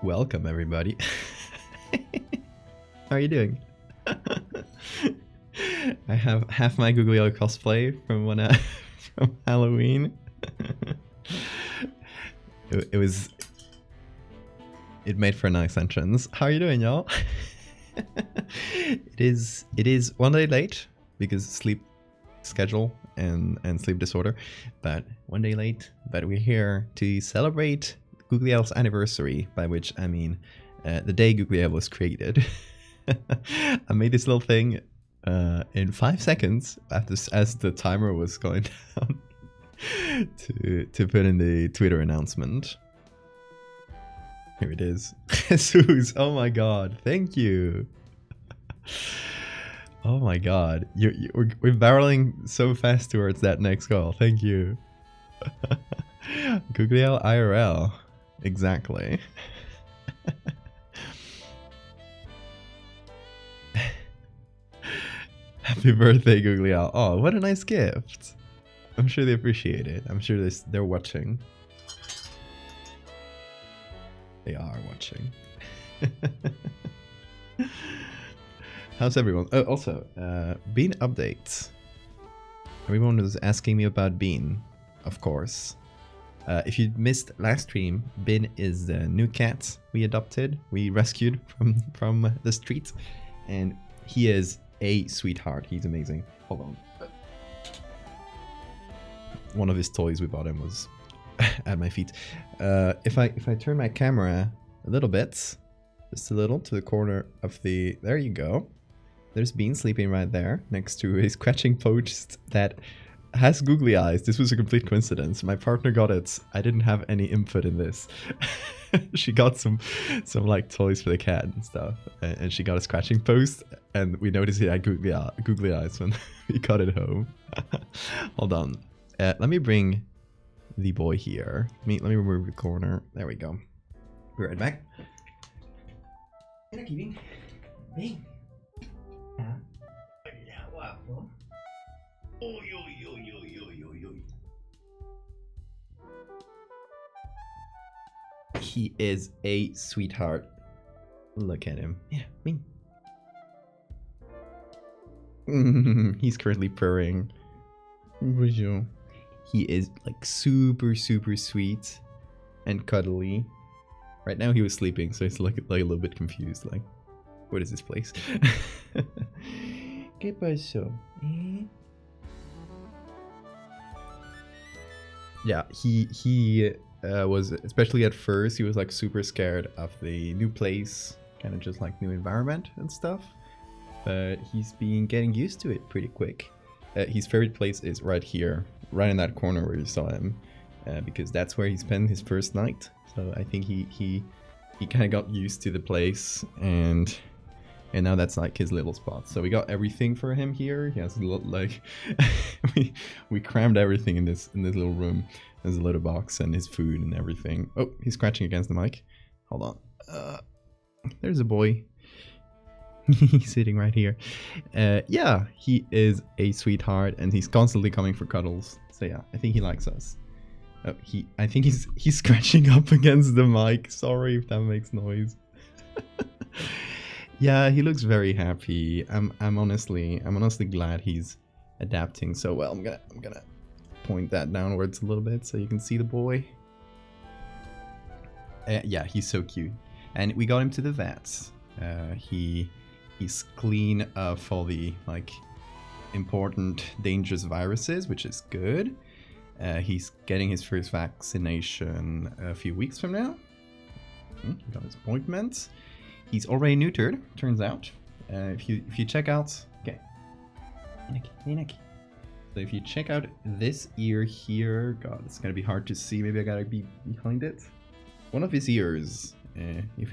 Welcome, everybody. How are you doing? I have half my Googliel cosplay from from Halloween. It made for a nice entrance. How are you doing, y'all? It is one day late because sleep schedule and sleep disorder, but one day late. But we're here to celebrate Googliel's anniversary, by which I mean the day Googliel was created. I made this little thing in 5 seconds as the timer was going down to put in the Twitter announcement. Here it is. Jesus, oh my god, thank you. Oh my god, we're barreling so fast towards that next goal. Thank you. Googliel IRL. Exactly. Happy birthday, Googliel. Oh, what a nice gift. I'm sure they appreciate it. I'm sure they're watching. They are watching. How's everyone? Oh, also, Bean updates. Everyone was asking me about Bean, of course. If you missed last stream, Bin is the new cat we adopted, we rescued from the street, and he is a sweetheart. He's amazing. Hold on. One of his toys we bought him was at my feet. If I turn my camera a little bit, just a little to the corner of the, there you go. There's Bean sleeping right there next to a scratching post that has googly eyes. This was a complete coincidence. My partner got it. I didn't have any input in this. She got some like toys for the cat and stuff, and she got a scratching post, and we noticed he had googly eyes when we got it home. Hold on. Let me bring the boy here. Let me remove the corner. There we go. Be right back. Bing. He is a sweetheart. Look at him. Yeah, me. He's currently purring. He is like super sweet and cuddly. Right now he was sleeping, so he's like a little bit confused. Like, what is this place? ¿Qué pasó? Yeah, he was, especially at first, he was like super scared of the new place, kind of just like new environment and stuff. But he's been getting used to it pretty quick. His favorite place is right here, right in that corner where you saw him, because that's where he spent his first night. So I think he kind of got used to the place, and now that's like his little spot. So we got everything for him here. He has a little, like we crammed everything in this little room. There's a little box and his food and everything. Oh, he's scratching against the mic. Hold on. There's a boy. He's sitting right here. Yeah, he is a sweetheart, and he's constantly coming for cuddles. So yeah, I think he likes us. Oh, I think he's scratching up against the mic. Sorry if that makes noise. Yeah, he looks very happy. I'm honestly glad he's adapting so well. I'm gonna point that downwards a little bit so you can see the boy. Yeah, he's so cute, and we got him to the vet. He's clean of all the like important dangerous viruses, which is good. He's getting his first vaccination a few weeks from now. He got his appointment. He's already neutered, turns out. If you check out, okay, so if you check out this ear here, God, it's gonna be hard to see. Maybe I gotta be behind it. One of his ears, if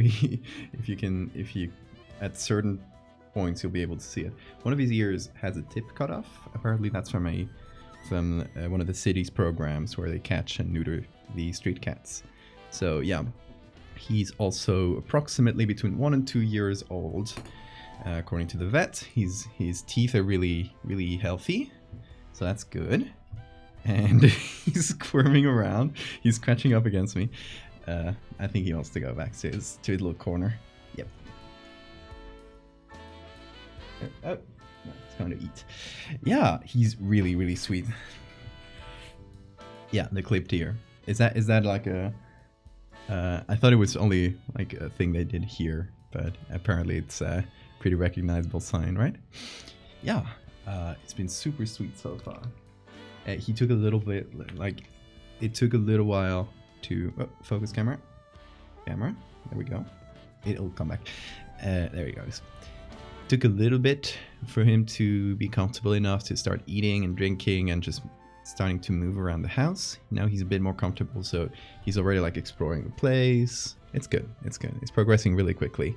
you at certain points you'll be able to see it. One of his ears has a tip cut off. Apparently that's from one of the city's programs where they catch and neuter the street cats. So yeah, he's also approximately between 1 and 2 years old, according to the vet. His teeth are really healthy, so that's good. And he's squirming around. He's scratching up against me. I think he wants to go back to his little corner. Yep. Oh, no, he's going to eat. Yeah, he's really, really sweet. Yeah, the clipped ear. Is that like a... I thought it was only like a thing they did here, but apparently it's a pretty recognizable sign, right? Yeah, it's been super sweet so far. He took a little bit, like, it took a little while to... Oh, focus camera. Camera. There we go. It'll come back. There he goes. Took a little bit for him to be comfortable enough to start eating and drinking and just starting to move around the house. Now he's a bit more comfortable, so he's already like exploring the place. It's good. It's good. It's progressing really quickly.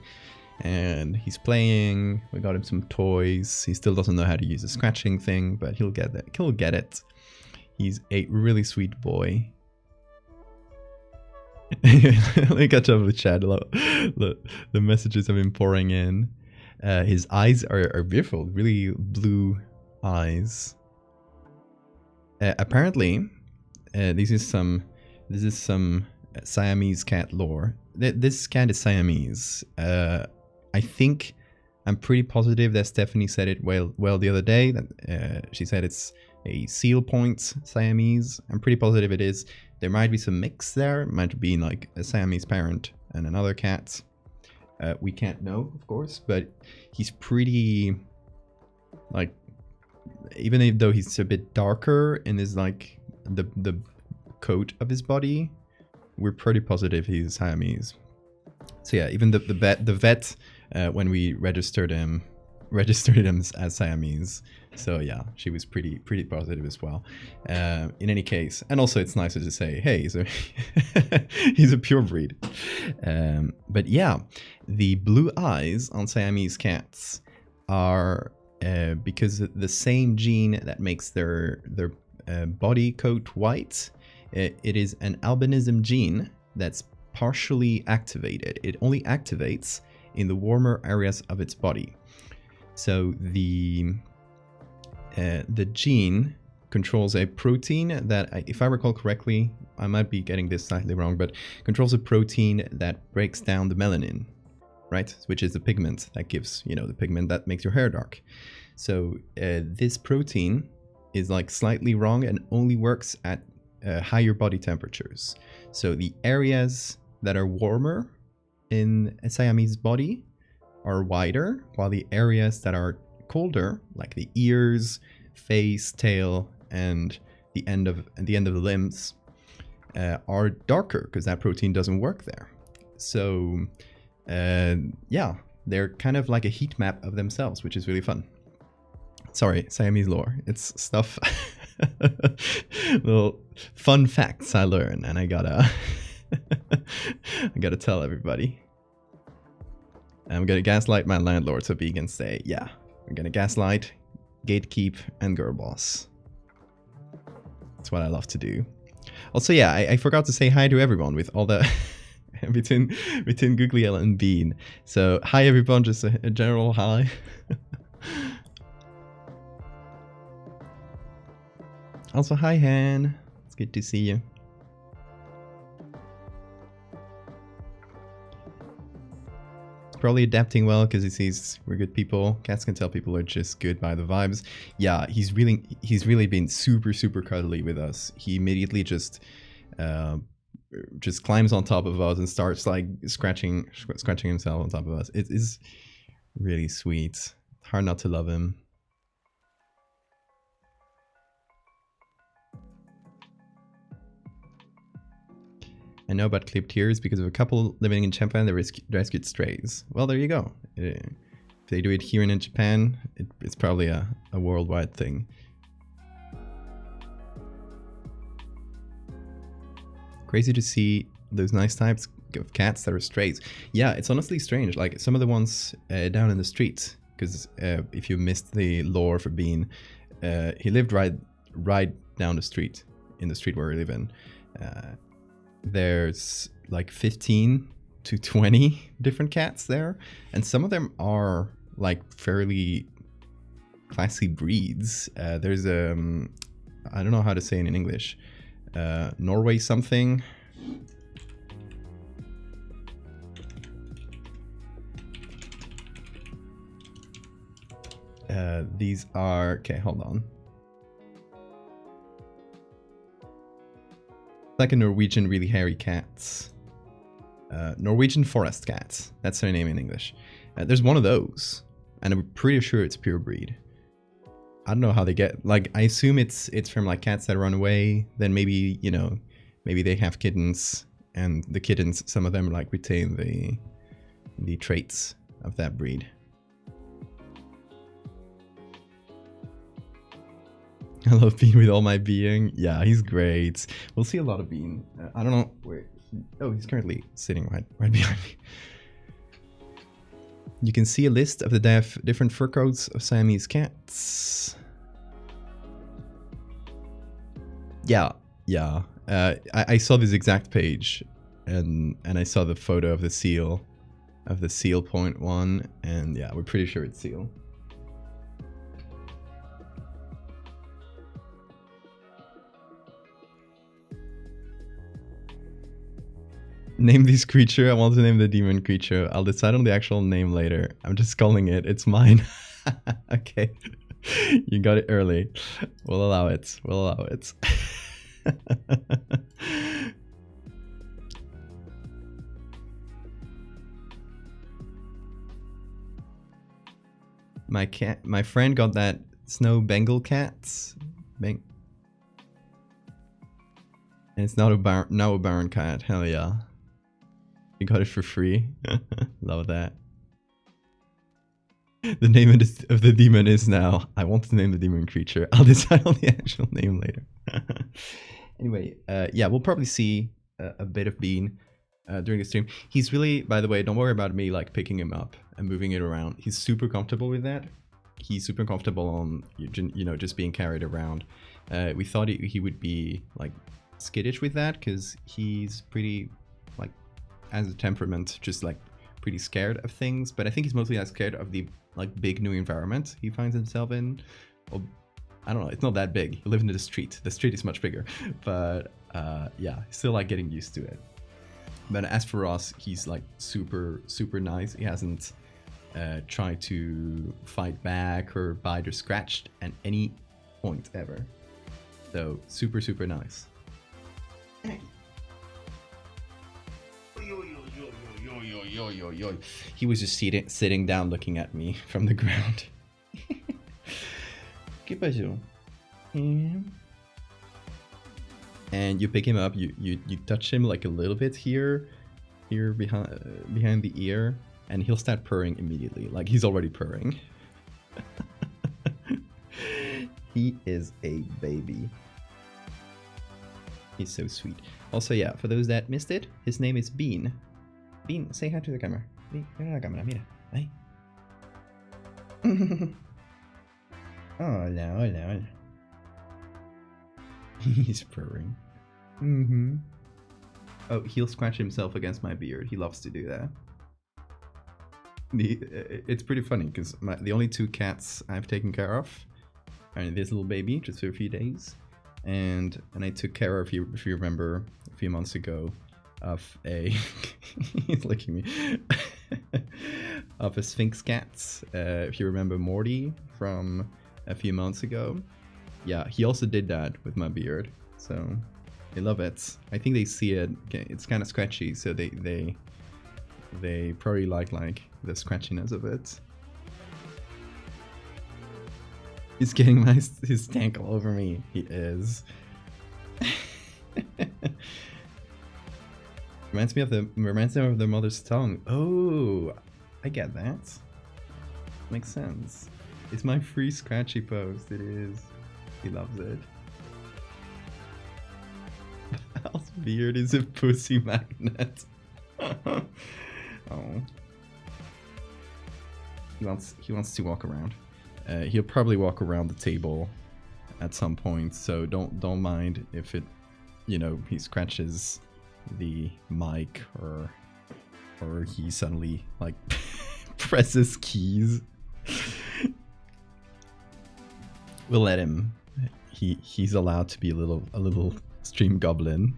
And he's playing. We got him some toys. He still doesn't know how to use the scratching thing, but he'll get that. He'll get it. He's a really sweet boy. Let me catch up with the chat. The messages have been pouring in. His eyes are beautiful, really blue eyes. Apparently, this is some Siamese cat lore. This cat is Siamese. I'm pretty positive that Stephanie said it well the other day. That she said it's a seal point Siamese. I'm pretty positive it is. There might be some mix there. It might be like a Siamese parent and another cat. We can't know, of course, but he's pretty, like, even though he's a bit darker in his, like, the coat of his body, we're pretty positive he's Siamese. So yeah, even the vet when we registered him as Siamese. So yeah, she was pretty positive as well. In any case, and also it's nicer to say, hey, so he's a pure breed. But yeah, the blue eyes on Siamese cats are because the same gene that makes their body coat white. It is an albinism gene that's partially activated. It only activates in the warmer areas of its body. So the gene controls a protein that, if I recall correctly, I might be getting this slightly wrong, but controls a protein that breaks down the melanin, right? Which is the pigment that gives, the pigment that makes your hair dark. So this protein is like slightly wrong and only works at higher body temperatures. So the areas that are warmer in a Siamese body are wider, while the areas that are colder, like the ears, face, tail, and the end of the limbs, are darker because that protein doesn't work there. So yeah, they're kind of like a heat map of themselves, which is really fun. Sorry, Siamese lore. It's stuff, little fun facts I learn, and I gotta tell everybody. I'm gonna gaslight my landlord so he can say, yeah, I'm gonna gaslight, gatekeep, and girl boss. That's what I love to do. Also, yeah, I forgot to say hi to everyone with all the between Googliel and Bean. So hi everyone, just a general hi. Also hi Han, it's good to see you. Probably adapting well because he sees we're good people. Cats can tell people are just good by the vibes. Yeah, he's really been super cuddly with us. He immediately just climbs on top of us and starts like scratching himself on top of us. It is really sweet. Hard not to love him. I know about clipped ears because of a couple living in Japan that rescued strays. Well, there you go. If they do it here in Japan, it's probably a worldwide thing. Crazy to see those nice types of cats that are strays. Yeah, it's honestly strange. Like some of the ones down in the street, because if you missed the lore for Bean, he lived right down the street, in the street where we live in. There's like 15 to 20 different cats there, and some of them are like fairly classy breeds. There's I don't know how to say it in English. Norway something. These are... Okay, hold on. Like a Norwegian really hairy cats. Norwegian forest cats. That's their name in English. There's one of those, and I'm pretty sure it's pure breed. I don't know how they get... Like, I assume it's from, like, cats that run away. Then maybe, you know, maybe they have kittens, and the kittens, some of them, like, retain the traits of that breed. I love Bean with all my being. Yeah, he's great. We'll see a lot of Bean. I don't know where... Oh, he's currently sitting right behind me. You can see a list of the different fur coats of Siamese cats. Yeah. I saw this exact page, and I saw the photo of the seal point one, and yeah, we're pretty sure it's seal. Name this creature. I want to name the demon creature. I'll decide on the actual name later. I'm just calling it. It's mine. Okay. You got it early. We'll allow it. We'll allow it. My friend got that snow Bengal cat. And it's not a barn cat. Hell yeah. You got it for free. Love that. The name of the demon is now... I want to name the demon creature. I'll decide on the actual name later. Anyway, yeah, we'll probably see a bit of Bean during the stream. He's really... By the way, don't worry about me like picking him up and moving it around. He's super comfortable with that. He's super comfortable on, you know, just being carried around. We thought he would be like skittish with that because he's pretty... like as a temperament, just like pretty scared of things, but I think he's mostly not scared of the like big new environment he finds himself in. Well, I don't know, it's not that big. You live in the street is much bigger, but yeah, still like getting used to it. But as for Ross, he's like super nice. He hasn't tried to fight back or bite or scratched at any point ever, so super nice. He was just sitting down looking at me from the ground. ¿Qué pasó? And you pick him up, you touch him like a little bit here behind the ear, and he'll start purring immediately. Like he's already purring. He is a baby. He's so sweet. Also, yeah, for those that missed it, his name is Bean. Bean, say hi to the camera. Mira la cámara, mira. Ahí. Hola. He's purring. Oh, he'll scratch himself against my beard. He loves to do that. It's pretty funny because the only two cats I've taken care of are this little baby, just for a few days, and I took care of, if you remember, a few months ago, of a he's licking me of a Sphinx cat. If you remember Morty from a few months ago, yeah, he also did that with my beard, so they love it. I think they see it. It's kind of scratchy, so they probably like the scratchiness of it. He's getting his stank all over me. He is. Reminds me of the mother's tongue. Oh, I get that. Makes sense. It's my free scratchy post. It is. He loves it. Al's beard is a pussy magnet. Oh. He wants to walk around. He'll probably walk around the table at some point, so don't mind if it, you know, he scratches the mic or he suddenly like presses keys. We'll let him. He's allowed to be a little stream goblin.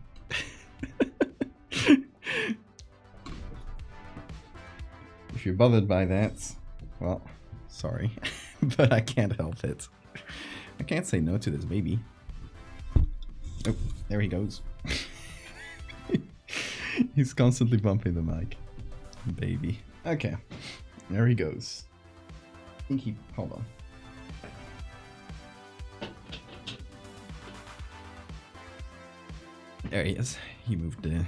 If you're bothered by that, well, sorry. but I can't help it. I can't say no to this baby. Oh, there he goes. He's constantly bumping the mic. Baby. Okay, there he goes. I think he... hold on. There he is. He moved the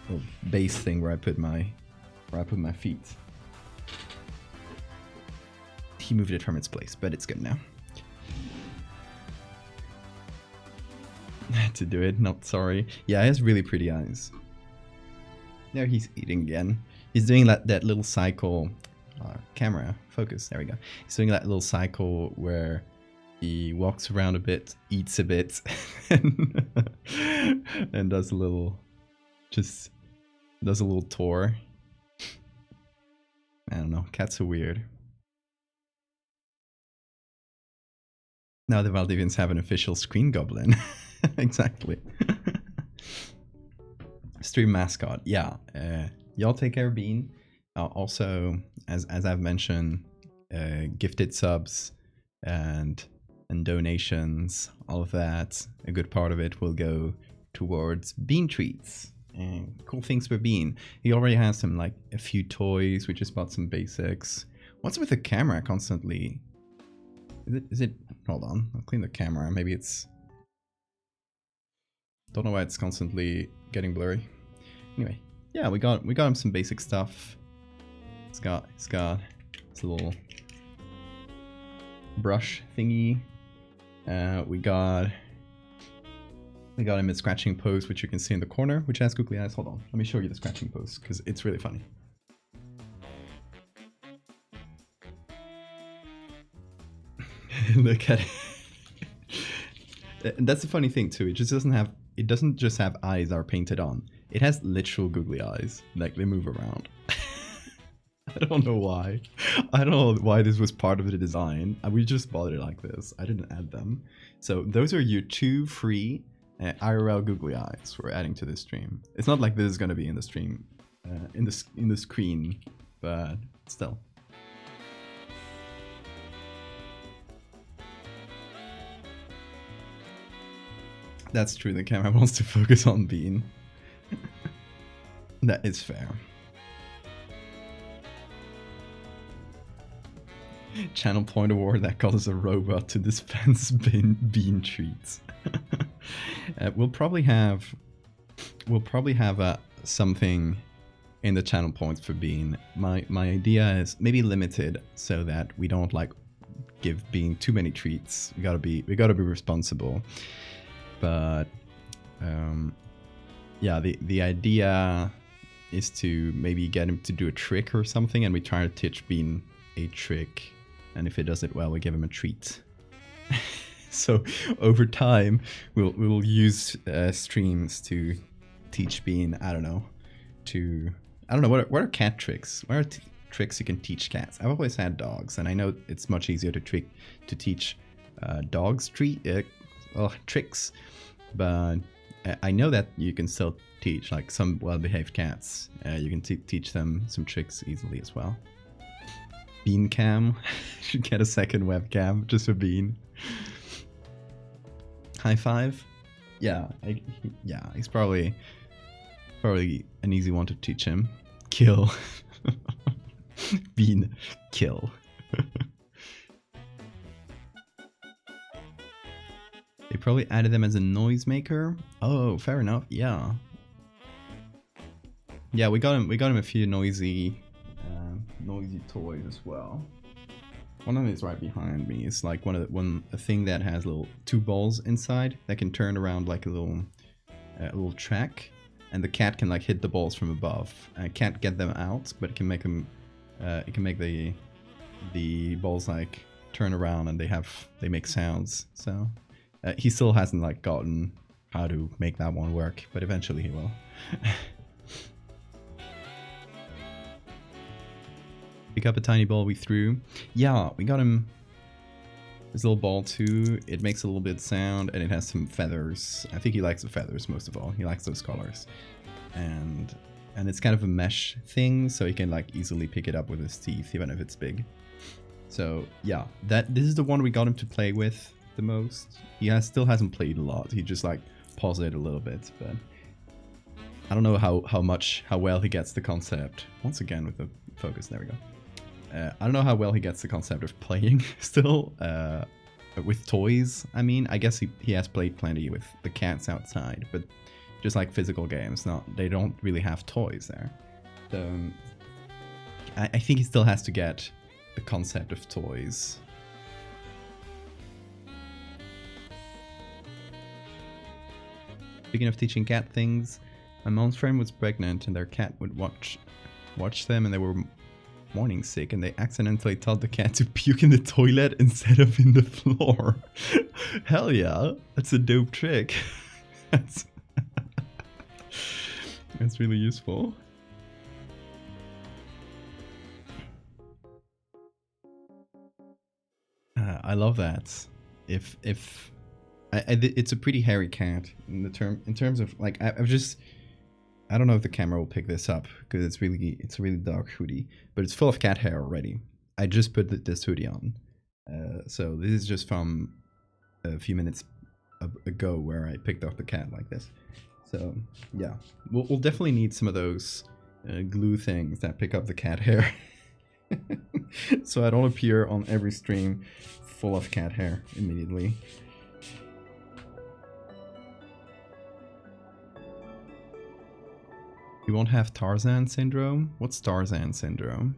little base thing where I put my feet. He moved it from its place, but it's good now. I had to do it, not sorry. Yeah, he has really pretty eyes. There he's eating again. He's doing that little cycle. Camera, focus, there we go. He's doing that little cycle where he walks around a bit, eats a bit, and does a little tour. I don't know, cats are weird. Now the Valdevians have an official screen goblin. Exactly. Stream mascot, yeah. Y'all take care of Bean. Also, as I've mentioned, gifted subs and donations, all of that, a good part of it will go towards Bean treats and cool things for Bean. He already has some, like, a few toys. We just bought some basics. What's with the camera constantly? Is it hold on, I'll clean the camera. Maybe it's... don't know why it's constantly getting blurry. Anyway, yeah, we got him some basic stuff. It's got this little brush thingy. We got him a scratching pose, which you can see in the corner, which has googly eyes. Hold on, let me show you the scratching pose because it's really funny. Look at it. And that's the funny thing too. It doesn't just have eyes that are painted on. It has literal googly eyes. Like, they move around. I don't know why. I don't know why this was part of the design. We just bought it like this. I didn't add them. So those are your 2 free IRL googly eyes we're adding to this stream. It's not like this is going to be in the stream, in the screen, but still. That's true, the camera wants to focus on Bean. That is fair. Channel point award that causes a robot to dispense bean treats. We'll probably have something in the channel points for Bean. My idea is maybe limited so that we don't like give Bean too many treats. We gotta be responsible. But yeah, the idea is to maybe get him to do a trick or something, and we try to teach Bean a trick, and if he does it well, we give him a treat. So over time, we'll use streams to teach Bean. I don't know. What are cat tricks? What are tricks you can teach cats? I've always had dogs, and I know it's much easier to teach dogs tricks, but I know that you can still teach, like, some well-behaved cats. You can teach them some tricks easily as well. Bean cam. Should get a second webcam just for Bean. High five. Yeah, he's probably an easy one to teach him. Kill. Bean kill. They probably added them as a noisemaker. Oh, fair enough. Yeah. Yeah, we got him a few noisy toys as well. One of them is right behind me. It's like a thing that has little 2 balls inside that can turn around like a little track, and the cat can, like, hit the balls from above. I can't get them out, but it can make them. It can make the balls, like, turn around, and they make sounds. So. He still hasn't, like, gotten how to make that one work, but eventually he will. Pick up a tiny ball we threw. Yeah, we got him this little ball too. It makes a little bit of sound, and it has some feathers. I think he likes the feathers most of all. He likes those colors. And it's kind of a mesh thing, so he can, like, easily pick it up with his teeth, even if it's big. So yeah, this is the one we got him to play with the most. He still hasn't played a lot. He just like paused it a little bit, but I don't know how well he gets the concept. Once again with the focus, there we go. I don't know how well he gets the concept of playing still with toys. I mean, I guess he has played plenty with the cats outside, but just like physical games, they don't really have toys there. So I think he still has to get the concept of toys. Speaking of teaching cat things, my mom's friend was pregnant and their cat would watch them, and they were morning sick, and they accidentally taught the cat to puke in the toilet instead of in the floor. Hell yeah, that's a dope trick. That's really useful. I love that. It's a pretty hairy cat in terms of like I don't know if the camera will pick this up because it's a really dark hoodie, but it's full of cat hair already. I just put this hoodie on, so this is just from a few minutes ago where I picked up the cat like this. So yeah, we'll definitely need some of those glue things that pick up the cat hair, so I don't appear on every stream full of cat hair immediately. You won't have Tarzan syndrome? What's Tarzan syndrome?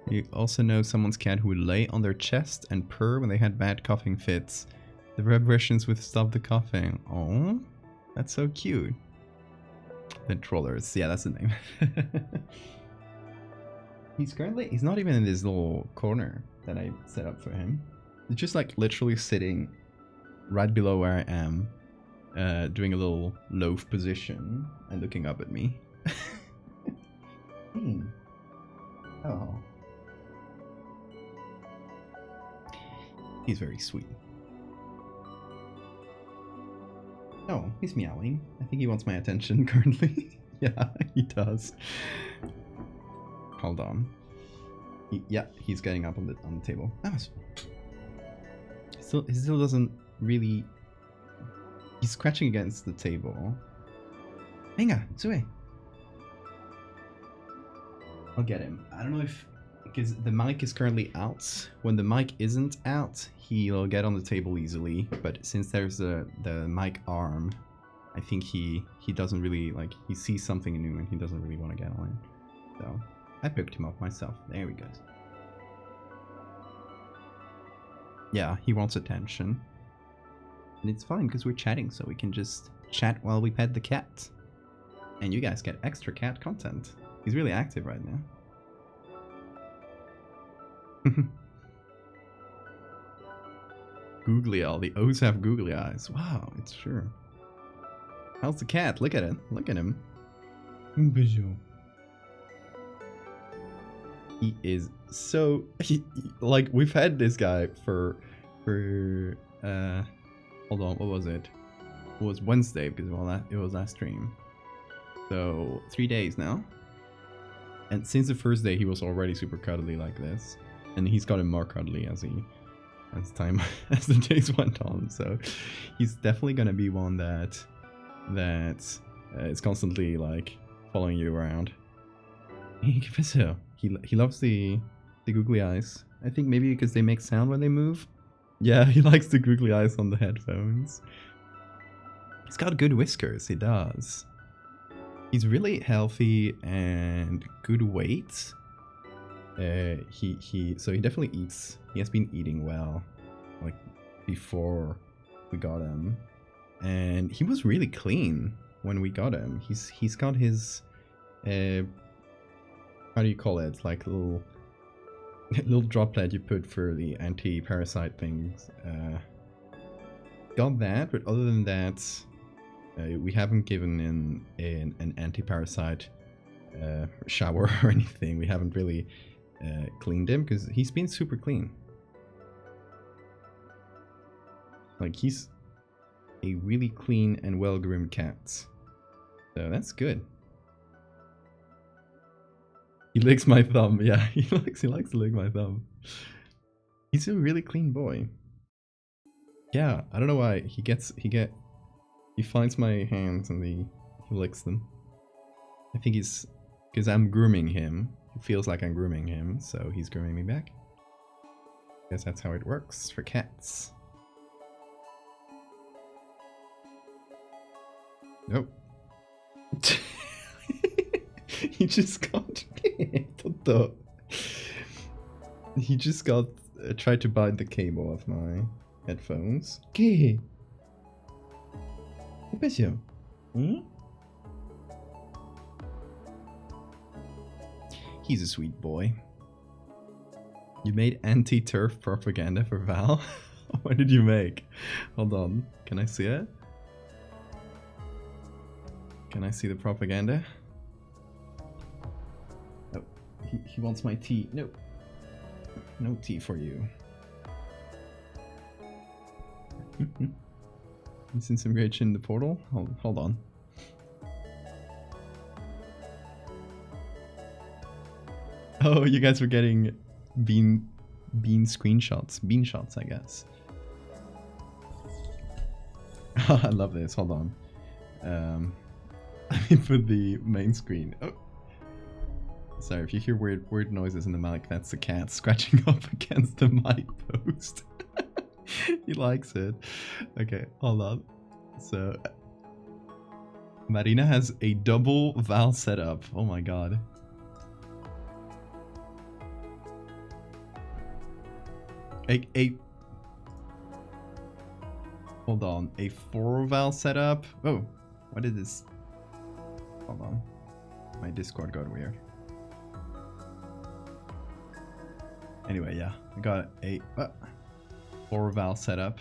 You also know someone's cat who would lay on their chest and purr when they had bad coughing fits. The vibrations would stop the coughing. Oh, that's so cute. The Trollers, yeah, that's the name. He's not even in this little corner that I set up for him. It's just like literally sitting right below where I am, doing a little loaf position and looking up at me. Oh. He's very sweet. Oh, he's meowing. I think he wants my attention currently. Yeah, he does. Hold on. Yeah, he's getting up on the table. Oh, he still doesn't really. He's scratching against the table. Venga, sube. I'll get him. I don't know if because the mic is currently out. When the mic isn't out, he'll get on the table easily. But since there's the mic arm, I think he doesn't really like. He sees something new and he doesn't really want to get on it. So I picked him up myself. There he goes. Yeah, he wants attention. And it's fine because we're chatting, so we can just chat while we pet the cat. And you guys get extra cat content. He's really active right now. Googliel. The O's have googly eyes. Wow, it's true. How's the cat? Look at it. Look at him. Visual. He is so like we've had this guy for hold on, what was it? It was Wednesday because it was last stream. So 3 days now. And since the first day he was already super cuddly like this. And he's gotten more cuddly as the days went on. So he's definitely gonna be one that is constantly like following you around. He loves the googly eyes. I think maybe because they make sound when they move. Yeah, he likes the googly eyes on the headphones. He's got good whiskers, he does. He's really healthy and good weight. So he definitely eats. He has been eating well, like before we got him, and he was really clean when we got him. He's got his how do you call it? Like little droplet you put for the anti-parasite things. Got that, but other than that, we haven't given in an anti-parasite shower or anything. We haven't really cleaned him because he's been super clean. Like he's a really clean and well-groomed cat. So that's good. He licks my thumb. Yeah, he likes to lick my thumb. He's a really clean boy. Yeah, I don't know why he finds my hands and he licks them. I think he's because I'm grooming him. It feels like I'm grooming him, so he's grooming me back. Guess that's how it works for cats. Nope. He just got he just got tried to bite the cable of my headphones. ¿Qué? ¿Qué pasó? He's a sweet boy. You made anti-turf propaganda for Val? What did you make? Hold on. Can I see it? Can I see the propaganda? Oh, he wants my tea. No. No tea for you. You seen some great shit in the portal? Hold on. Oh, you guys were getting bean screenshots. Bean shots, I guess. I love this. Hold on. I mean, for the main screen. Oh. Sorry, if you hear weird noises in the mic, that's the cat scratching up against the mic post. He likes it. Okay, hold on. So, Marina has a double Val setup. Oh my god. Hold on, a 4 Val setup? Oh, what is this? Hold on. My Discord got weird. Anyway, yeah, I got a 4 Val setup.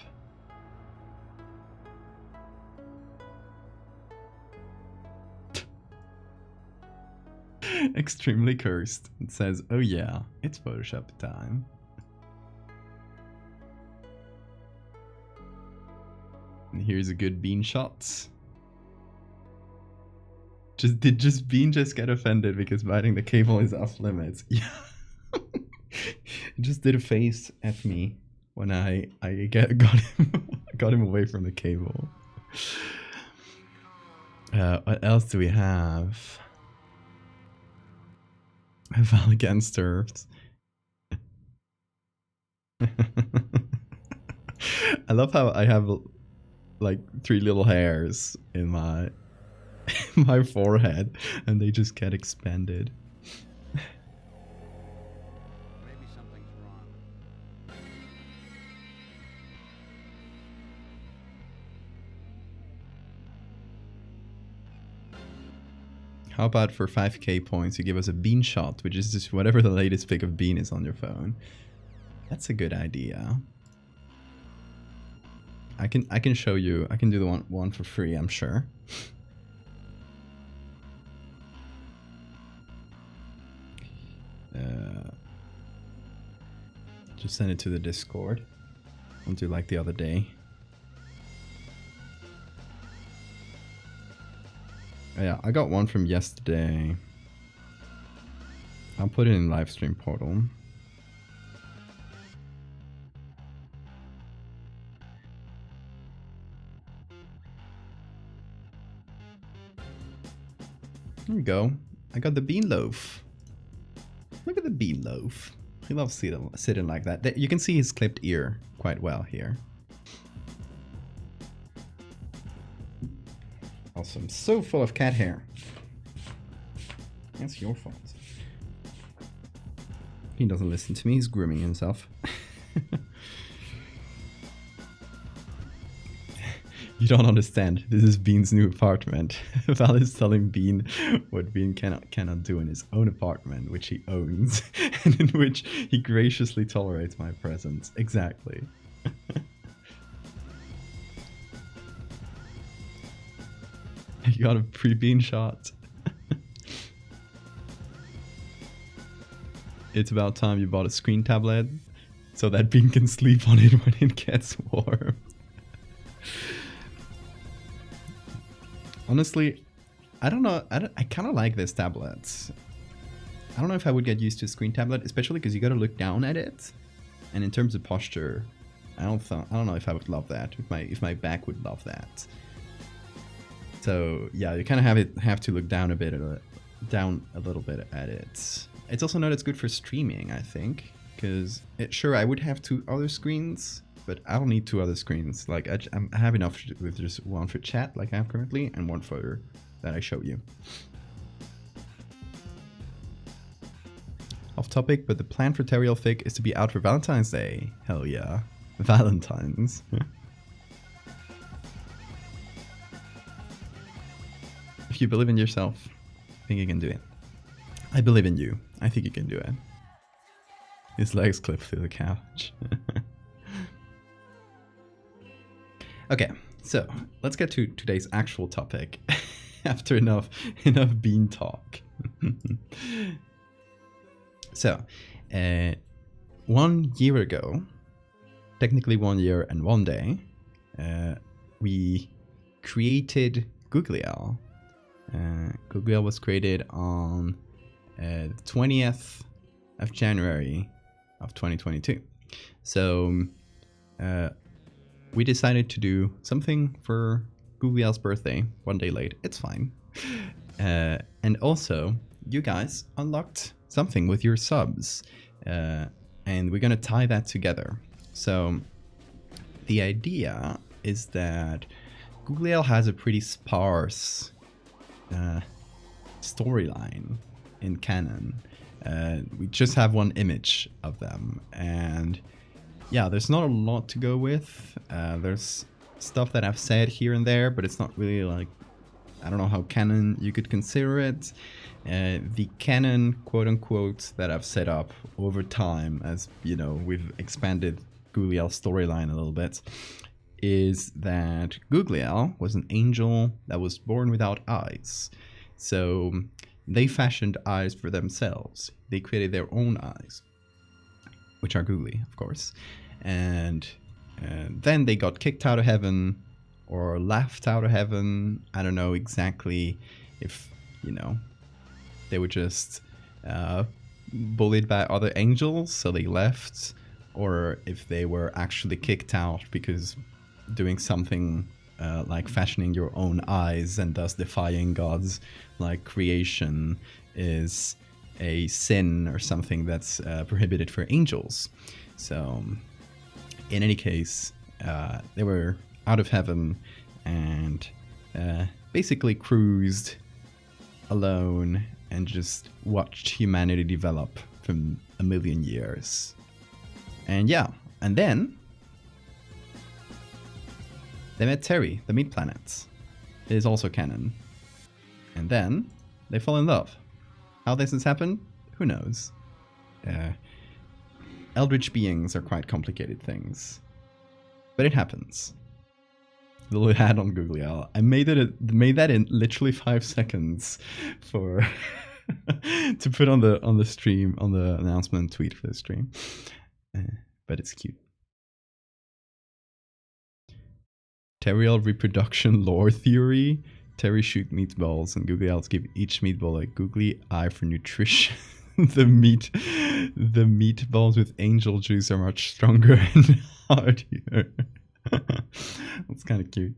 Extremely cursed. It says, oh yeah, it's Photoshop time. And here's a good bean shot. Did Bean just get offended because biting the cable is off limits? Yeah. He just did a face at me when I got him away from the cable. What else do we have? Val against turfs. I love how I have like 3 little hairs in my my forehead and they just get expanded. Maybe something's wrong. How about for 5k points you give us a bean shot, which is just whatever the latest pic of Bean is on your phone. That's a good idea. I can show you. I can do the one for free, I'm sure. Just send it to the Discord. I'll do like the other day. Oh, yeah, I got one from yesterday. I'll put it in live stream portal. There we go. I got the bean loaf. Look at the bean loaf. He loves sitting like that. You can see his clipped ear quite well here. Awesome. So full of cat hair. That's your fault. He doesn't listen to me. He's grooming himself. You don't understand. This is Bean's new apartment. Val is telling Bean what Bean cannot do in his own apartment, which he owns, and in which he graciously tolerates my presence. Exactly. You got a pre-Bean shot. It's about time you bought a screen tablet so that Bean can sleep on it when it gets warm. Honestly, I don't know. I kind of like this tablet. I don't know if I would get used to a screen tablet, especially because you got to look down at it. And in terms of posture, I don't know if I would love that. If my back would love that. So yeah, you kind of have to look down a little bit at it. It's also not as good for streaming, I think, because sure, I would have 2 other screens, but I don't need 2 other screens. Like I have enough with just one for chat, like I have currently, and one for that I show you. Off topic, but the plan for Teriel Fic is to be out for Valentine's Day. Hell yeah, Valentine's. If you believe in yourself, I think you can do it. I believe in you. I think you can do it. His legs clip through the couch. Okay, so let's get to today's actual topic. After enough bean talk. So, 1 year ago, technically 1 year and 1 day, we created Googliel. Googliel was created on the 20th of January of 2022. So we decided to do something for Googliel's birthday 1 day late. It's fine. And also, you guys unlocked something with your subs. And we're going to tie that together. So the idea is that Googliel has a pretty sparse storyline in canon. We just have 1 image of them, and yeah, there's not a lot to go with. There's stuff that I've said here and there, but it's not really like, I don't know how canon you could consider it. The canon, quote unquote, that I've set up over time, as you know, we've expanded Googliel's storyline a little bit, is that Googliel was an angel that was born without eyes. So they fashioned eyes for themselves. They created their own eyes, which are googly, of course. And then they got kicked out of heaven or left out of heaven. I don't know exactly if, you know, they were just bullied by other angels, so they left, or if they were actually kicked out because doing something like fashioning your own eyes and thus defying God's like creation is a sin or something that's prohibited for angels. So in any case, they were out of heaven and basically cruised alone and just watched humanity develop for a million years. And yeah, and then they met Terry, the meat planet. It is also canon. And then they fall in love. How this has happened? Who knows? Eldritch beings are quite complicated things. But it happens. The little ad on Googliel. I made that in literally 5 seconds for to put on the stream, on the announcement tweet for the stream. But it's cute. Teriel reproduction lore theory. Terry shoot meatballs and Googliels give each meatball a googly eye for nutrition. the meatballs with angel juice are much stronger and hardier. That's kind of cute.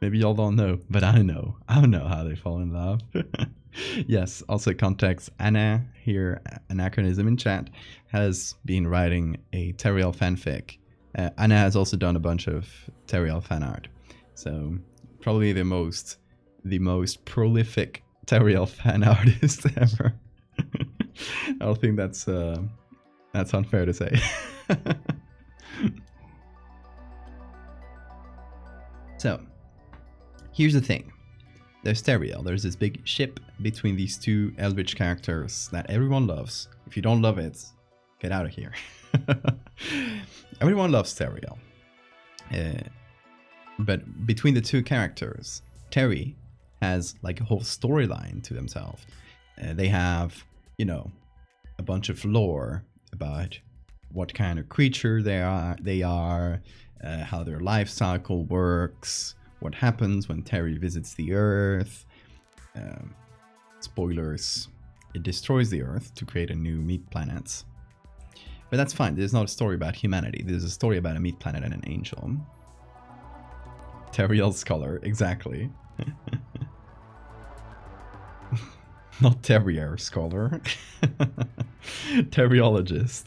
Maybe y'all don't know, but I know. I know how they fall in love. Yes, also context. Anna here, Anachronism in chat, has been writing a Teriel fanfic. Anna has also done a bunch of Teriel fan art. So probably the most prolific Teriel fan artist ever. I don't think that's unfair to say. So here's the thing. There's Teriel. There's this big ship between these two Eldritch characters that everyone loves. If you don't love it, get out of here. Everyone loves Teriel. But between the two characters, Terry has like a whole storyline to themselves. They have, you know, a bunch of lore about what kind of creature they are, how their life cycle works, what happens when Terry visits the Earth. spoilers, it destroys the Earth to create a new meat planet. But that's fine. This is not a story about humanity. This is a story about a meat planet and an angel. Teriel Scholar, exactly. Not Terrier Scholar. Teriologist.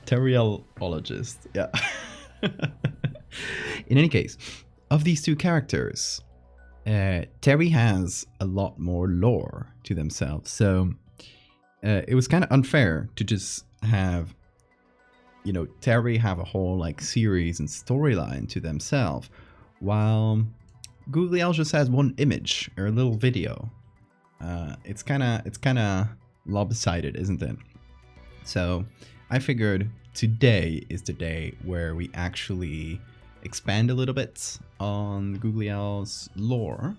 Terielologist, yeah. In any case, of these two characters, Terry has a lot more lore to themselves, so it was kind of unfair to just have, you know, Terry have a whole like series and storyline to themselves, while Googliel just has one image or a little video. It's kind of lopsided, isn't it? So I figured today is the day where we actually expand a little bit on Googliel's lore,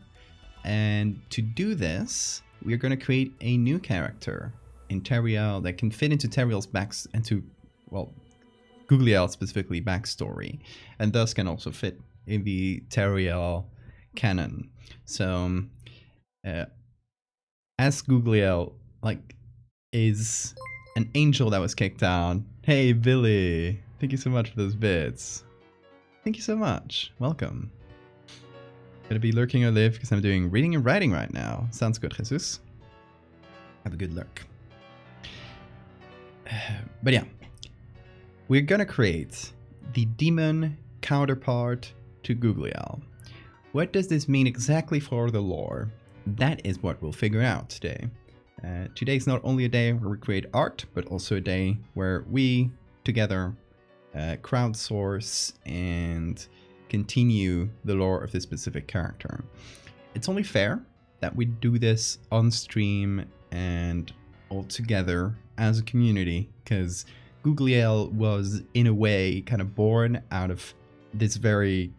and to do this, we are going to create a new character in Teriel that can fit into Teriel's Googliel specifically backstory, and thus can also fit in the Teriel canon. So, as Googliel is an angel that was kicked out. Hey Billy, thank you so much for those bits. Thank you so much. Welcome. Gonna be lurking or live because I'm doing reading and writing right now. Sounds good, Jesus. Have a good lurk. But yeah, we're gonna create the demon counterpart to Googliel. What does this mean exactly for the lore? That is what we'll figure out today. Today is not only a day where we create art, but also a day where we together crowdsource and continue the lore of this specific character. It's only fair that we do this on stream and all together as a community, because Googliel was in a way kind of born out of this very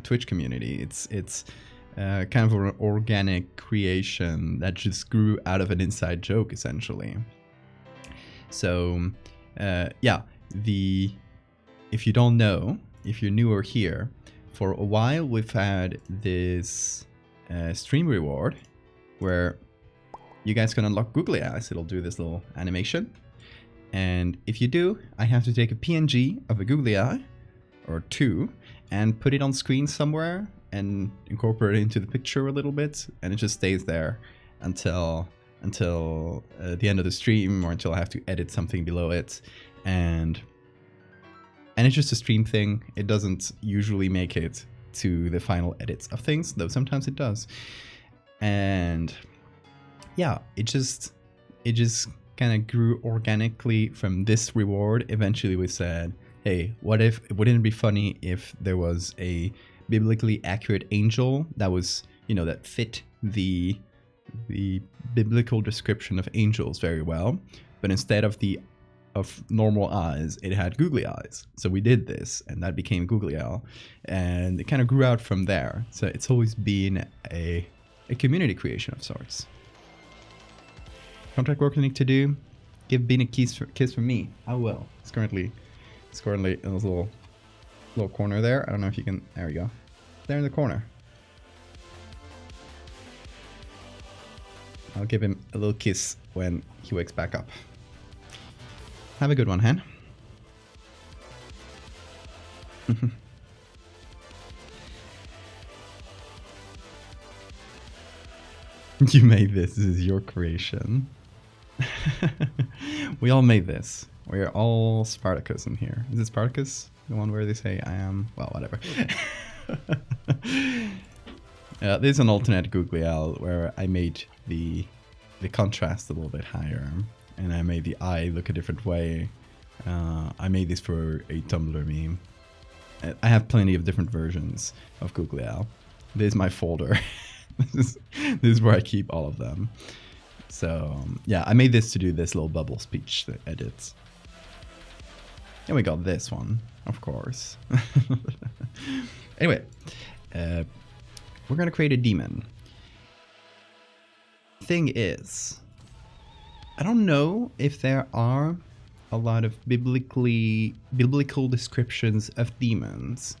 Twitch community. It's kind of an organic creation that just grew out of an inside joke, essentially. So, yeah, if you don't know, if you're newer here, for a while we've had this stream reward where you guys can unlock Googly Eyes. It'll do this little animation. And if you do, I have to take a PNG of a Googly Eye, or two, and put it on screen somewhere and incorporate it into the picture a little bit, and it just stays there until the end of the stream, or until I have to edit something below it, and it's just a stream thing. It doesn't usually make it to the final edits of things, though sometimes it does. And yeah, it just kind of grew organically from this reward. Eventually we said, hey, wouldn't it be funny if there was a biblically accurate angel that was, you know, that fit the biblical description of angels very well, but instead of normal eyes, it had googly eyes. So we did this, and that became Googliel, and it kind of grew out from there. So it's always been a community creation of sorts. Contract work I need to do. Give Bean a kiss from me. I will. It's currently in this little corner there. I don't know if you can. There we go. There in the corner. I'll give him a little kiss when he wakes back up. Have a good one, Hen. You made this. This is your creation. We all made this. We're all Spartacus in here. Is it Spartacus? The one where they say I am? Well, whatever. There's an alternate Googliel where I made the contrast a little bit higher, and I made the eye look a different way. I made this for a Tumblr meme. I have plenty of different versions of Googliel. This is my folder. This is where I keep all of them. So yeah, I made this to do this little bubble speech edits. And we got this one, of course. Anyway, we're gonna create a demon. Thing is, I don't know if there are a lot of biblical descriptions of demons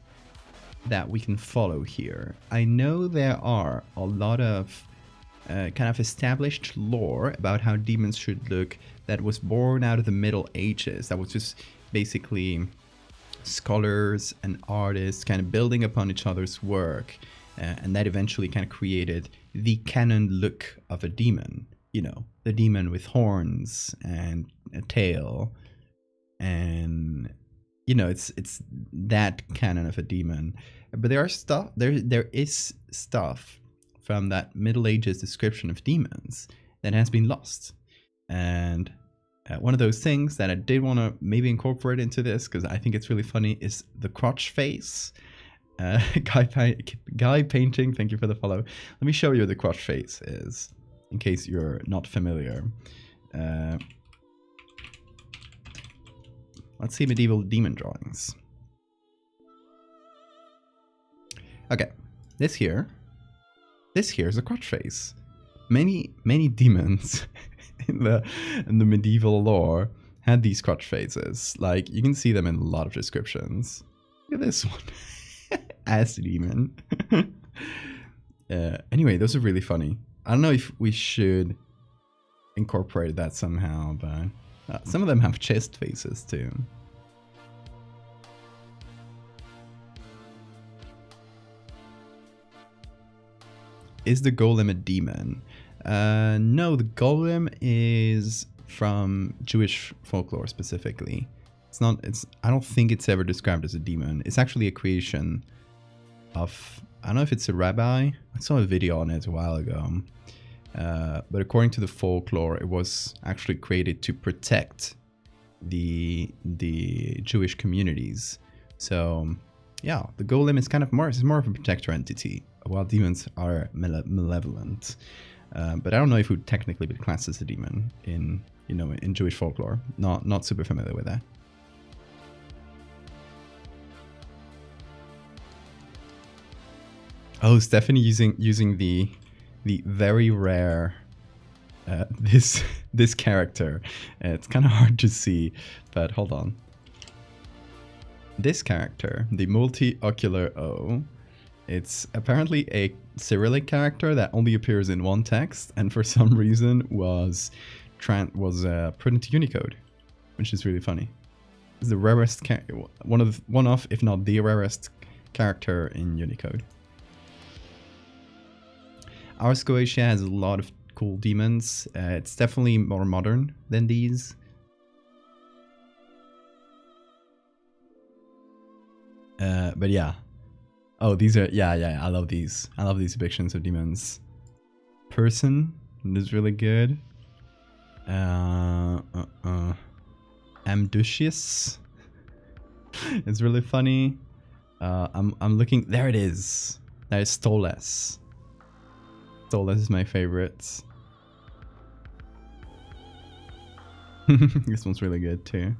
that we can follow here. I know there are a lot of kind of established lore about how demons should look that was born out of the Middle Ages. That was just basically scholars and artists kind of building upon each other's work, and that eventually kind of created the canon look of a demon. You know, the demon with horns and a tail, and you know, it's that canon of a demon. But there is stuff from that Middle Ages description of demons that has been lost, and one of those things that I did want to maybe incorporate into this, because I think it's really funny, is the crotch face. Guy painting, thank you for the follow. Let me show you what the crotch face is, in case you're not familiar. Let's see medieval demon drawings. Okay, this here is a crotch face. Many demons in the medieval lore had these crotch faces. Like, you can see them in a lot of descriptions. Look at this one. As demon. Anyway, those are really funny. I don't know if we should incorporate that somehow, but some of them have chest faces too. Is the golem a demon? No, the golem is from Jewish folklore specifically. It's not. I don't think it's ever described as a demon. It's actually a creation of. I don't know if it's a rabbi. I saw a video on it a while ago. But according to the folklore, it was actually created to protect the Jewish communities. So yeah, the golem is kind of more of a protector entity, while demons are malevolent. But I don't know if it would technically be classed as a demon in Jewish folklore. Not super familiar with that. Oh, Stephanie using the very rare this character. It's kind of hard to see, but hold on. This character, the multi-ocular O, it's apparently a Cyrillic character that only appears in one text, and for some reason was put into Unicode, which is really funny. It's the rarest, one of, if not the rarest character in Unicode. Our Scotia has a lot of cool demons. It's definitely more modern than these. But yeah. Oh, these are, yeah, I love these. I love these depictions of demons. Person is really good. Amducius. It's really funny. I'm looking, there it is. That is Stolas. Stolas is my favorite. This one's really good too.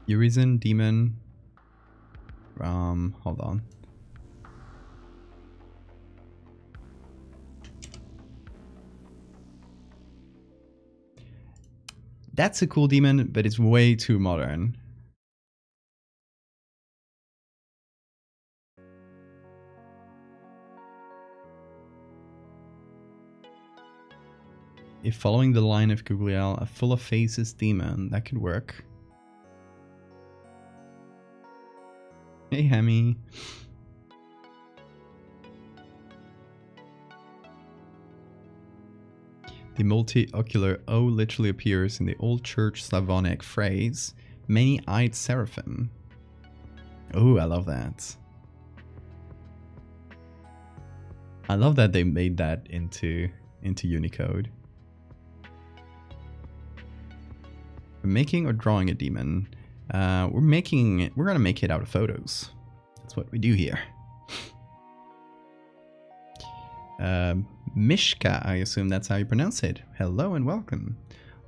Urizen demon. Hold on. That's a cool demon, but it's way too modern. If following the line of Googliel, a full of faces demon, that could work. Hey, Hemi. The multi-ocular O literally appears in the Old Church Slavonic phrase, many-eyed seraphim. Oh, I love that. I love that they made that into Unicode. We're making or drawing a demon. We're gonna make it out of photos. That's what we do here. Mishka, I assume that's how you pronounce it. Hello and welcome.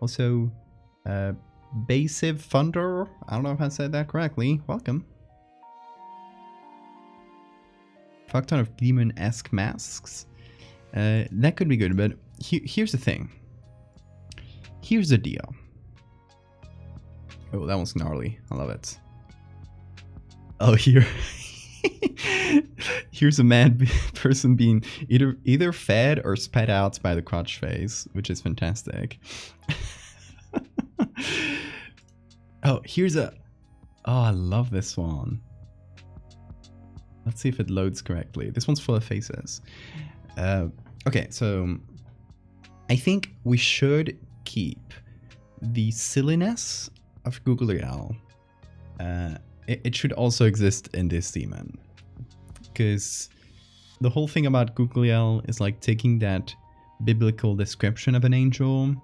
Also, Basiv Thunder, I don't know if I said that correctly. Welcome. Fuck ton of demon-esque masks. That could be good, but here's the thing. here's the deal. Oh, that one's gnarly. I love it. Oh, here's a person being either fed or spat out by the crotch face, which is fantastic. Oh, I love this one. Let's see if it loads correctly. This one's full of faces. Okay, so I think we should keep the silliness of Googliel. It should also exist in this demon, because the whole thing about Googliel is like taking that biblical description of an angel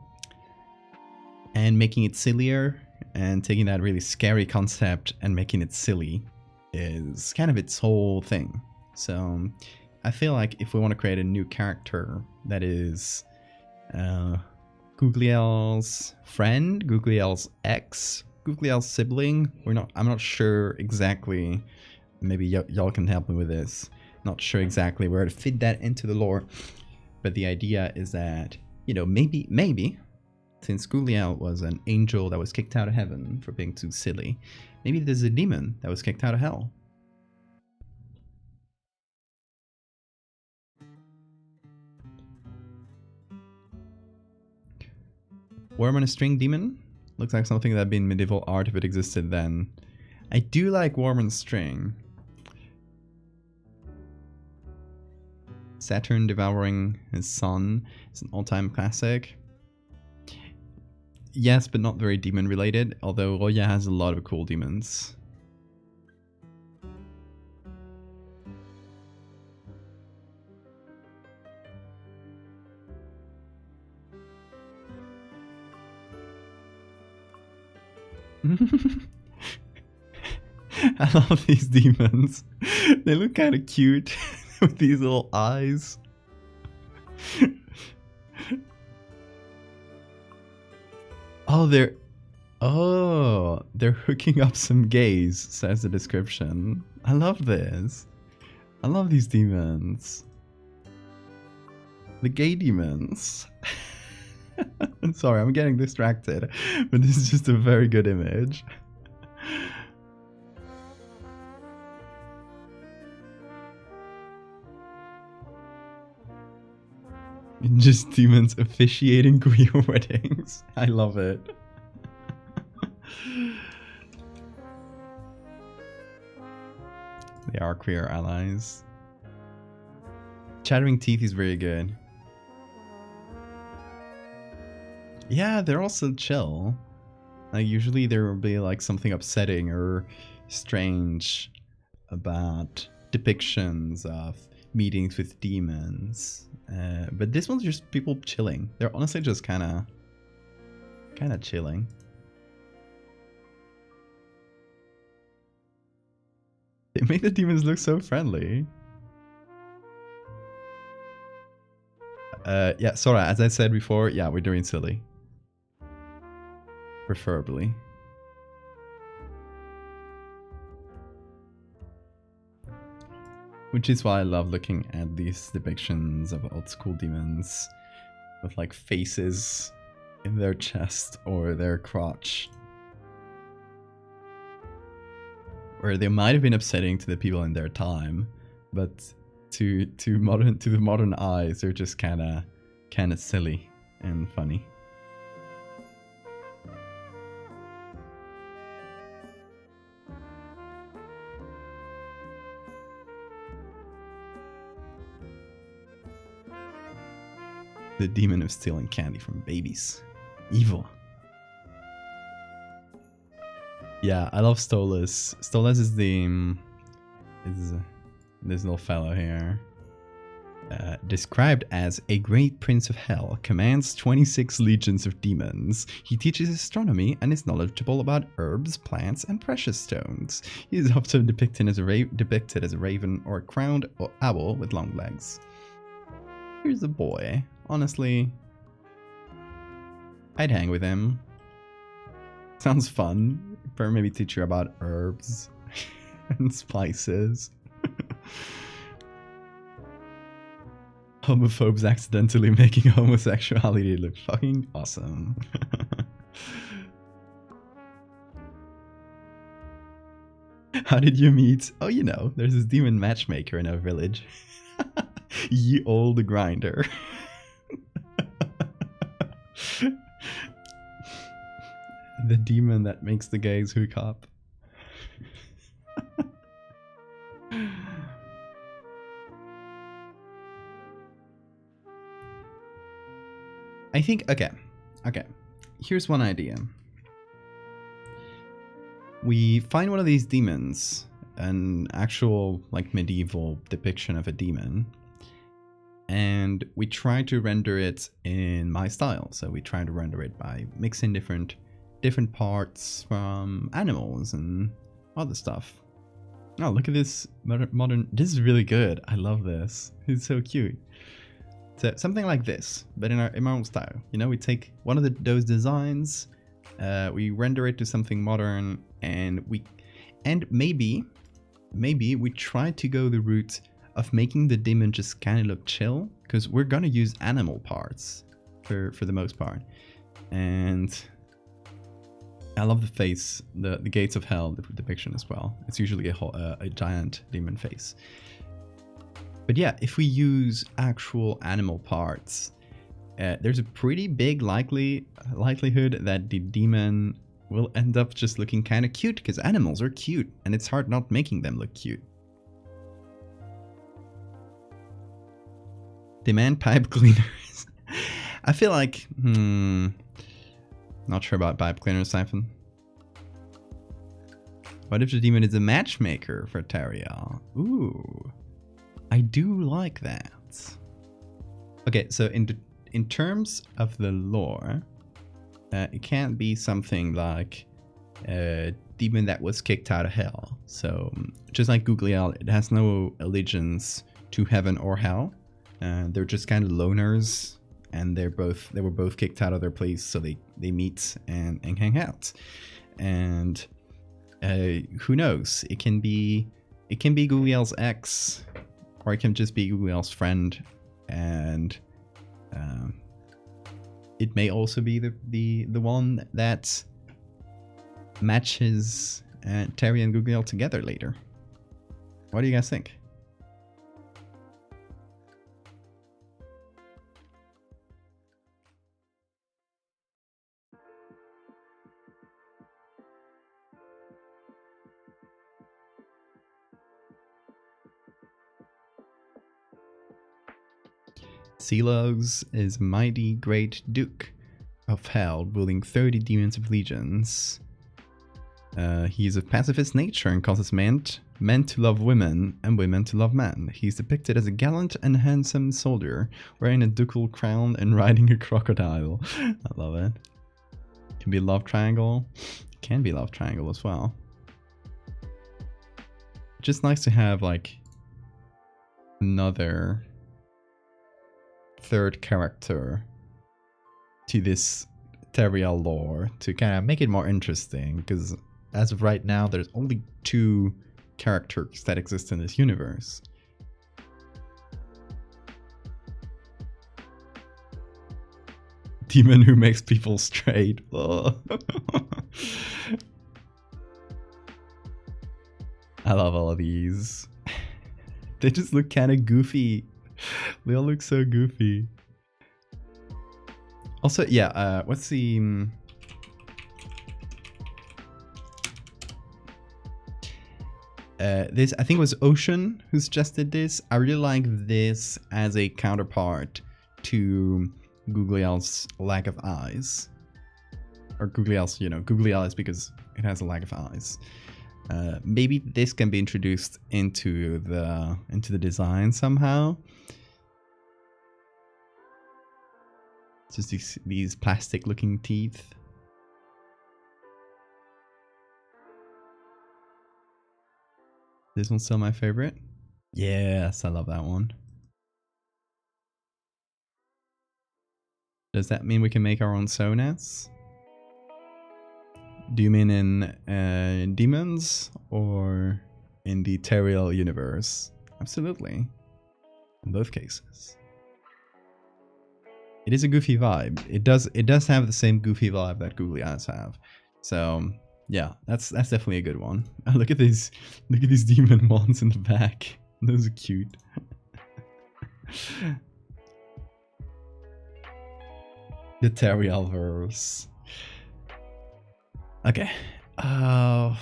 and making it sillier, and taking that really scary concept and making it silly is kind of its whole thing. So I feel like if we want to create a new character that is Googliel's friend, Googliel's ex, Googliel's sibling, I'm not sure exactly. Maybe y'all can help me with this. Not sure exactly where to fit that into the lore, but the idea is that, you know, maybe since Googliel was an angel that was kicked out of heaven for being too silly, maybe there's a demon that was kicked out of hell. Worm on a string demon? Looks like something that'd be in medieval art if it existed then. I do like Worm on a string. Saturn devouring his son is an all-time classic. Yes, but not very demon related, although Roya has a lot of cool demons. I love these demons. They look kind of cute with these little eyes. They're hooking up some gays, says the description. I love this. I love these demons. The gay demons. Sorry, I'm getting distracted, but this is just a very good image. Just demons officiating queer weddings. I love it. They are queer allies. Chattering Teeth is very good. Yeah, they're also chill. Like, usually there will be like something upsetting or strange about depictions of meetings with demons. But this one's just people chilling. They're honestly just kind of chilling. They make the demons look so friendly. Yeah, Sora, as I said before, yeah, we're doing silly. Preferably. Which is why I love looking at these depictions of old school demons with like faces in their chest or their crotch. Where they might have been upsetting to the people in their time, but to the modern eyes, they're just kinda silly and funny. The demon of stealing candy from babies. Evil. Yeah, I love Stolas. Stolas is this little fellow here. Described as a great prince of hell, commands 26 legions of demons. He teaches astronomy and is knowledgeable about herbs, plants, and precious stones. He is often depicted as a raven or a crowned owl with long legs. Here's a boy. Honestly, I'd hang with him. Sounds fun. Maybe teach you about herbs and spices. Homophobes accidentally making homosexuality look fucking awesome. How did you meet? Oh, you know, there's this demon matchmaker in our village. Ye old grinder. The demon that makes the gays hook up. I think, okay. Here's one idea. We find one of these demons, an actual like medieval depiction of a demon, and we try to render it in my style. So we try to render it by mixing different parts from animals and other stuff. Oh, look at this modern. This is really good. I love this. It's so cute. So something like this, but in our own style. You know, we take one of those designs, we render it to something modern, and maybe we try to go the route of making the demon just kind of look chill, because we're gonna use animal parts for the most part. And I love the face, the gates of hell depiction as well. It's usually a giant demon face. But yeah, if we use actual animal parts, there's a pretty big likelihood that the demon will end up just looking kind of cute, because animals are cute, and it's hard not making them look cute. Demand pipe cleaners. I feel like, not sure about pipe cleaners, Siphon. What if the demon is a matchmaker for Teriel? Ooh. I do like that. Okay, so in terms of the lore, it can't be something like a demon that was kicked out of hell. So just like Googliel, it has no allegiance to heaven or hell. They're just kind of loners, and they were both kicked out of their place, so they meet and hang out. And who knows? It can be Googliel's ex. Or it can just be Googliel's friend, and it may also be the one that matches Terry and Googliel together later. What do you guys think? Celos is mighty great duke of hell, ruling 30 demons of legions. He is of pacifist nature and causes men to love women and women to love men. He's depicted as a gallant and handsome soldier, wearing a ducal crown and riding a crocodile. I love it. Can be love triangle. Can be love triangle as well. Just nice to have like another third character to this Teriel lore to kind of make it more interesting, because as of right now there's only 2 characters that exist in this universe. Demon who makes people straight. I love all of these. They just look kind of goofy. They all look so goofy. Also, yeah, what's the... this, I think it was Ocean who suggested this. I really like this as a counterpart to Googliel's lack of eyes. Or Googliel's, you know, Googliel is because it has a lack of eyes. Maybe this can be introduced into the design somehow. Just these plastic looking teeth. This one's still my favorite. Yes, I love that one. Does that mean we can make our own Sonas? Do you mean in Demons or in the Teriel universe? Absolutely. In both cases. it is a goofy vibe. It does have the same goofy vibe that Googliels have. So yeah, that's definitely a good one. Look at these demon ones in the back. Those are cute. The Terry Alvarez. Okay. How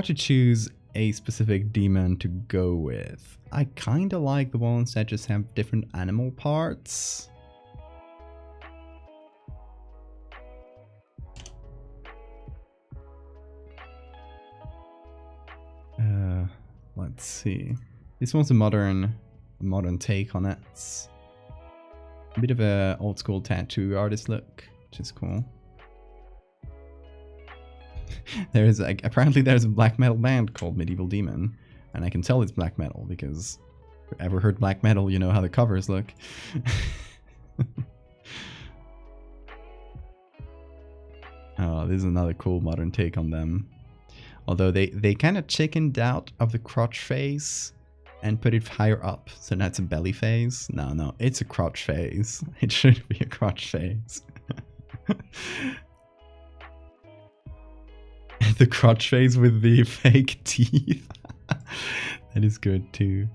to choose a specific demon to go with? I kind of like the ones that just have different animal parts. Let's see. This one's a modern take on it. It's a bit of a old school tattoo artist look, which is cool. Apparently there's a black metal band called Medieval Demon, and I can tell it's black metal because if you've ever heard black metal, you know how the covers look. Oh, this is another cool modern take on them. Although they kind of chickened out of the crotch phase and put it higher up, so that's a belly phase. No, it's a crotch phase. It should be a crotch phase. The crotch phase with the fake teeth. That is good too.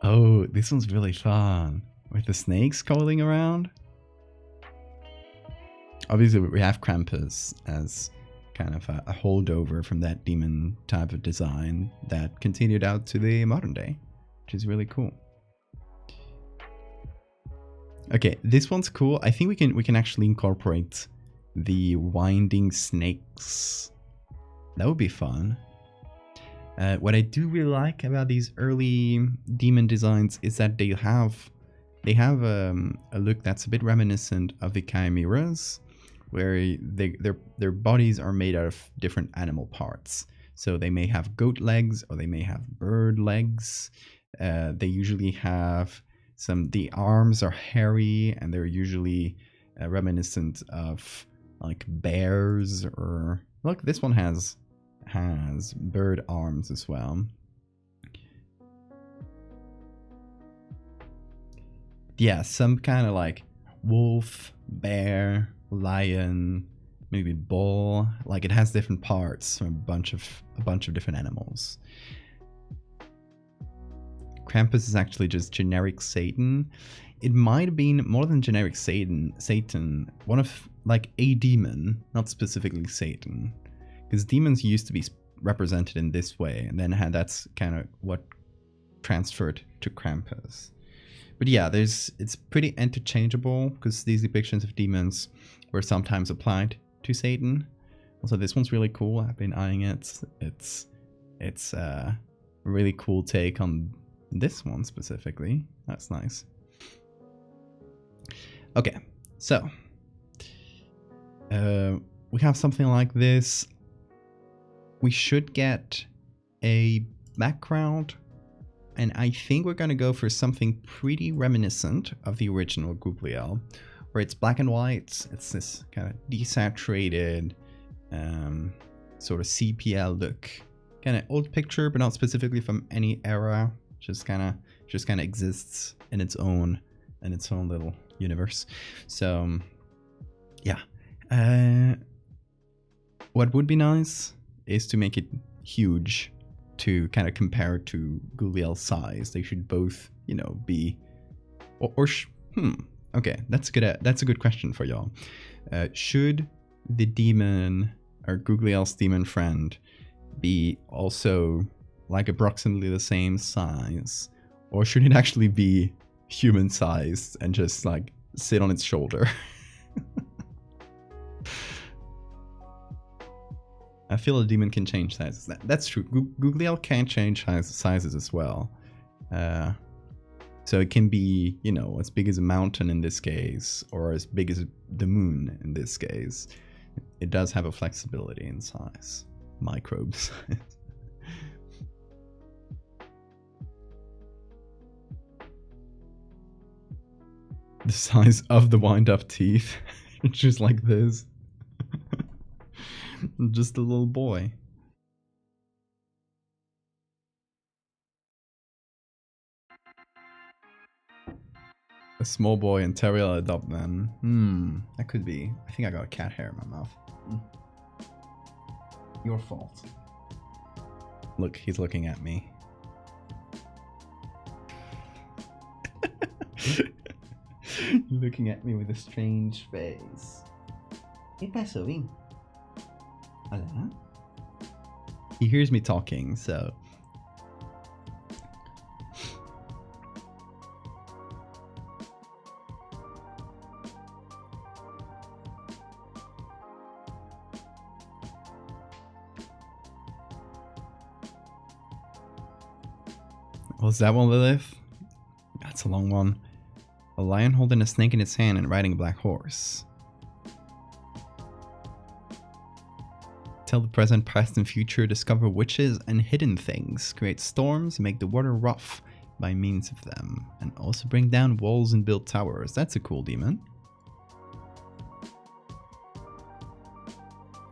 Oh, this one's really fun. With the snakes coiling around. Obviously, we have Krampus as kind of a holdover from that demon type of design that continued out to the modern day, which is really cool. Okay, this one's cool. I think we can actually incorporate the winding snakes. That would be fun. What I do really like about these early demon designs is that they have a look that's a bit reminiscent of the chimeras, where their bodies are made out of different animal parts. So they may have goat legs or they may have bird legs. They usually have the arms are hairy and they're usually reminiscent of like bears, or look, this one has bird arms as well. Yeah, some kind of like wolf, bear, lion, maybe bull. Like it has different parts from a bunch of different animals. Krampus is actually just generic Satan. It might have been more than generic Satan, one of like a demon, not specifically Satan, because demons used to be represented in this way, and then that's kind of what transferred to Krampus. But yeah, it's pretty interchangeable because these depictions of demons were sometimes applied to Satan. Also, this one's really cool. I've been eyeing it. It's a really cool take on this one specifically. That's nice. Okay, so we have something like this. We should get a background, and I think we're going to go for something pretty reminiscent of the original Googliel, where it's black and white. It's this kind of desaturated sort of sepia look, kind of old picture, but not specifically from any era. Just kind of exists in its own little universe. So yeah, what would be nice is to make it huge, to kind of compare it to Googliel's size. They should both, be, okay, that's a good question for y'all. Should the demon or Googliel's demon friend be also like approximately the same size, or should it actually be human sized and just like sit on its shoulder? I feel a demon can change sizes. That's true. Googliel can change sizes as well. So it can be, as big as a mountain in this case, or as big as the moon in this case. It does have a flexibility in size. Microbes. The size of the wind-up teeth. Just like this. Just a little boy. small boy and terrier adopt then. That could be. I think I got a cat hair in my mouth. Your fault. Look, he's looking at me. Looking at me with a strange face. ¿Qué pasó, Vin? Hola? He hears me talking, so... Was that one, Lilith? That's a long one. A lion holding a snake in its hand and riding a black horse. Tell the present, past, and future, discover witches and hidden things, create storms, make the water rough by means of them, and also bring down walls and build towers. That's a cool demon.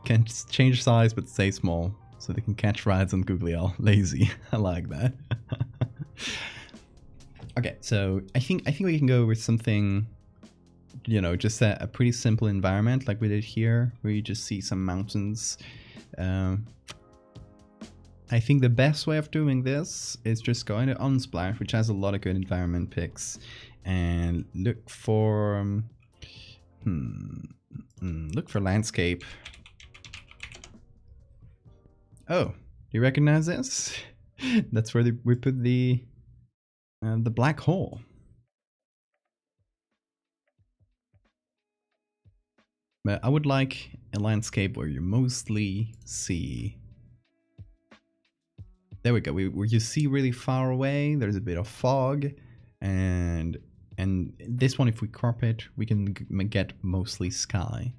Can change size but stay small, so they can catch rides on Googliel. Lazy. I like that. Okay, so I think we can go with something, you know, just a pretty simple environment like we did here, where you just see some mountains. I think the best way of doing this is just going to Unsplash, which has a lot of good environment picks, and look for landscape. Oh, do you recognize this? That's where we put the black hole. But I would like a landscape where you mostly see... There we go, where you see really far away, there's a bit of fog, and this one, if we crop it, we can get mostly sky.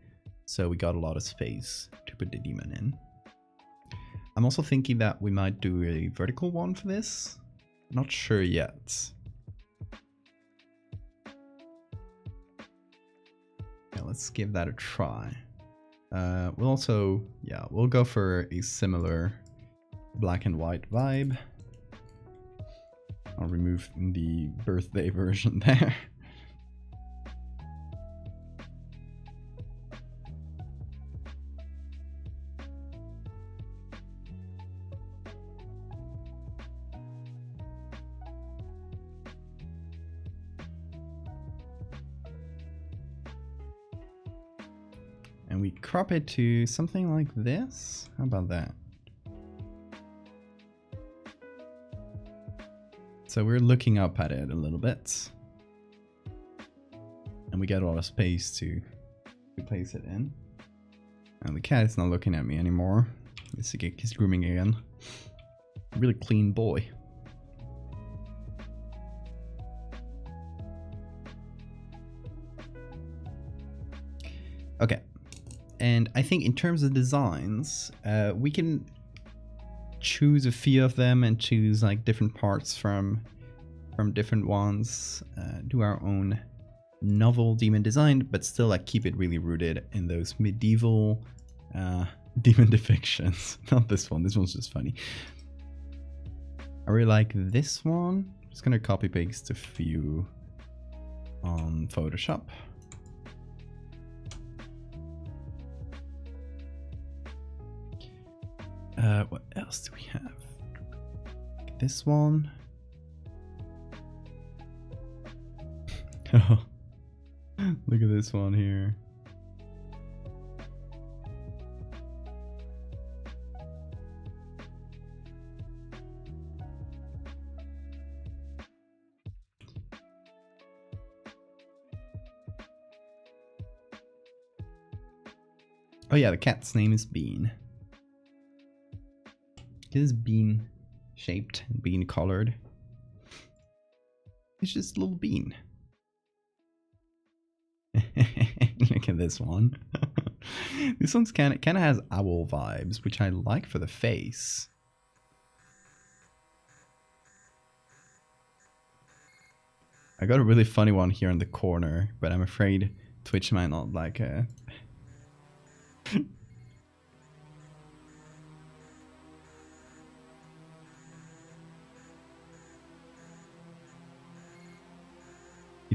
So we got a lot of space to put the demon in. I'm also thinking that we might do a vertical one for this. Not sure yet. Yeah, let's give that a try. We'll also, yeah, we'll go for a similar black and white vibe. I'll remove the birthday version there. And we crop it to something like this. How about that? So we're looking up at it a little bit. And we get a lot of space to place it in. And the cat is not looking at me anymore. He's grooming again. Really clean boy. Okay. And I think in terms of designs, we can choose a few of them and choose like different parts from different ones, do our own novel demon design, but still like keep it really rooted in those medieval demon depictions. Not this one. This one's just funny. I really like this one. I'm just gonna copy paste a few on Photoshop. What else do we have? This one. Oh, look at this one here. Oh yeah, the cat's name is Bean. It is bean shaped, bean colored. It's just a little bean. Look at this one. This one's kind of has owl vibes, which I like for the face. I got a really funny one here in the corner, but I'm afraid Twitch might not like it.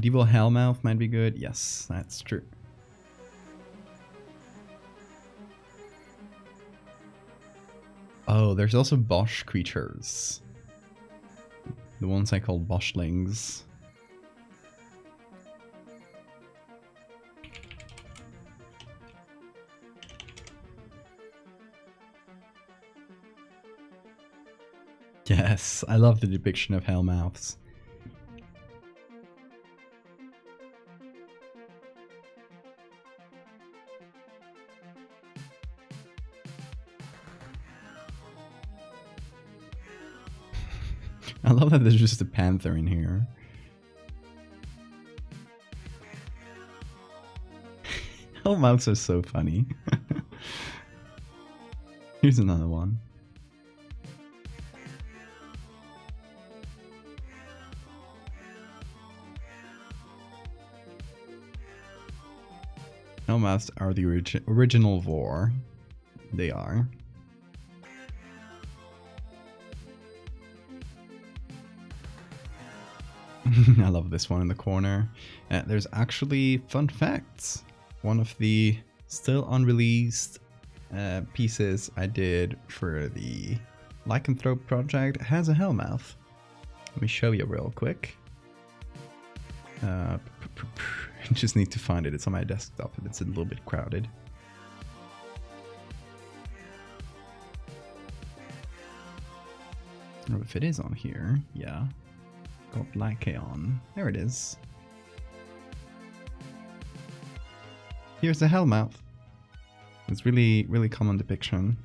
Medieval Hellmouth might be good. Yes, that's true. Oh, there's also Bosch creatures. The ones I call Boshlings. Yes, I love the depiction of Hellmouths. I love that there's just a panther in here. Hellmouths are so funny. Here's another one. Hellmouths are the original vor. They are. I love this one in the corner. There's actually fun facts. One of the still unreleased pieces I did for the Lycanthrope project has a Hellmouth. Let me show you real quick. I just need to find it. It's on my desktop and it's a little bit crowded. Oh, if it is on here, yeah. Got Lycaon. There it is. Here's the Hellmouth. It's really, really common depiction.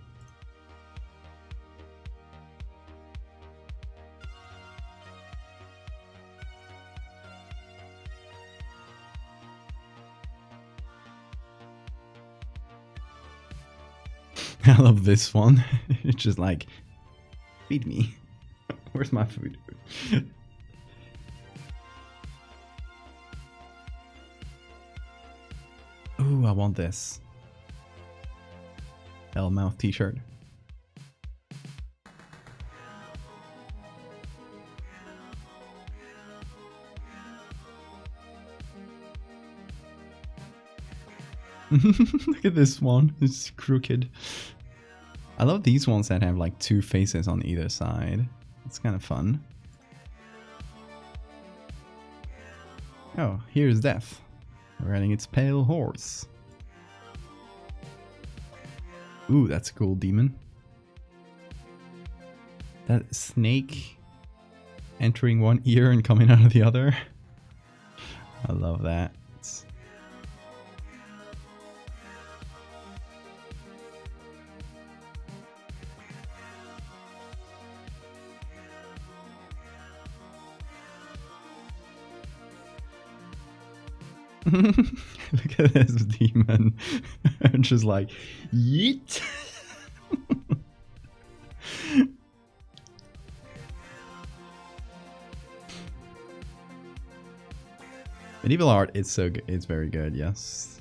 I love this one. It's just like, feed me. Where's my food? Ooh, I want this. Hellmouth t-shirt. Look at this one. It's crooked. I love these ones that have like two faces on either side. It's kind of fun. Oh, here's Death, riding its pale horse. Ooh, that's a cool demon. That snake entering one ear and coming out of the other. I love that. Look at this demon. Just like, yeet. Medieval art is so good. It's very good, yes.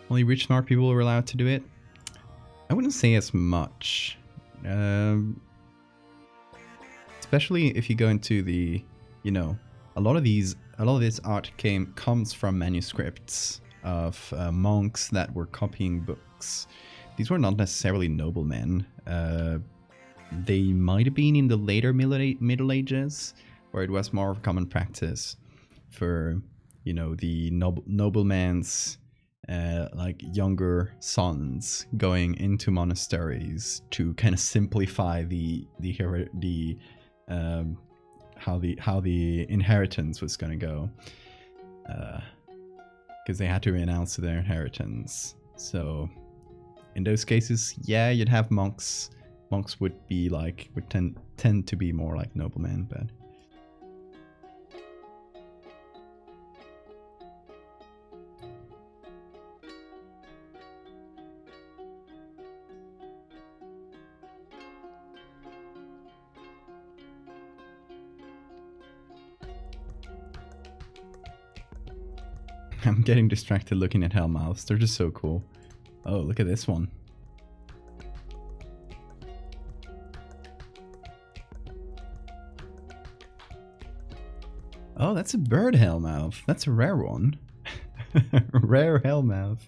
Only rich smart people were allowed to do it. I wouldn't say as much. Especially if you go into the, you know, a lot of this art comes from manuscripts of monks that were copying books. These were not necessarily noblemen. They might have been in the later Middle Ages, where it was more of a common practice for, you know, the nobleman's like younger sons going into monasteries to kind of simplify how the inheritance was going to go, because they had to renounce their inheritance. So in those cases, yeah, you'd have monks. Monks would tend to be more like noblemen, but I'm getting distracted looking at Hellmouths. They're just so cool. Oh, look at this one. Oh, that's a bird Hellmouth. That's a rare one. Rare Hellmouth.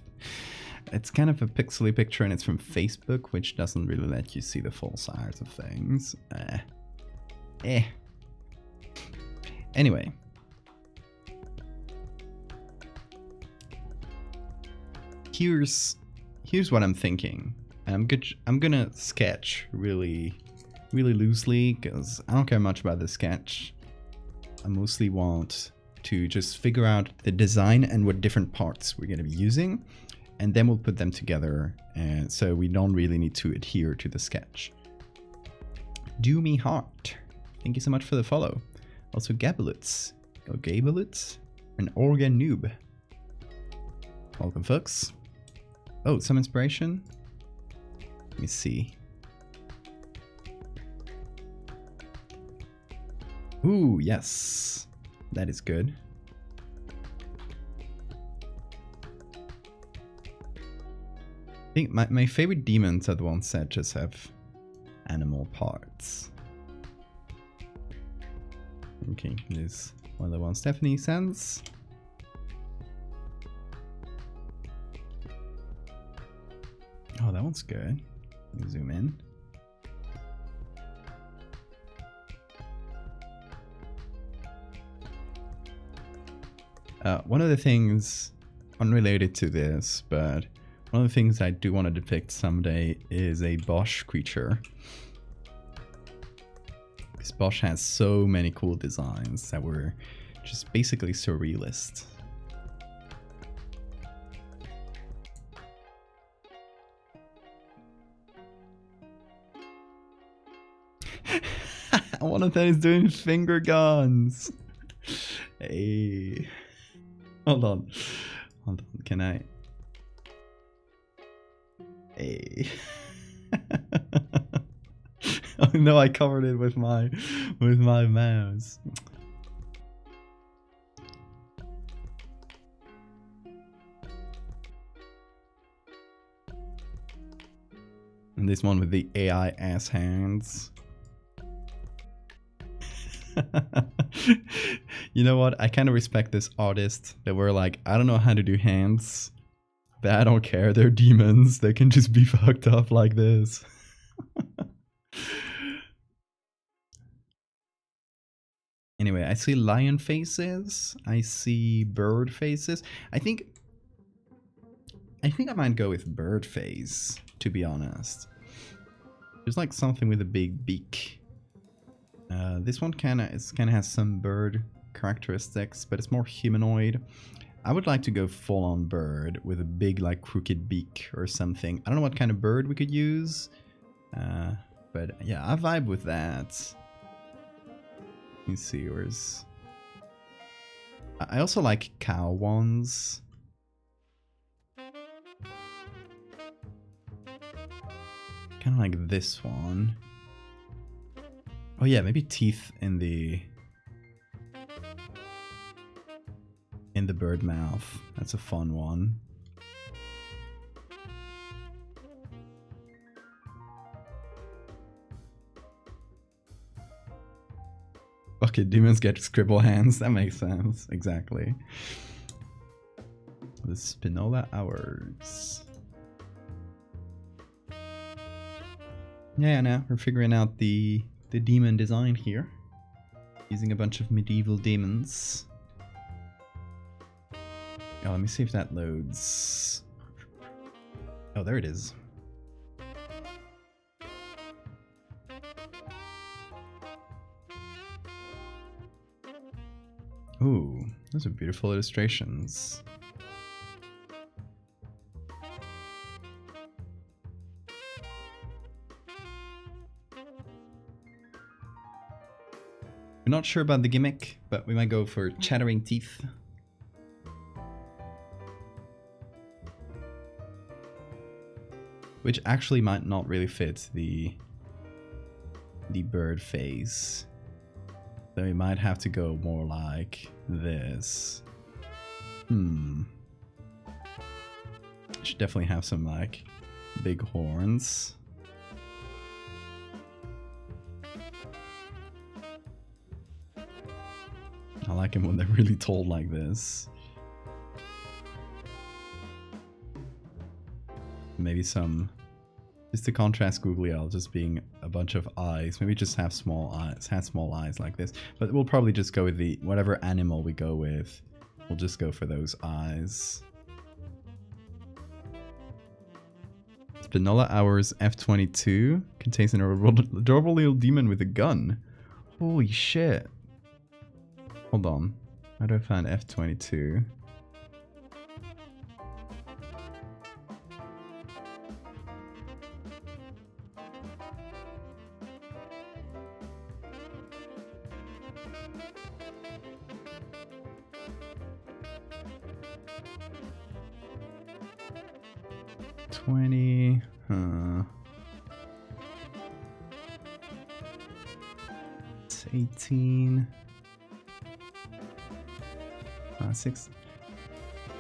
It's kind of a pixely picture and it's from Facebook, which doesn't really let you see the full size of things. Anyway. Here's what I'm thinking. I'm gonna sketch really loosely because I don't care much about the sketch. I mostly want to just figure out the design and what different parts we're gonna be using, and then we'll put them together, and so we don't really need to adhere to the sketch. Do me heart. Thank you so much for the follow. Also Gabulitz. Or Gabulitz? An organ noob. Welcome, folks. Oh, some inspiration? Let me see. Ooh, yes. That is good. I think my favorite demons are the ones that just have animal parts. Okay, this one of the ones Stephanie sends. Oh, that one's good. Let me zoom in. One of the things, unrelated to this, but one of the things I do want to depict someday is a Bosch creature. Because Bosch has so many cool designs that were just basically surrealist. One of them is doing finger guns. Hey. Hold on. Can I? Hey. Oh no, I covered it with my mouse. And this one with the AI ass hands. You know what? I kind of respect this artist that were like, I don't know how to do hands, but I don't care. They're demons. They can just be fucked up like this. Anyway, I see lion faces. I see bird faces. I think I might go with bird face, to be honest. There's like something with a big beak. This one kind of has some bird characteristics, but it's more humanoid. I would like to go full on bird with a big like crooked beak or something. I don't know what kind of bird we could use, but yeah, I vibe with that. Let me see, where's... I also like cow ones. Kind of like this one. Oh yeah, maybe teeth in the bird mouth. That's a fun one. Okay, demons get scribble hands. That makes sense. Exactly. The Spinola Hours. Yeah, now we're figuring out the demon design here. Using a bunch of medieval demons. Oh, let me see if that loads. Oh, there it is. Ooh, those are beautiful illustrations. We're not sure about the gimmick, but we might go for chattering teeth. Which actually might not really fit the bird face. So we might have to go more like this. Hmm. Should definitely have some like big horns. I like them when they're really tall like this. Maybe some, just to contrast Googliel just being a bunch of eyes. Maybe just have small eyes like this. But we'll probably just go with the, whatever animal we go with, we'll just go for those eyes. Spinola Hours F22 contains an adorable little demon with a gun. Holy shit. Hold on. How do I find F22? It's 18. 6.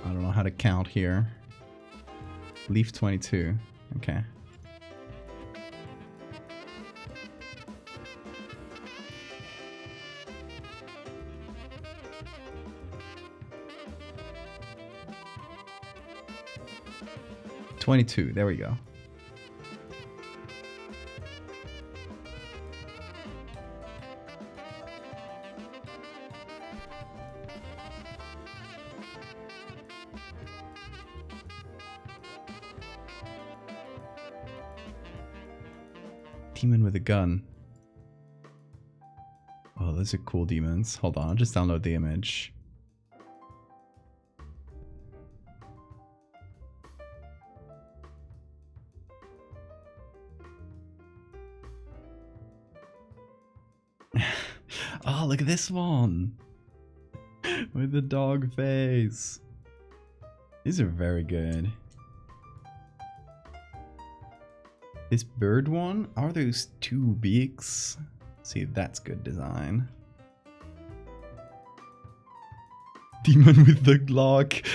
I don't know how to count here. Leaf 22. Okay. $22. There we go. Demon with a gun. Oh, those are cool demons. Hold on, I'll just download the image. Oh, look at this one! With the dog face. These are very good. This bird one, are those two beaks? See, that's good design. Demon with the Glock.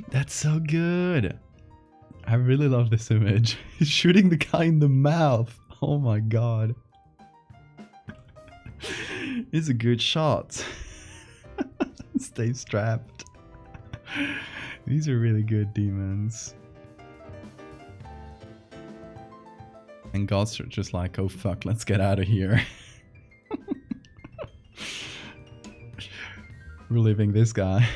That's so good. I really love this image. He's shooting the guy in the mouth. Oh my god. It's a good shot. Stay strapped. These are really good demons. And gods are just like, oh fuck, let's get out of here. Reliving this guy.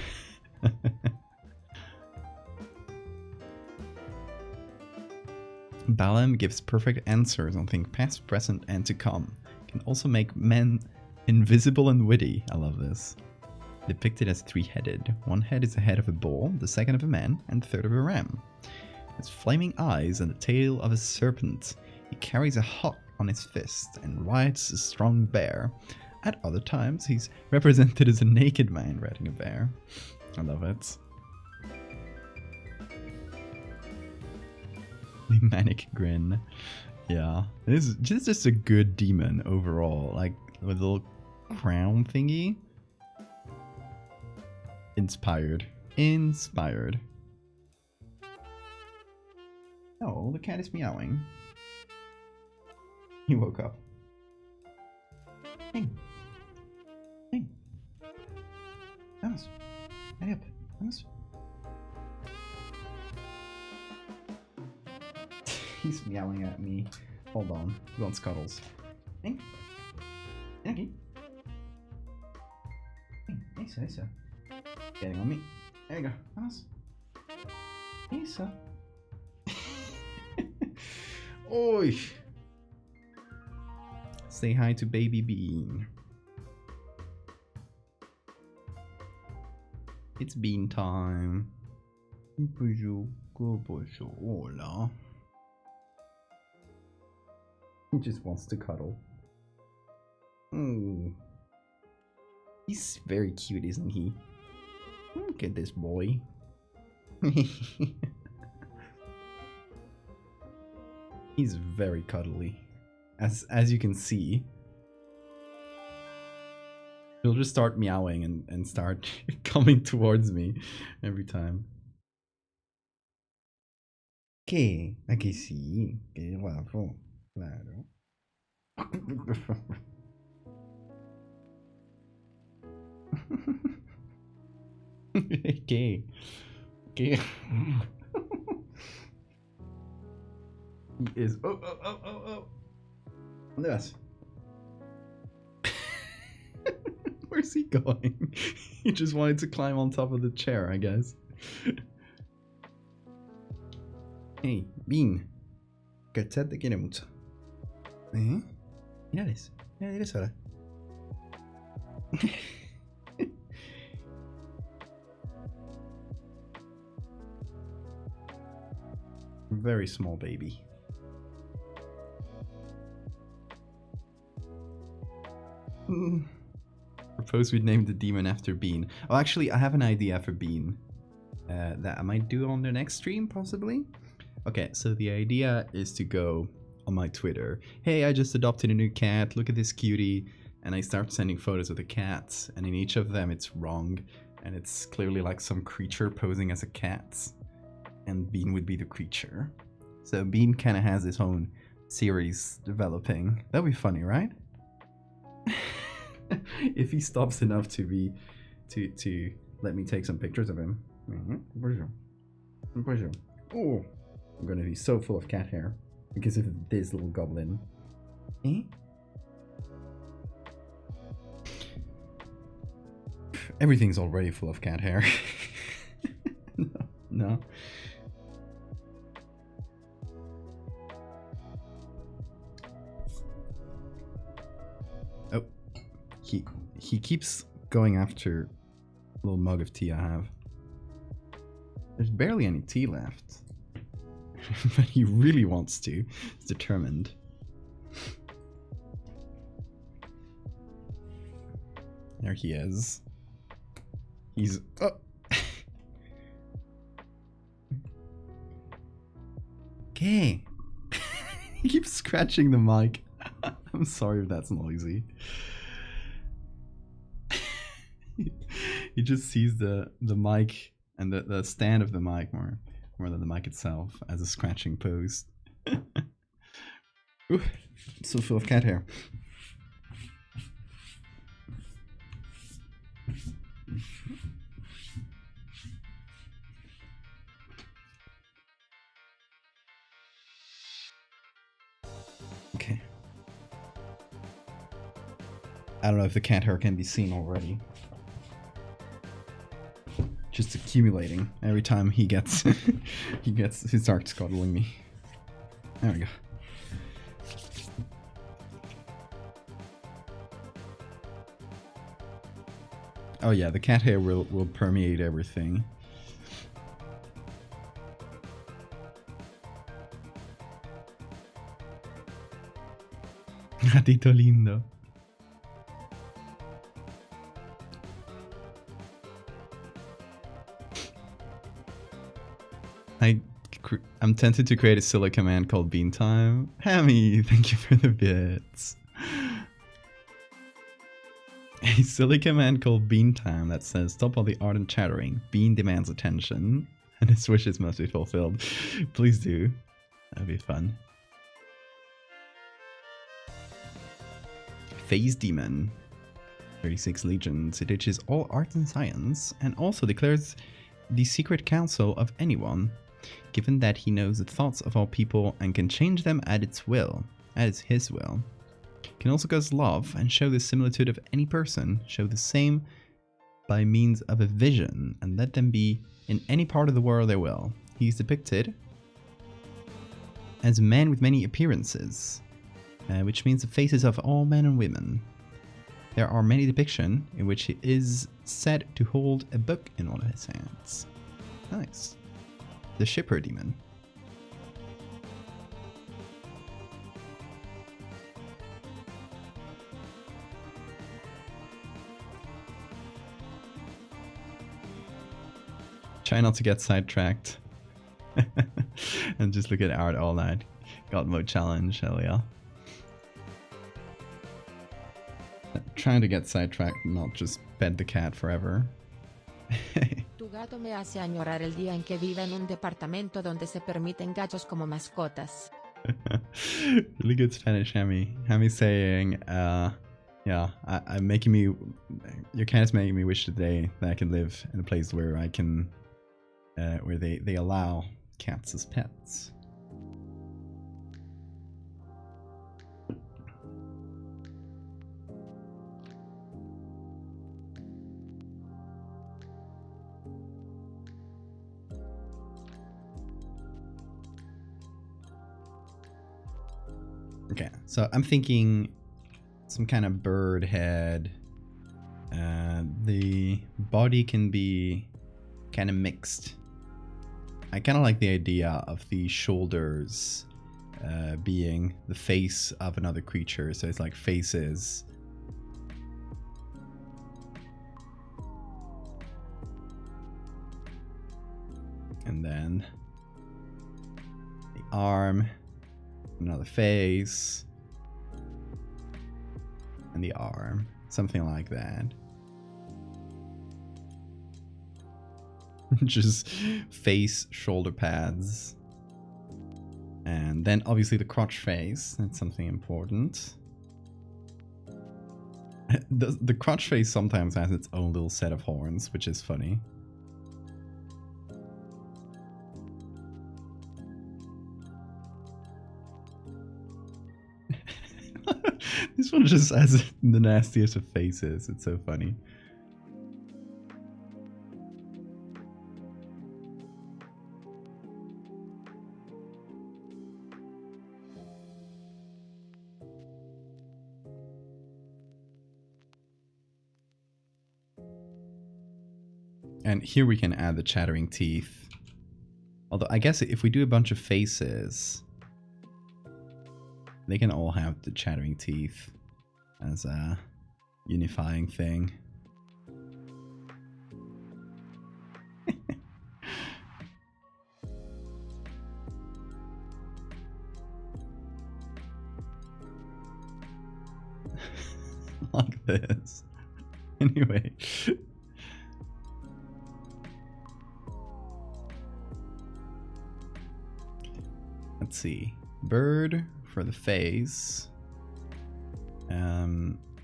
Balaam gives perfect answers on things past, present, and to come. Can also make men invisible and witty. I love this. Depicted as three-headed. One head is the head of a bull, the second of a man, and the third of a ram. Has flaming eyes and the tail of a serpent. He carries a hawk on his fist and rides a strong bear. At other times, he's represented as a naked man riding a bear. I love it. The manic grin. Yeah, this is just a good demon overall. Like with a little crown thingy. Inspired. Inspired. Oh, the cat is meowing. He woke up. Hey. Hey. Thomas. Hurry up. Thomas. He's meowing at me. Hold on. He wants cuddles. Hey. Okay. Hey, hey, sir. Getting on me. There you go. Thomas. Hey, sir. Oi. Say hi to Baby Bean. It's bean time. Hola. He just wants to cuddle. Mm. He's very cute, isn't he? Look at this boy. He's very cuddly. As you can see. He'll just start meowing and start coming towards me every time. ¿Qué? ¿A que sí? Qué guapo. Claro. ¿Qué? ¿Qué? He is. Oh, oh, oh, oh, oh. ¿Dónde vas? Where's he going? He just wanted to climb on top of the chair, I guess. Hey, Bean. Cachate te quiere mucho. ¿Eh? Mírales. Mírales ahora. Very small baby. Propose we name the demon after Bean. Oh, actually, I have an idea for Bean that I might do on the next stream, possibly. Okay, so the idea is to go on my Twitter. Hey, I just adopted a new cat. Look at this cutie. And I start sending photos of the cats. And in each of them, it's wrong. And it's clearly like some creature posing as a cat. And Bean would be the creature. So Bean kind of has his own series developing. That'd be funny, right? If he stops enough to let me take some pictures of him. Oh, I'm gonna be so full of cat hair because of this little goblin. Eh? Everything's already full of cat hair. No. Oh, he keeps going after a little mug of tea I have. There's barely any tea left. But he really wants to. He's determined. There he is. He's... Oh! Okay. He keeps scratching the mic. I'm sorry if that's noisy. He just sees the mic and the stand of the mic more than the mic itself as a scratching post. Ooh, I'm so full of cat hair. Okay. I don't know if the cat hair can be seen already. Just accumulating every time he gets he starts cuddling me. There we go. Oh yeah, the cat hair will permeate everything. Gatito lindo. I'm tempted to create a Scylla command called Bean Time. Hammy, thank you for the bits. A Scylla command called Bean Time that says, stop all the ardent chattering. Bean demands attention, and his wishes must be fulfilled. Please do. That'd be fun. Phase Demon. 36 legions. It ditches all art and science, and also declares the secret counsel of anyone, given that he knows the thoughts of all people and can change them at its will, as his will. Can also cause love and show the similitude of any person, show the same by means of a vision, and let them be in any part of the world they will. He is depicted as a man with many appearances, which means the faces of all men and women. There are many depictions in which he is said to hold a book in one of his hands. Nice. The Shipper Demon. Try not to get sidetracked. And just look at art all night. God mode challenge, hell yeah. trying to get sidetracked, not just pet the cat forever. Tu gato me hace añorar el día en que viva en un departamento donde se permiten gatos como mascotas. Really good Spanish, Hammy. Hammy saying, yeah, I'm making me, your cat is making me wish today that I can live in a place where I can, where they allow cats as pets. Okay, so I'm thinking some kind of bird head. The body can be kind of mixed. I kind of like the idea of the shoulders being the face of another creature, so it's like faces. And then the arm, another face, and the arm, something like that. Just face, shoulder pads, and then obviously the crotch face. That's something important. The crotch face sometimes has its own little set of horns, which is funny. This one just has the nastiest of faces. It's so funny. And here we can add the chattering teeth. Although I guess if we do a bunch of faces, they can all have the chattering teeth as a unifying thing. Like this. Anyway. Let's see. Bird for the face.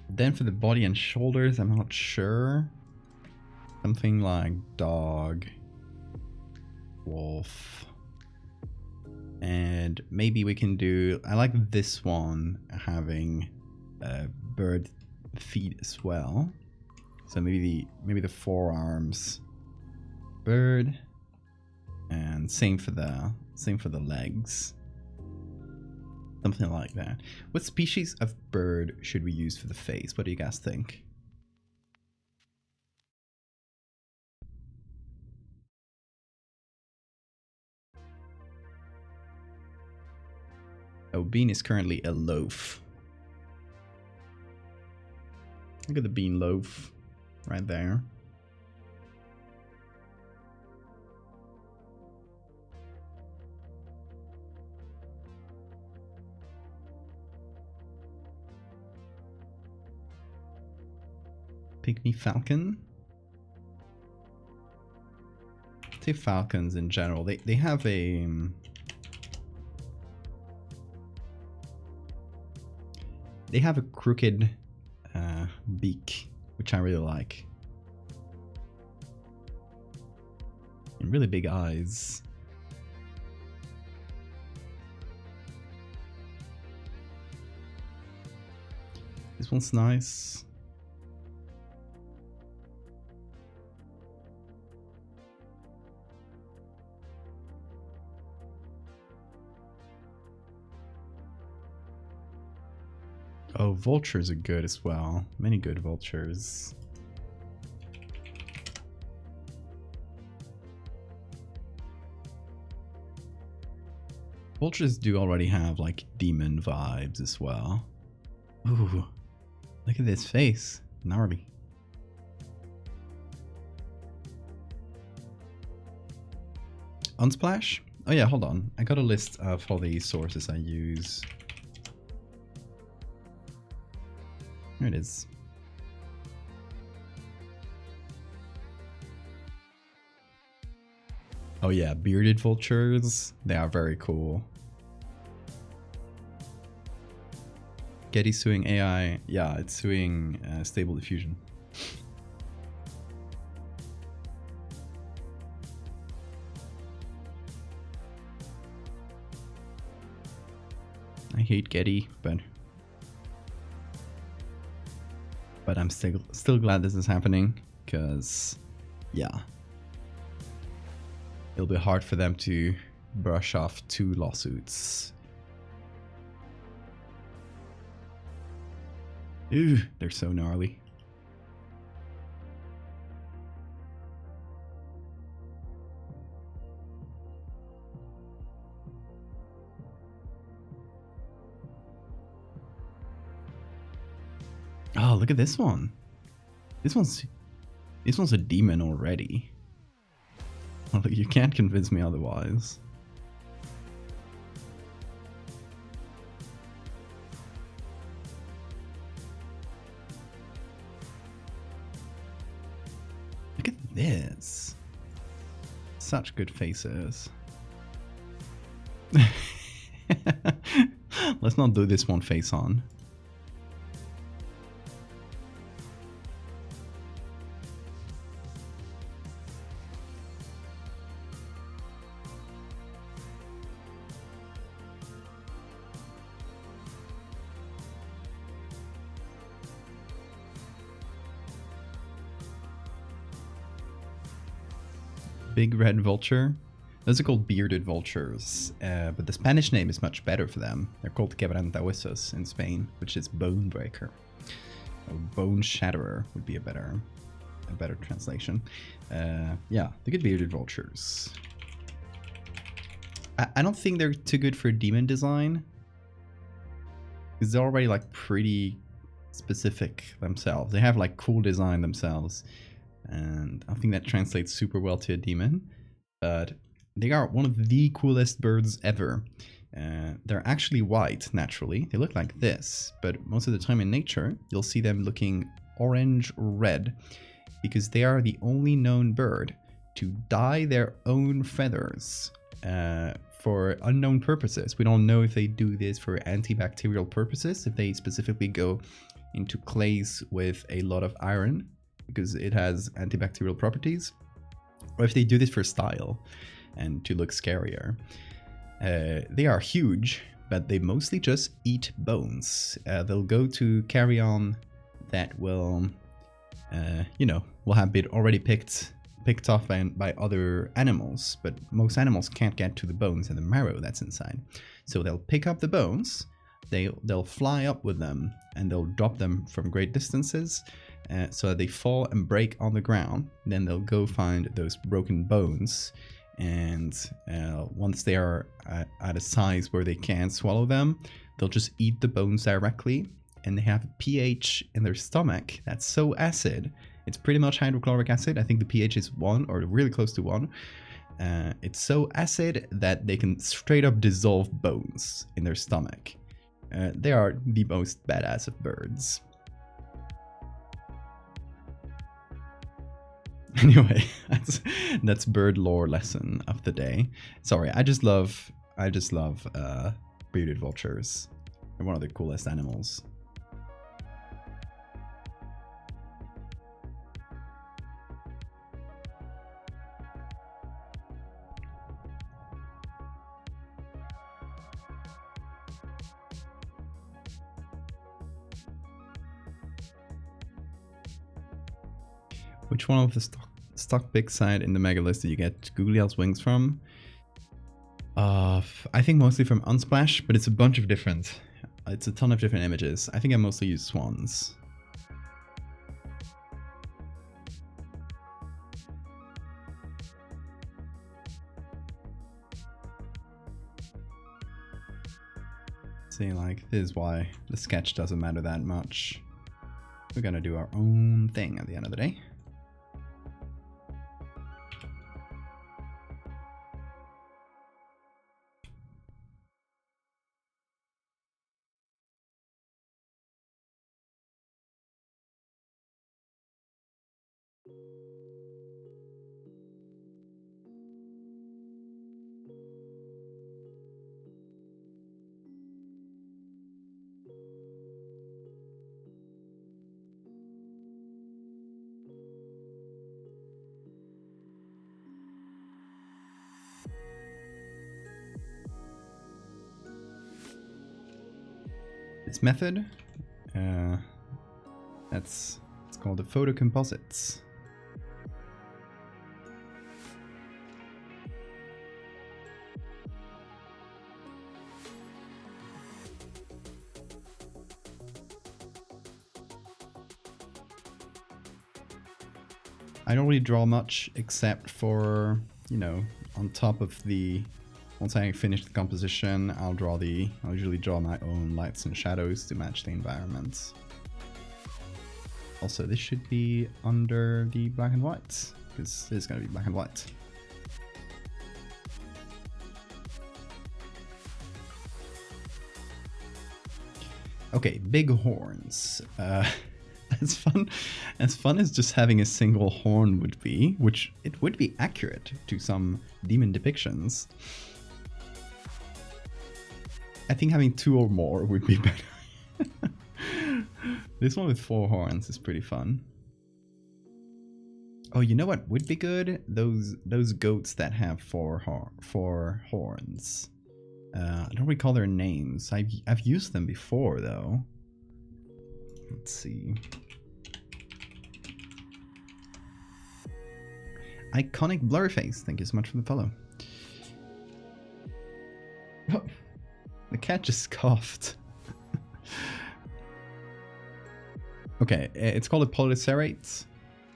Then for the body and shoulders, I'm not sure. Something like dog, wolf, and maybe we can do. I like this one having bird feet as well. So maybe the forearms, bird, and same for the legs. Something like that. What species of bird should we use for the face? What do you guys think? Oh, bean is currently a loaf. Look at the bean loaf right there. Pygmy falcon. I'd say falcons in general. They have a crooked beak, which I really like, and really big eyes. This one's nice. Oh, vultures are good as well. Many good vultures. Vultures do already have like demon vibes as well. Ooh, look at this face. Gnarly. Unsplash? Oh yeah, hold on. I got a list of all the sources I use. There it is. Oh yeah, bearded vultures. They are very cool. Getty suing AI. Yeah, it's suing Stable Diffusion. I hate Getty, but I'm still glad this is happening, because yeah, it'll be hard for them to brush off 2 lawsuits. Ew, they're so gnarly. Oh, look at this one. This one's a demon already. You can't convince me otherwise. Look at this. Such good faces. Let's not do this one face on. Big red vulture. Those are called bearded vultures, but the Spanish name is much better for them. They're called quebrantahuesos in Spain, which is bone breaker. Or bone shatterer would be a better translation. Yeah, the good bearded vultures. I don't think they're too good for demon design, because they're already like pretty specific themselves. They have like cool design themselves, and I think that translates super well to a demon. But they are one of the coolest birds ever. They're actually white naturally. They look like this, but most of the time in nature, you'll see them looking orange or red, because they are the only known bird to dye their own feathers for unknown purposes. We don't know if they do this for antibacterial purposes, if they specifically go into clays with a lot of iron, because it has antibacterial properties, or if they do this for style and to look scarier. They are huge, but they mostly just eat bones. They'll go to carrion that will, will have been already picked off by other animals, but most animals can't get to the bones and the marrow that's inside. So they'll pick up the bones, they'll fly up with them, and they'll drop them from great distances, so that they fall and break on the ground. Then they'll go find those broken bones, and once they are at a size where they can't swallow them, they'll just eat the bones directly. And they have a pH in their stomach that's so acid. It's pretty much hydrochloric acid. I think the pH is 1 or really close to 1. It's so acid that they can straight up dissolve bones in their stomach. They are the most badass of birds. Anyway, that's bird lore lesson of the day. Sorry, I just love bearded vultures. They're one of the coolest animals. Which one of the stock big side in the mega list did you get Googliel's wings from? I think mostly from Unsplash, but it's a bunch of different. It's a ton of different images. I think I mostly use swans. See, like, this is why the sketch doesn't matter that much. We're gonna do our own thing at the end of the day. this method. It's called the photo composites. I don't really draw much except for, you know, on top of the, once I finish the composition, I'll usually draw my own lights and shadows to match the environment. Also, this should be under the black and white, because this is going to be black and white. Okay, big horns. As fun as just having a single horn would be, which it would be accurate to some demon depictions, I think having 2 or more would be better. This one with 4 horns is pretty fun. Oh, you know what would be good? Those goats that have 4 horns. I don't recall their names. I've used them before though. Let's see. Iconic Blurryface, thank you so much for the follow. Oh, the cat just coughed. Okay, it's called a polycerate,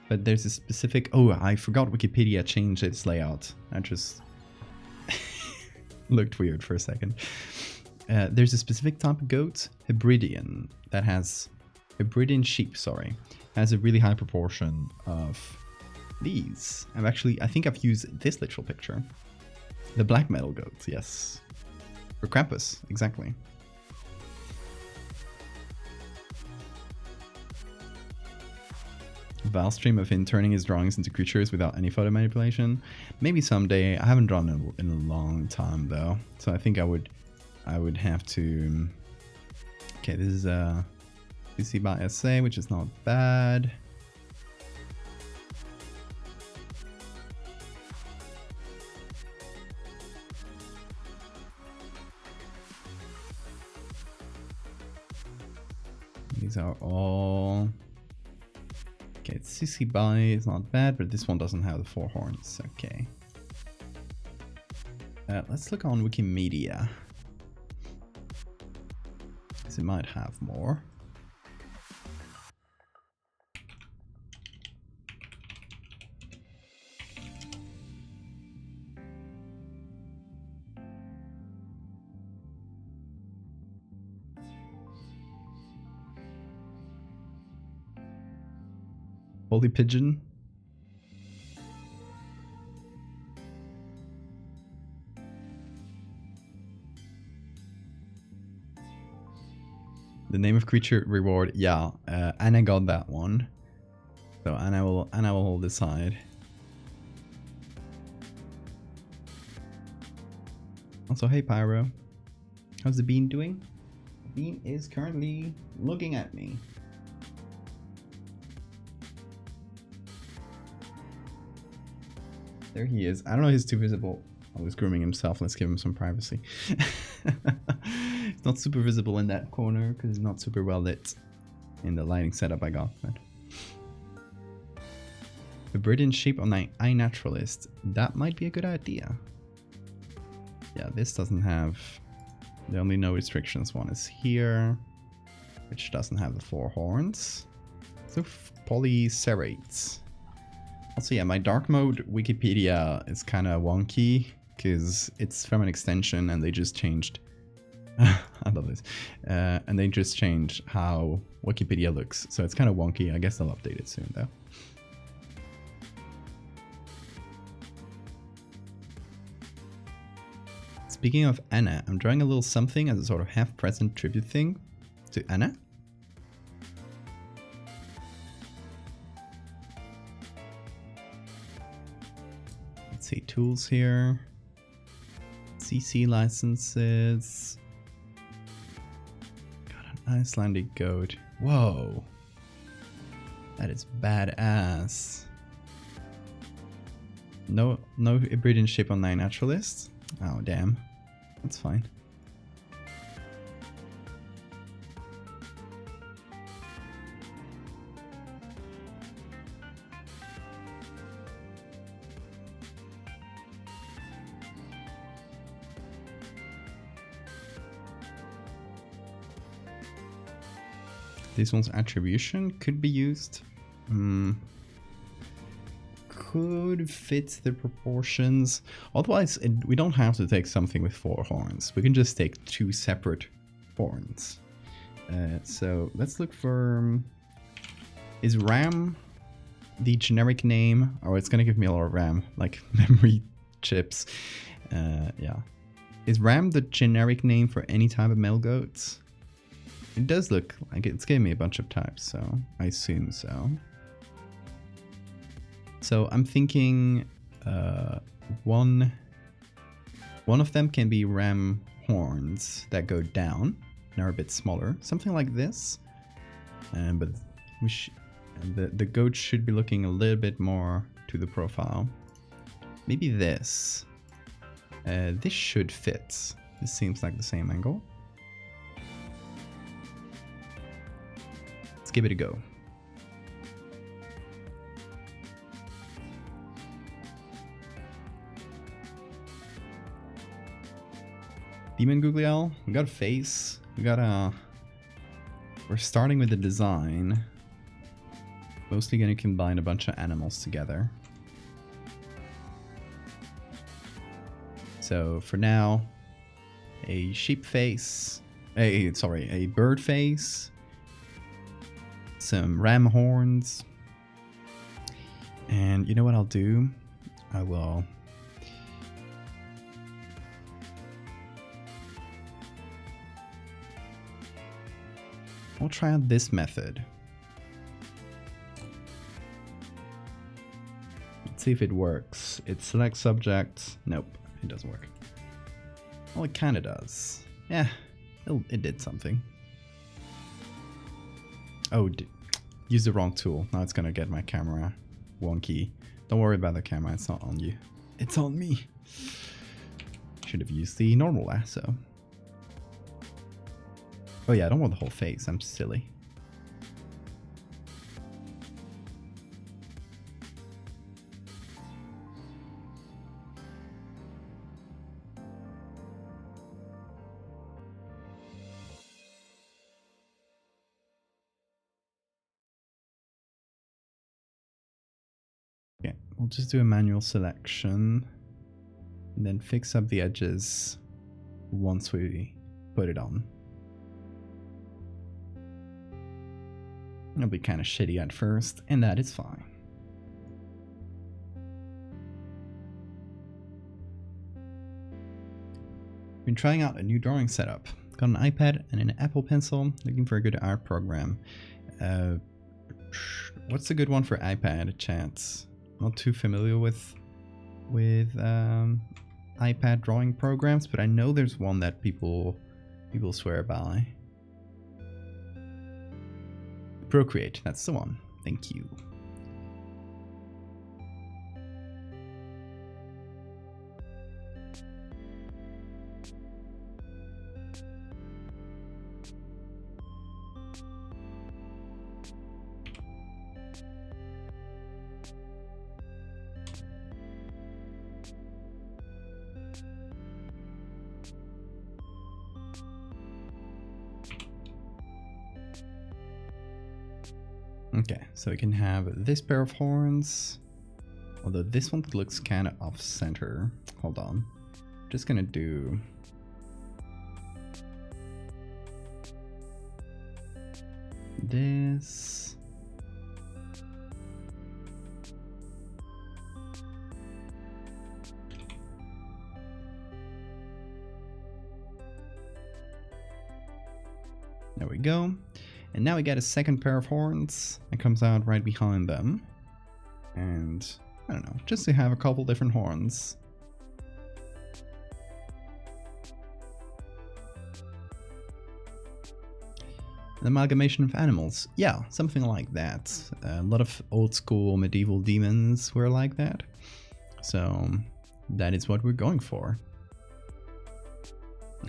but there's a specific... Oh, I forgot Wikipedia changed its layout. I just looked weird for a second. There's a specific type of goat, Hebridean, that has... Hebridean sheep, sorry, has a really high proportion of these. I think I've used this literal picture. The black metal goat, yes. For Krampus, exactly. Val's stream of him turning his drawings into creatures without any photo manipulation. Maybe someday. I haven't drawn in a long time though, so I think I would have to. Okay, this is PC by SA, which is not bad. These are all... Okay, it's CC by, it's not bad, but this one doesn't have the 4 horns. Okay. Let's look on Wikimedia. Because it might have more. Holy pigeon. The name of creature reward, yeah. Anna got that one, so Anna will decide. Also, hey Pyro, how's the bean doing? The bean is currently looking at me. There he is. I don't know if he's too visible. Oh, he's grooming himself. Let's give him some privacy. It's not super visible in that corner because it's not super well lit in the lighting setup I got. But the British sheep on the iNaturalist. That might be a good idea. Yeah, this doesn't have... The only no restrictions one is here, which doesn't have the 4 horns. So polyserates. Also, yeah, my dark mode Wikipedia is kind of wonky because it's from an extension and they just changed. I love this. And they just changed how Wikipedia looks. So it's kind of wonky. I guess they'll update it soon though. Speaking of Anna, I'm drawing a little something as a sort of half-present tribute thing to Anna. Let's see, tools here. CC licenses. Got an Icelandic goat. Whoa. That is badass. No Iberian ship on iNaturalist. Oh, damn. That's fine. This one's attribution could be used. Could fit the proportions. Otherwise, we don't have to take something with 4 horns. We can just take 2 separate horns. So let's look for... Is RAM the generic name? Oh, it's gonna give me a lot of RAM, like memory chips. Yeah. Is RAM the generic name for any type of male goats? It does look like it's giving me a bunch of types, so I assume so. So I'm thinking one of them can be ram horns that go down and are a bit smaller, something like this. But the goat should be looking a little bit more to the profile. Maybe this. This should fit. This seems like the same angle. Let's give it a go. Demon Googliel, we got a face, we're starting with the design. Mostly gonna combine a bunch of animals together. So for now, a sheep face, a bird face, some ram horns, and you know what I'll do? I'll try out this method. Let's see if it works. It selects subject. Nope, it doesn't work. Well, it kind of does. Yeah, it did something. Oh, use the wrong tool. Now it's gonna get my camera wonky. Don't worry about the camera, it's not on you. It's on me. Should have used the normal lasso. Oh yeah, I don't want the whole face, I'm silly. Okay, we'll just do a manual selection and then fix up the edges once we put it on. It'll be kind of shitty at first, and that is fine. Been trying out a new drawing setup. Got an iPad and an Apple Pencil, looking for a good art program. What's a good one for iPad, Chance? Not too familiar with iPad drawing programs, but I know there's one that people swear by. Procreate, that's the one. Thank you. Okay, so we can have this pair of horns, although this one looks kind of off center. Hold on, just gonna do this. There we go. And now we get a second pair of horns that comes out right behind them. And I don't know, just to have a couple different horns. An amalgamation of animals. Yeah, something like that. A lot of old school medieval demons were like that. So that is what we're going for.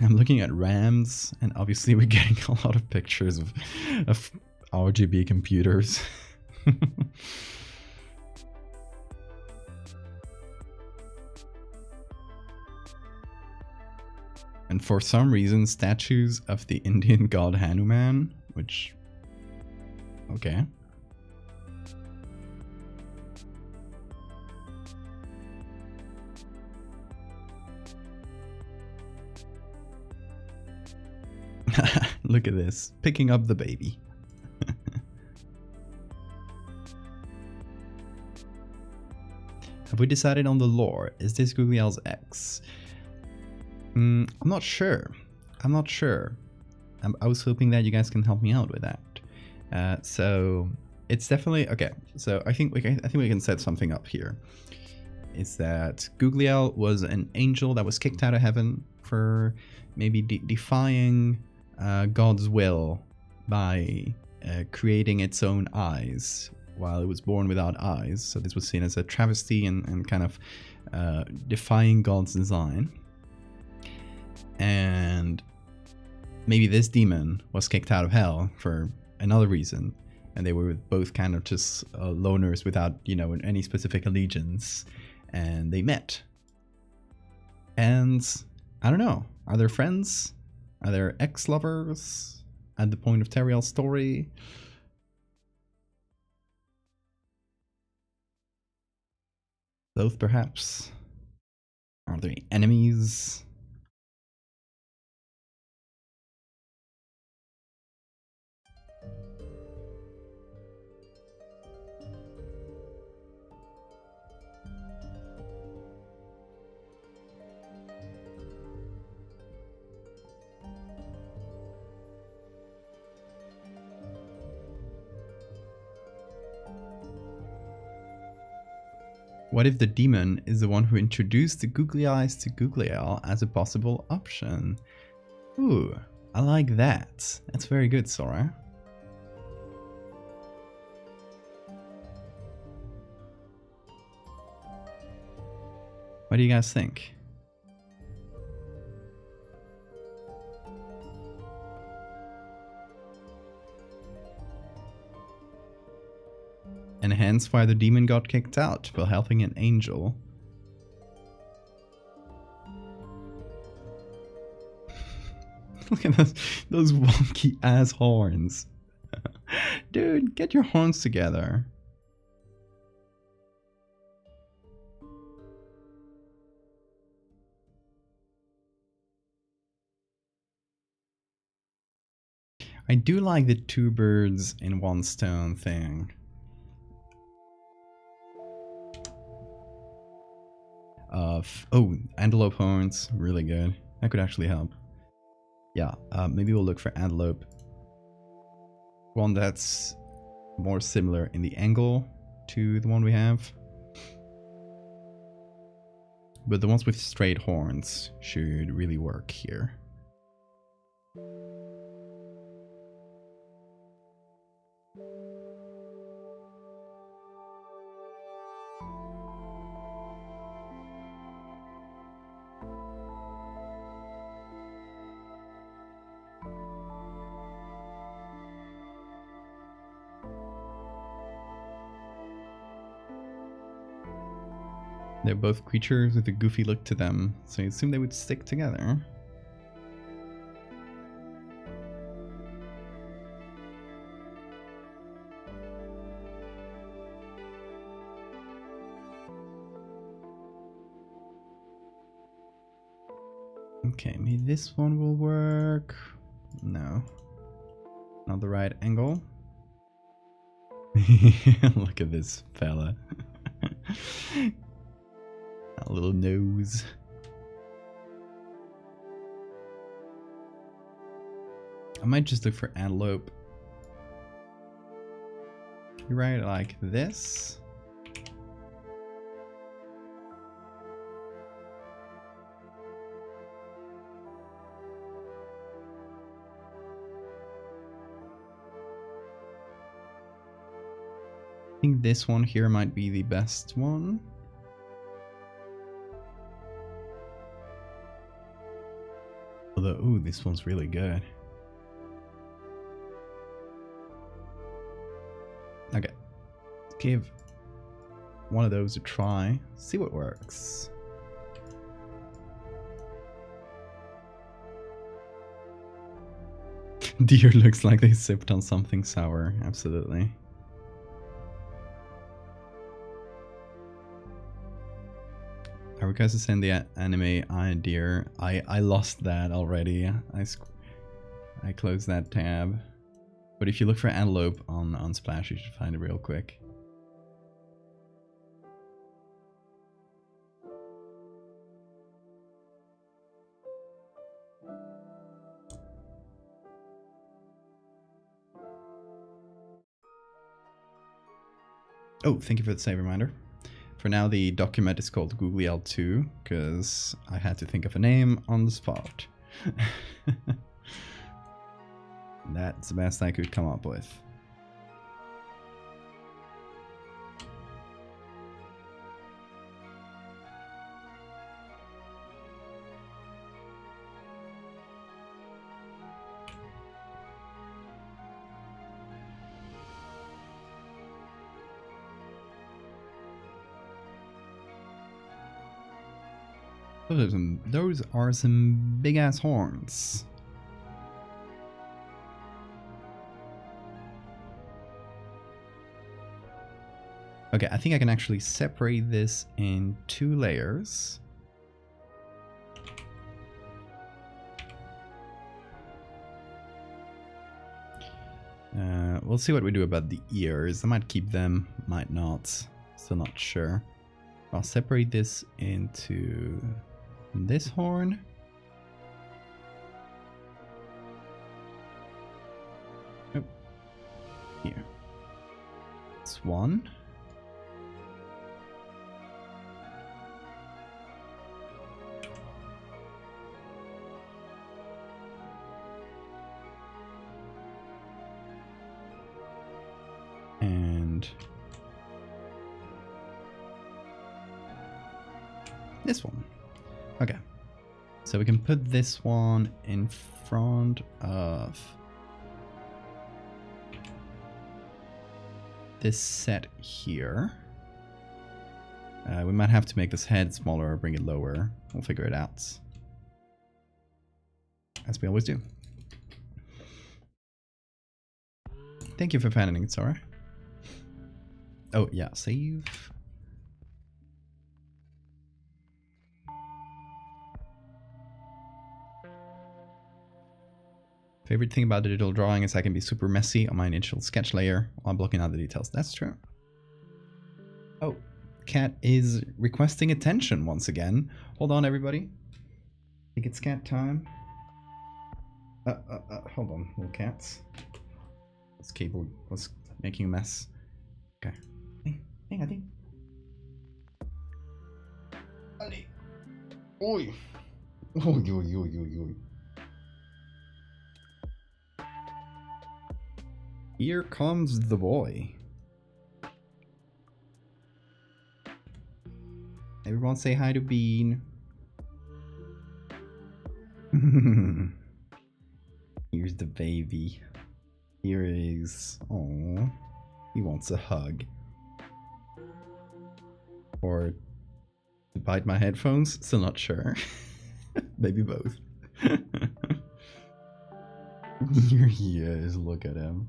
I'm looking at rams, and obviously we're getting a lot of pictures of RGB computers. And for some reason, statues of the Indian god Hanuman, which Okay. Look at this. Picking up the baby. Have we decided on the lore? Is this Googliel's ex? I'm not sure. I'm not sure. I was hoping that you guys can help me out with that. So it's definitely okay. So I think we can set something up here. Is that Googliel was an angel that was kicked out of heaven for maybe defying God's will by creating its own eyes while it was born without eyes. So this was seen as a travesty and kind of defying God's design. And maybe this demon was kicked out of hell for another reason, and they were both kind of just loners without, you know, any specific allegiance, and they met. And I don't know, are there friends? Are there ex-lovers at the point of Teriel's story? Both, perhaps? Are they enemies? What if the demon is the one who introduced the googly eyes to Googliel as a possible option? Ooh, I like that. That's very good, Sora. What do you guys think? And hence why the demon got kicked out while helping an angel. Look at those wonky ass horns. Dude, get your horns together. I do like the two birds in one stone thing. Oh, antelope horns, really good. That could actually help. Yeah, maybe we'll look for antelope. One that's more similar in the angle to the one we have. But the ones with straight horns should really work here. They're both creatures with a goofy look to them, so I assume they would stick together. Okay, maybe this one will work. No. Not the right angle. Look at this fella. A little nose. I might just look for antelope. Right, like this. I think this one here might be the best one. Although, ooh, this one's really good. Okay, let's give one of those a try, see what works. Deer looks like they sipped on something sour. Absolutely. I request to send the anime deer. I lost that already. I closed that tab. But if you look for antelope on Splash, you should find it real quick. Oh, thank you for the save reminder. For now, the document is called Googliel 2 because I had to think of a name on the spot. That's the best I could come up with. Those are some big ass horns. Okay, I think I can actually separate this in 2 layers. We'll see what we do about the ears. I might keep them, might not. Still not sure. I'll separate this into this horn. Oh. Here. It's one. And this one. Okay. So we can put this one in front of this set here. We might have to make this head smaller or bring it lower. We'll figure it out. As we always do. Thank you for fanning it, Sora. Oh, yeah, save. Favorite thing about digital drawing is I can be super messy on my initial sketch layer while blocking out the details. That's true. Oh, cat is requesting attention once again. Hold on, everybody. I think it's cat time. Hold on, little cats. This cable was making a mess. Okay. Hey, Adi. Adi. Oi. Oi, oi, oi, oi, oi. Here comes the boy. Everyone say hi to Bean. Here's the baby. Here is... Oh, he wants a hug. Or to bite my headphones? Still not sure. Maybe both. Here he is. Look at him.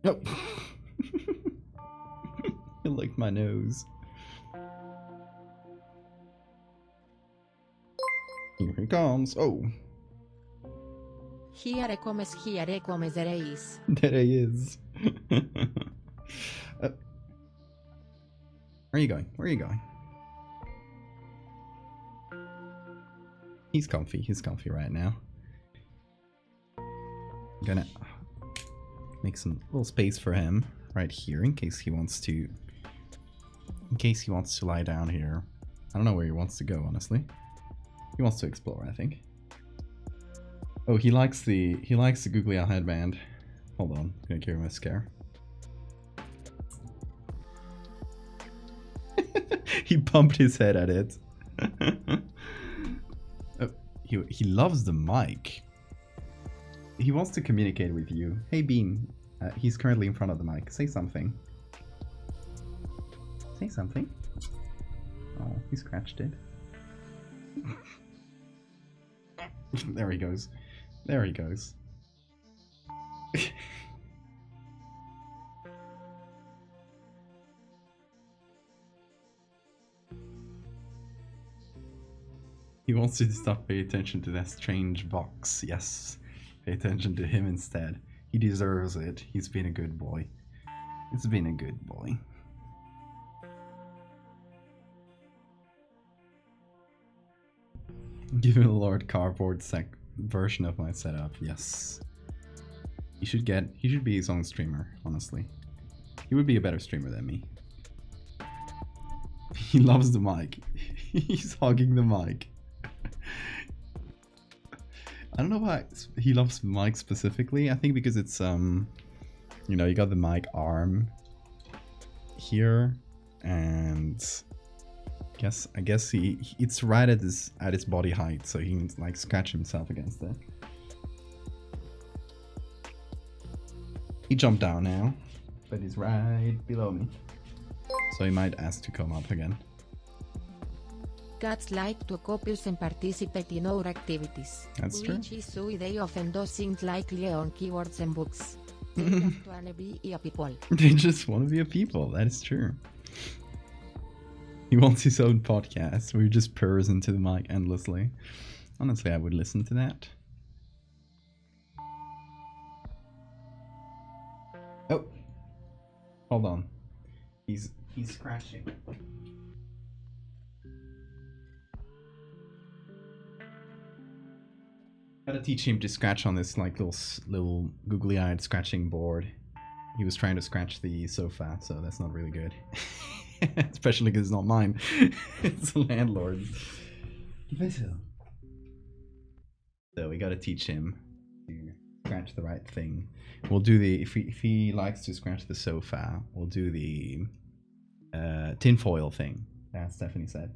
Oh. He licked my nose. Here he comes. Oh. Here comes reis. There he is. Where are you going? Where are you going? He's comfy. He's comfy right now. I'm gonna make some little space for him right here in case he wants to lie down here. I don't know where he wants to go, honestly. He wants to explore, I think. Oh, he likes the Googliel headband. Hold on, I'm gonna give him a scare. He bumped his head at it. Oh, he loves the mic. He wants to communicate with you. Hey Bean, he's currently in front of the mic. Say something. Say something. Oh, he scratched it. There he goes. There he goes. He wants you to stop paying attention to that strange box. Yes. Pay attention to him instead. He deserves it. He's been a good boy. He's been a good boy. Give him a Lord Cardboard version of my setup. Yes. He should be his own streamer, honestly. He would be a better streamer than me. He loves the mic. He's hogging the mic. I don't know why he loves mic specifically. I think because it's you know, you got the mic arm here, and I guess it's right at his body height, so he can like scratch himself against it. He jumped down now, but he's right below me, so he might ask to come up again. Cats like to couples and participate in our activities. That's true. Which is why they often do things like lie on keywords and books. They just wanna be a people. They just want to be a people. That is true. He wants his own podcast where he just purrs into the mic endlessly. Honestly, I would listen to that. Oh, hold on. He's scratching. Gotta teach him to scratch on this like little googly-eyed scratching board. He was trying to scratch the sofa, so that's not really good. Especially because it's not mine. It's the landlord's. So we gotta teach him to scratch the right thing. We'll do the if he likes to scratch the sofa, we'll do the tinfoil thing. As Stephanie said.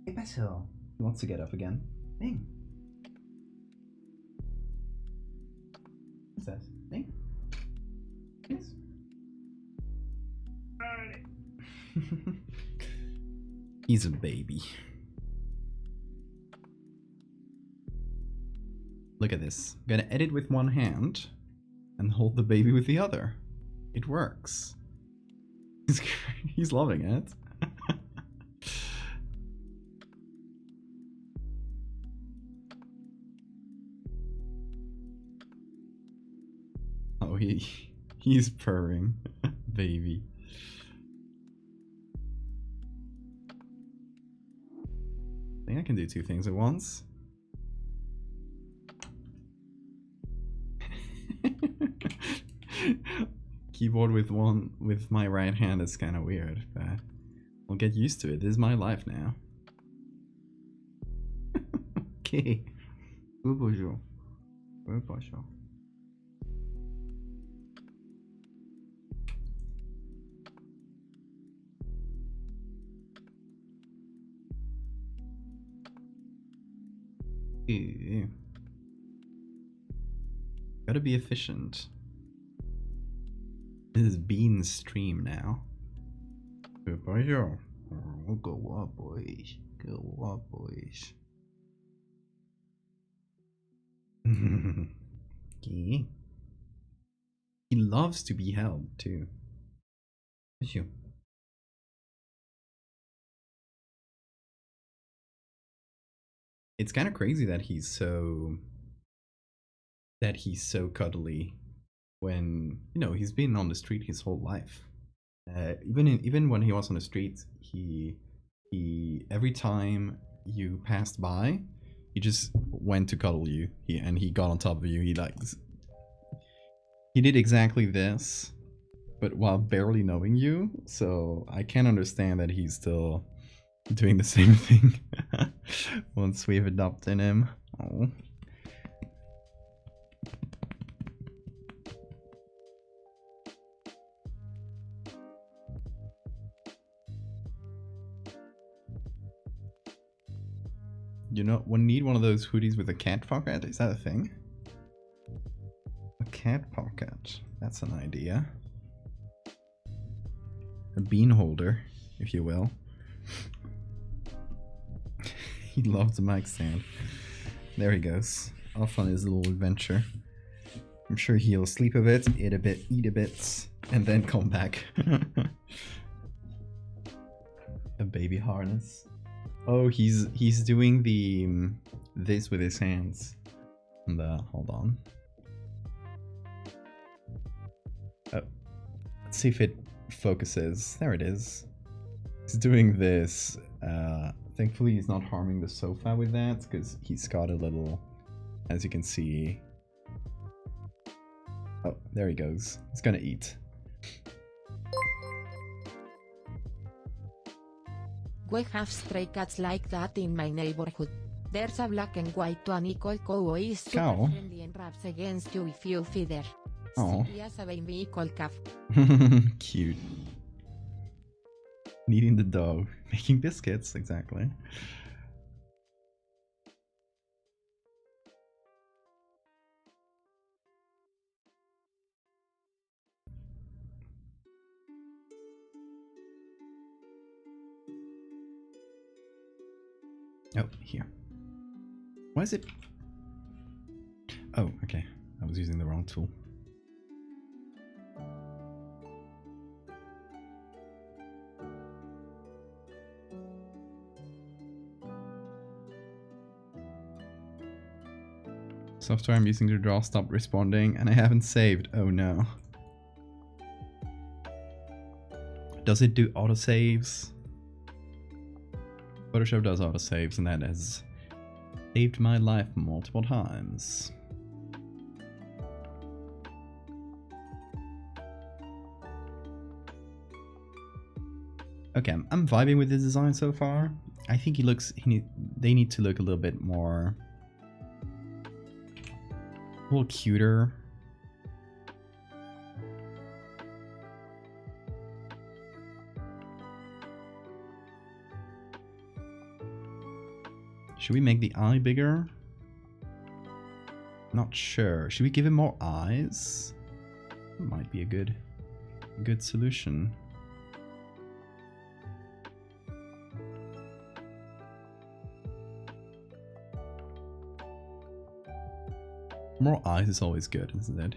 Hey, Basil. He wants to get up again. Thing. What's that? Thing? Yes. He's a baby. Look at this. I'm gonna edit with one hand and hold the baby with the other. It works. He's loving it. Oh, he's purring. Baby. I think I can do two things at once. Keyboard with my right hand is kind of weird, but I'll get used to it. This is my life now. Okay. Bonjour. Bonjour. Ew. Gotta be efficient. This is Bean's stream now. Bonjour. Go up, boys. Go up, boys. Okay. He loves to be held too. You. It's kind of crazy that he's so cuddly when, you know, he's been on the street his whole life. Even when he was on the street, he every time you passed by, he just went to cuddle you. He got on top of you. He did exactly this, but while barely knowing you. So I can't understand that he's still doing the same thing once we've adopted him. Oh. You know, we need one of those hoodies with a cat pocket. Is that a thing? A cat pocket. That's an idea. a bean holder, if you will. He loves the mic stand. There he goes, off on his little adventure. I'm sure he'll sleep a bit, eat a bit, and then come back. A baby harness. Oh, he's doing the this with his hands. And hold on. Oh, let's see if it focuses. There it is. He's doing this. Thankfully, he's not harming the sofa with that because he's got a little, as you can see. Oh, there he goes. He's gonna eat. We have stray cats like that in my neighborhood. There's a black and white tonical cow is super Cow? friendly and rubs against you if you feed her. Oh. She has a baby called calf. Cute. Kneading the dough. Making biscuits, exactly. Oh, here. Why is it? Oh, okay. I was using the wrong tool. Software I'm using to draw stopped responding and I haven't saved. Oh no. Does it do autosaves? Photoshop does autosaves and that has saved my life multiple times. Okay, I'm vibing with the design so far. I think they need to look a little bit more, a little cuter. Should we make the eye bigger? Not sure. Should we give him more eyes? Might be a good solution. More eyes is always good, isn't it?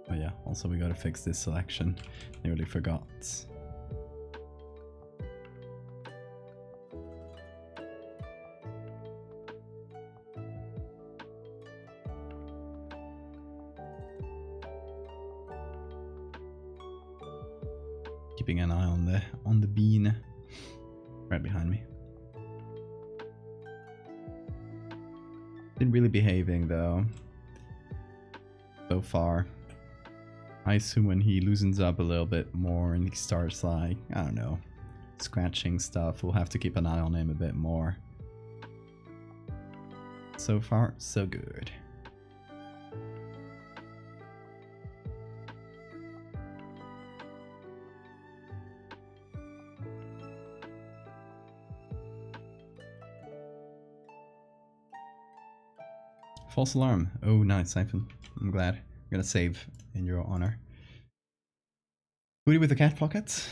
Oh yeah, also we gotta fix this selection. Nearly forgot. Keeping an eye on the bean right behind me. Been really behaving though so far. I assume when he loosens up a little bit more and he starts like, I don't know, scratching stuff, we'll have to keep an eye on him a bit more. So far, so good. False alarm. Oh, nice, Siphon. I'm glad. I'm gonna save in your honor. Hoodie with the cat pockets?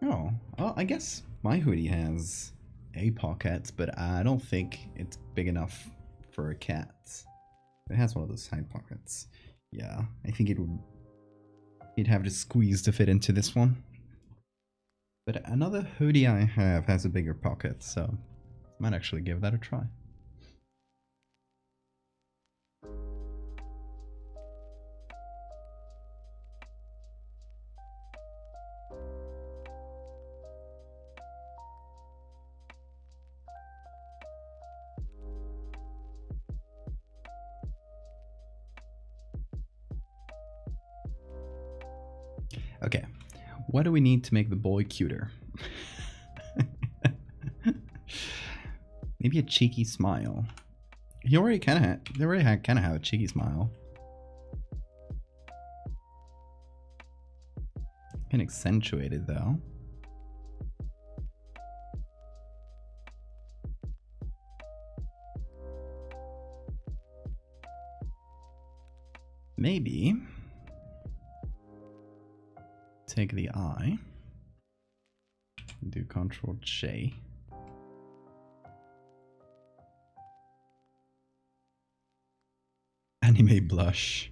Oh, well, I guess my hoodie has a pocket, but I don't think it's big enough for a cat. It has one of those side pockets. Yeah, I think he'd have to squeeze to fit into this one. But another hoodie I have has a bigger pocket, so might actually give that a try. Okay, what do we need to make the boy cuter? Maybe a cheeky smile. They already kind of have a cheeky smile. Can accentuate it though. maybe take the eye and do Control J. Anime blush.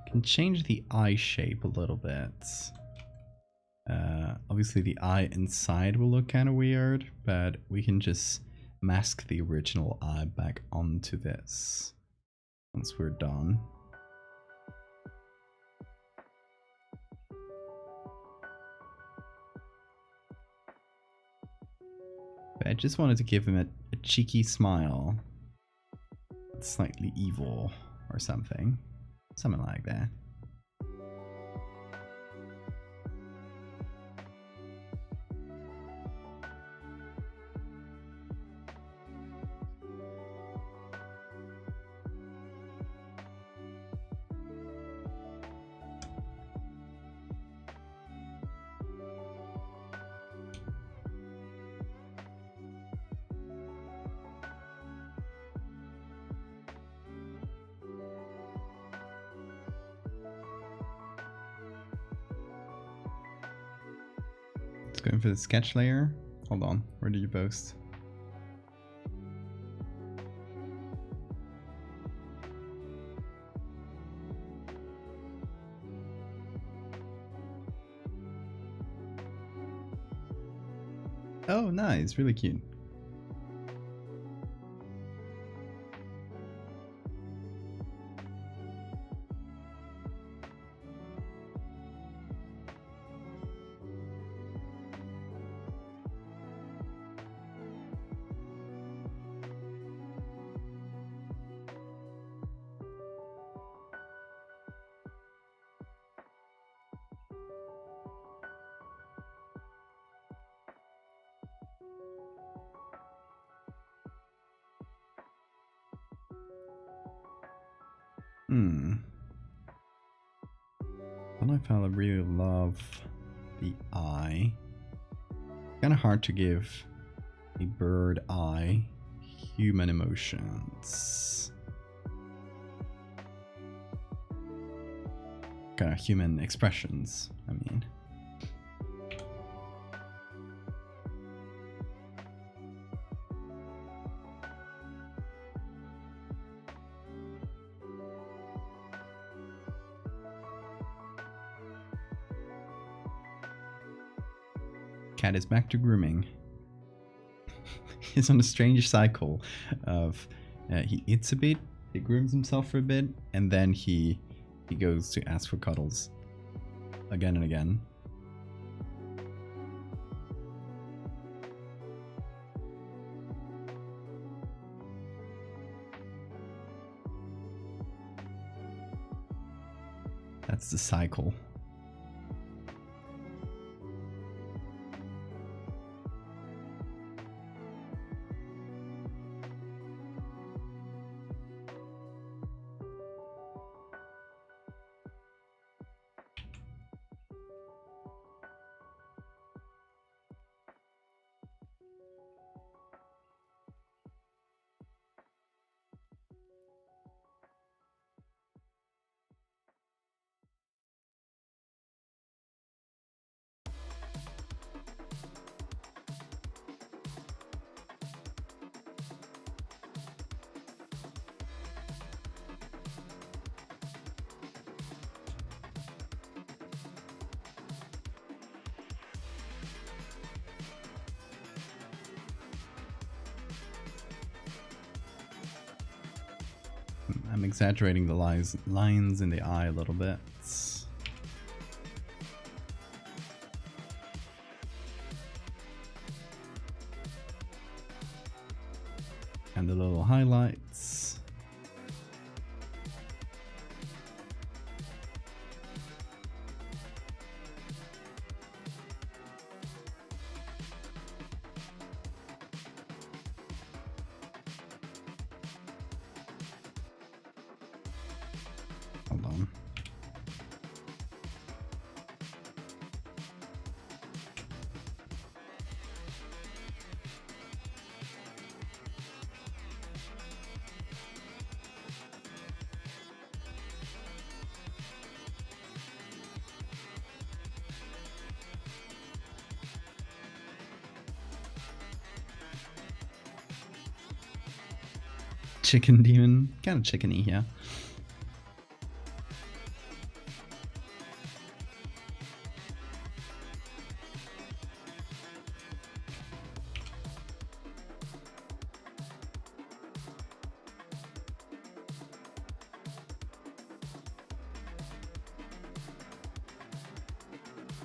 Can change the eye shape a little bit. Obviously the eye inside will look kind of weird, but we can just mask the original eye back onto this once we're done. But I just wanted to give him a cheeky smile. Slightly evil or something. Something like that. Going for the sketch layer. Hold on, where did you post? Oh, nice, really cute. I really love the eye. Kind of hard to give a bird eye human emotions. Kind of human expressions, I mean. Cat is back to grooming. He's on a strange cycle of he eats a bit, he grooms himself for a bit, and then he goes to ask for cuddles again and again. That's the cycle. I'm exaggerating the lines in the eye a little bit. And the little highlights. chicken demon. Kind of chickeny here.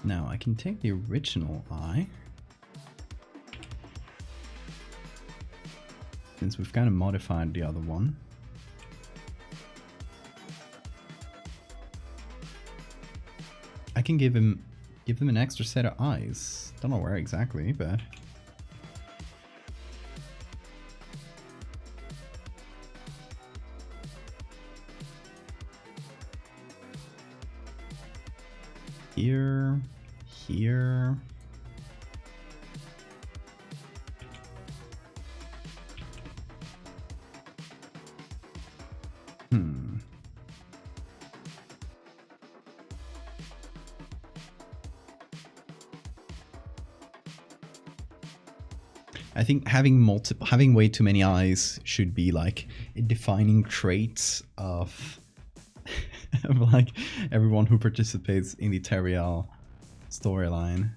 Now I can take the original eye, since we've kind of modified the other one. I can give them an extra set of eyes. Don't know where exactly, but here. I think having way too many eyes should be like a defining trait of like everyone who participates in the Teriel storyline.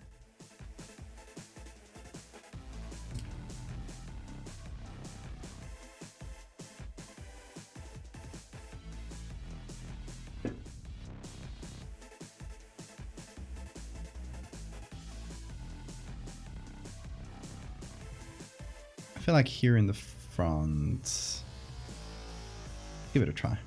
I feel like here in the front, give it a try.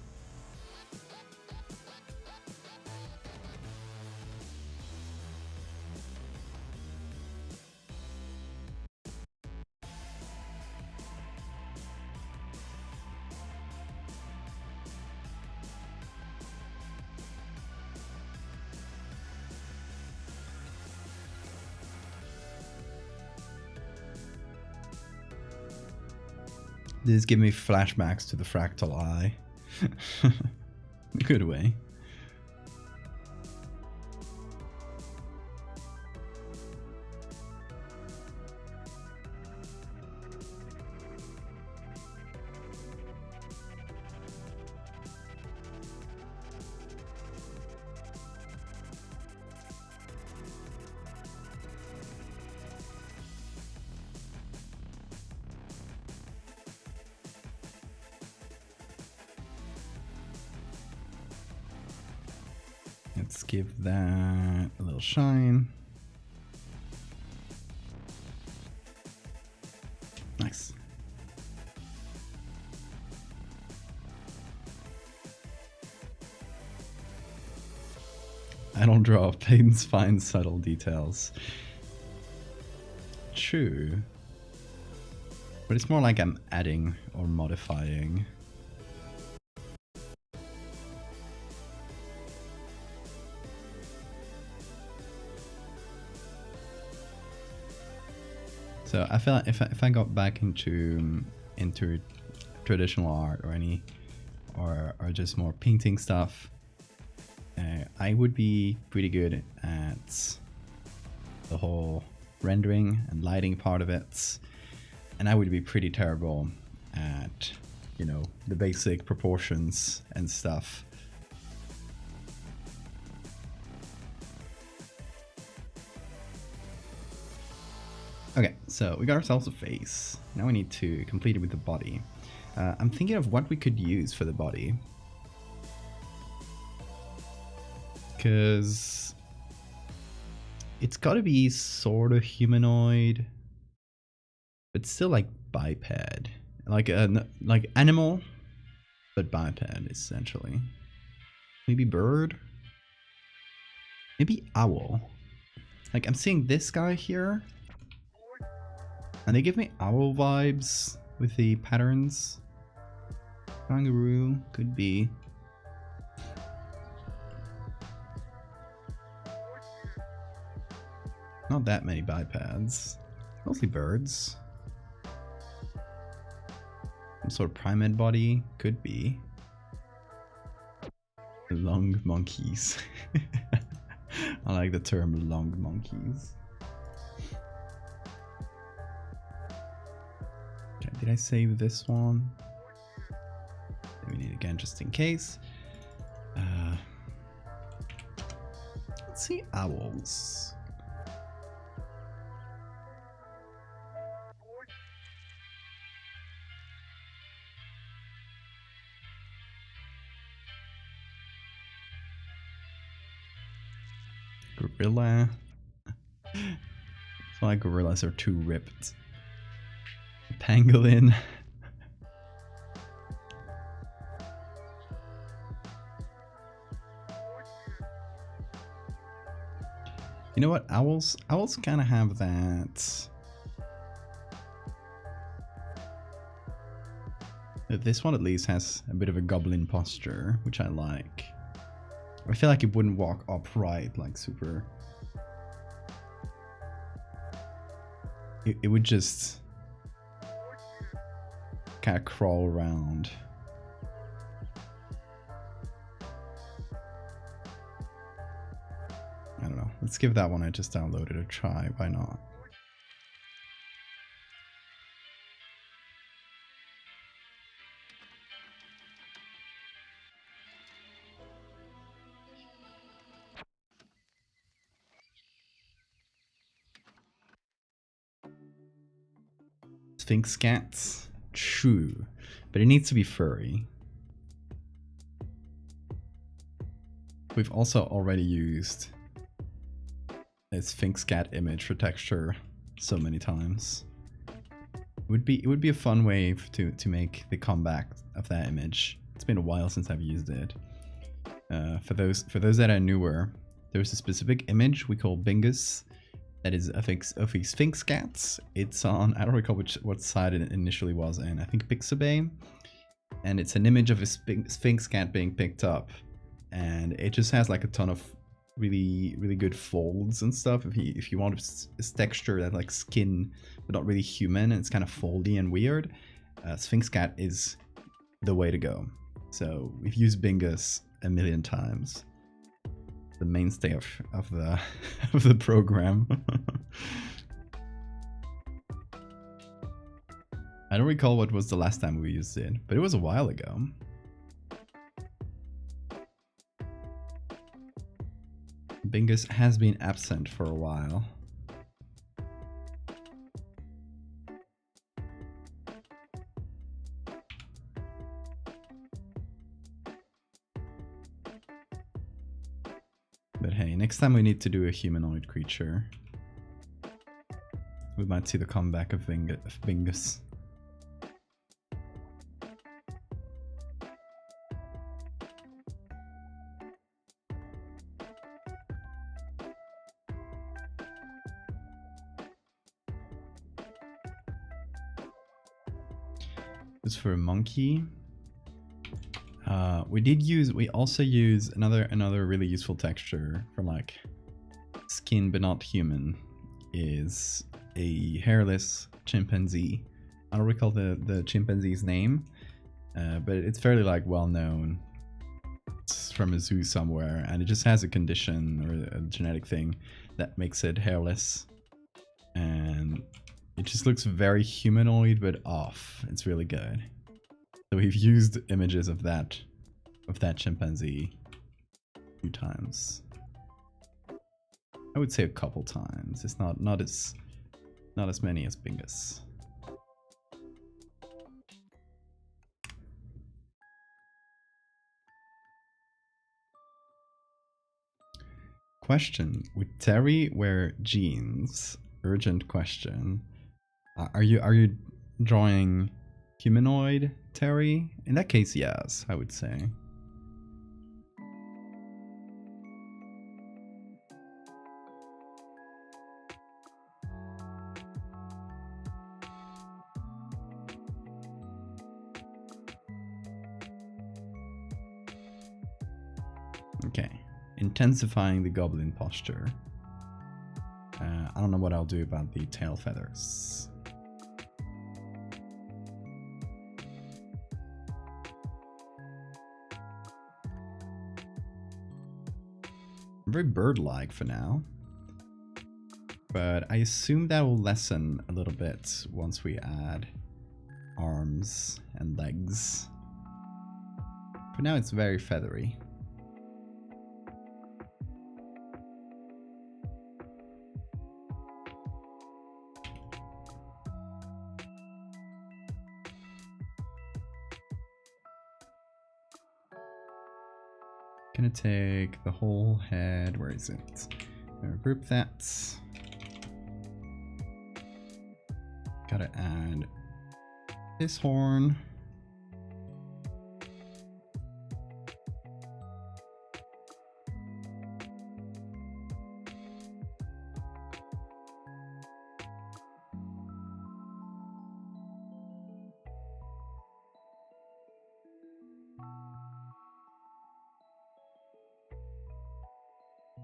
This gives me flashbacks to the fractal eye. Good way. Let's give that a little shine. Nice. I don't draw Payton's fine subtle details. True. But it's more like I'm adding or modifying. So I feel like if I got back into traditional art or just more painting stuff, I would be pretty good at the whole rendering and lighting part of it, and I would be pretty terrible at, you know, the basic proportions and stuff. Okay, so we got ourselves a face. Now we need to complete it with the body. I'm thinking of what we could use for the body. Because it's got to be sort of humanoid, but still like biped. Like animal, but biped essentially. Maybe bird? Maybe owl. Like I'm seeing this guy here. And they give me owl vibes with the patterns. Kangaroo could be. Not that many bipeds. Mostly birds. Some sort of primate body could be. Long monkeys. I like the term long monkeys. Did I save this one? it again just in case. Let's see, owls. Gorilla. I feel like gorillas are too ripped. Pangolin. You know what? Owls kind of have that. This one at least has a bit of a goblin posture, which I like. I feel like it wouldn't walk upright, like super. It would just kind of crawl around. I don't know. Let's give that one I just downloaded a try. Why not? Sphinx cats? True. But it needs to be furry. We've also already used a Sphinx cat image for texture so many times. It would be a fun way to make the comeback of that image. It's been a while since I've used it. For those that are newer, there's a specific image we call Bingus that is of a Sphinx cats. It's on, I don't recall what side it initially was in. I think Pixabay, and it's an image of a Sphinx cat being picked up, and it just has like a ton of really good folds and stuff. If you want this texture that like skin but not really human, and it's kind of foldy and weird, Sphinx cat is the way to go. So we've used Bingus a million times. The mainstay of the of the program. I don't recall what was the last time we used it, but it was a while ago. Bingus has been absent for a while. But hey, next time we need to do a humanoid creature. We might see the comeback of Bingus. This for a monkey. We also use another really useful texture for like skin but not human is a hairless chimpanzee. I don't recall the chimpanzee's name, but it's fairly like well known. It's from a zoo somewhere, and it just has a condition or a genetic thing that makes it hairless, and it just looks very humanoid but off. It's really good. So we've used images of that chimpanzee a few times. I would say a couple times. It's not as many as Bingus. Question: would Terry wear jeans? Urgent question. Are you drawing humanoid Terry? In that case, yes, I would say. Okay, intensifying the goblin posture. I don't know what I'll do about the tail feathers. Very bird-like for now, but I assume that will lessen a little bit once we add arms and legs. but now it's very feathery. Gonna take the whole head. Where is it? Gonna group that. Gotta add this horn.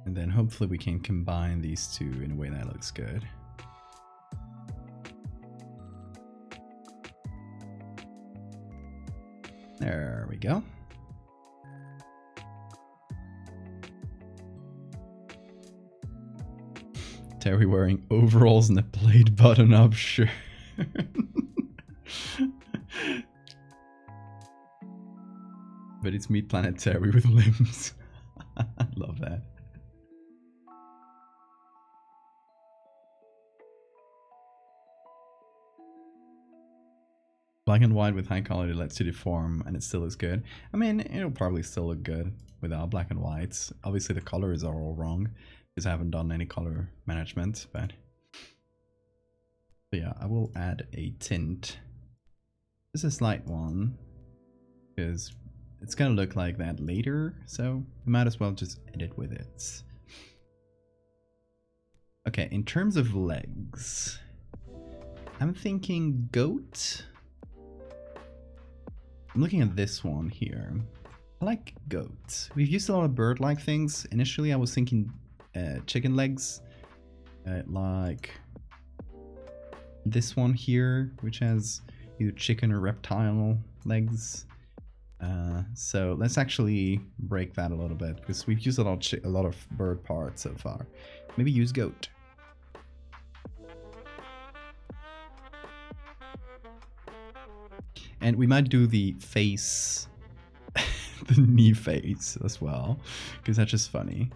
And then hopefully we can combine these two in a way that looks good. There we go. Terry wearing overalls and a plaid button-up shirt. But it's Meat Planet Terry with limbs. I love that. Black and white with high quality lets you deform and it still looks good. I mean, it'll probably still look good without black and whites. Obviously the colors are all wrong because I haven't done any color management, but yeah, I will add a tint. This is a slight one because it's gonna look like that later, so we might as well just edit with it. Okay, in terms of legs, I'm thinking goat. I'm looking at this one here. I like goat. We've used a lot of bird-like things. Initially, I was thinking chicken legs, like this one here, which has either chicken or reptile legs. So let's actually break that a little bit because we've used a lot of bird parts so far. Maybe use goat. And we might do the face, the knee face as well, because that's just funny.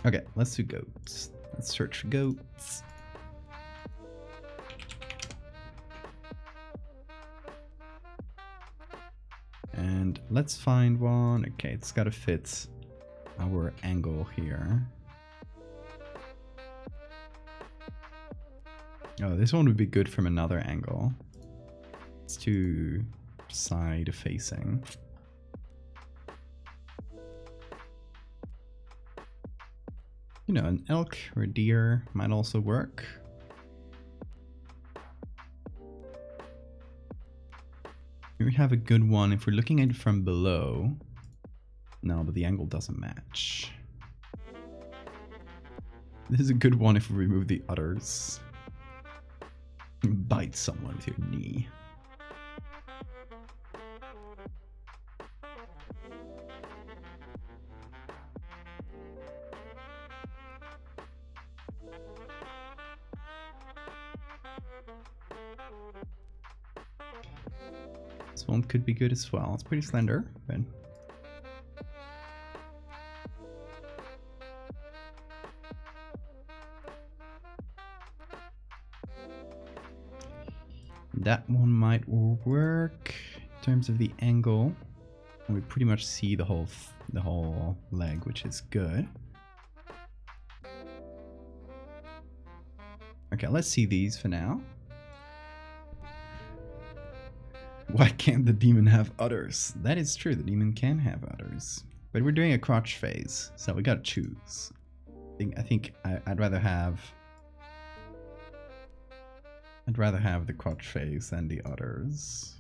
Okay, let's do goats. Let's search for goats. And let's find one. Okay, it's gotta fit our angle here. Oh, this one would be good from another angle. It's too side facing. You know, an elk or a deer might also work. Here we have a good one if we're looking at it from below. No, but the angle doesn't match. This is a good one if we remove the udders. Bite someone with your knee. This one could be good as well. It's pretty slender, but that one might work in terms of the angle. And we pretty much see the whole leg, which is good. Okay, let's see these for now. Why can't the demon have udders? That is true, the demon can have udders. But we're doing a crotch phase, so we gotta choose. I think I'd rather have the crotch phase than the udders.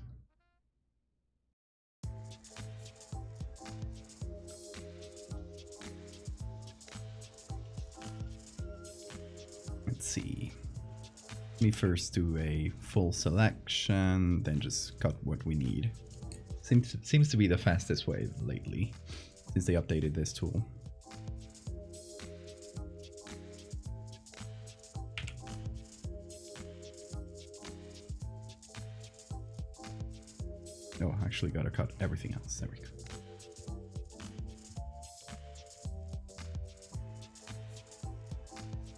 Let's see. Let me first do a full selection, then just cut what we need. Seems to be the fastest way lately, since they updated this tool. Oh, I actually gotta cut everything else. There we go.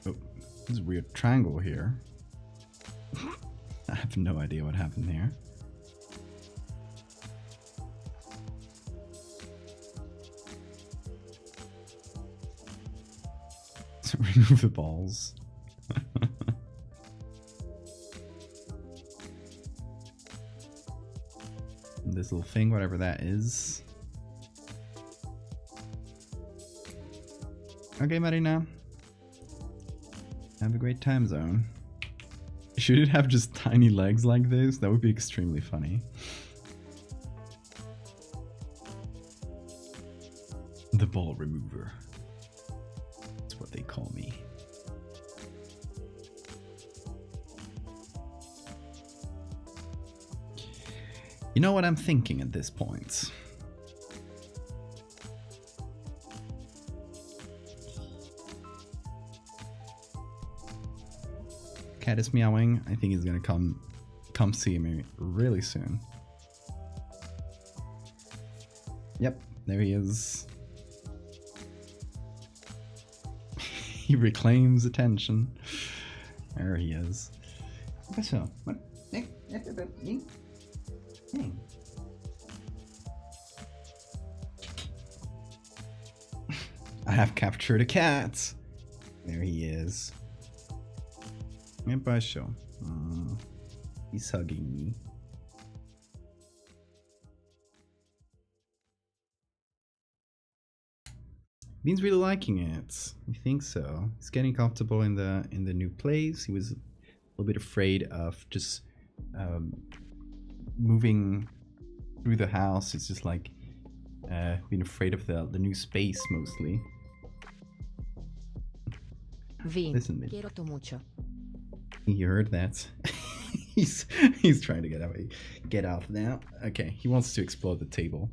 Oh, there's a weird triangle here. I have no idea what happened there. So remove the balls. This little thing, whatever that is. Okay, Marina. Have a great time zone. Should it have just tiny legs like this? That would be extremely funny. The ball remover. That's what they call me. You know what I'm thinking at this point? Cat is meowing. I think he's gonna come see me really soon. Yep, there he is. He reclaims attention. There he is. So, what? I have captured a cat. There he is. He's hugging me. Bean's really liking it. I think so. He's getting comfortable in the new place. He was a little bit afraid of just moving through the house. It's just like being afraid of the new space mostly. Vin, Listen, quiero tu mucho. You heard that? he's trying to get out now. Okay, he wants to explore the table.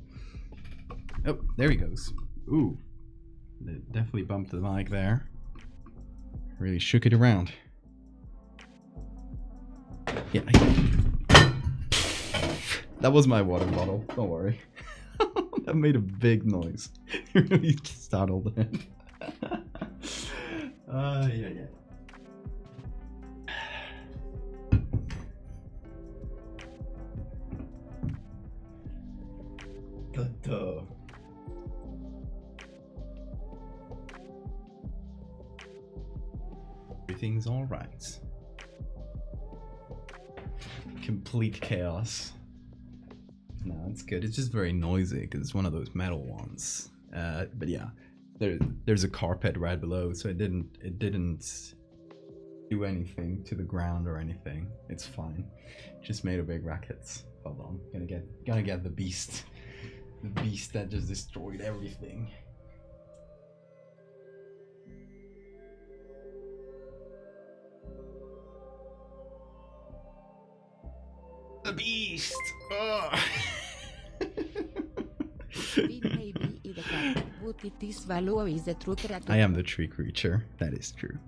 Oh, there he goes. Ooh, definitely bumped the mic there. Really shook it around. Yeah. That was my water bottle. Don't worry. That made a big noise. It really startled him. Yeah. Everything's all right. Complete chaos. No, it's good. It's just very noisy because it's one of those metal ones. But yeah, there's a carpet right below, so it didn't do anything to the ground or anything. It's fine. Just made a big racket. Hold on, gonna get the beast that just destroyed everything. The beast! Oh. I am the tree creature. That is true.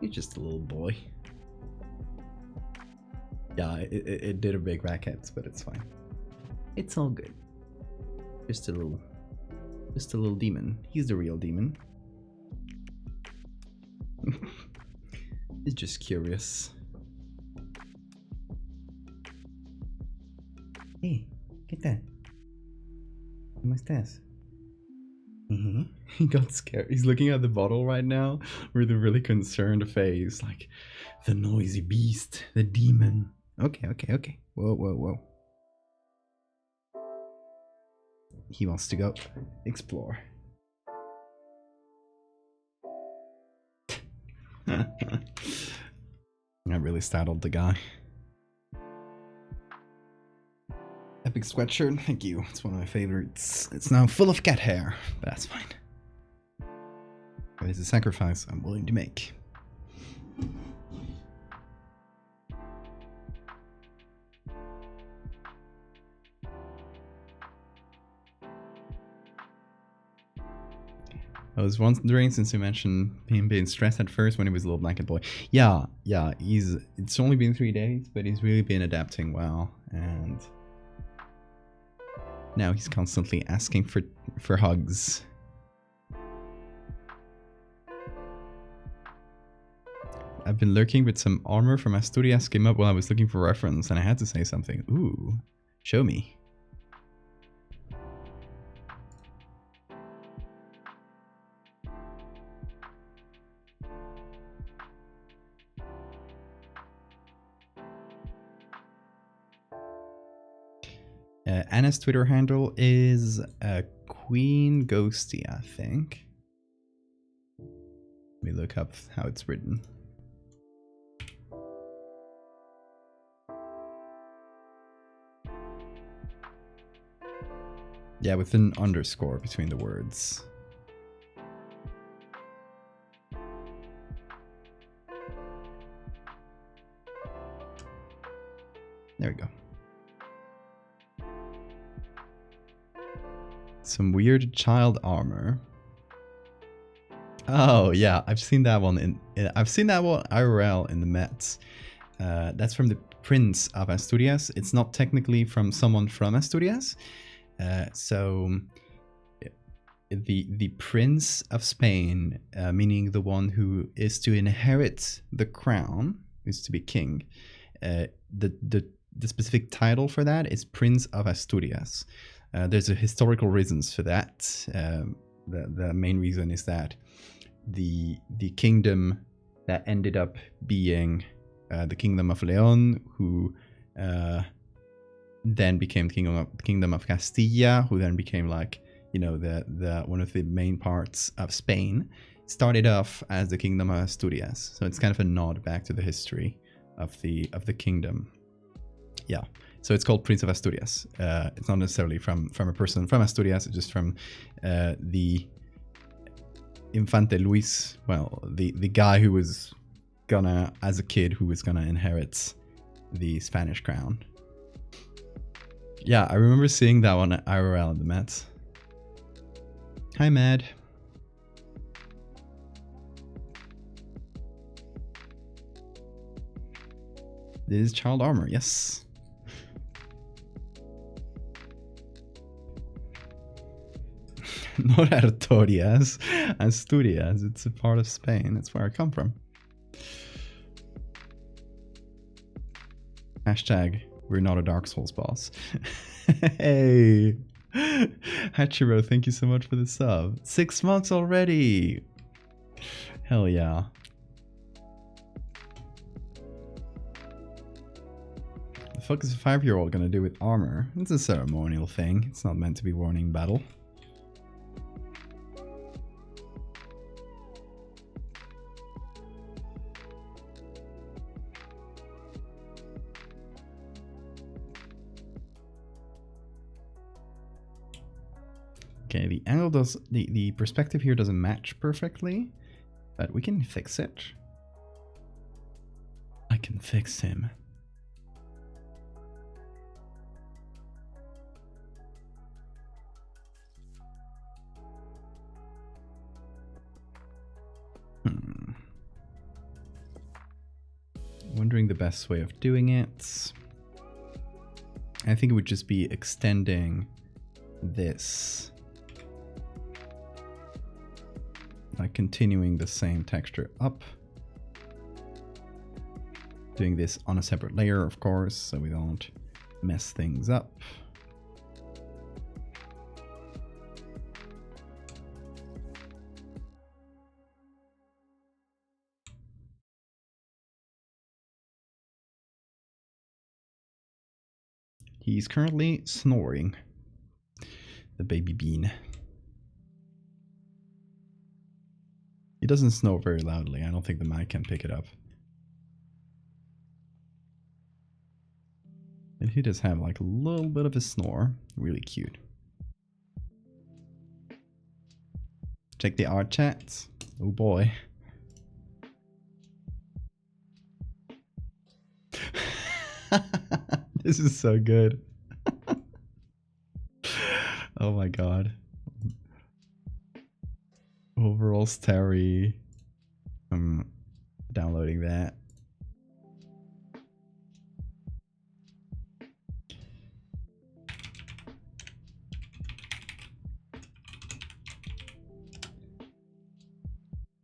You're just a little boy. Yeah, it did a big racket, but it's fine. It's all good. Just a little demon. He's the real demon. He's just curious. Hey, get that. ¿Cómo estás? He got scared. He's looking at the bottle right now with a really concerned face, like the noisy beast, the demon. Okay. Whoa. He wants to go explore. I really startled the guy. Epic sweatshirt, thank you. It's one of my favorites. It's now full of cat hair, but that's fine. It's a sacrifice I'm willing to make. I was wondering, since you mentioned him being stressed at first when he was a little blanket boy. Yeah, it's only been 3 days, but he's really been adapting well, and now he's constantly asking for hugs. I've been lurking with some armor from Asturias, came up while I was looking for reference, and I had to say something. Ooh, show me. Anna's Twitter handle is Queen Ghosty, I think. Let me look up how it's written. Yeah, with an underscore between the words. There we go. Some weird child armor. Oh yeah, I've seen that one I've seen that one IRL in the Mets. That's from the Prince of Asturias. It's not technically from someone from Asturias. So the Prince of Spain, meaning the one who is to inherit the crown, is to be king. The specific title for that is Prince of Asturias. There's a historical reasons for that. The main reason is that the kingdom that ended up being the Kingdom of Leon, who then became Kingdom of Castilla, who then became like, you know, the one of the main parts of Spain, started off as the Kingdom of Asturias. So it's kind of a nod back to the history of the kingdom. Yeah. So it's called Prince of Asturias. It's not necessarily from a person from Asturias, it's just from the Infante Luis, well, the guy who was gonna, as a kid, who was gonna inherit the Spanish crown. Yeah, I remember seeing that one at IRL in the Mets. Hi, Mad. This is child armor, yes. Not Asturias. Asturias, it's a part of Spain. That's where I come from. Hashtag, we're not a Dark Souls boss. Hey! Hachiro, thank you so much for the sub. 6 months already! Hell yeah. The fuck is a 5-year-old gonna do with armor? It's a ceremonial thing. It's not meant to be worn in battle. Okay, the angle does, the perspective here doesn't match perfectly, but we can fix it. I can fix him. Wondering the best way of doing it. I think it would just be extending this. Like continuing the same texture up. Doing this on a separate layer, of course, so we don't mess things up. He's currently snoring, the baby bean. He doesn't snore very loudly. I don't think the mic can pick it up. And he does have like a little bit of a snore. Really cute. Check the art chats. Oh boy. This is so good. Oh my god. Overall Terry. I'm downloading that.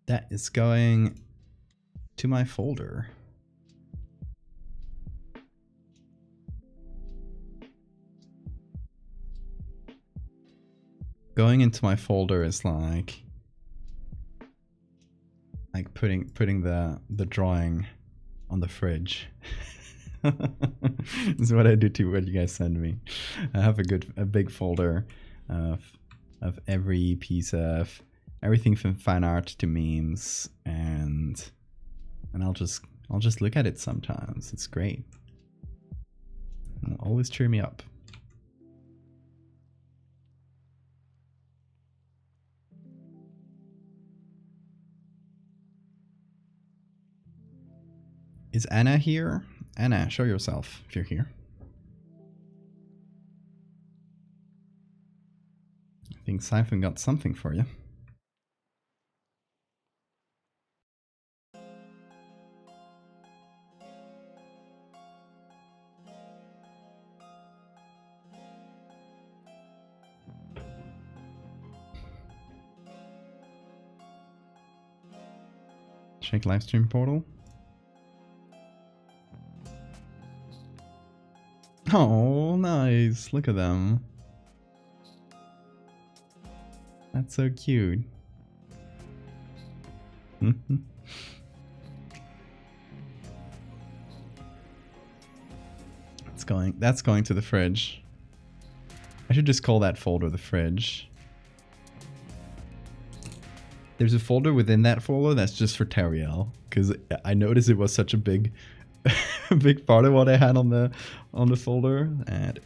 That is going to my folder. Going into my folder is like putting the drawing on the fridge. This is what I do to what you guys send me. I have a big folder of every piece of everything from fan art to memes, and I'll just look at it sometimes. It's great. It'll always cheer me up. Is Anna here? Anna, show yourself if you're here. I think Siphon got something for you. Check livestream portal. Oh, nice. Look at them. That's so cute. That's going to the fridge. I should just call that folder the fridge. There's a folder within that folder that's just for Teriel, because I noticed it was such a big big part of what I had on the folder. And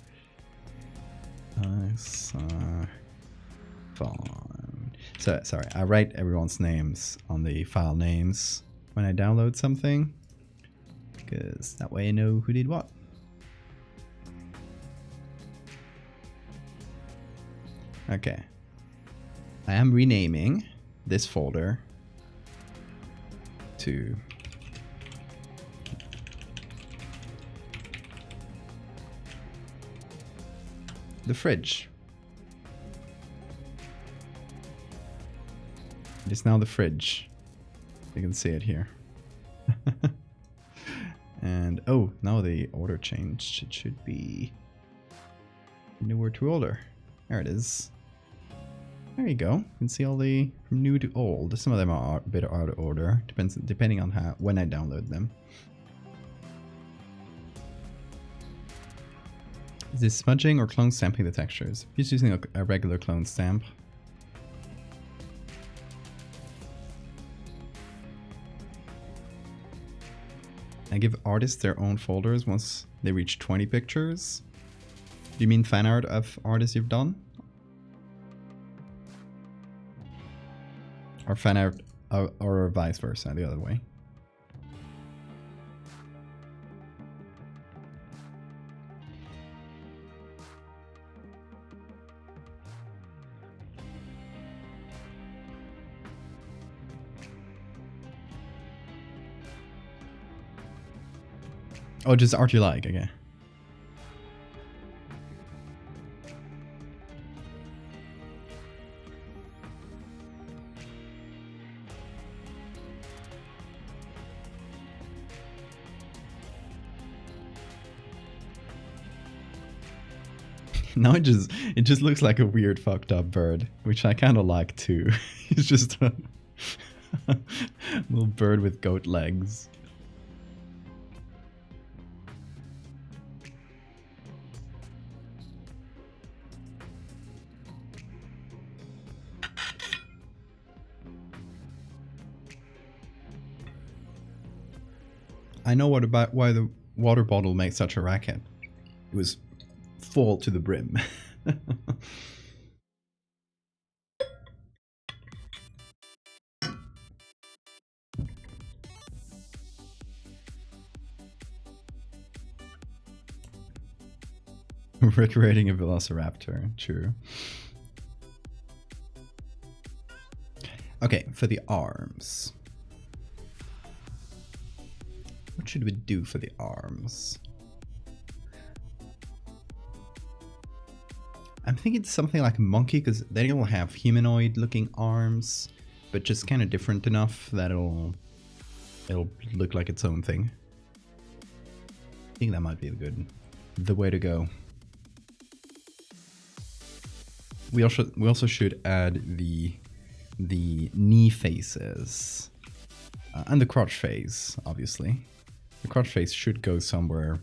nice fun. So sorry, I write everyone's names on the file names when I download something, because that way I know who did what. Okay, I am renaming this folder to the fridge. It is now the fridge. You can see it here. And oh, now the order changed. It should be newer to older. There it is. There you go. You can see all the from new to old. Some of them are a bit out of order, depending on when I download them. Is this smudging or clone stamping the textures? Just using a regular clone stamp. I give artists their own folders once they reach 20 pictures. Do you mean fan art of artists you've done? Or fan art or vice versa, the other way? Oh, just art you like, okay. Now it just looks like a weird fucked up bird, which I kind of like too. It's just a little bird with goat legs. I know why the water bottle makes such a racket. It was full to the brim. Recreating a velociraptor, true. Okay, for the arms. What should we do for the arms? I'm thinking something like a monkey, because then it'll have humanoid-looking arms, but just kind of different enough that it'll look like its own thing. I think that might be the way to go. We also should add the knee faces and the crotch face, obviously. The crotch face should go somewhere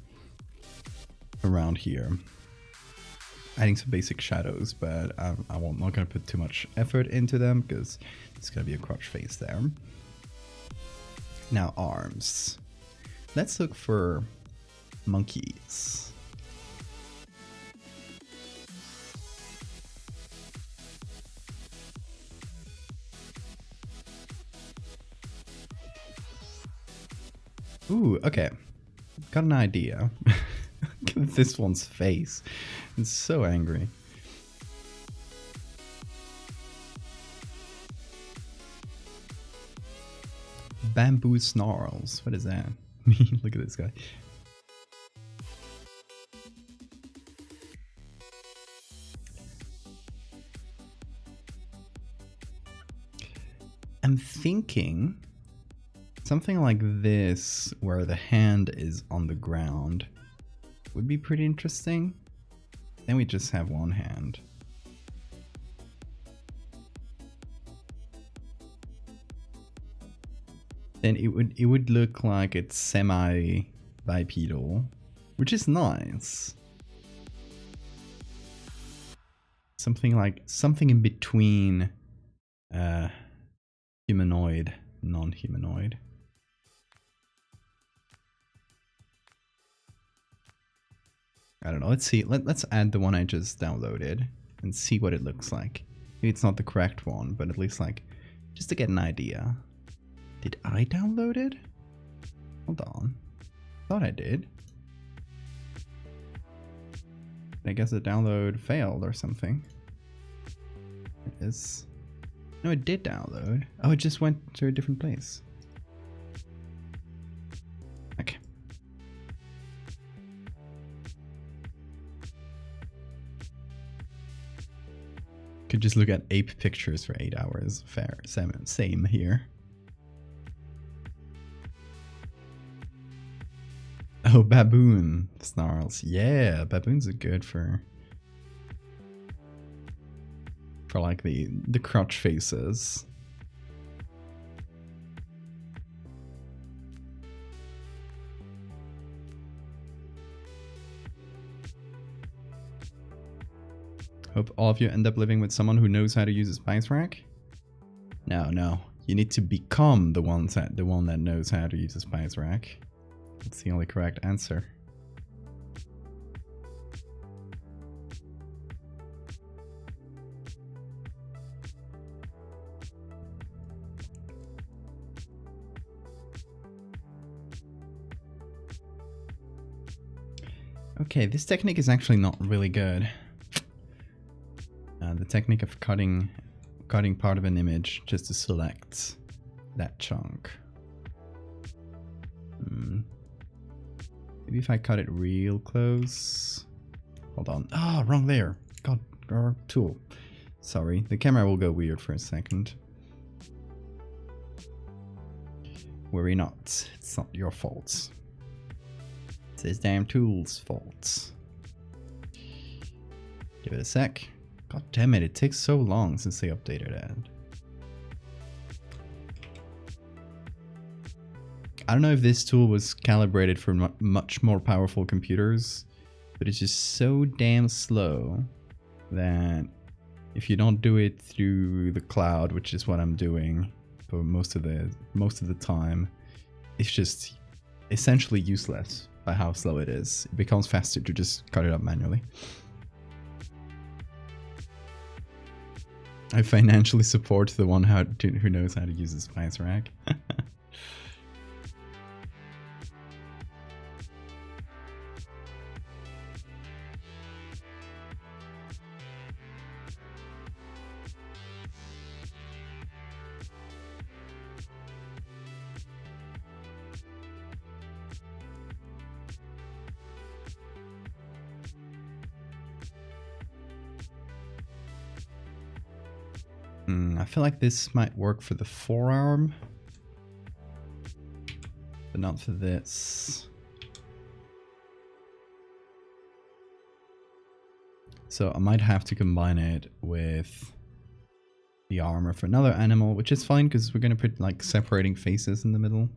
around here. Adding some basic shadows, but I'm not going to put too much effort into them because it's going to be a crotch face there. Now arms. Let's look for monkeys. Ooh, okay. Got an idea. Look at this one's face. It's so angry. Bamboo snarls. What is that? Look at this guy. I'm thinking something like this, where the hand is on the ground, would be pretty interesting. Then we just have one hand. Then it would look like it's semi-bipedal, which is nice. Something in between humanoid, non-humanoid. I don't know. Let's see. Let's add the one I just downloaded and see what it looks like. Maybe it's not the correct one, but at least like just to get an idea. Did I download it? Hold on. Thought I did. I guess the download failed or something. It is. No, it did download. Oh, it just went to a different place. Okay. Could just look at ape pictures for 8 hours. Fair. Same here. Oh, baboon snarls. Yeah, baboons are good for like the crotch faces. Hope all of you end up living with someone who knows how to use a spice rack. No. You need to become the one that knows how to use a spice rack. That's the only correct answer. Okay, this technique is actually not really good. The technique of cutting part of an image just to select that chunk. Maybe if I cut it real close. Hold on. Ah, wrong layer. God, wrong tool. Sorry, the camera will go weird for a second. Worry not, it's not your fault. It's this damn tool's fault. Give it a sec. God damn it takes so long since they updated it. I don't know if this tool was calibrated for much more powerful computers, but it's just so damn slow that if you don't do it through the cloud, which is what I'm doing for most of the time, it's just essentially useless by how slow it is. It becomes faster to just cut it up manually. I financially support the one who knows how to use a spice rack. I feel like this might work for the forearm, but not for this. So I might have to combine it with the armor for another animal, which is fine because we're going to put like separating faces in the middle.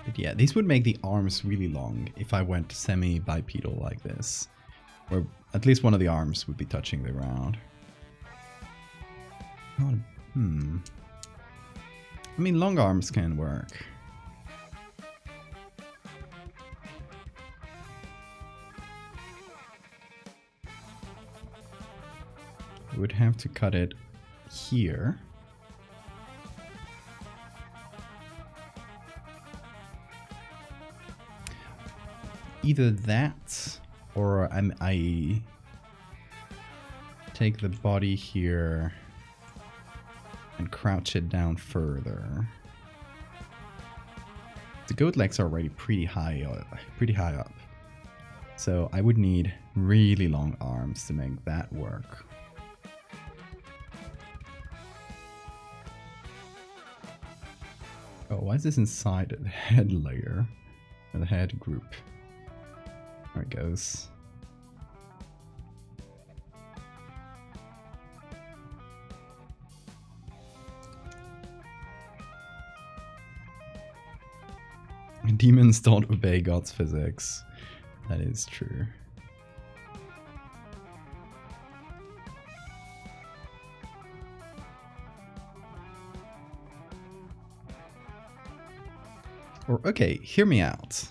But yeah, these would make the arms really long if I went semi-bipedal like this. Where at least one of the arms would be touching the ground. Not, I mean, long arms can work. I would have to cut it here. Either that, or I take the body here and crouch it down further. The goat legs are already pretty high up. So I would need really long arms to make that work. Oh, why is this inside the head layer? Or the head group? There it goes. Demons don't obey God's physics. That is true. Or okay, hear me out.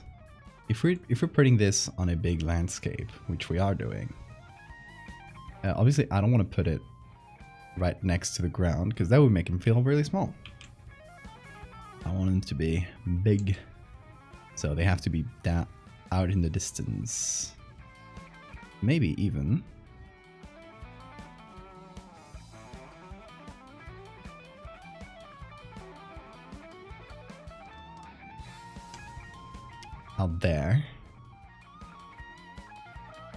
If we're putting this on a big landscape, which we are doing, obviously I don't want to put it right next to the ground because that would make him feel really small. I want him to be big, so they have to be down out in the distance. Maybe even. Out there.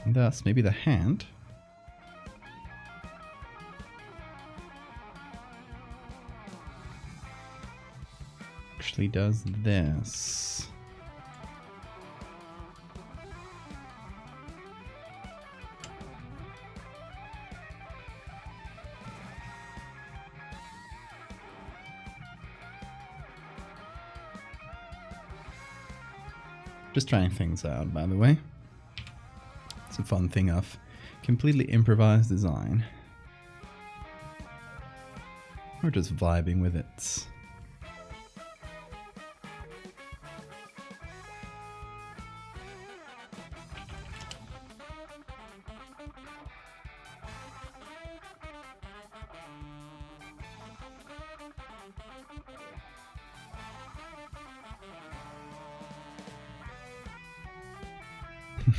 And thus, maybe the hand. Actually does this. Just trying things out, by the way. It's a fun thing of completely improvised design. We're just vibing with it.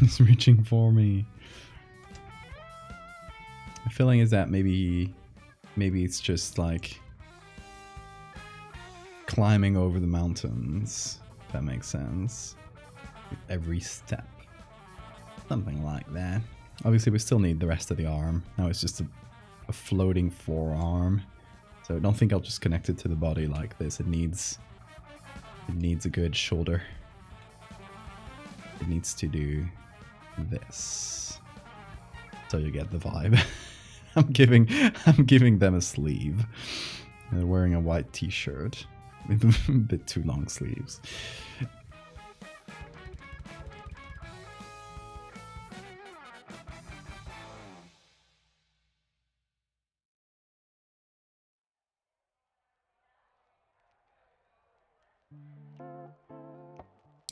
He's reaching for me. The feeling is that maybe it's just like climbing over the mountains, if that makes sense. With every step. Something like that. Obviously we still need the rest of the arm. Now it's just a floating forearm. So I don't think I'll just connect it to the body like this. It needs a good shoulder. It needs to do this. So you get the vibe. I'm giving them a sleeve. They're wearing a white t-shirt with a bit too long sleeves.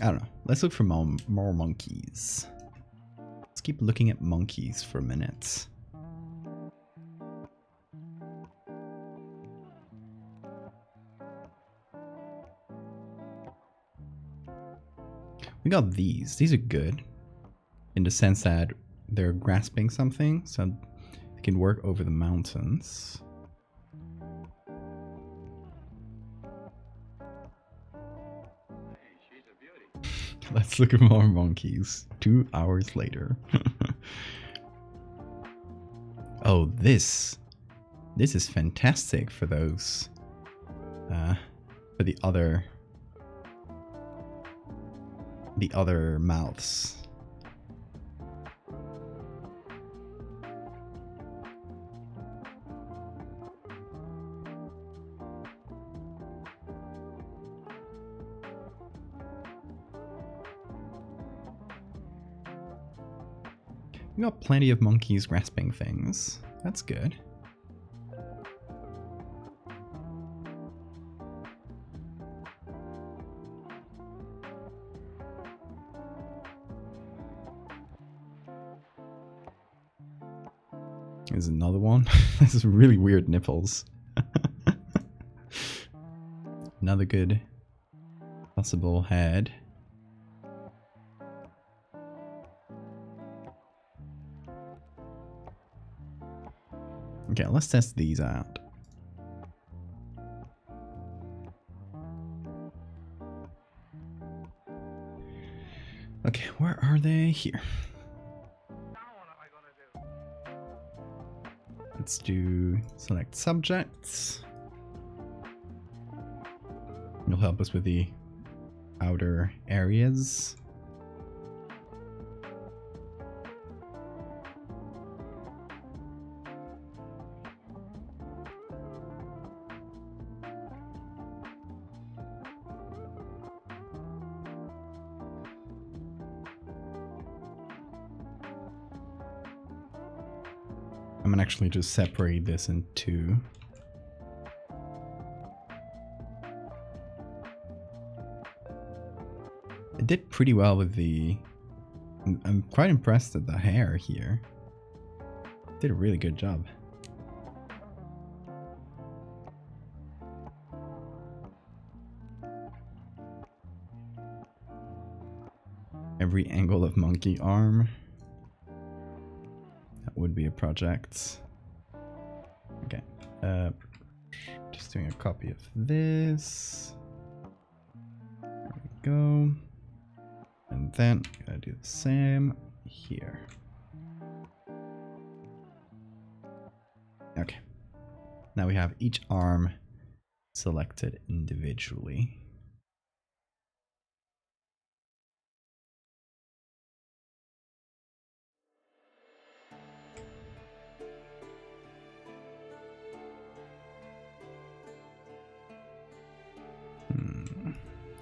I don't know. Let's look for more monkeys. Let's keep looking at monkeys for a minute. We got these. These are good in the sense that they're grasping something. So can work over the mountains. Let's look at more monkeys. 2 hours later. Oh, this is fantastic for those. For the other mouths. We got plenty of monkeys grasping things. That's good. There's another one. This is really weird nipples. Another good possible head. Okay, let's test these out. Okay, where are they? Here. Let's do select subjects. It'll help us with the outer areas. I'm gonna actually just separate this in two. It did pretty well with the... I'm quite impressed at the hair here. Did a really good job. Every angle of monkey arm. That would be a project. Okay. Just doing a copy of this. There we go. And then I'm gonna do the same here. Okay. Now we have each arm selected individually.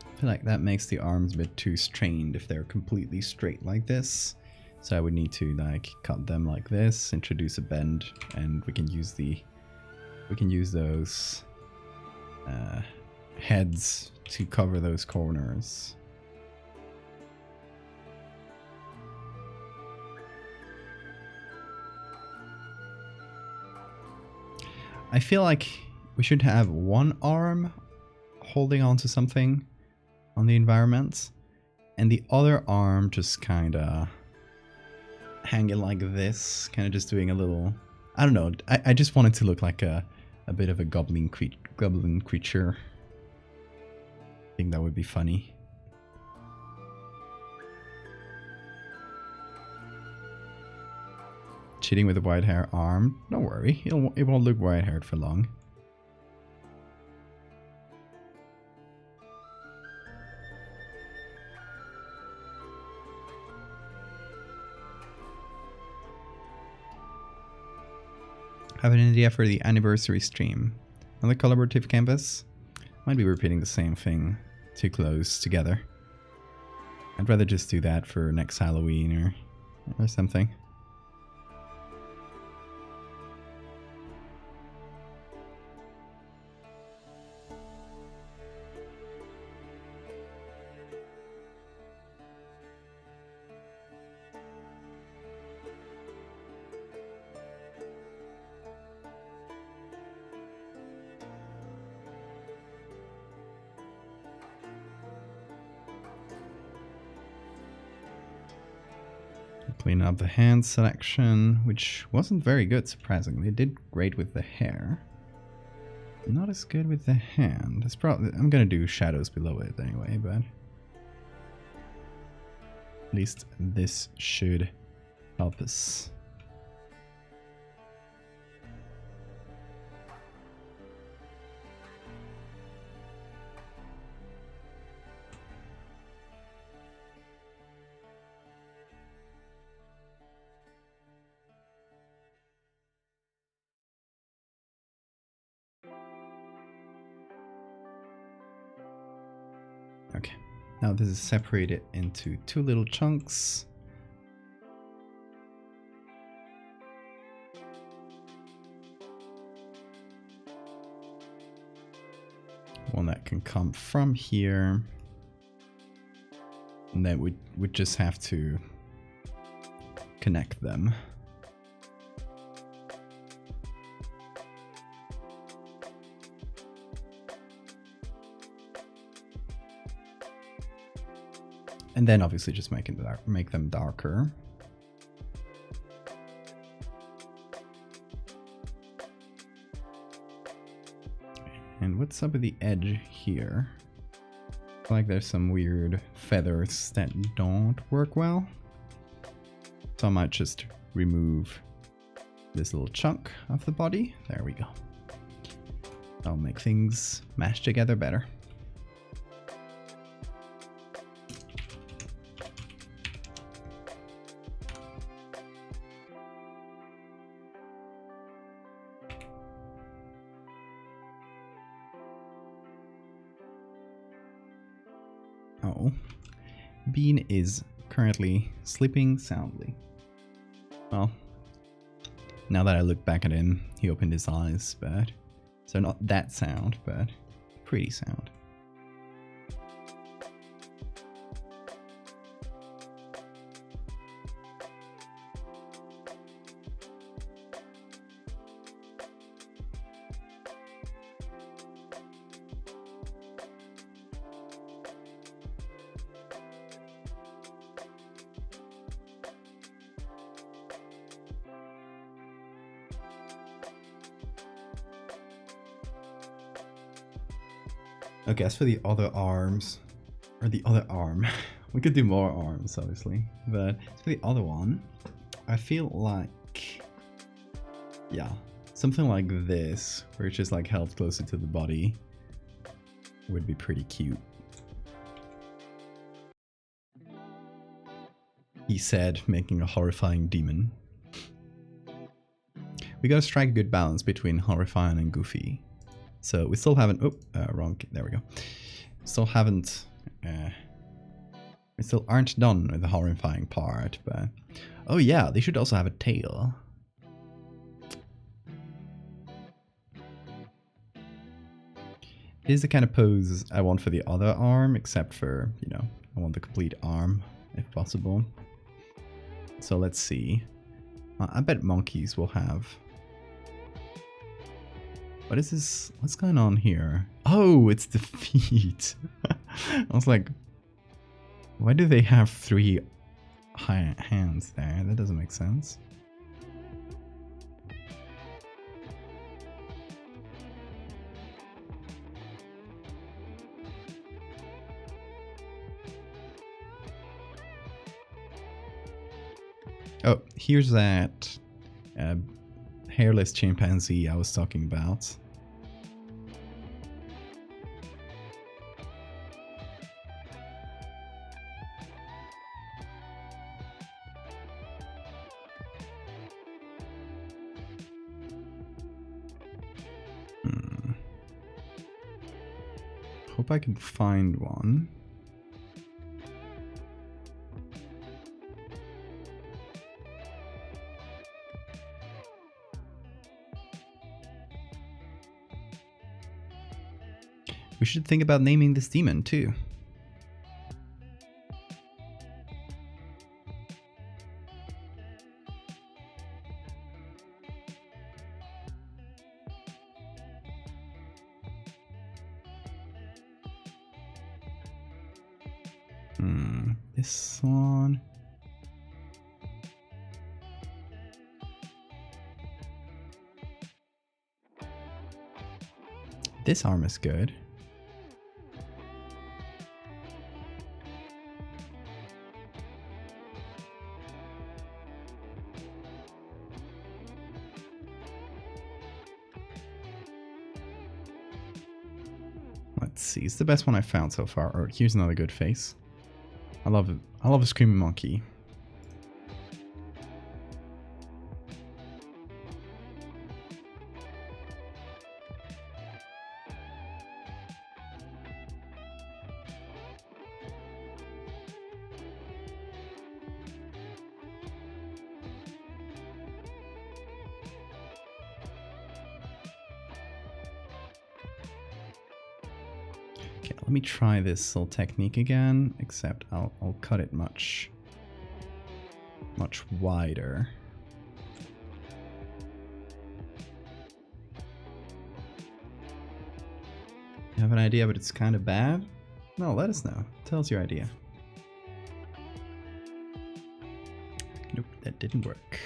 I feel like that makes the arms a bit too strained if they're completely straight like this. So I would need to like cut them like this, introduce a bend, and we can use those heads to cover those corners. I feel like we should have one arm holding on to something on the environment, and the other arm just kind of hanging like this, kind of just doing a little, I don't know, I just want it to look like a bit of a goblin creature. I think that would be funny. Cheating with a white hair arm, don't worry, it won't look white haired for long. Have an idea for the anniversary stream. On the collaborative canvas? Might be repeating the same thing too close together. I'd rather just do that for next Halloween or something. Clean up the hand selection, which wasn't very good, surprisingly. It did great with the hair. Not as good with the hand. It's probably, I'm gonna do shadows below it anyway, but at least this should help us. Okay, now this is separated into two little chunks. One that can come from here. And then we just have to connect them. And then obviously just make them darker. And what's up with the edge here? I feel like there's some weird feathers that don't work well. So I might just remove this little chunk of the body. There we go. That'll make things mash together better. Oh, Bean is currently sleeping soundly. Well, now that I look back at him, he opened his eyes, but so not that sound, but pretty sound. Okay, as for the other arms, or the other arm, we could do more arms, obviously, but as for the other one, I feel like, yeah, something like this, where it's just like held closer to the body, would be pretty cute. He said, making a horrifying demon. We gotta strike a good balance between horrifying and goofy. So we still haven't, wrong, there we go. Still haven't, we still aren't done with the horrifying part, but, oh yeah, they should also have a tail. It is the kind of pose I want for the other arm, except for, you know, I want the complete arm, if possible. So let's see. I bet monkeys will have... What is this? What's going on here? Oh, it's the feet. I was like, why do they have 3 hands there? That doesn't make sense. Oh, here's that hairless chimpanzee I was talking about. Hope I can find one. We should think about naming this demon too. This one. This arm is good. Let's see, it's the best one I've found so far. Or here's another good face. I love it. I love a screaming monkey. Okay, let me try this little technique again, except I'll cut it much wider. You have an idea, but it's kind of bad? No, let us know. Tell us your idea. Nope, that didn't work.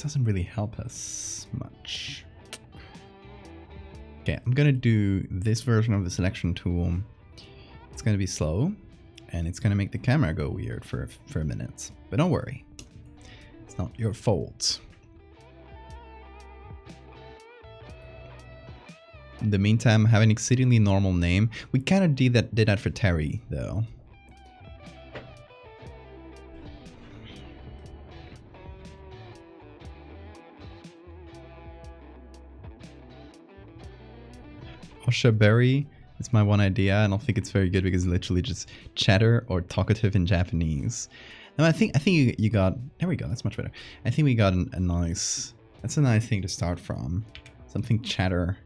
Doesn't really help us much. Okay, I'm gonna do this version of the selection tool. It's gonna be slow, and it's gonna make the camera go weird for a minute. But don't worry, it's not your fault. In the meantime, have an exceedingly normal name. We kind of did that for Terry, though. Berry is my one idea. I don't think it's very good because it's literally just chatter or talkative in Japanese. No, I think you got, there we go, that's much better. I think we got a nice, that's a nice thing to start from. Something chatter.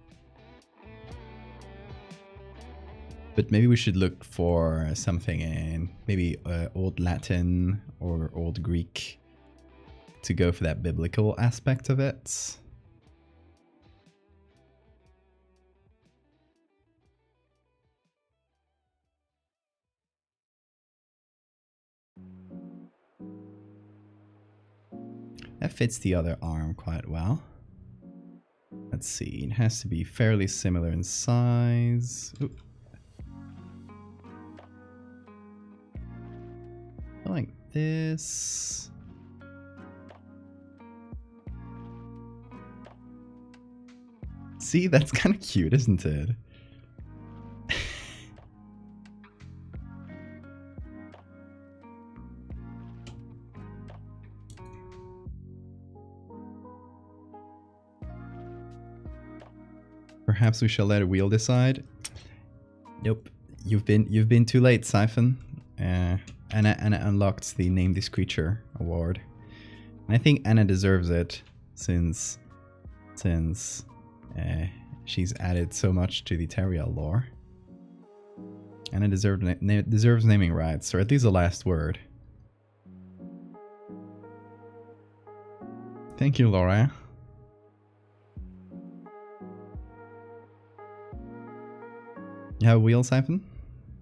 But maybe we should look for something in maybe Old Latin or Old Greek to go for that biblical aspect of it. That fits the other arm quite well. Let's see, it has to be fairly similar in size. Ooh. Like this. See, that's kind of cute, isn't it? Perhaps we shall let a wheel decide. Nope, you've been too late, Siphon. Anna unlocked the Name This Creature award. And I think Anna deserves it since she's added so much to the Terrier lore. Anna deserves naming rights, or at least the last word. Thank you, Laura. You have a wheel, Siphon?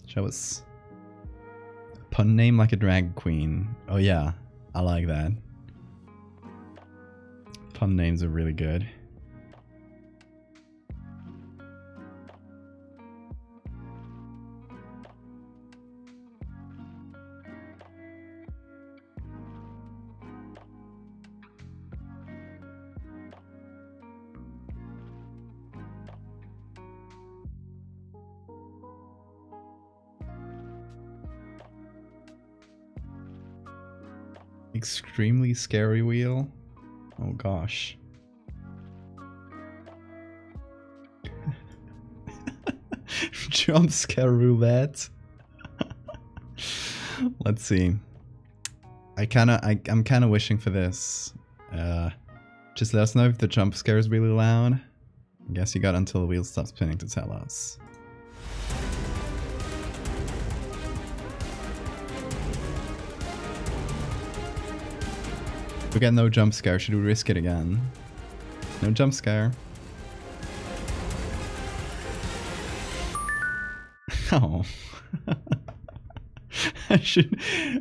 Show us. Pun name like a drag queen. Oh yeah, I like that. Pun names are really good. Extremely scary wheel. Oh gosh. Jump scare roulette. Let's see. I'm kinda wishing for this. Just let us know if the jump scare is really loud. I guess you got until the wheel stops spinning to tell us. We got no jump scare, should we risk it again? No jump scare. Oh.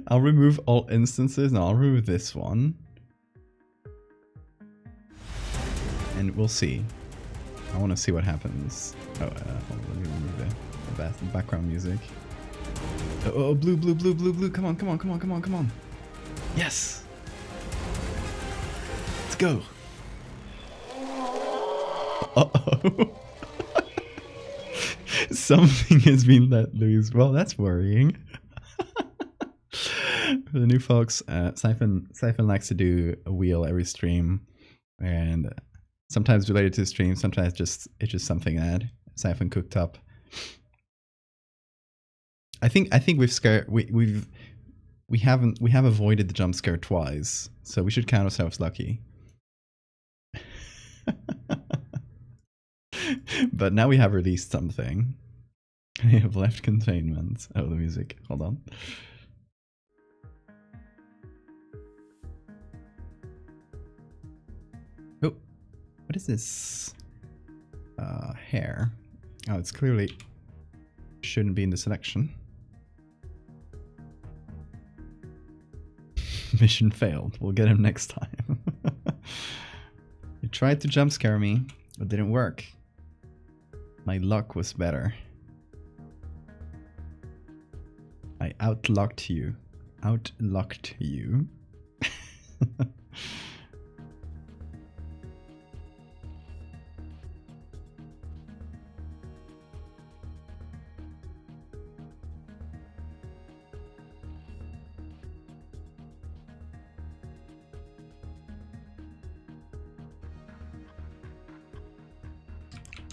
I'll remove all instances. No, I'll remove this one. And we'll see. I want to see what happens. Oh, hold on, let me remove the background music. Oh, blue, blue, blue, blue, blue. Come on, come on, come on, come on, come on. Yes! Let's go. Uh-oh. Something has been let loose. Well, that's worrying. For the new folks, Siphon likes to do a wheel every stream, and sometimes related to the stream, sometimes it's just something that Siphon cooked up. I think we have avoided the jump scare twice, so we should count ourselves lucky. But now we have released something. We have left containment. Oh, the music. Hold on. Oh, what is this? Hair. Oh, it's clearly shouldn't be in the selection. Mission failed. We'll get him next time. You tried to jump scare me, but didn't work. My luck was better. I outlucked you. Outlucked you.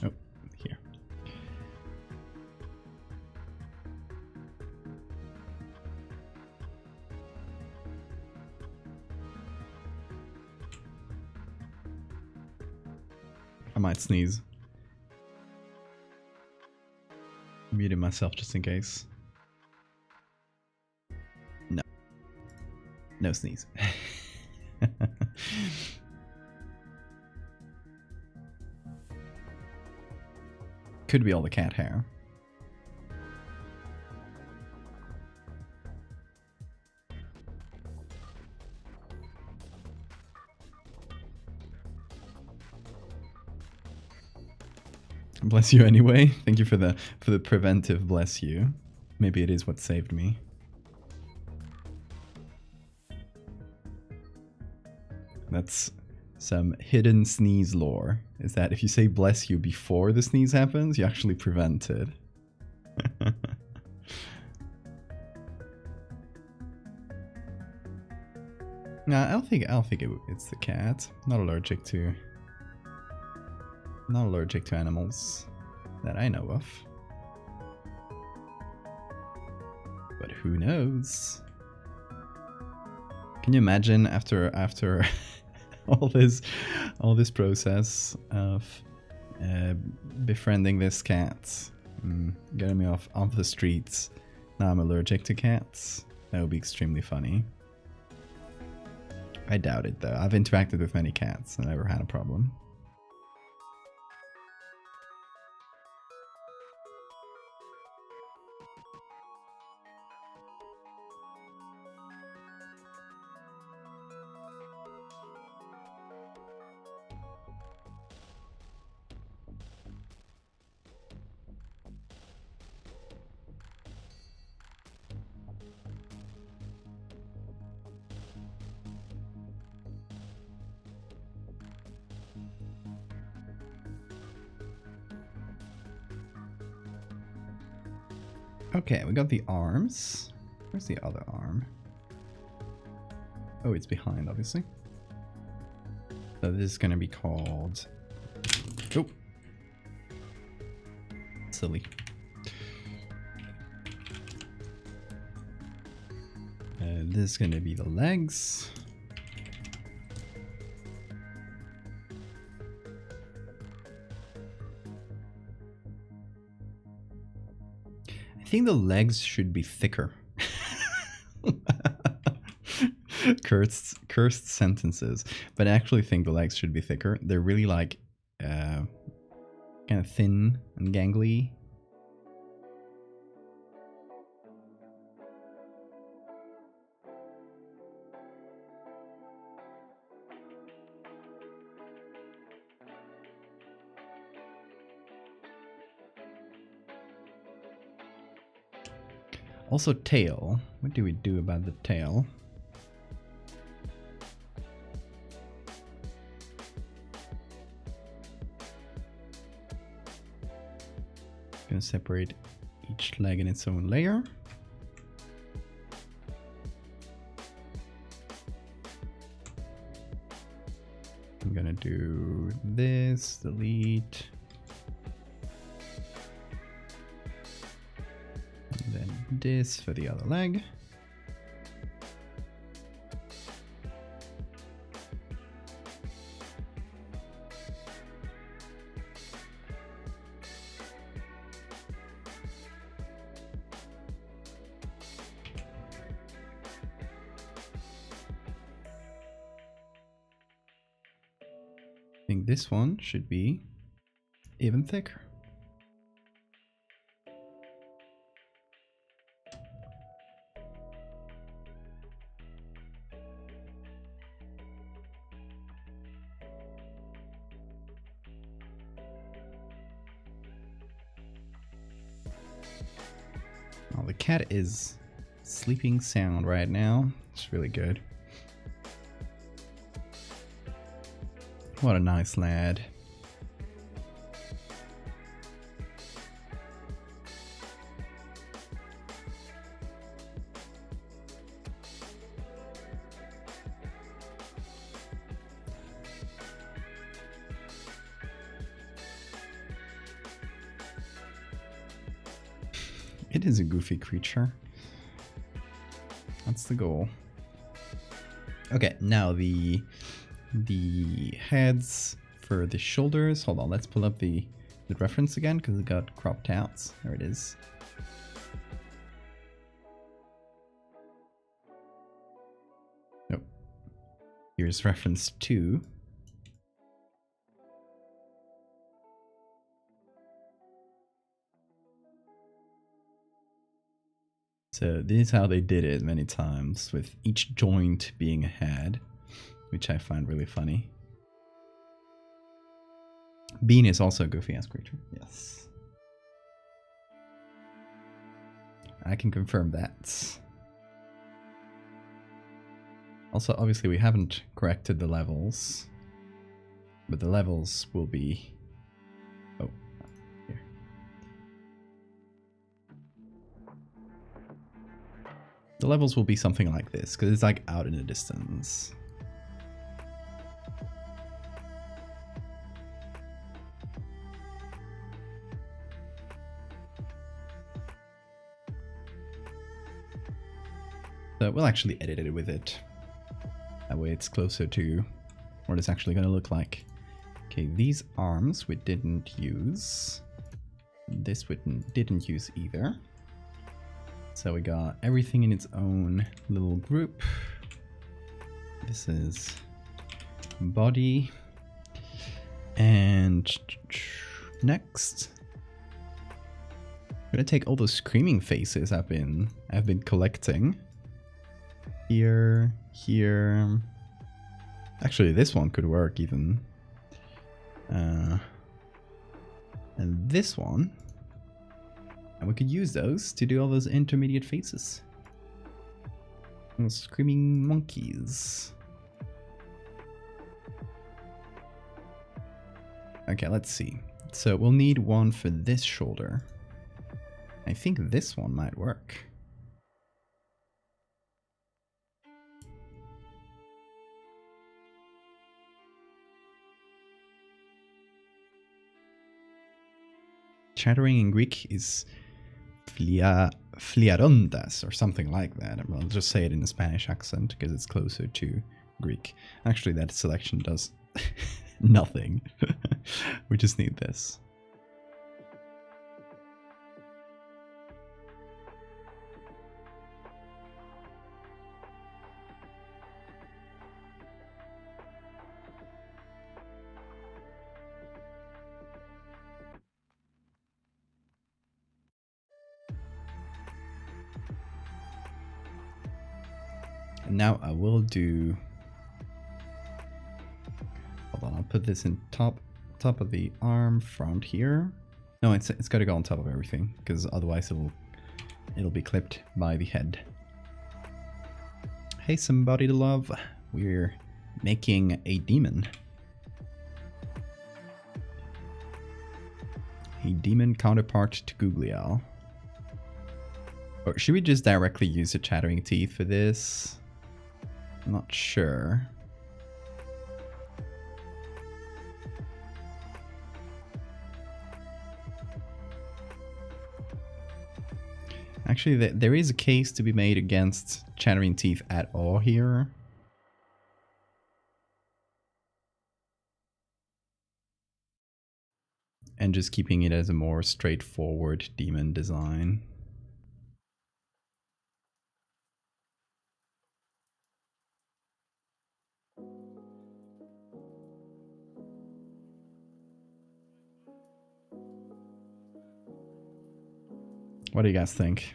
Oh, here. I might sneeze. Muting myself just in case. No. No sneeze. Could be all the cat hair. Bless you anyway. Thank you for the preventive bless you. Maybe it is what saved me. That's some hidden sneeze lore. Is that if you say bless you before the sneeze happens, you actually prevent it. Nah, I don't think it's the cat. Not allergic to animals that I know of. But who knows? Can you imagine after all this process of befriending this cat, getting me off the streets, now I'm allergic to cats? That would be extremely funny. I doubt it though. I've interacted with many cats and never had a problem. Okay, we got the arms. Where's the other arm? Oh, it's behind, obviously. So this is going to be called... Oh. Silly. This is going to be the legs. I think the legs should be thicker. Cursed sentences. But I actually think the legs should be thicker. They're really like kind of thin and gangly. Also tail. What do we do about the tail? Gonna separate each leg in its own layer. I'm gonna do this, delete. And then this for the other leg. I think this one should be even thicker. Oh, the cat is sleeping sound right now. It's really good. What a nice lad. It is a goofy creature. That's the goal. Okay, now the heads for the shoulders. Hold on, let's pull up the reference again because it got cropped out. There it is. Nope. Here's reference 2. So this is how they did it many times, with each joint being a head, which I find really funny. Bean is also a goofy-ass creature. Yes. I can confirm that. Also, obviously, we haven't corrected the levels, but the levels will be... Oh, here. The levels will be something like this, because it's like out in the distance. So we'll actually edit it with it. That way it's closer to what it's actually going to look like. Okay, these arms we didn't use. This we didn't use either. So we got everything in its own little group. This is body. And next, I'm gonna take all those screaming faces I've been collecting. Here. Actually, this one could work even. And this one. And we could use those to do all those intermediate faces. Those screaming monkeys. Okay, let's see. So we'll need one for this shoulder. I think this one might work. Chattering in Greek is fliarondas or something like that. I'll just say it in a Spanish accent because it's closer to Greek. Actually, that selection does nothing. We just need this. And now I will do... Hold on, I'll put this in top of the arm front here. No, it's got to go on top of everything, because otherwise it'll be clipped by the head. Hey, somebody to love. We're making a demon. A demon counterpart to Googliel. Or should we just directly use the chattering teeth for this? I'm not sure. Actually, there is a case to be made against chattering teeth at all here. And just keeping it as a more straightforward demon design. What do you guys think?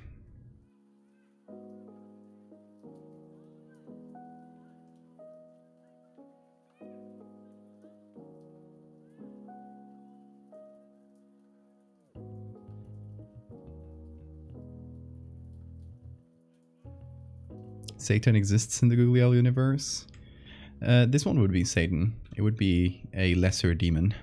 Satan exists in the Googliel universe. This one would be Satan. It would be a lesser demon.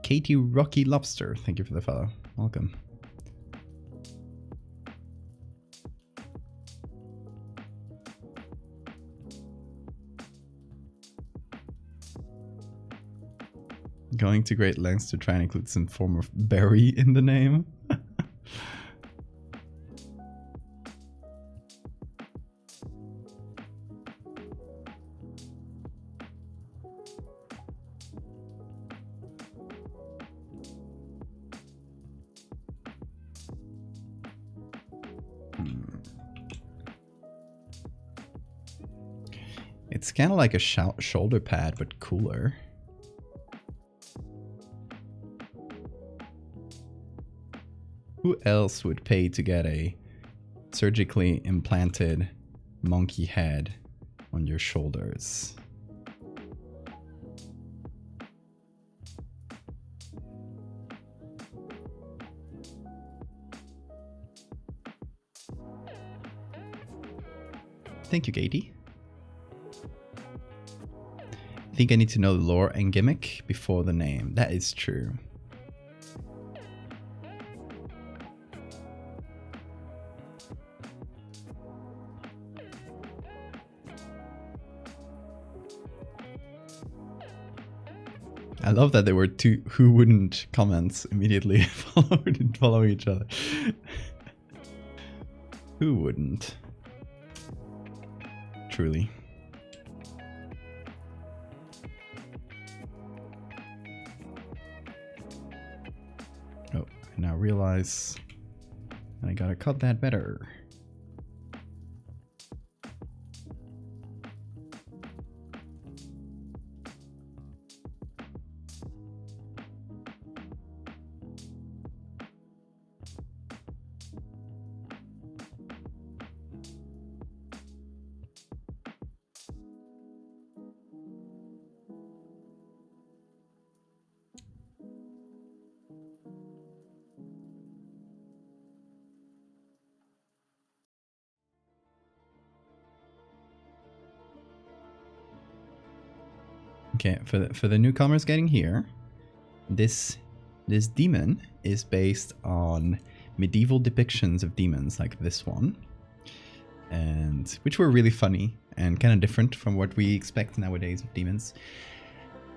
Katie Rocky Lobster, thank you for the follow. Welcome. Going to great lengths to try and include some form of berry in the name. It's kind of like a shoulder pad, but cooler. Who else would pay to get a surgically implanted monkey head on your shoulders? Thank you, Katie. I think I need to know the lore and gimmick before the name. That is true. I love that there were two who wouldn't comments immediately following each other. Who wouldn't? Truly. Oh, I now realize I gotta cut that better. Okay, for the newcomers getting here, this demon is based on medieval depictions of demons like this one, and which were really funny and kind of different from what we expect nowadays of demons.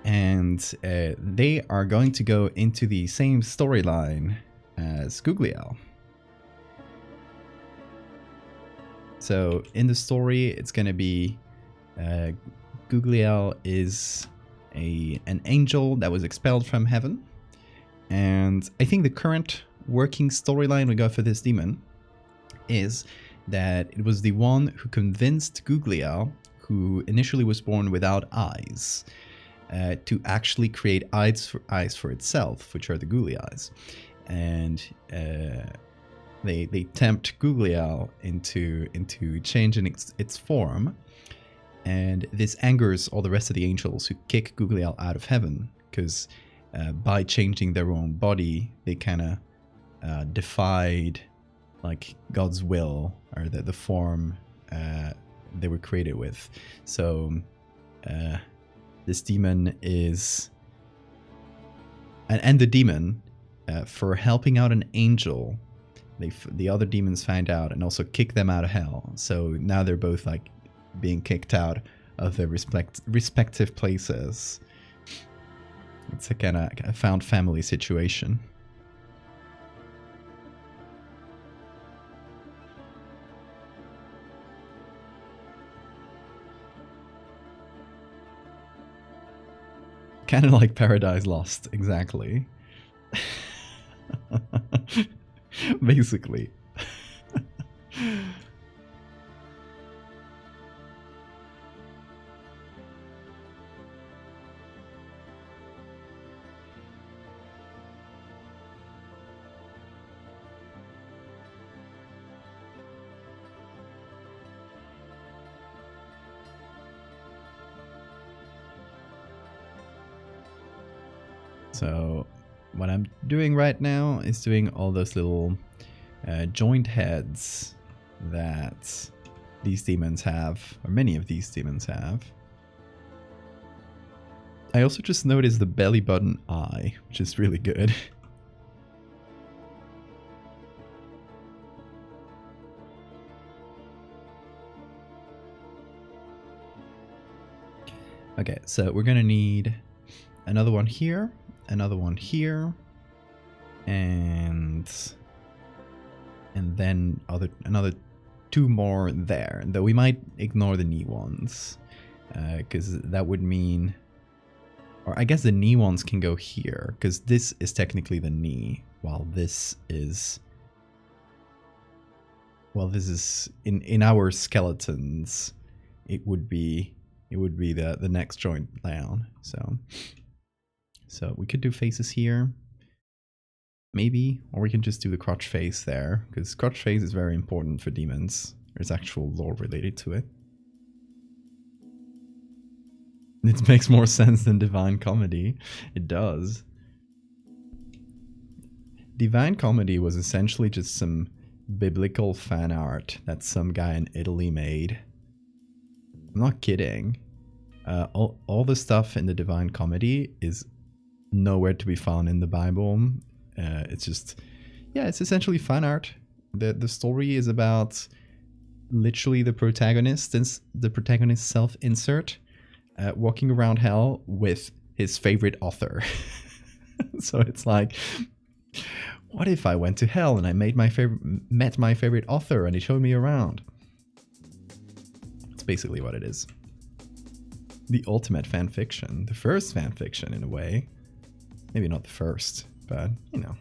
And they are going to go into the same storyline as Googliel. So in the story, it's going to be Googliel is an angel that was expelled from heaven, and I think the current working storyline we got for this demon is that it was the one who convinced Googliel, who initially was born without eyes, to actually create eyes for itself, which are the Googly eyes. and they tempt Googliel into changing its form, and this angers all the rest of the angels, who kick Googliel out of heaven, because by changing their own body, they kind of defied like God's will, or the form they were created with. So this demon is, and the demon, for helping out an angel, the other demons find out and also kick them out of hell. So now they're both like being kicked out of their respective places. It's a kind of found family situation. Kind of like Paradise Lost, exactly. Basically. So what I'm doing right now is doing all those little joint heads that these demons have, or many of these demons have. I also just noticed the belly button eye, which is really good. Okay, so we're gonna need another one here, another one here, and then another 2 more there. Though we might ignore the knee ones, because that would mean, or I guess the knee ones can go here, because this is technically the knee, while this is, well, this is in our skeletons, it would be the next joint down. So we could do faces here, maybe, or we can just do the crotch face there, because crotch face is very important for demons. There's actual lore related to it. It makes more sense than Divine Comedy. It does. Divine Comedy was essentially just some biblical fan art that some guy in Italy made. I'm not kidding. All the stuff in the Divine Comedy is nowhere to be found in the Bible. It's just, yeah, it's essentially fan art. The story is about literally the protagonist and the protagonist's self-insert walking around hell with his favorite author. So it's like, what if I went to hell and I met my favorite author and he showed me around? That's basically what it is. The ultimate fan fiction, the first fan fiction in a way. Maybe not the first, but you know.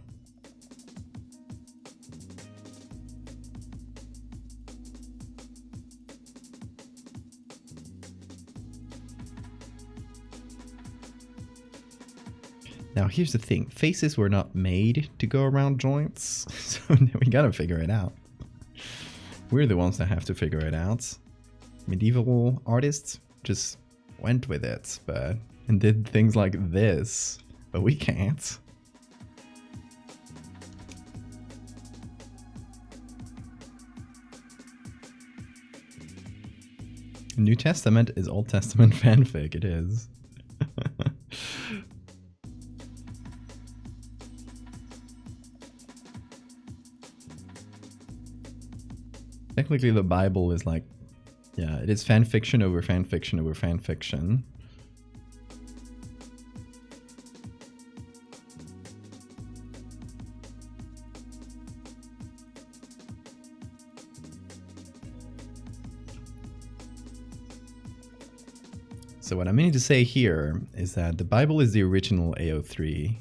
Now here's the thing, faces were not made to go around joints, so we gotta figure it out. We're the ones that have to figure it out. Medieval artists just went with it, and did things like this, but we can't. New Testament is Old Testament fanfic, it is. Technically the Bible is like, yeah, it is fanfiction over fanfiction over fanfiction. So what I'm meaning to say here is that the Bible is the original AO3.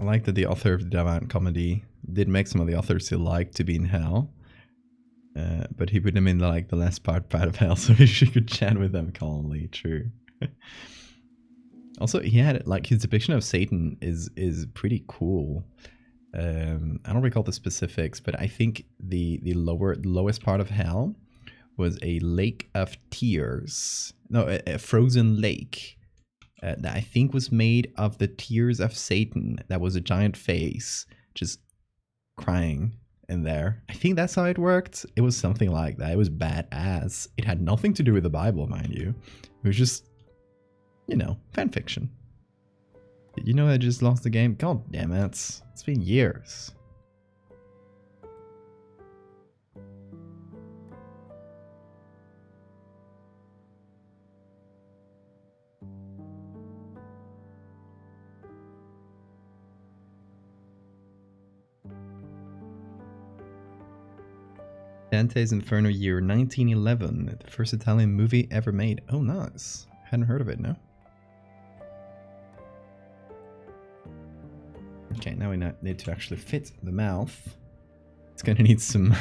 I like that the author of the Divine Comedy did make some of the authors he liked to be in hell. But he put them in the less part of hell so she could chat with them calmly. True. Also, he had his depiction of Satan is pretty cool. I don't recall the specifics, but I think the lowest part of hell was a lake of tears. No, a frozen lake that I think was made of the tears of Satan. That was a giant face just crying in there. I think that's how it worked. It was something like that. It was badass. It had nothing to do with the Bible, mind you. It was just, fan fiction. Did you know I just lost the game? God damn it. It's been years. Dante's Inferno year 1911, the first Italian movie ever made. Oh, nice. Hadn't heard of it, no? Okay, now we need to actually fit the mouth. It's gonna need some...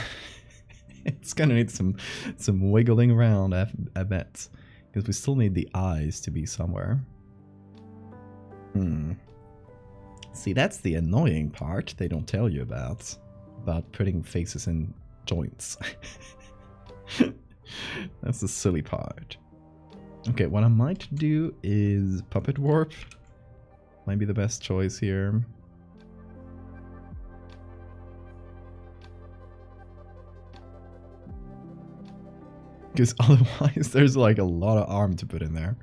it's gonna need some wiggling around, I bet. Because we still need the eyes to be somewhere. See, that's the annoying part they don't tell you about putting faces in joints. That's the silly part. Okay, what I might do is puppet warp. Might be the best choice here. Because otherwise there's a lot of arm to put in there.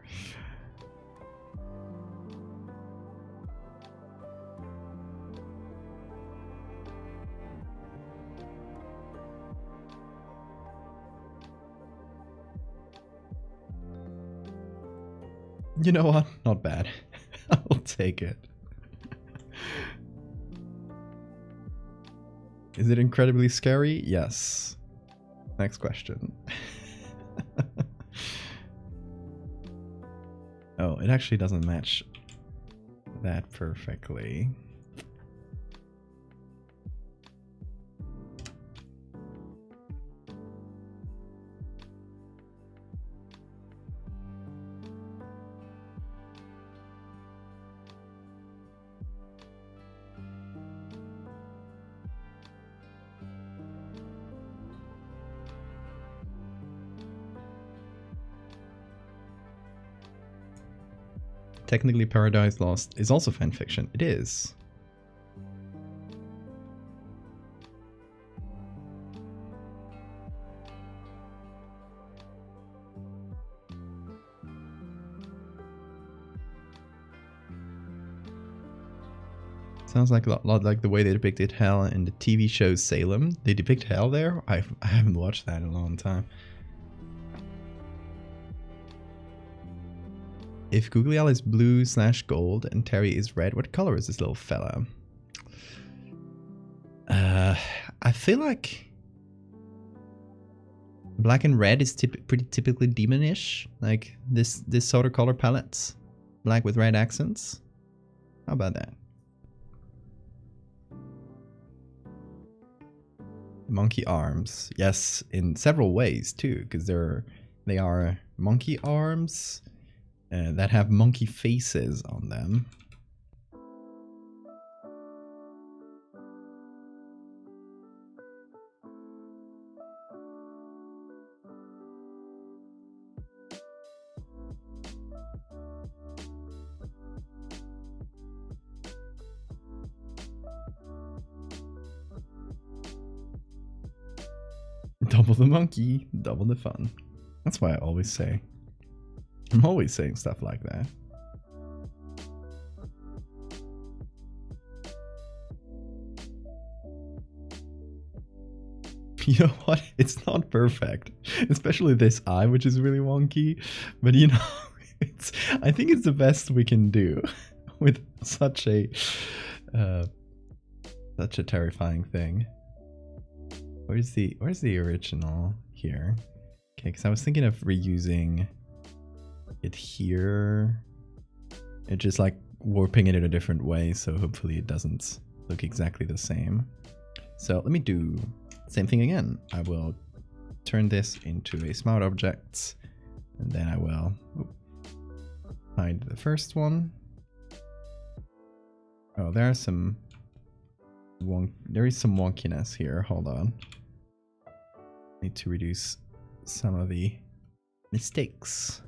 You know what? Not bad. I'll take it. Is it incredibly scary? Yes. Next question. Oh, it actually doesn't match that perfectly. Technically, Paradise Lost is also fanfiction. It is. Sounds like a lot like the way they depicted hell in the TV show Salem. They depict hell there? I haven't watched that in a long time. If Googliel is blue/gold and Terry is red, what color is this little fella? I feel like black and red is pretty typically demonish. Like this sort of color palettes. Black with red accents. How about that? Monkey arms. Yes, in several ways too, because they are monkey arms that have monkey faces on them. Double the monkey, double the fun. That's why I always say. I'm always saying stuff like that. You know what? It's not perfect. Especially this eye, which is really wonky. But you know, I think it's the best we can do with such a terrifying thing. Where's the original here? Okay, because I was thinking of reusing it here. It just like warping it in a different way, so hopefully it doesn't look exactly the same. So let me do the same thing again. I will turn this into a smart object, and then I will hide the first one. Oh, there is some wonkiness here. Hold on. Need to reduce some of the mistakes.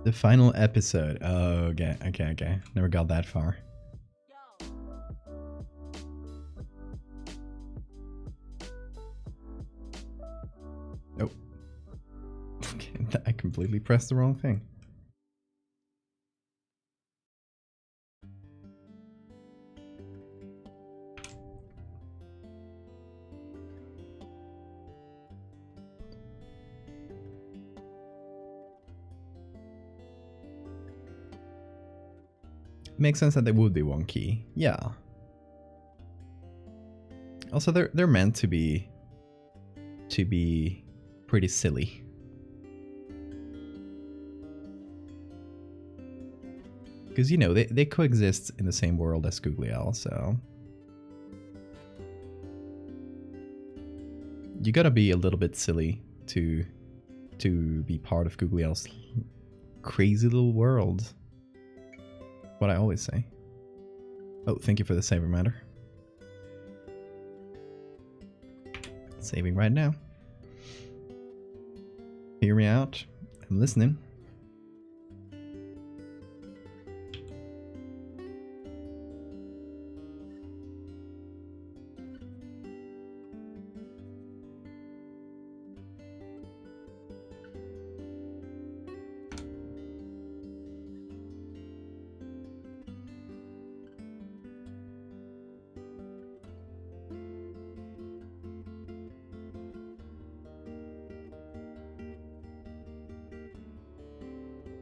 The final episode. Oh, okay. Never got that far. Nope. I completely pressed the wrong thing. Makes sense that they would be wonky. Yeah. Also, they're meant to be pretty silly. Because, you know, they coexist in the same world as Googliel, so you gotta be a little bit silly to be part of Googliel's crazy little world. What I always say. Oh, thank you for the save reminder. Saving right now. Hear me out. I'm listening.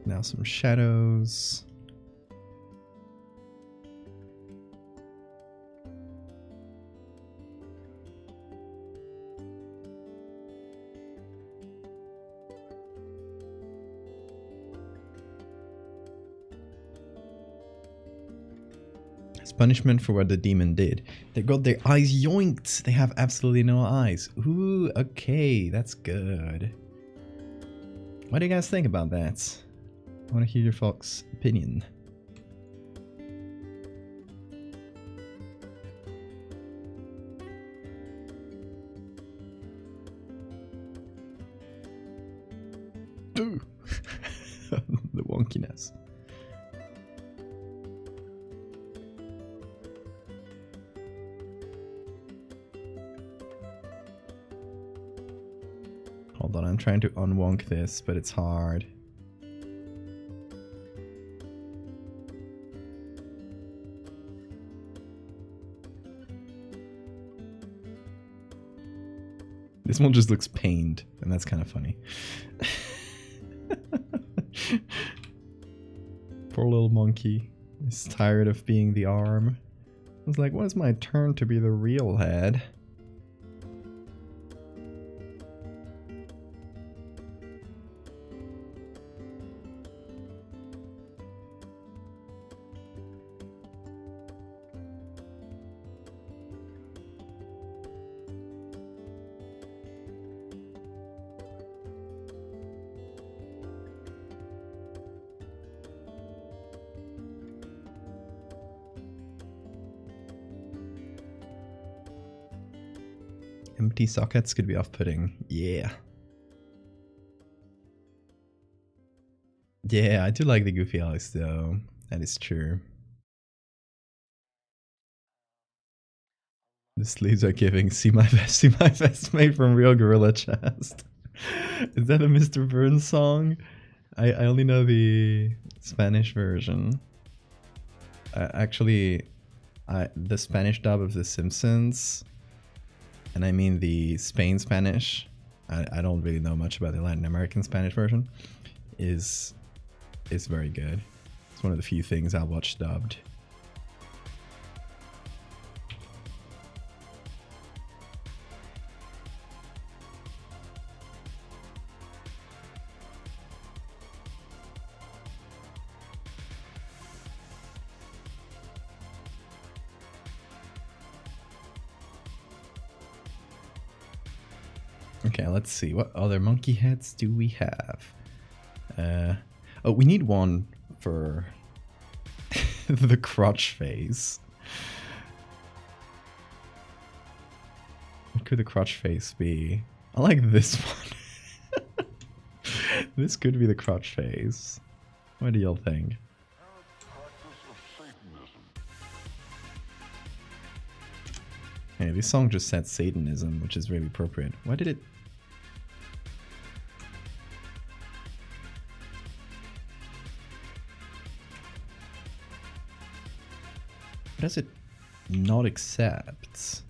Now some shadows. As punishment for what the demon did, they got their eyes yoinked. They have absolutely no eyes. Ooh, okay, that's good. What do you guys think about that? I want to hear your folks' opinion. Ooh. The wonkiness. Hold on, I'm trying to unwonk this, but it's hard. This one just looks pained, and that's kind of funny. Poor little monkey. He's tired of being the arm. I was like, when is my turn to be the real head? Empty sockets could be off-putting. Yeah. Yeah, I do like the goofy eyes though. That is true. The sleeves are giving. See my vest made from real gorilla chest. Is that a Mr. Burns song? I only know the Spanish version. Actually, the Spanish dub of The Simpsons, and I mean the Spain Spanish, I don't really know much about the Latin American Spanish version, is very good. It's one of the few things I'll watch dubbed. Okay, let's see. What other monkey heads do we have? Oh, we need one for the crotch face. What could the crotch face be? I like this one. This could be the crotch face. What do y'all think? Hey, this song just said Satanism, which is really appropriate. Why did it... What does it not accept?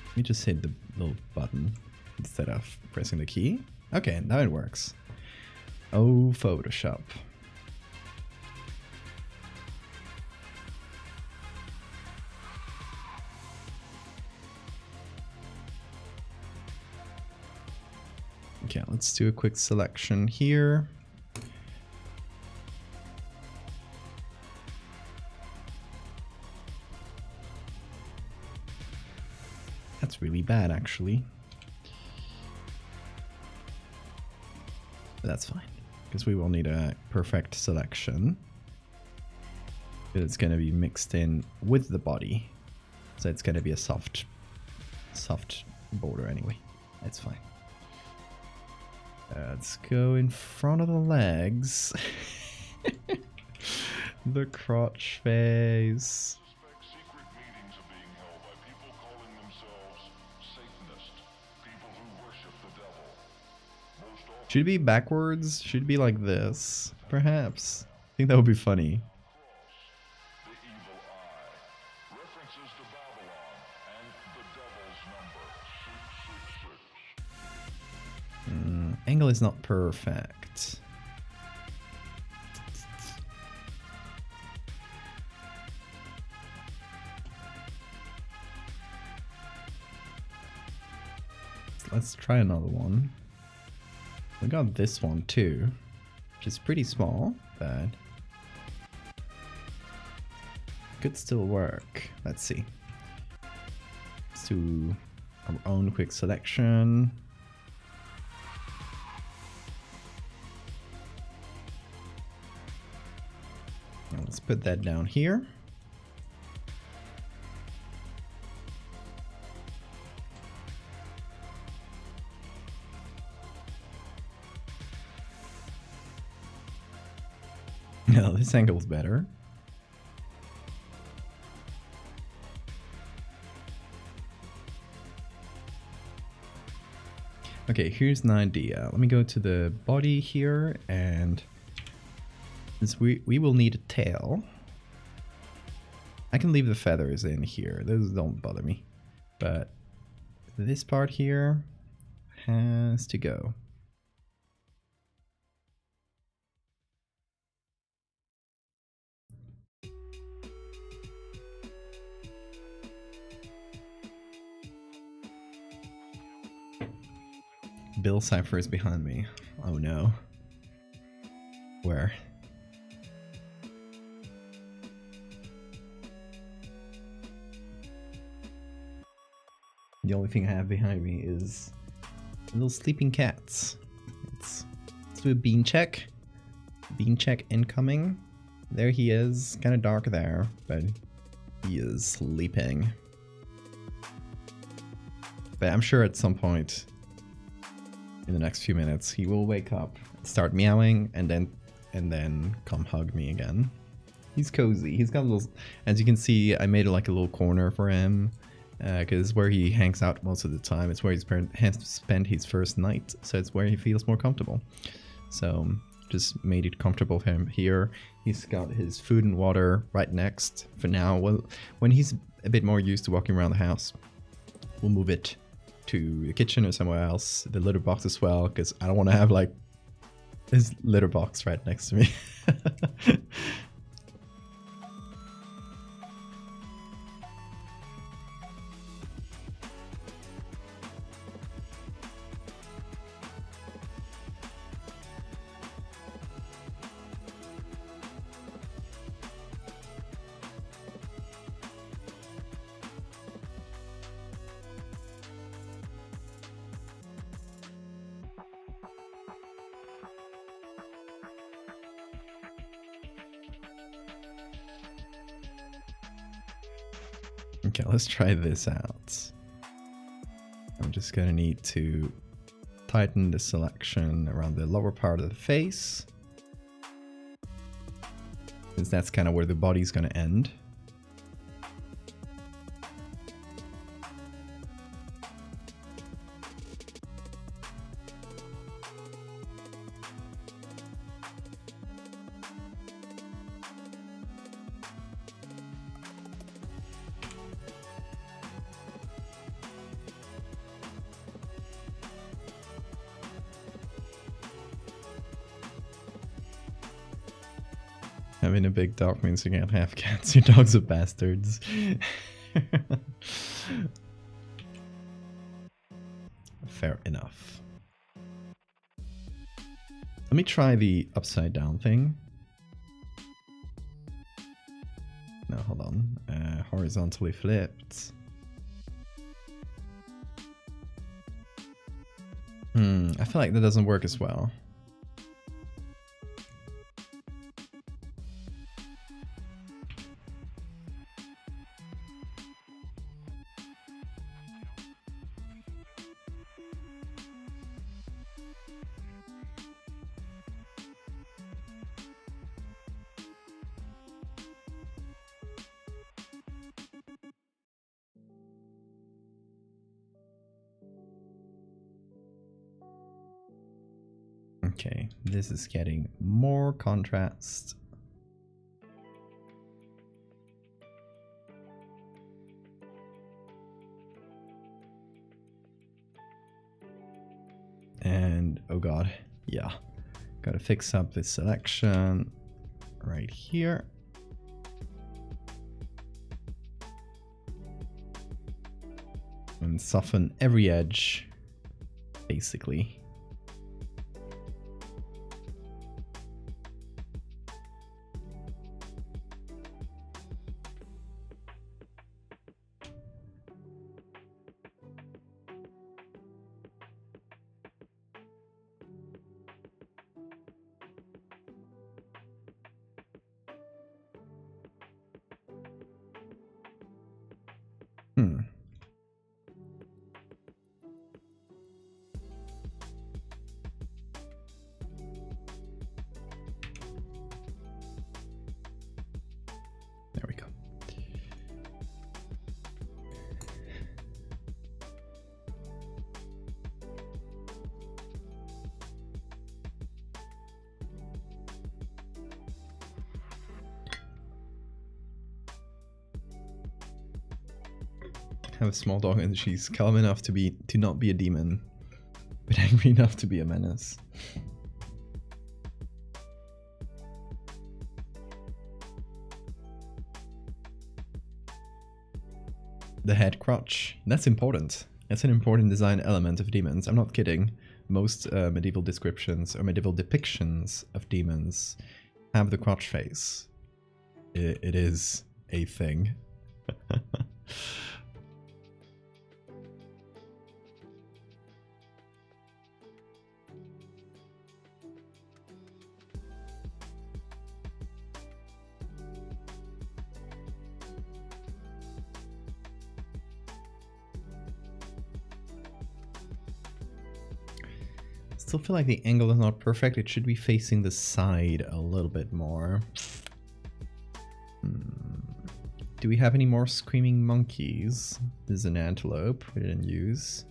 Let me just hit the little button instead of pressing the key. Okay, now it works. Oh, Photoshop. Okay, let's do a quick selection here. That's really bad, actually. But that's fine, because we will need a perfect selection. It's going to be mixed in with the body, so it's going to be a soft border anyway. That's fine. Let's go in front of the legs. The crotch face. Should it be backwards? Should it be like this? Perhaps. I think that would be funny. Angle is not perfect. Let's try another one. We got this one too, which is pretty small, but could still work. Let's see. Let's do our own quick selection. Now let's put that down here. No, this angle's better. Okay, here's an idea. Let me go to the body here, and since we will need a tail, I can leave the feathers in here. Those don't bother me. But this part here has to go. Bill Cipher is behind me. Oh no. Where? The only thing I have behind me is little sleeping cats. Let's do a bean check. Bean check incoming. There he is. Kind of dark there, but he is sleeping. But I'm sure at some point in the next few minutes he will wake up, start meowing, and then come hug me again. He's cozy. He's got a little, as you can see, I made like a little corner for him because where he hangs out most of the time. It's where he's has to spend his first night, so it's where he feels more comfortable. So just made it comfortable for him here. He's got his food and water right next for now. Well, when he's a bit more used to walking around the house, we'll move it to the kitchen or somewhere else. The litter box as well, because I don't want to have like this litter box right next to me. Okay, let's try this out. I'm just gonna need to tighten the selection around the lower part of the face, since that's kind of where the body's gonna end. Having a big dog means you can't have cats. Your dogs are bastards. Fair enough. Let me try the upside down thing. No, hold on. Horizontally flipped. I feel like that doesn't work as well. Okay, this is getting more contrast. And oh god, yeah. Gotta fix up this selection right here. And soften every edge, basically. There we go. I have a small dog and she's calm enough to not be a demon, but angry enough to be a menace. The head crotch. That's important. That's an important design element of demons. I'm not kidding. Most medieval descriptions or medieval depictions of demons have the crotch face. It is a thing. Still feel like the angle is not perfect. It should be facing the side a little bit more. Do we have any more screaming monkeys? This is an antelope we didn't use.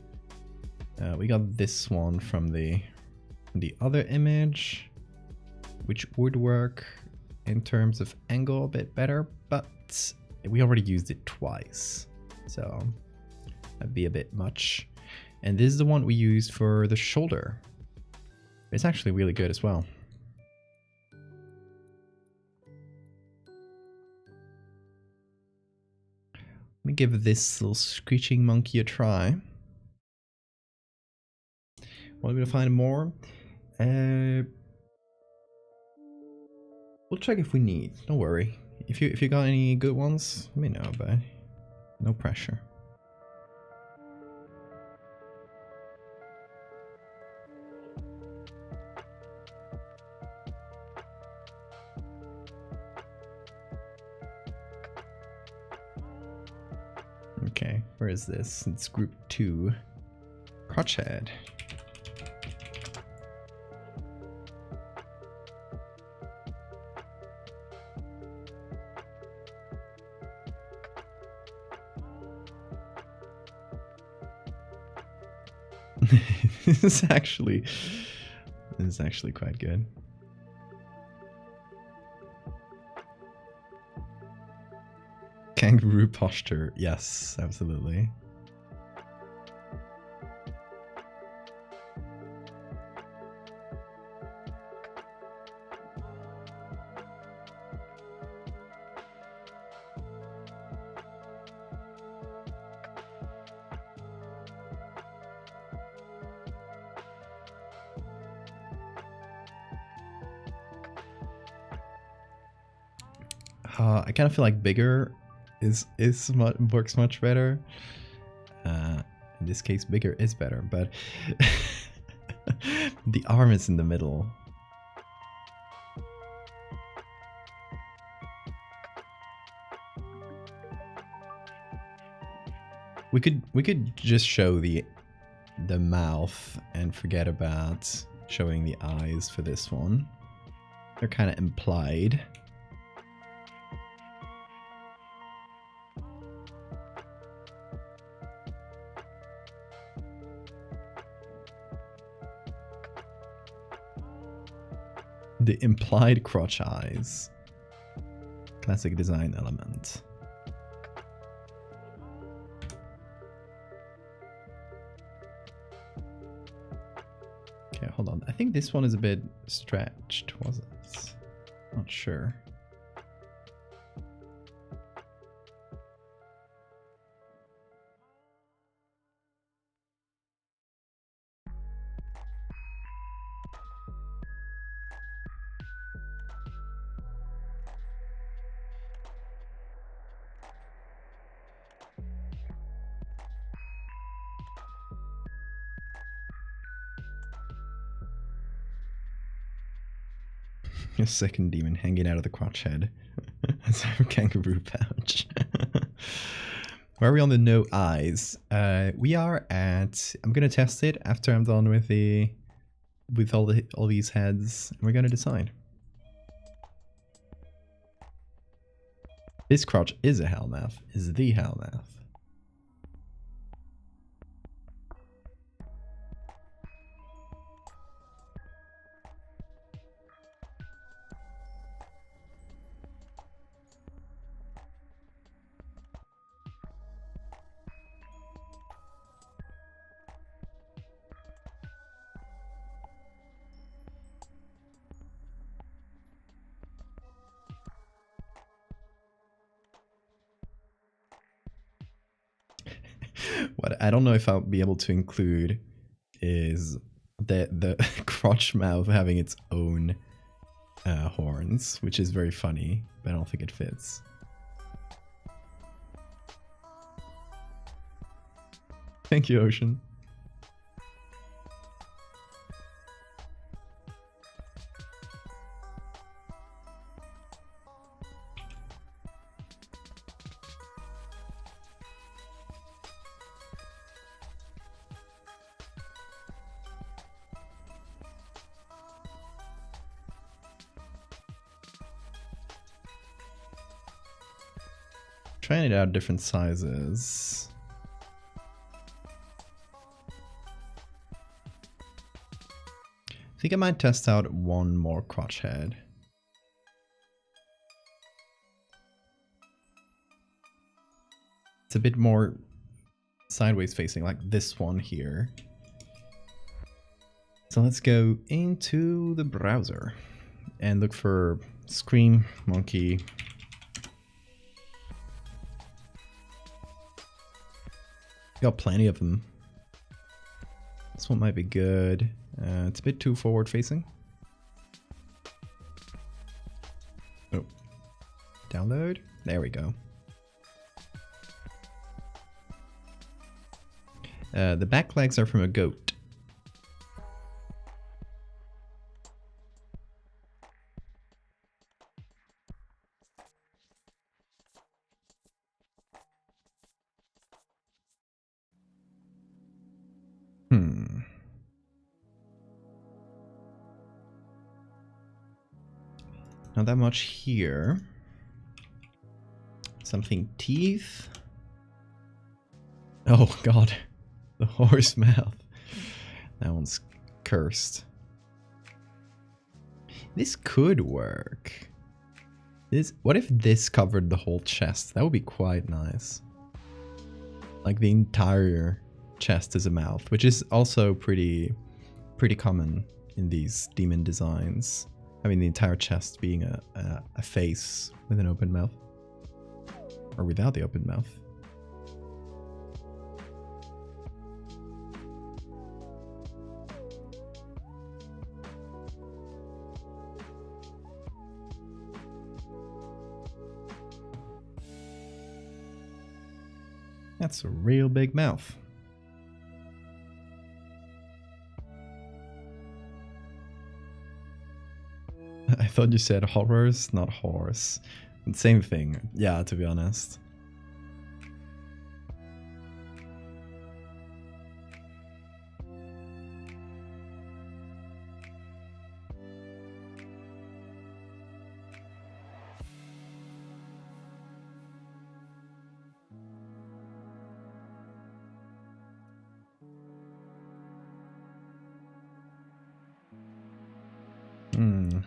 We got this one from the other image, which would work in terms of angle a bit better, but we already used it twice, so that'd be a bit much. And this is the one we used for the shoulder. It's actually really good as well. Let me give this little screeching monkey a try. Want me to find more? We'll check if we need. Don't worry. If you got any good ones, let me know, but no pressure. Where is this? It's group 2. Crotch head. This is actually quite good. Kangaroo posture. Yes, absolutely. I kind of feel like bigger works much better. In this case, bigger is better, but the arm is in the middle. We could just show the mouth and forget about showing the eyes for this one. They're kind of implied. The implied crotch eyes. Classic design element. Okay, hold on. I think this one is a bit stretched, was it? Not sure. A second demon hanging out of the crotch head. That's our kangaroo pouch. Where are we on the no eyes? We are at. I'm gonna test it after I'm done with all these heads. We're gonna decide. This crotch is a hellmouth. Is the hellmouth. What I don't know if I'll be able to include is the crotch mouth having its own horns, which is very funny, but I don't think it fits. Thank you, Ocean. Trying it out different sizes. I think I might test out one more crotch head. It's a bit more sideways facing, like this one here. So let's go into the browser and look for Scream Monkey. Got plenty of them. This one might be good. It's a bit too forward facing. Oh. Download. There we go. The back legs are from a goat. Not that much here. Something teeth. Oh god. The horse mouth. That one's cursed. This could work. What if this covered the whole chest? That would be quite nice. Like the entire chest is a mouth, which is also pretty common in these demon designs. I mean, the entire chest being a face with an open mouth. Or without the open mouth. That's a real big mouth. I thought you said horrors, not horse. Same thing. Yeah, to be honest.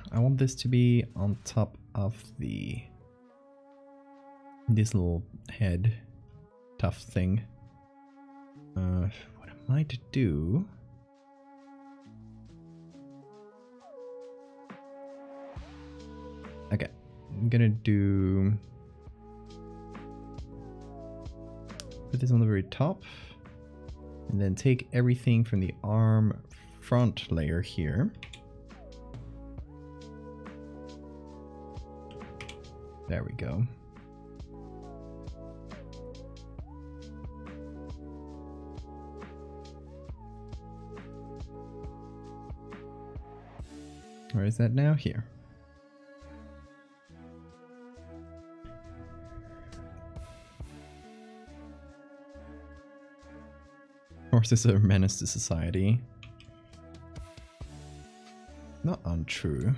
I want this to be on top of this little head tough thing. What am I to do? Okay, I'm gonna put this on the very top, and then take everything from the arm front layer here. There we go. Where is that now? Here. Horses are a menace to society. Not untrue.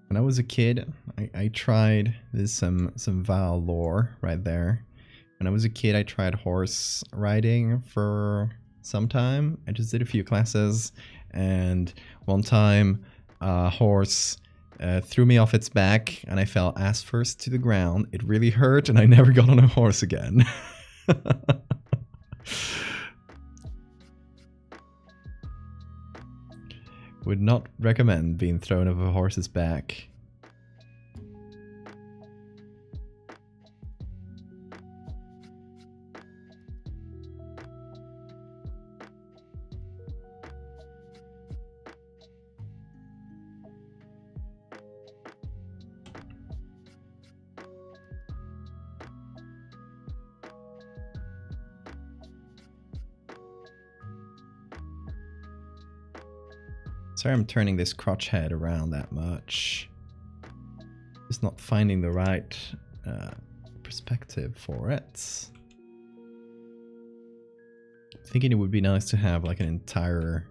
When I was a kid, I tried, there's some Val lore right there. When I was a kid, I tried horse riding for some time. I just did a few classes, and one time a horse threw me off its back and I fell ass first to the ground. It really hurt and I never got on a horse again. Would not recommend being thrown off a horse's back. Sorry I'm turning this crotch head around that much. Just not finding the right perspective for it. Thinking it would be nice to have like an entire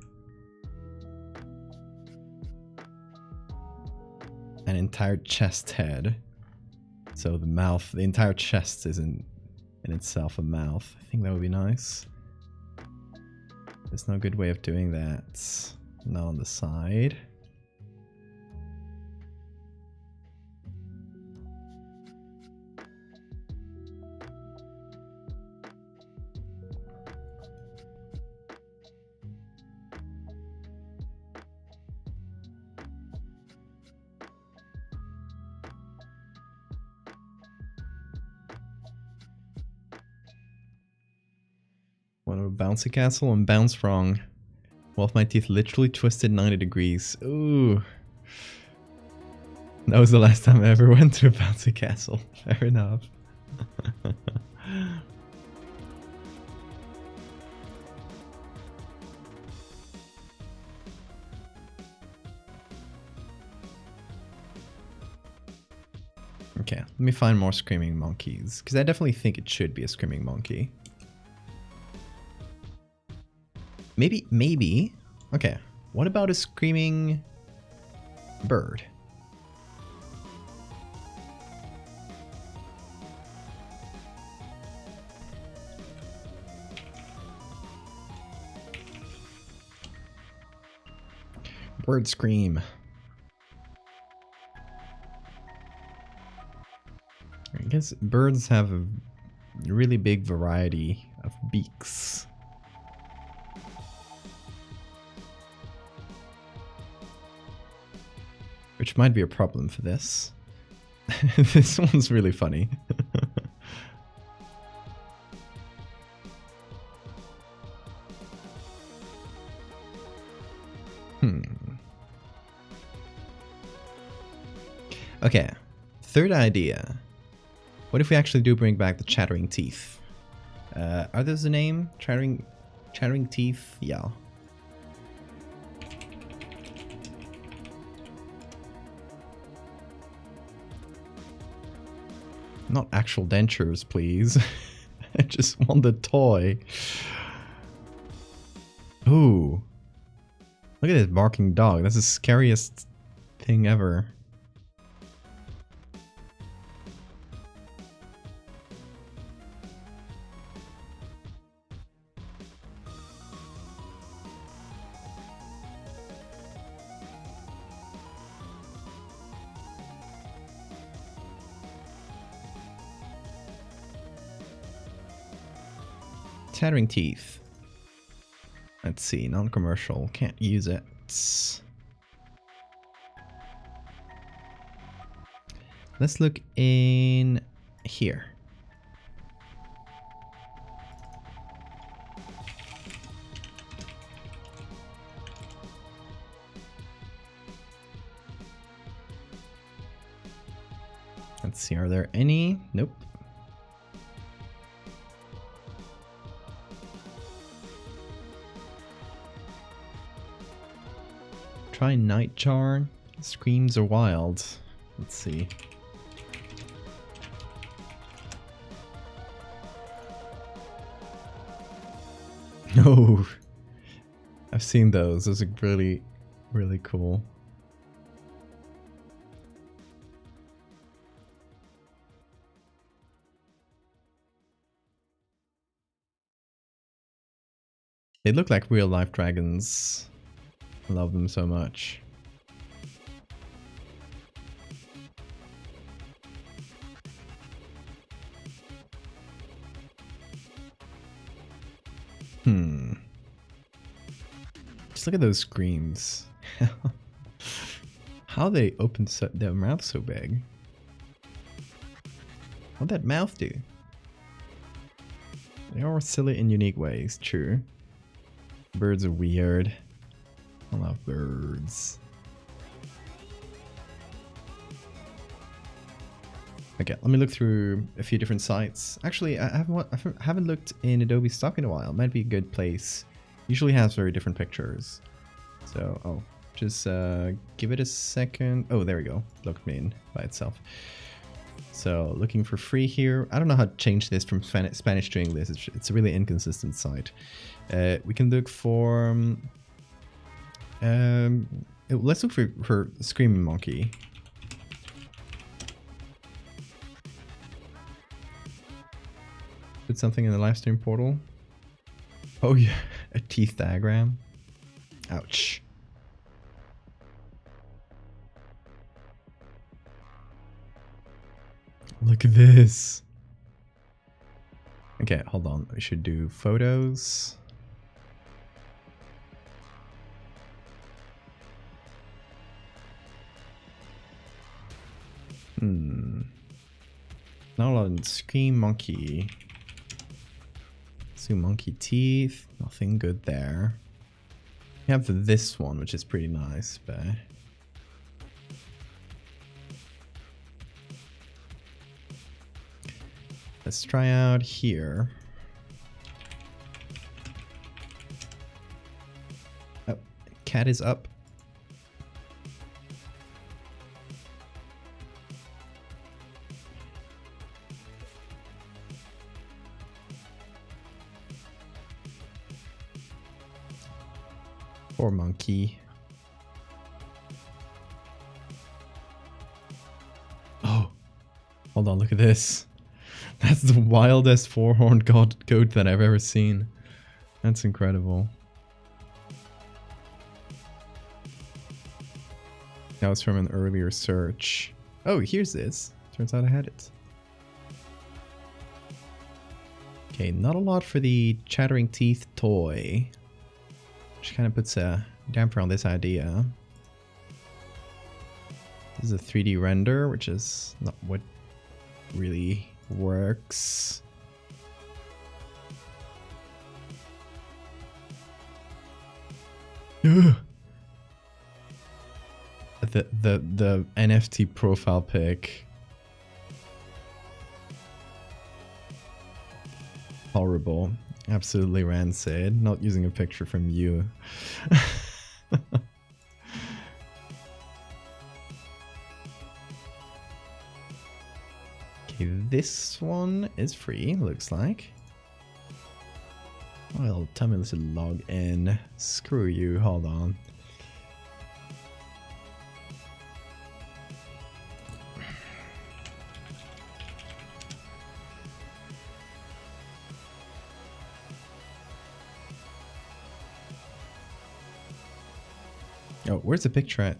chest head. So the mouth, the entire chest is in itself a mouth. I think that would be nice. There's no good way of doing that. Not on the side. Want a bouncy castle and bounce wrong. Well, my teeth literally twisted 90 degrees. Ooh. That was the last time I ever went to a bouncy castle. Fair enough. Okay, let me find more screaming monkeys. Because I definitely think it should be a screaming monkey. Maybe. Okay, what about a screaming bird? Bird scream. I guess birds have a really big variety of beaks. Which might be a problem for this. This one's really funny. Okay, third idea. What if we actually do bring back the chattering teeth? Are those the name? Chattering teeth? Yeah. Not actual dentures, please. I just want the toy. Ooh. Look at this barking dog. That's the scariest thing ever. Chattering teeth. Let's see, non-commercial. Can't use it. Let's look in here. Let's see, are there any? Nope. Try Nightjar. Screams are wild. Let's see. No. I've seen those. Those are really, really cool. They look like real life dragons. I love them so much. Just look at those screams. How they open their mouth so big? What'd that mouth do? They are silly in unique ways, true. Birds are weird. I love birds. Okay, let me look through a few different sites. Actually, I haven't looked in Adobe Stock in a while. It might be a good place. Usually has very different pictures. So, oh, just give it a second. Oh, there we go. Looked me in by itself. So, looking for free here. I don't know how to change this from Spanish to English. It's a really inconsistent site. We can look for... let's look for Screaming Monkey. Put something in the live stream portal. Oh yeah, a teeth diagram. Ouch. Look at this. Okay, hold on. We should do photos. Not a lot in Scream Monkey. So monkey teeth. Nothing good there. We have this one, which is pretty nice, but let's try out here. Oh, cat is up. Poor monkey. Oh, hold on, look at this. That's the wildest four-horned goat that I've ever seen. That's incredible. That was from an earlier search. Oh, here's this. Turns out I had it. Okay, not a lot for the chattering teeth toy. Which kind of puts a damper on this idea. This is a 3D render, which is not what really works. The NFT profile pic. Horrible. Absolutely rancid. Not using a picture from you. Okay, this one is free, looks like. Well, tell me to log in. Screw you, hold on. Oh, where's the picture I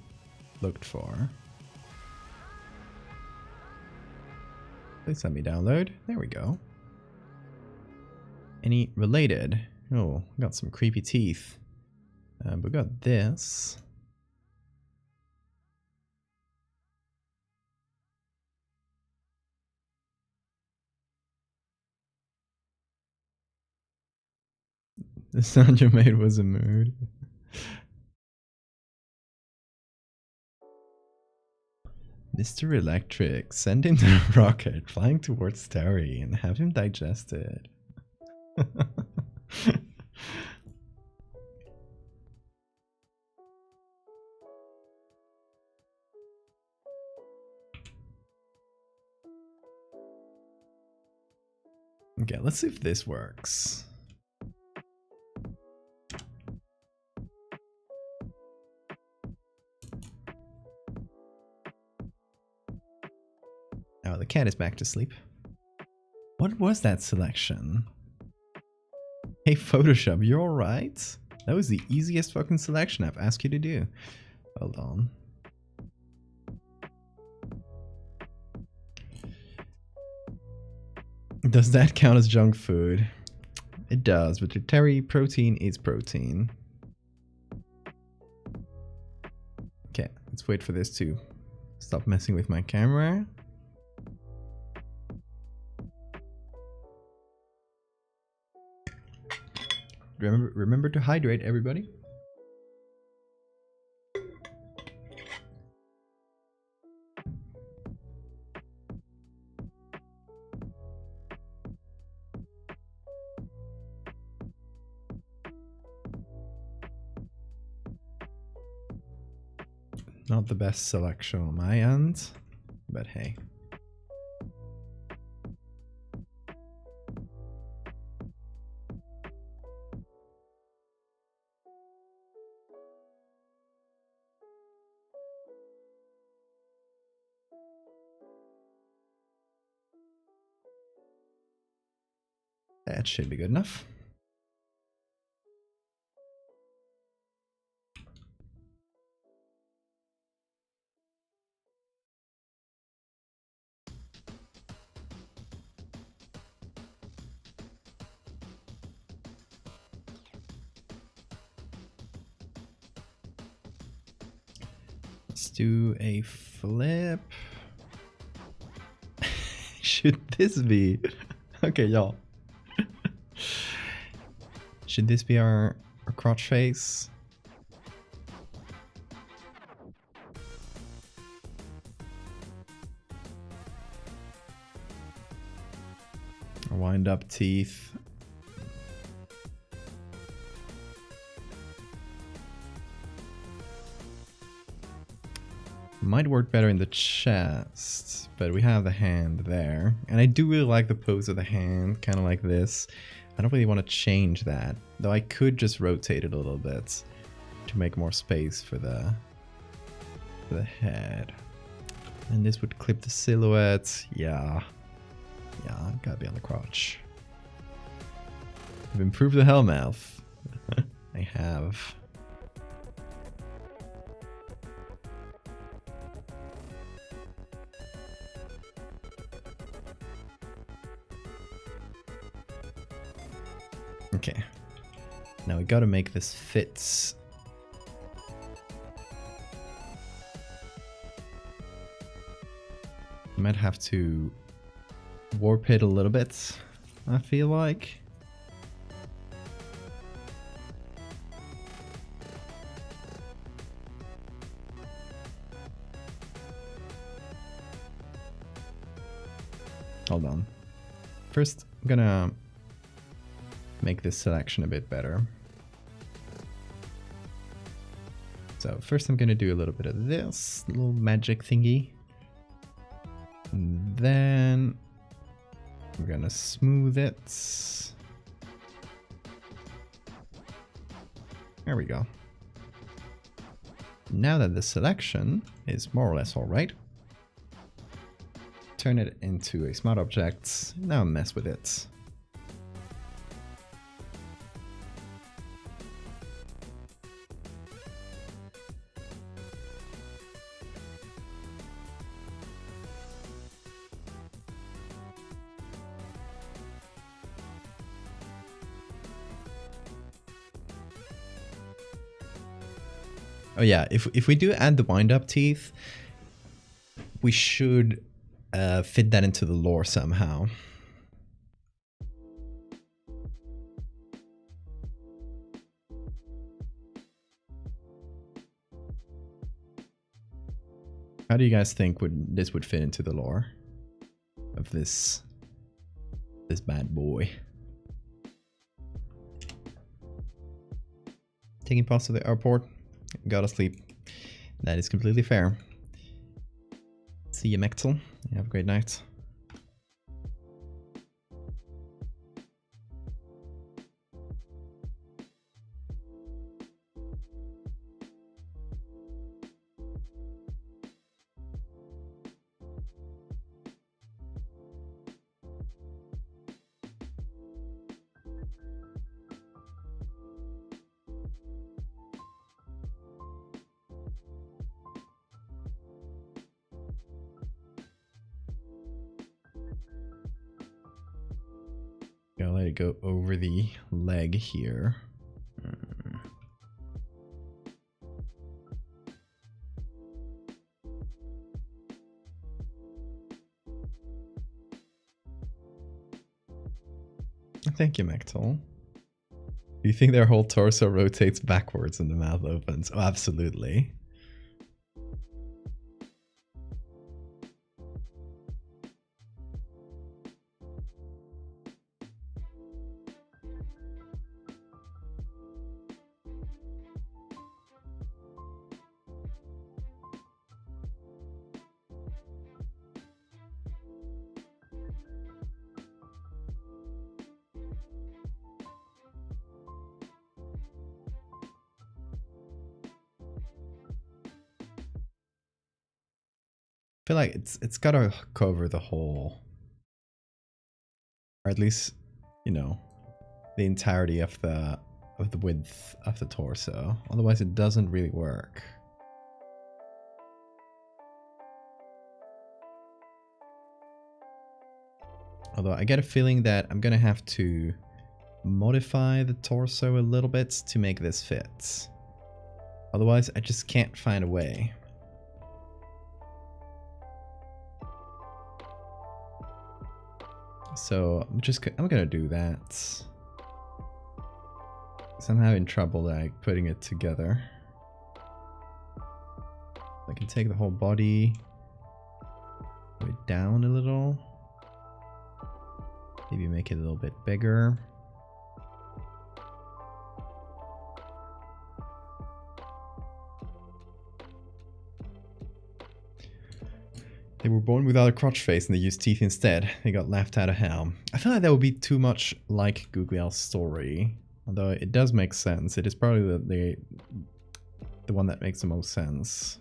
looked for? Please let me download. There we go. Any related? Oh, got some creepy teeth. We got this. The sound you made was a mood. Mr. Electric, send him to the rocket, flying towards Terry, and have him digested. Okay, let's see if this works. Oh, the cat is back to sleep. What was that selection? Hey, Photoshop, you alright? That was the easiest fucking selection I've asked you to do. Hold on. Does that count as junk food? It does, but Terry, protein is protein. Okay, let's wait for this to stop messing with my camera. Remember to hydrate, everybody. Not the best selection on my end, but hey. That should be good enough. Let's do a flip. Should this be... Okay, y'all. Should this be our crotch face? Wind up teeth. Might work better in the chest, but we have the hand there. And I do really like the pose of the hand, kind of like this. I don't really want to change that, though I could just rotate it a little bit to make more space for the head. And this would clip the silhouette. Yeah, gotta be on the crotch. I've improved the hellmouth. I have. Okay, now we gotta make this fit. Might have to warp it a little bit, I feel like. Hold on. First, I'm gonna make this selection a bit better. So first I'm gonna do a little bit of this little magic thingy. And then I'm gonna smooth it. There we go. Now that the selection is more or less alright, turn it into a smart object. Now mess with it. Oh yeah, if we do add the wind-up teeth, we should fit that into the lore somehow. How do you guys think this would fit into the lore of this bad boy? Taking pause to the airport. Gotta sleep. That is completely fair. See you, Mechtel. Have a great night. Gotta let it go over the leg here. Thank you, Mechtel. Do you think their whole torso rotates backwards and the mouth opens? Oh, absolutely. I feel like it's gotta cover the whole, or at least, you know, the entirety of the width of the torso. Otherwise, it doesn't really work. Although I get a feeling that I'm gonna have to modify the torso a little bit to make this fit. Otherwise, I just can't find a way. So I'm gonna do that. So I'm having trouble like putting it together. I can take the whole body, put it down a little. Maybe make it a little bit bigger. They were born without a crotch face and they used teeth instead. They got laughed out of hell. I feel like that would be too much like Googliel's story. Although it does make sense. It is probably the one that makes the most sense.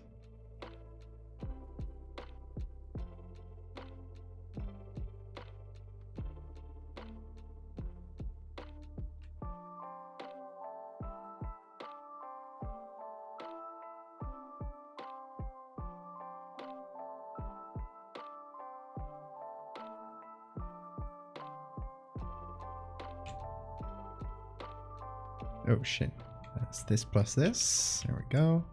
Oh shit. That's this plus this. There we go.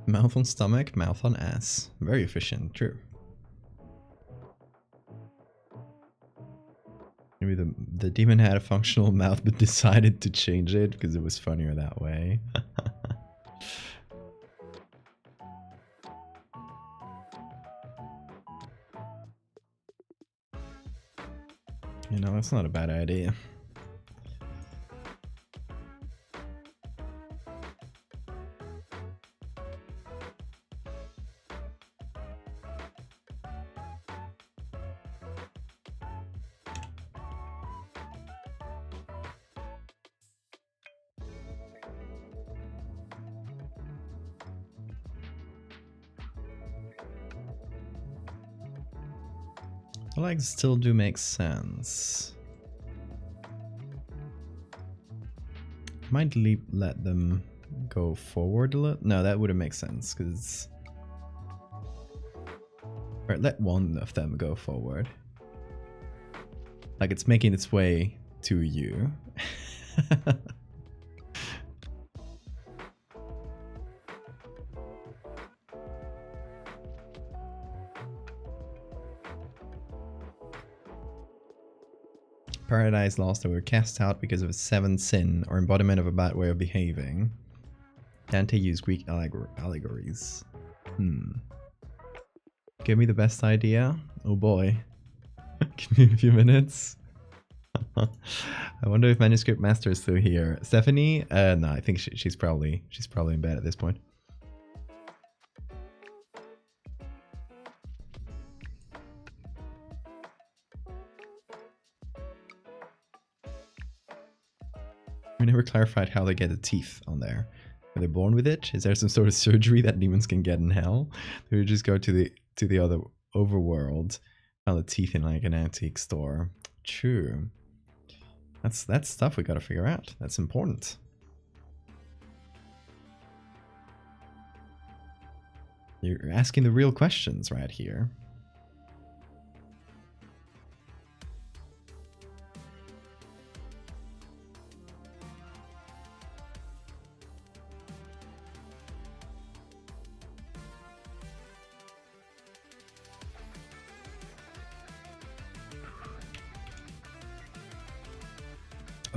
Mouth on stomach, mouth on ass. Very efficient, true. Maybe the demon had a functional mouth but decided to change it because it was funnier that way. You know, that's not a bad idea. The legs still do make sense. Might let them go forward a little. No, that wouldn't make sense because. Or let one of them go forward. Like it's making its way to you. Paradise Lost, that we were cast out because of a seventh sin or embodiment of a bad way of behaving. Dante used Greek allegories. Give me the best idea? Oh boy. Give me a few minutes. I wonder if Manuscript Master is still here. Stephanie? No, I think she's probably in bed at this point. We never clarified how they get the teeth on there. Are they born with it? Is there some sort of surgery that demons can get in hell? They would just go to the other overworld, found the teeth in like an antique store. True. That's stuff we gotta figure out. That's important. You're asking the real questions right here.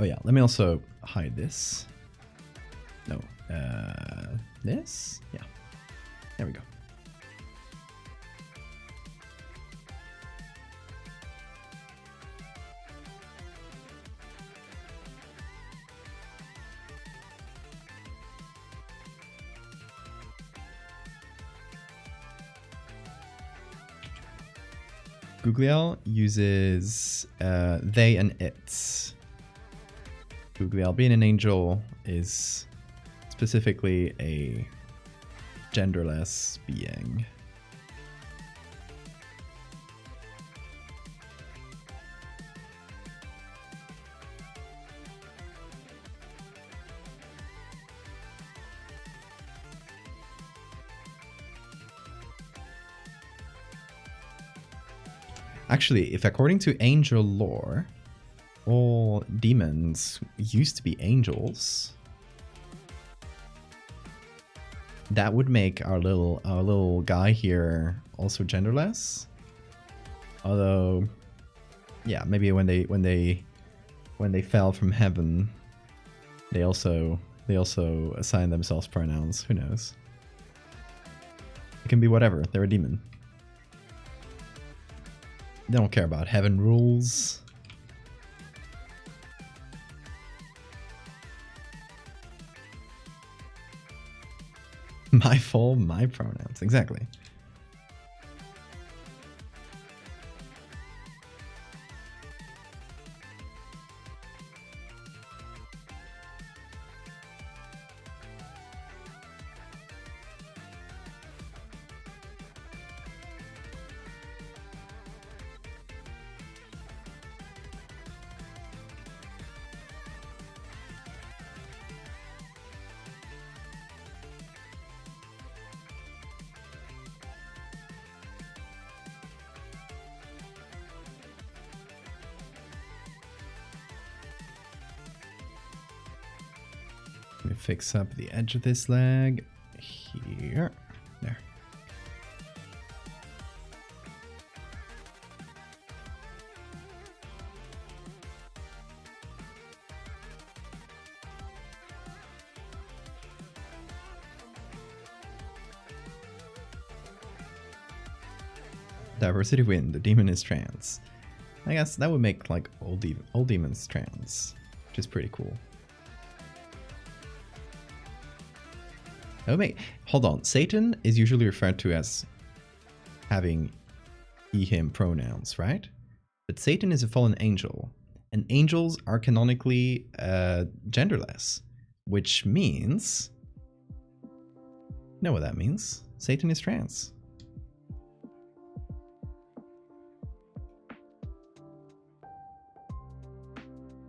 Oh yeah, let me also hide this. No, this? Yeah, there we go. Googliel uses they and its. Googliel, being an angel, is specifically a genderless being. Actually, if according to angel lore, all demons used to be angels, that would make our little guy here also genderless. Although, yeah, maybe when they fell from heaven, they also assign themselves pronouns. Who knows? It can be whatever. They're a demon. They don't care about heaven rules. My fault, my pronouns. Exactly. Let me fix up the edge of this leg here. There. Diversity win. The demon is trans. I guess that would make like all demons trans, which is pretty cool. Oh wait, hold on. Satan is usually referred to as having he, him pronouns, right? But Satan is a fallen angel, and angels are canonically genderless, which means, you know what that means? Satan is trans.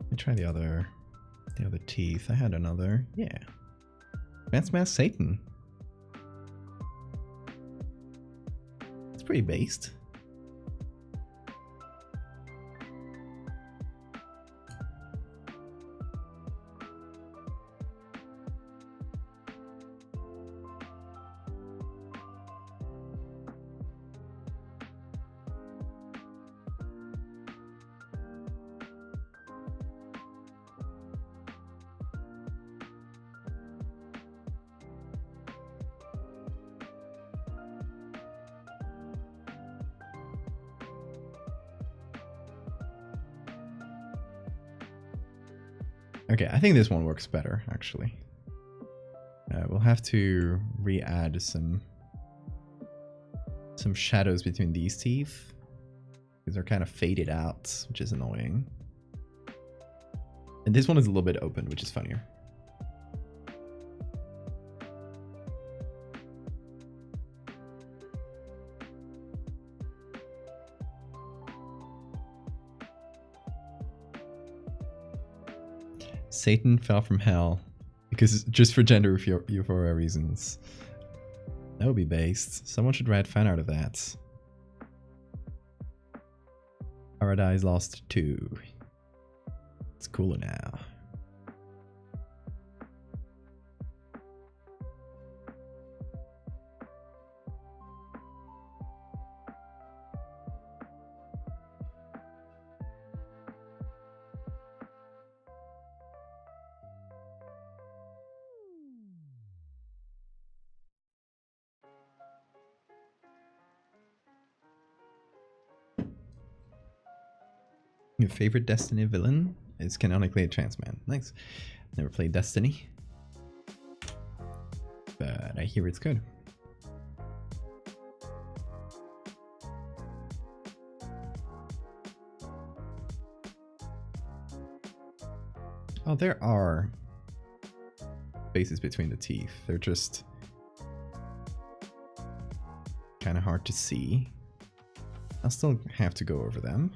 Let me try the other teeth. I had another, yeah. Advanced Mass Satan. It's pretty based. Okay, I think this one works better, actually. We'll have to re-add some shadows between these teeth, because they're kind of faded out, which is annoying. And this one is a little bit open, which is funnier. Satan fell from hell because just for gender euphoria reasons. That would be based. Someone should write fan art of that. Paradise Lost 2. It's cooler now. Your favorite Destiny villain is canonically a trans man. Nice. Never played Destiny, but I hear it's good. Oh, there are spaces between the teeth. They're just kind of hard to see. I'll still have to go over them.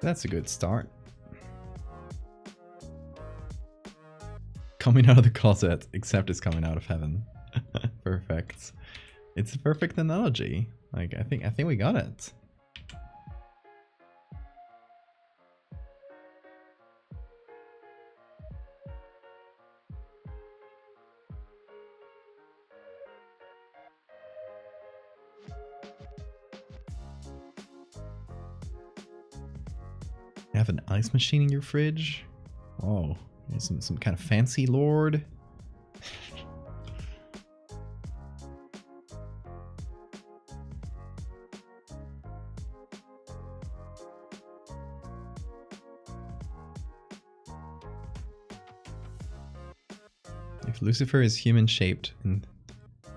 That's a good start. Coming out of the closet, except it's coming out of heaven. Perfect. It's a perfect analogy. Like I think we got it. You have an ice machine in your fridge? Oh, you're some kind of fancy lord. If Lucifer is human shaped in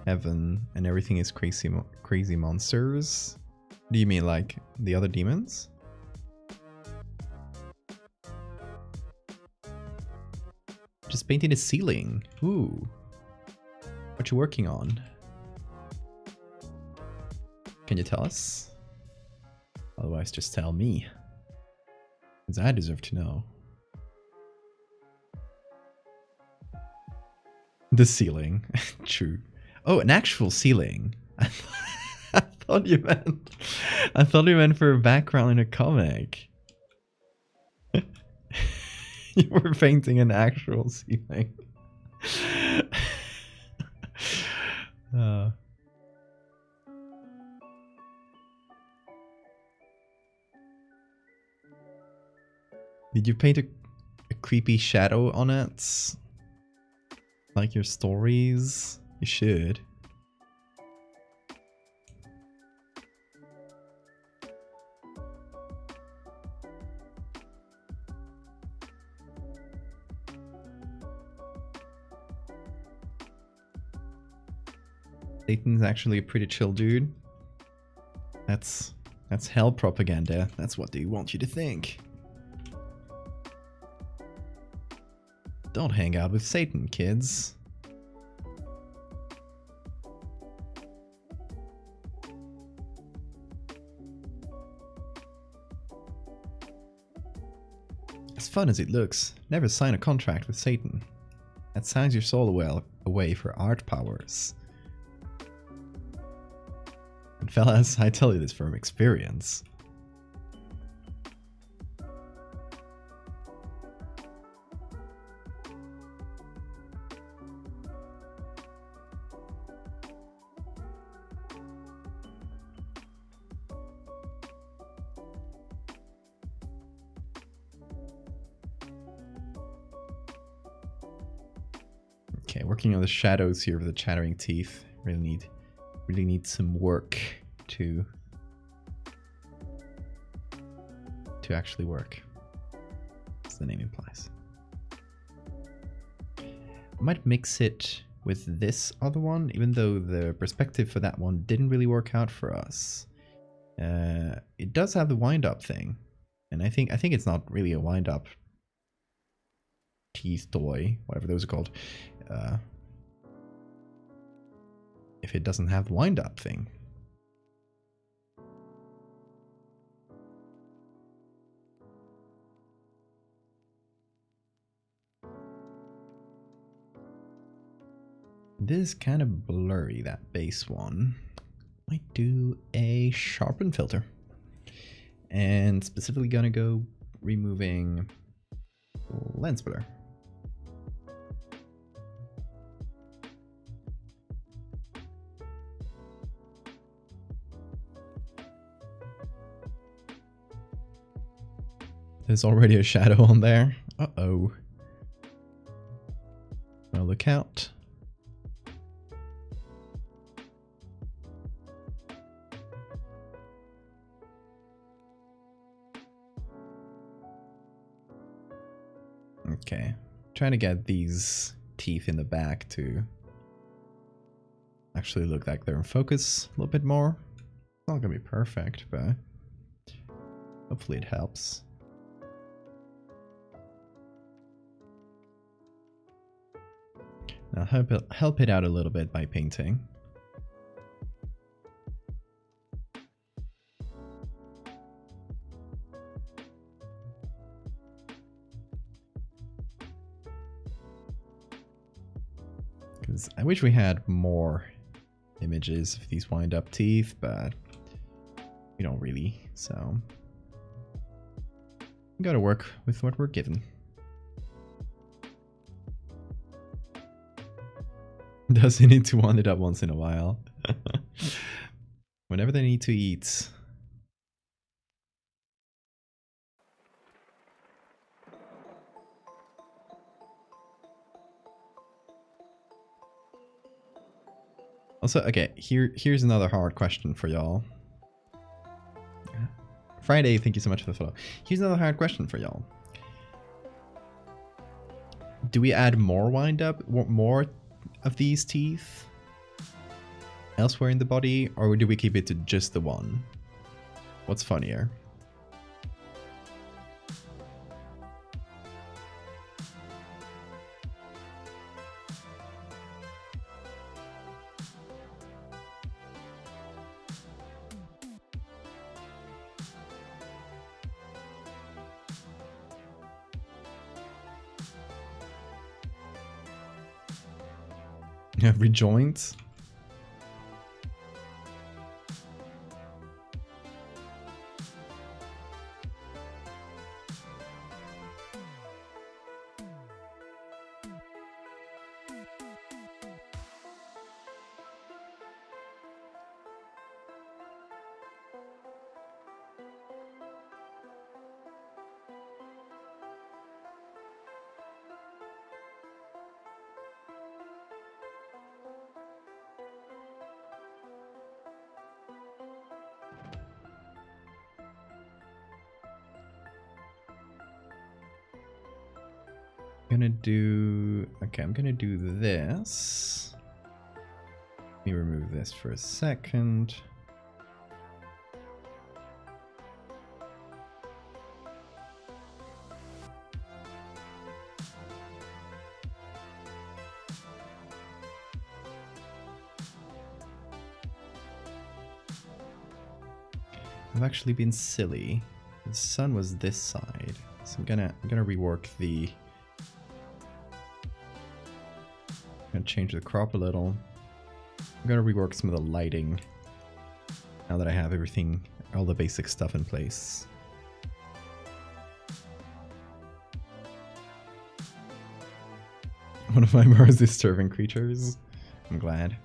heaven and everything is crazy monsters, do you mean like the other demons? Just painted a ceiling. Ooh. What you working on? Can you tell us? Otherwise just tell me. Because I deserve to know. The ceiling. True. Oh, an actual ceiling. I thought you meant for a background in a comic. You were painting an actual ceiling. Did you paint a creepy shadow on it? Like your stories? You should. Satan's actually a pretty chill dude. That's hell propaganda. That's what they want you to think. Don't hang out with Satan, kids. As fun as it looks, never sign a contract with Satan. That signs your soul away for art powers. And fellas, I tell you this from experience. Okay, working on the shadows here with the chattering teeth. Really need some work to actually work, as the name implies. I might mix it with this other one, even though the perspective for that one didn't really work out for us. It does have the wind-up thing, and I think it's not really a wind-up teeth toy, whatever those are called. If it doesn't have the wind-up thing. This is kind of blurry, that base one. Might do a sharpen filter. And specifically gonna go removing lens blur. There's already a shadow on there. Uh-oh. Well, look out. Okay. Trying to get these teeth in the back to actually look like they're in focus a little bit more. It's not gonna be perfect, but hopefully it helps. Now help it out a little bit by painting. Because I wish we had more images of these wind-up teeth, but we don't really, so we gotta work with what we're given. Does he need to wind it up once in a while? Whenever they need to eat. Also, okay, here's another hard question for y'all. Friday, thank you so much for the follow. Here's another hard question for y'all. Do we add more wind-up, more of these teeth elsewhere in the body, or do we keep it to just the one? What's funnier? Rejoins? I'm gonna do this. Let me remove this for a second. I've actually been silly. The sun was this side, so I'm gonna rework the. Gonna change the crop a little. I'm gonna rework some of the lighting now that I have everything, all the basic stuff in place. One of my most disturbing creatures. I'm glad.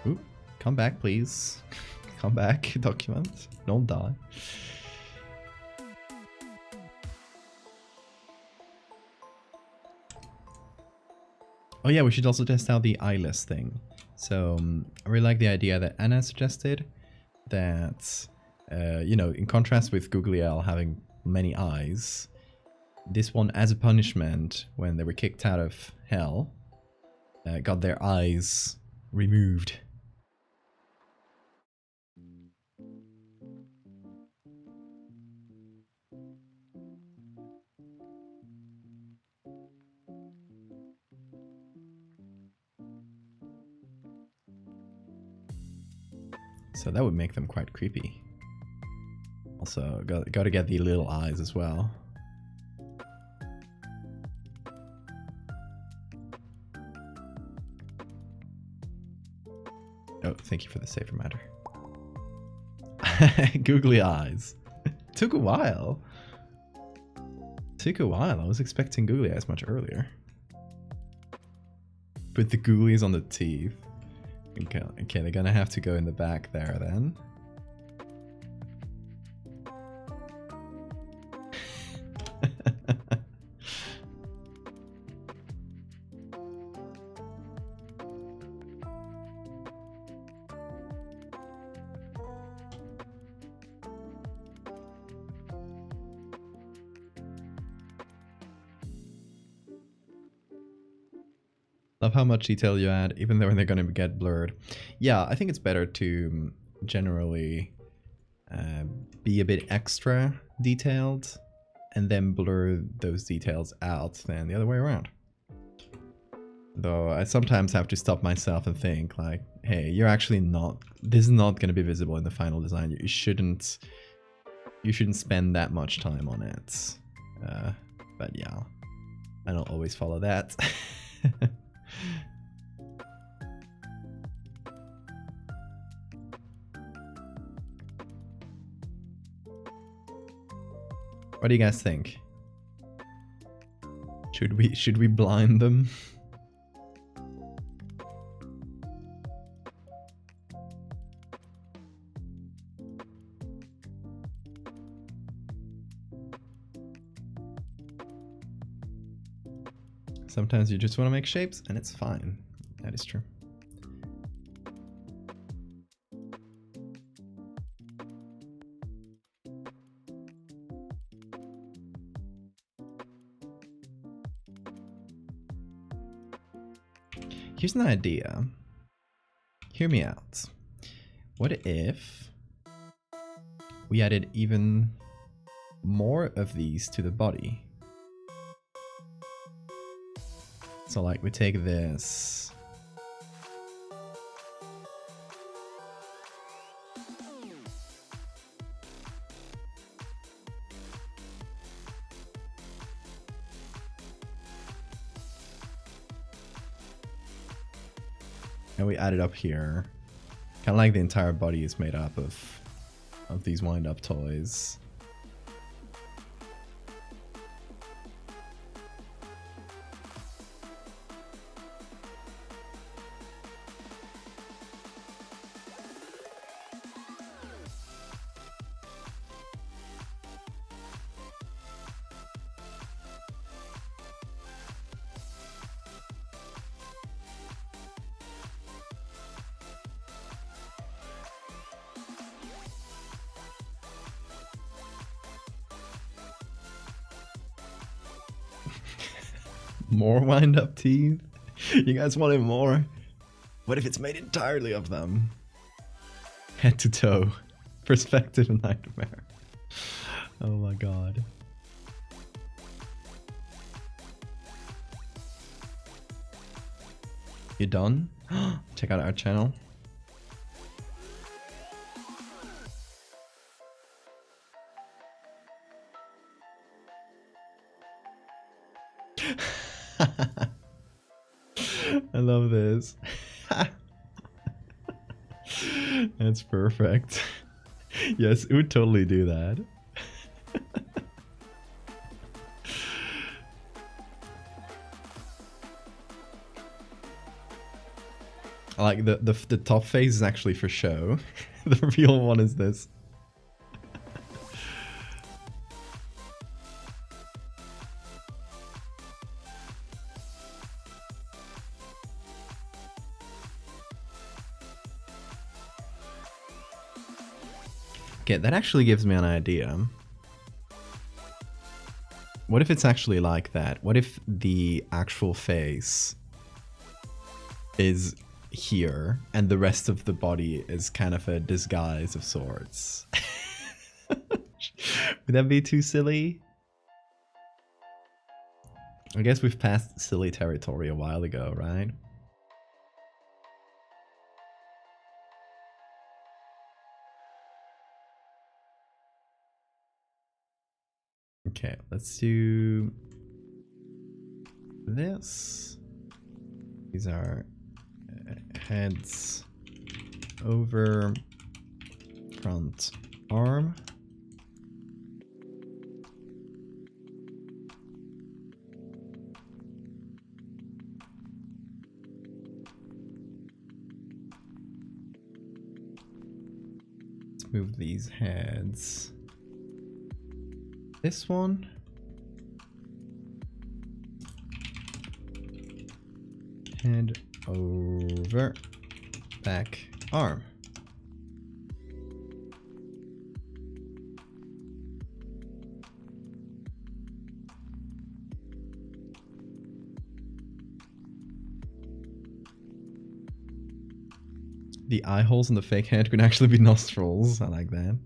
Ooh, come back, please. Come back, document. Don't die. Oh yeah, we should also test out the eyeless thing. So I really like the idea that Anna suggested that, you know, in contrast with Googliel having many eyes, this one, as a punishment, when they were kicked out of hell, got their eyes removed. So that would make them quite creepy. Also, got to get the little eyes as well. Oh, thank you for the save reminder. Googly eyes. Took a while. Took a while. I was expecting googly eyes much earlier. Put the googlies on the teeth. Okay, they're gonna have to go in the back there then. Love how much detail you add, even though they're going to get blurred. Yeah, I think it's better to generally be a bit extra detailed and then blur those details out than the other way around. Though I sometimes have to stop myself and think like, hey, you're actually not, this is not going to be visible in the final design. You shouldn't spend that much time on it. But yeah, I don't always follow that. What do you guys think? Should we blind them? Sometimes you just want to make shapes and it's fine. That is true. Here's an idea. Hear me out. What if we added even more of these to the body? So like we take this. And we add it up here. Kind of like the entire body is made up of these wind-up toys. More wind-up teeth? You guys wanted more? What if it's made entirely of them? Head to toe. Perspective nightmare. Oh my god. You done? Check out our channel. I love this. That's perfect. Yes, it would totally do that. I like the top face is actually for show. The real one is this. Okay, that actually gives me an idea. What if it's actually like that? What if the actual face is here and the rest of the body is kind of a disguise of sorts? Would that be too silly? I guess we've passed silly territory a while ago, right? Okay, let's do this. These are heads over front arm. Let's move these heads. This one. Head over back arm. The eye holes in the fake head could actually be nostrils. I like that.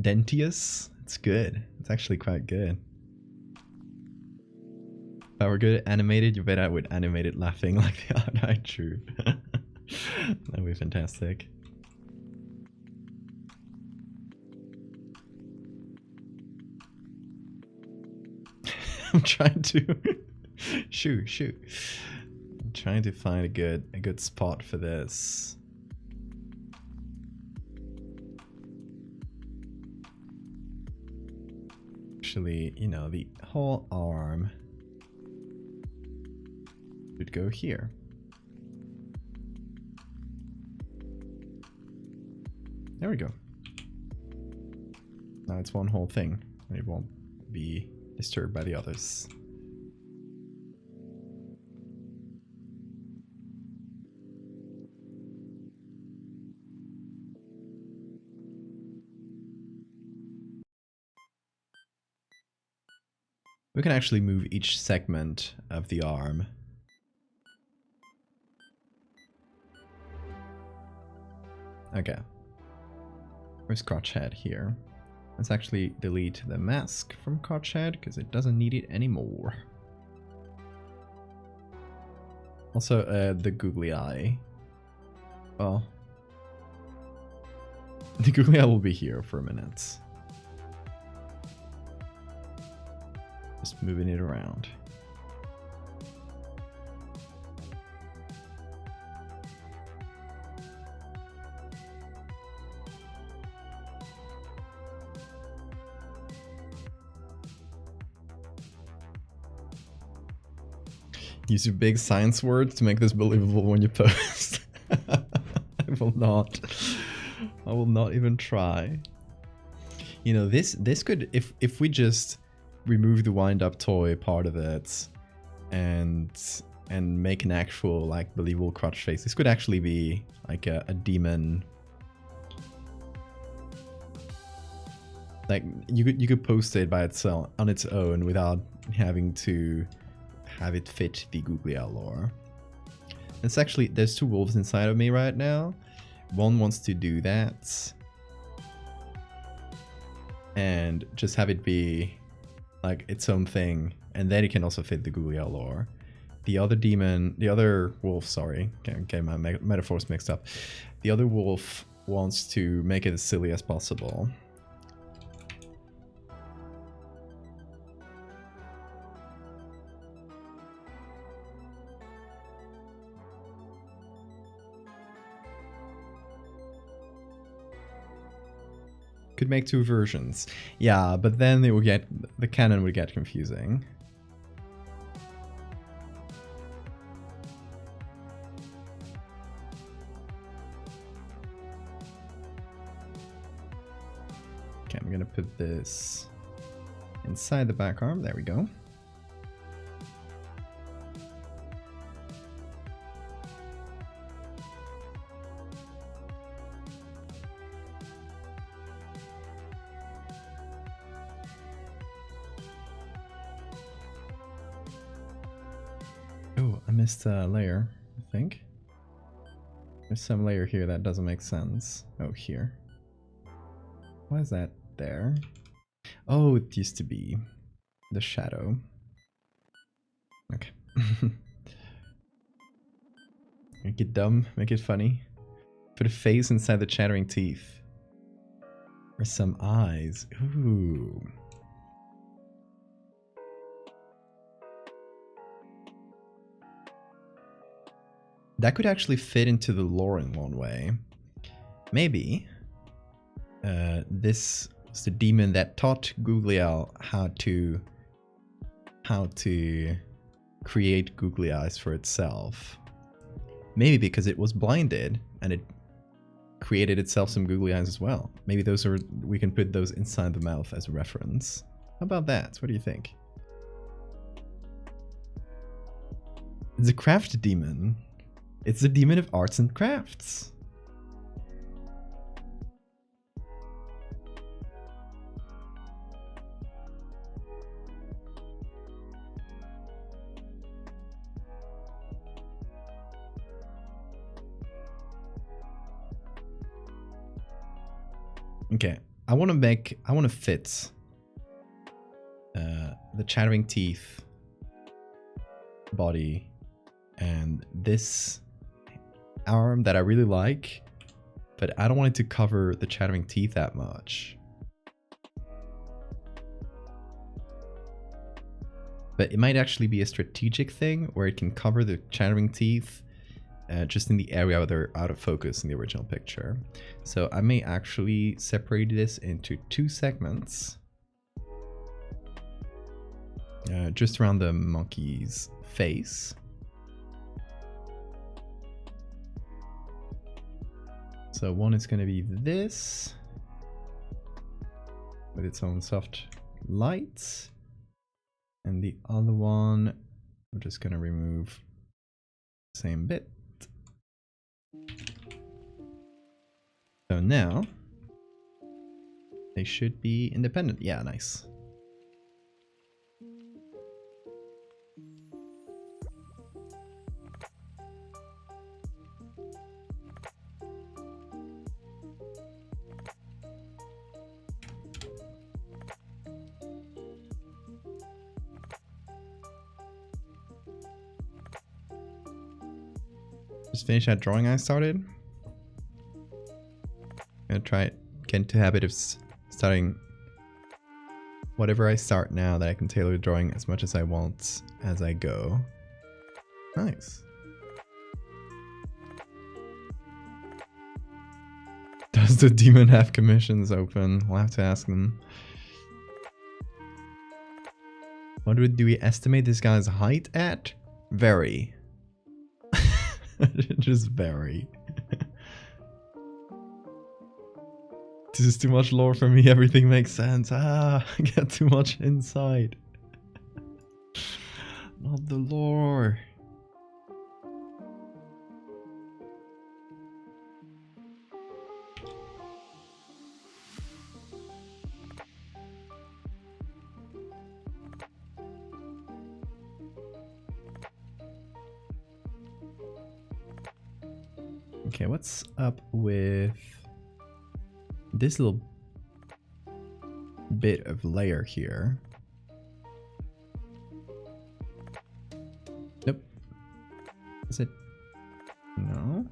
Dentius. It's good. It's actually quite good. If I were good at animated, you bet I would animate it laughing like the odd-eye true. That would be fantastic. I'm trying to. Shoo. I'm trying to find a good spot for this. Actually, you know, the whole arm would go here. There we go. Now it's one whole thing, and it won't be disturbed by the others. We can actually move each segment of the arm. Okay. Where's crotch head here? Let's actually delete the mask from crotch head because it doesn't need it anymore. Also, the googly eye. Well, the googly eye will be here for a minute. Just moving it around. Use your big science words to make this believable when you post. I will not. I will not even try. You know, this could, if we just remove the wind-up toy part of it and make an actual like believable crotch face, this could actually be like a demon. Like you could post it by itself on its own without having to have it fit the Googliel lore. It's actually, there's two wolves inside of me right now. One wants to do that and just have it be like its own thing, and then it can also fit the Googliel lore. The other demon, the other wolf, sorry, okay, my metaphors mixed up. The other wolf wants to make it as silly as possible. Could make two versions. Yeah, but then they will get, the canon would get confusing. Okay, I'm gonna put this inside the back arm. There we go. Oh, I missed a layer, I think. There's some layer here that doesn't make sense. Oh, here. Why is that there? Oh, it used to be the shadow. Okay. Make it dumb, make it funny. Put a face inside the chattering teeth. Or some eyes. Ooh. That could actually fit into the lore in one way. Maybe this was the demon that taught Googliel how to create googly eyes for itself. Maybe because it was blinded and it created itself some googly eyes as well. Maybe those are, we can put those inside the mouth as a reference. How about that? What do you think? It's a craft demon. It's the demon of arts and crafts. Okay, I want to fit the chattering teeth body and this arm that I really like, but I don't want it to cover the chattering teeth that much. But it might actually be a strategic thing where it can cover the chattering teeth just in the area where they're out of focus in the original picture. So I may actually separate this into 2 segments. Just around the monkey's face. So one is going to be this, with its own soft lights. And the other one, I'm just going to remove the same bit. So now, they should be independent. Yeah, nice. Just finish that drawing I started. I'm gonna try get into the habit of starting whatever I start now, that I can tailor the drawing as much as I want as I go. Nice. Does the demon have commissions open? We'll have to ask them. What do we estimate this guy's height at? Very. Just very. This is too much lore for me. Everything makes sense. I get too much insight. Not the lore. Okay, what's up with this little bit of layer here? Nope. Is it? No?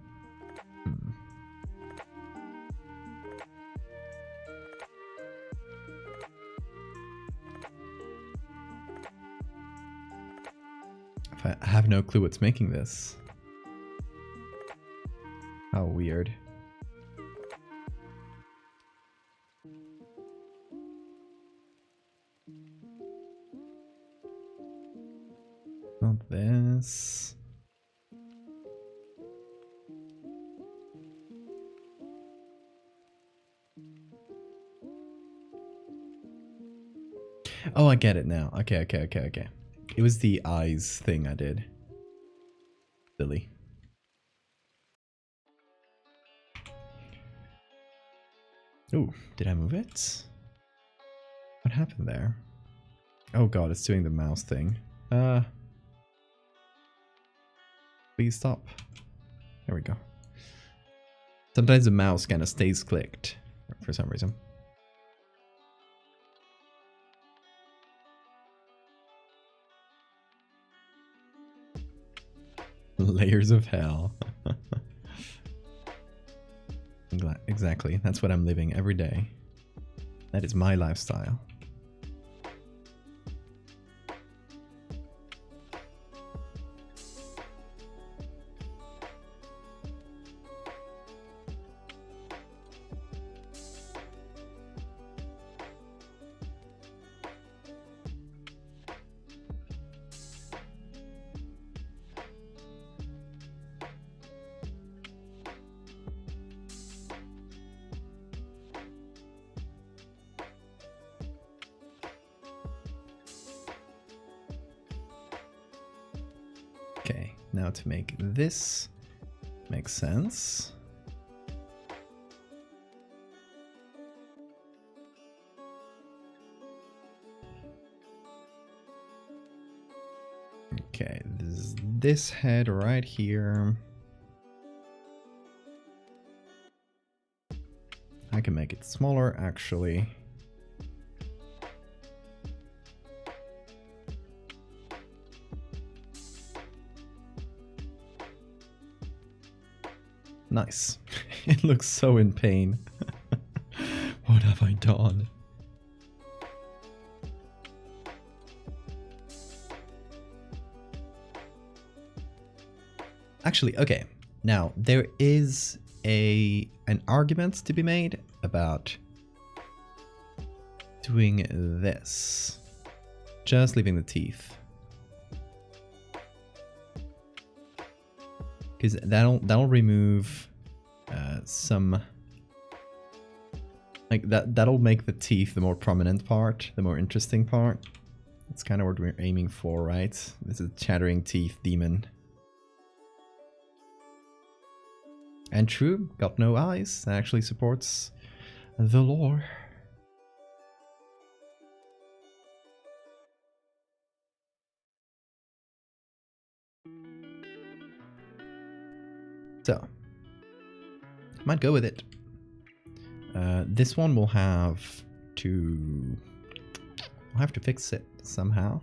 I have no clue what's making this. How weird. Not this. Oh, I get it now. Okay. It was the eyes thing I did. Silly. Oh, did I move it? What happened there? Oh god, it's doing the mouse thing. Please stop. There we go. Sometimes the mouse kind of stays clicked for some reason. Layers of hell. Exactly. That's what I'm living every day. That is my lifestyle. Okay, now to make this make sense. Okay, this head right here. I can make it smaller actually. Nice. It looks so in pain. What have I done? Actually, okay. Now, there is an argument to be made about doing this. Just leaving the teeth. Because that'll remove some... Like, that'll make the teeth the more prominent part, the more interesting part. That's kind of what we're aiming for, right? This is chattering teeth demon. And true, got no eyes. That actually supports the lore. So, might go with it. This one will have to... I'll have to fix it somehow.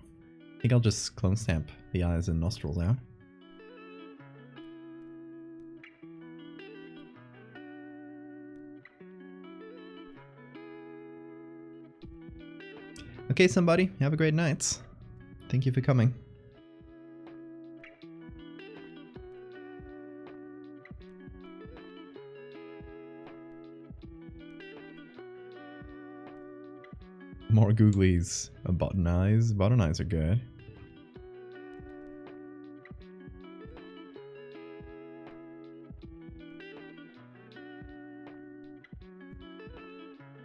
I think I'll just clone stamp the eyes and nostrils out. Okay, somebody, have a great night. Thank you for coming. More googlies. Button eyes. Button eyes are good.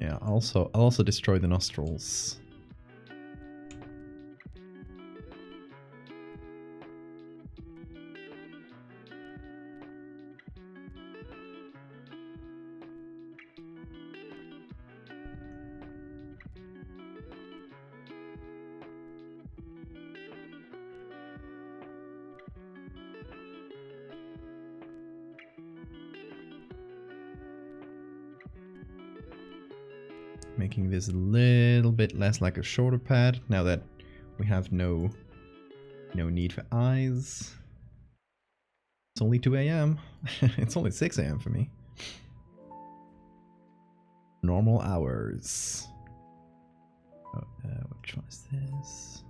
Yeah, I'll also destroy the nostrils. Making this a little bit less like a shoulder pad now that we have no need for eyes. It's only 2 AM. It's only 6 AM for me. Normal hours. Oh, which one is this?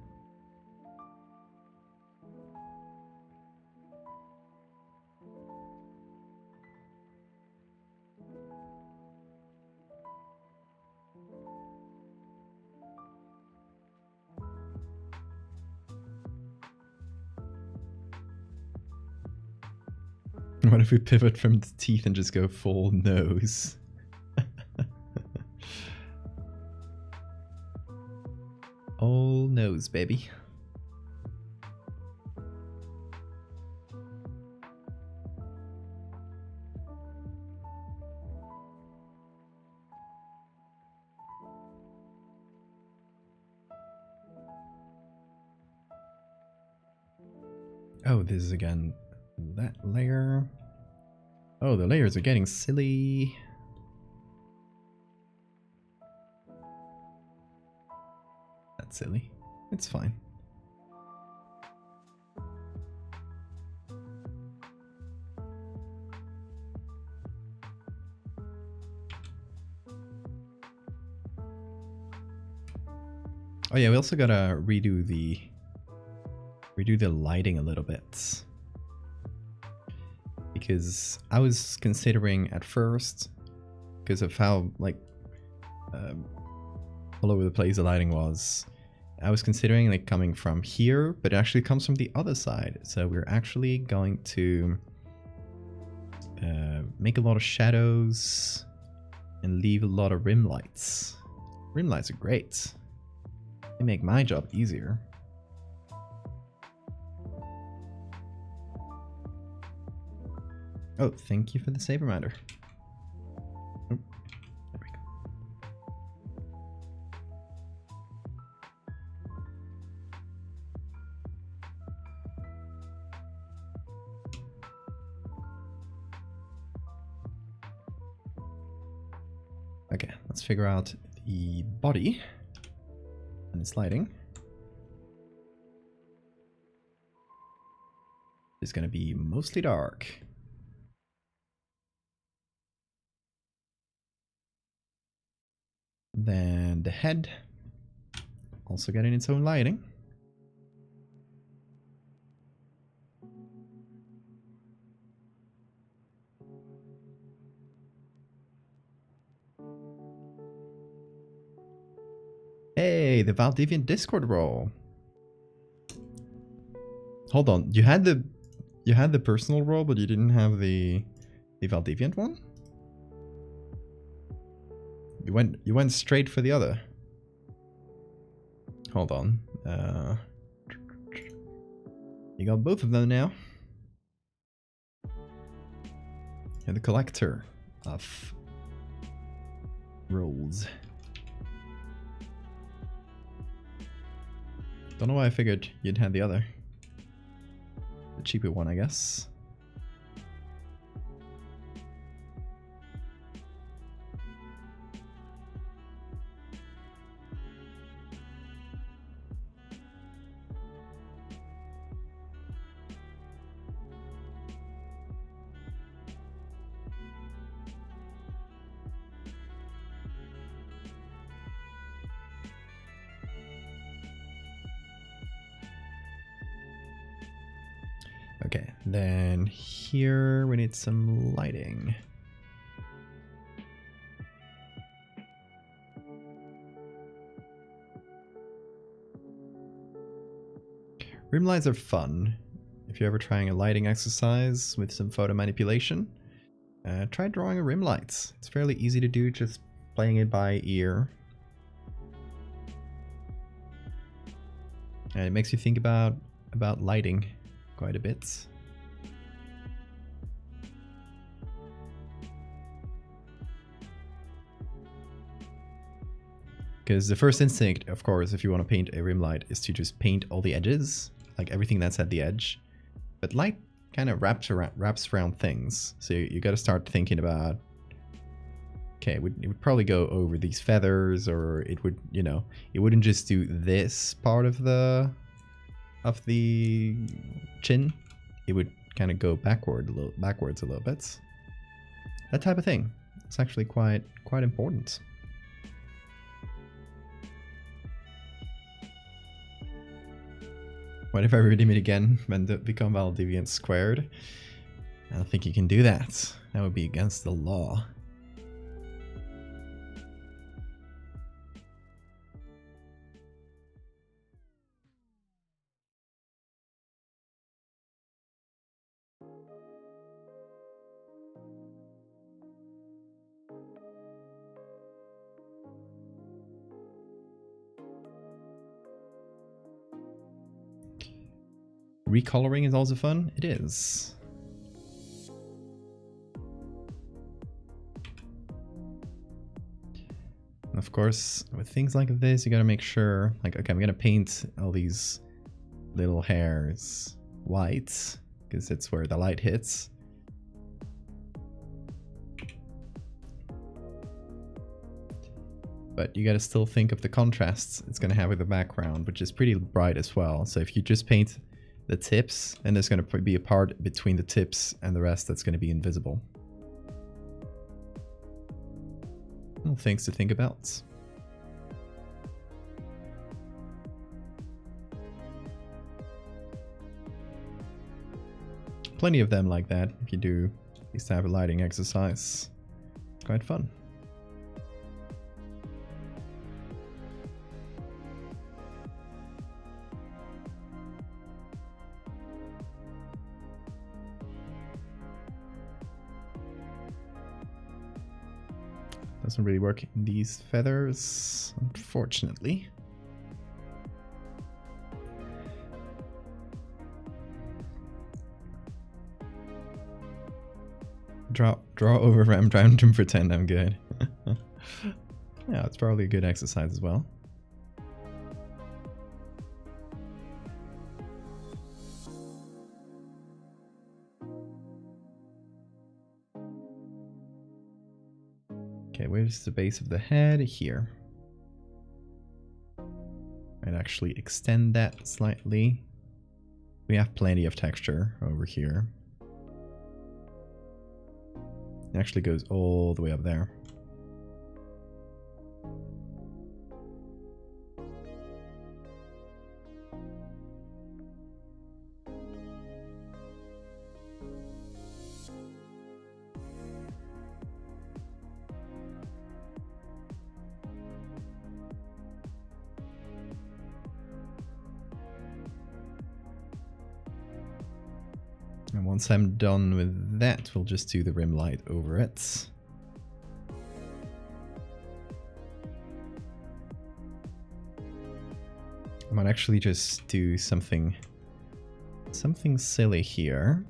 What if we pivot from the teeth and just go full nose? All nose, baby. Oh, this is again that layer. Oh, the layers are getting silly. That's silly. It's fine. Oh yeah, we also gotta redo the lighting a little bit. Because I was considering at first, because of how like all over the place the lighting was, I was considering like coming from here, but it actually comes from the other side. So we're actually going to make a lot of shadows and leave a lot of rim lights. Rim lights are great. They make my job easier. Oh, thank you for the save reminder. Oh, there we go. Okay, let's figure out the body and its lighting. It's going to be mostly dark. Then the head, also getting its own lighting. Hey, the Valdevian Discord role. Hold on, you had the personal role, but you didn't have the Valdevian one? You went straight for the other. Hold on. You got both of them now. You're the collector of roles. Don't know why I figured you'd had the other. The cheaper one, I guess. Okay, then here we need some lighting. Rim lights are fun. If you're ever trying a lighting exercise with some photo manipulation, try drawing a rim light. It's fairly easy to do, just playing it by ear. And it makes you think about lighting quite a bit. Because the first instinct, of course, if you want to paint a rim light, is to just paint all the edges, like everything that's at the edge. But light kind of wraps around things, so you got to start thinking about. Okay, it would probably go over these feathers, or it would, you know, it wouldn't just do this part of the chin. It would kind of go backwards a little bit. That type of thing. It's actually quite important. What if I redeem it again and become Valdevian squared? I don't think you can do that. That would be against the law. Recoloring is also fun. It is. And of course, with things like this, you gotta make sure, like, okay, I'm gonna paint all these little hairs white, because it's where the light hits. But you gotta still think of the contrasts it's gonna have with the background, which is pretty bright as well. So if you just paint the tips, and there's going to be a part between the tips and the rest that's going to be invisible. Little things to think about. Plenty of them like that if you do these type of lighting exercise. Quite fun. Doesn't really work in these feathers, unfortunately. Draw over ram trying to pretend I'm good. Yeah, it's probably a good exercise as well. Okay, where's the base of the head? Here. I'd actually extend that slightly. We have plenty of texture over here. It actually goes all the way up there. And once I'm done with that, we'll just do the rim light over it. I might actually just do something silly here.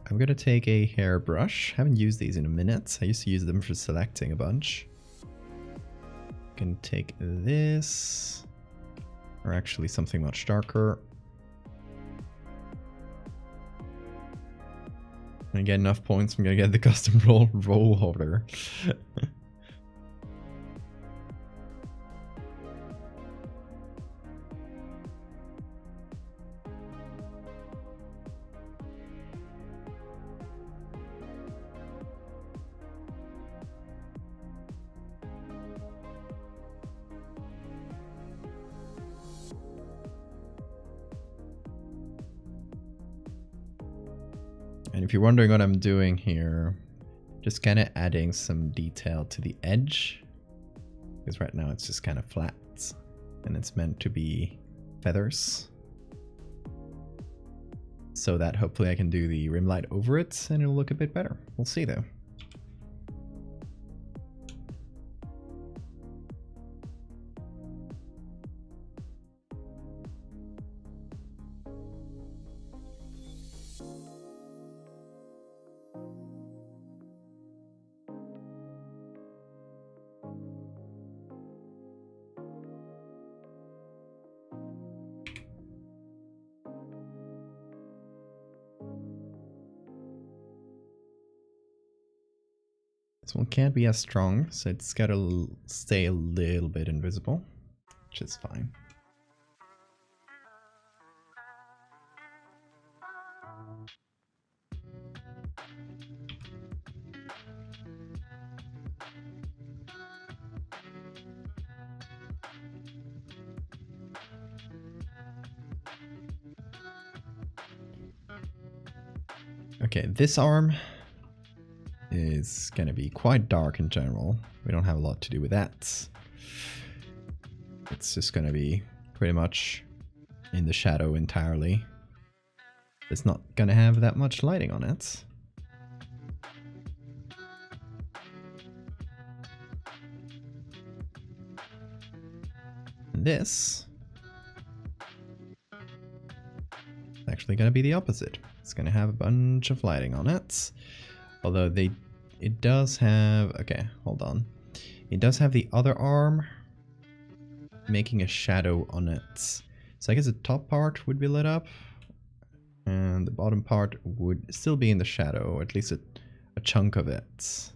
I'm gonna take a hairbrush. Haven't used these in a minute. I used to use them for selecting a bunch. Can take this, or actually something much darker. When I get enough points, I'm gonna get the custom roll holder. And if you're wondering what I'm doing here, just kind of adding some detail to the edge. Because right now it's just kind of flat. And it's meant to be feathers. So that hopefully I can do the rim light over it and it'll look a bit better. We'll see though. This one can't be as strong, so it's gotta stay a little bit invisible, which is fine. Okay, this arm is going to be quite dark in general. We don't have a lot to do with that. It's just going to be pretty much in the shadow entirely. It's not going to have that much lighting on it. And this is actually going to be the opposite. It's going to have a bunch of lighting on it. Although it does have, okay, hold on. It does have the other arm making a shadow on it. So I guess the top part would be lit up and the bottom part would still be in the shadow, or at least a chunk of it.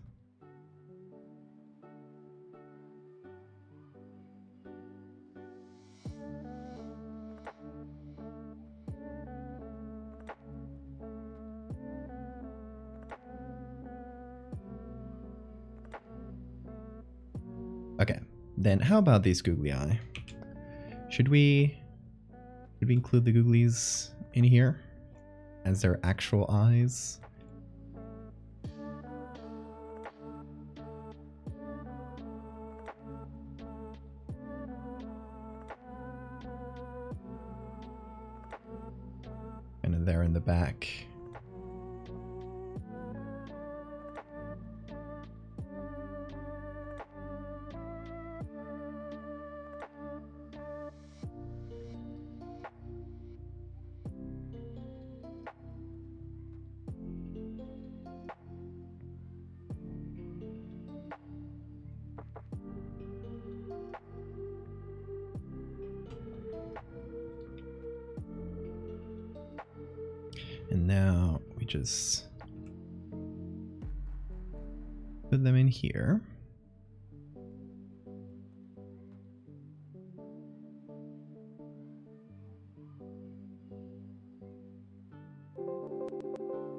Okay, then how about these googly eye? Should we include the googlies in here as their actual eyes? And then there in the back. And now we just put them in here.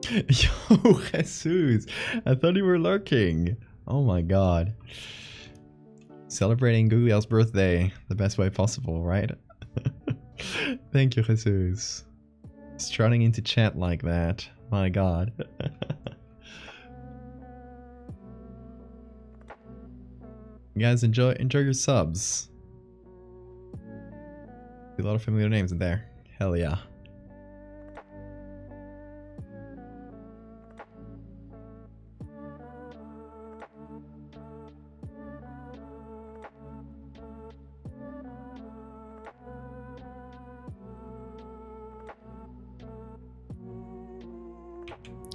Yo, Jesus, I thought you were lurking. Oh my god. Celebrating Googliel's birthday the best way possible, right? Thank you, Jesus. Strutting into chat like that. My god. You guys enjoy your subs. A lot of familiar names in there. Hell yeah.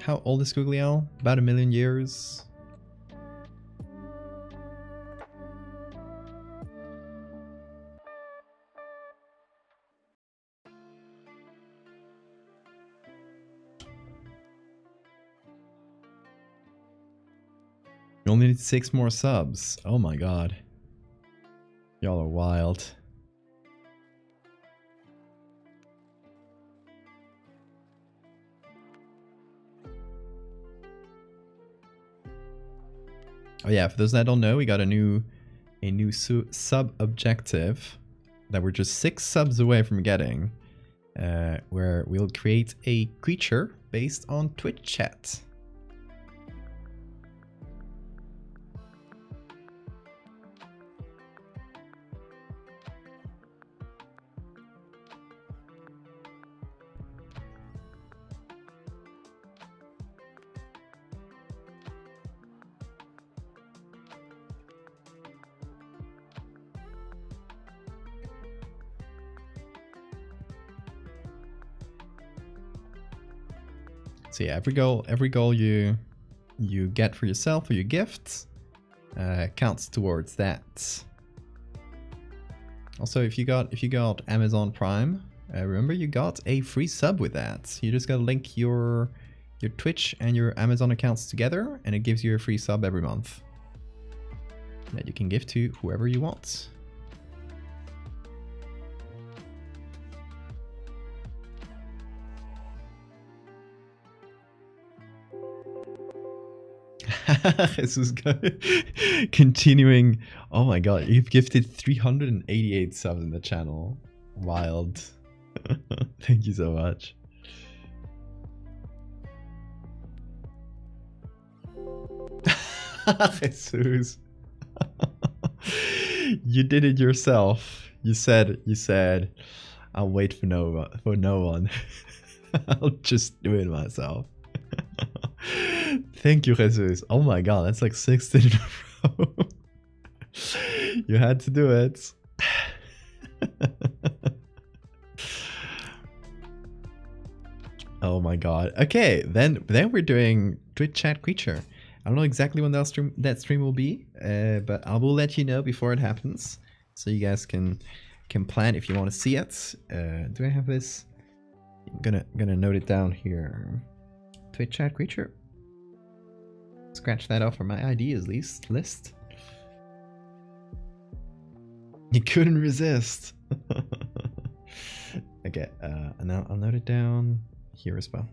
How old is Googliel? About 1,000,000 years. You only need 6 more subs. Oh my god. Y'all are wild. Oh yeah, for those that don't know, we got a new sub objective that we're just 6 subs away from getting, where we'll create a creature based on Twitch chat. So yeah, every goal you get for yourself or your gifts counts towards that. Also, if you got Amazon Prime, remember you got a free sub with that. You just gotta link your Twitch and your Amazon accounts together, and it gives you a free sub every month that you can give to whoever you want. This is continuing. Oh my god, you've gifted 388 subs in the channel. Wild. Thank you so much. Jesus. You did it yourself. You said I'll wait for no one. I'll just do it myself. Thank you, Jesus. Oh my god, that's like 16 in a row. You had to do it. Oh my god. Okay, then we're doing Twitch chat creature. I don't know exactly when that stream will be, but I will let you know before it happens, so you guys can plan if you want to see it. Do I have this? I'm gonna note it down here. Twitch chat creature. Scratch that off from my ideas list. You couldn't resist. Okay, and now I'll note it down here as well.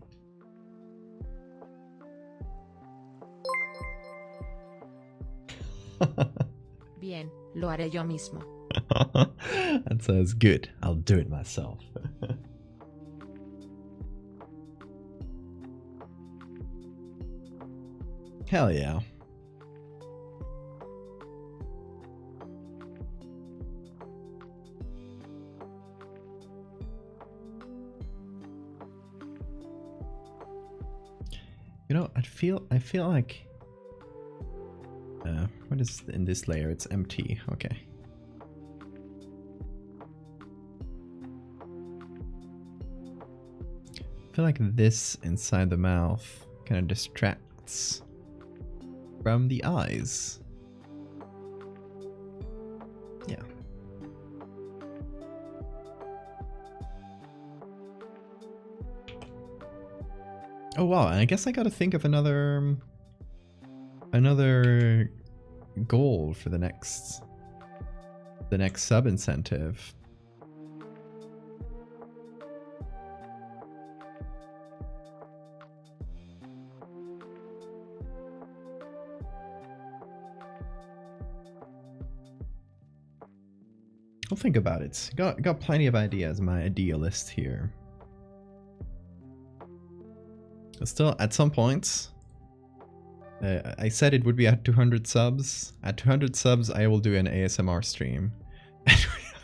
Bien, lo haré yo mismo. That sounds good. I'll do it myself. Hell yeah. You know, I feel like what is in this layer? It's empty. Okay. I feel like this inside the mouth kind of distracts from the eyes. Yeah. Oh wow, and I guess I gotta think of another goal for the next sub incentive. I'll think about it. Got plenty of ideas in my idea list here. Still, at some point, I said it would be at 200 subs. At 200 subs, I will do an ASMR stream.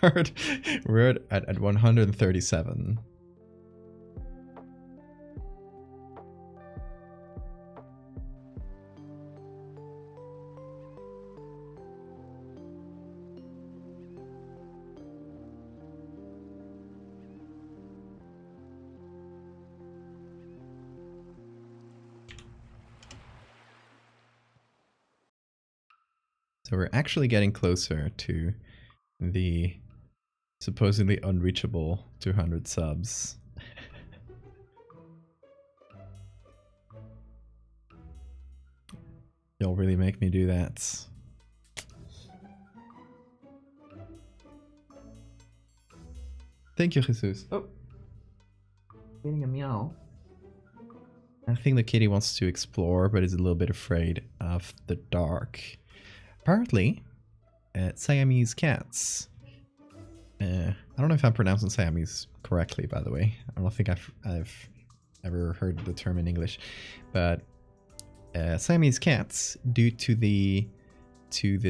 And we're at 137. So we're actually getting closer to the supposedly unreachable 200 subs. You'll really make me do that. Thank you, Jesus. Oh, getting a meow. I think the kitty wants to explore, but is a little bit afraid of the dark. Apparently, Siamese cats. I don't know if I'm pronouncing Siamese correctly, by the way. I don't think I've ever heard the term in English, but Siamese cats, due to the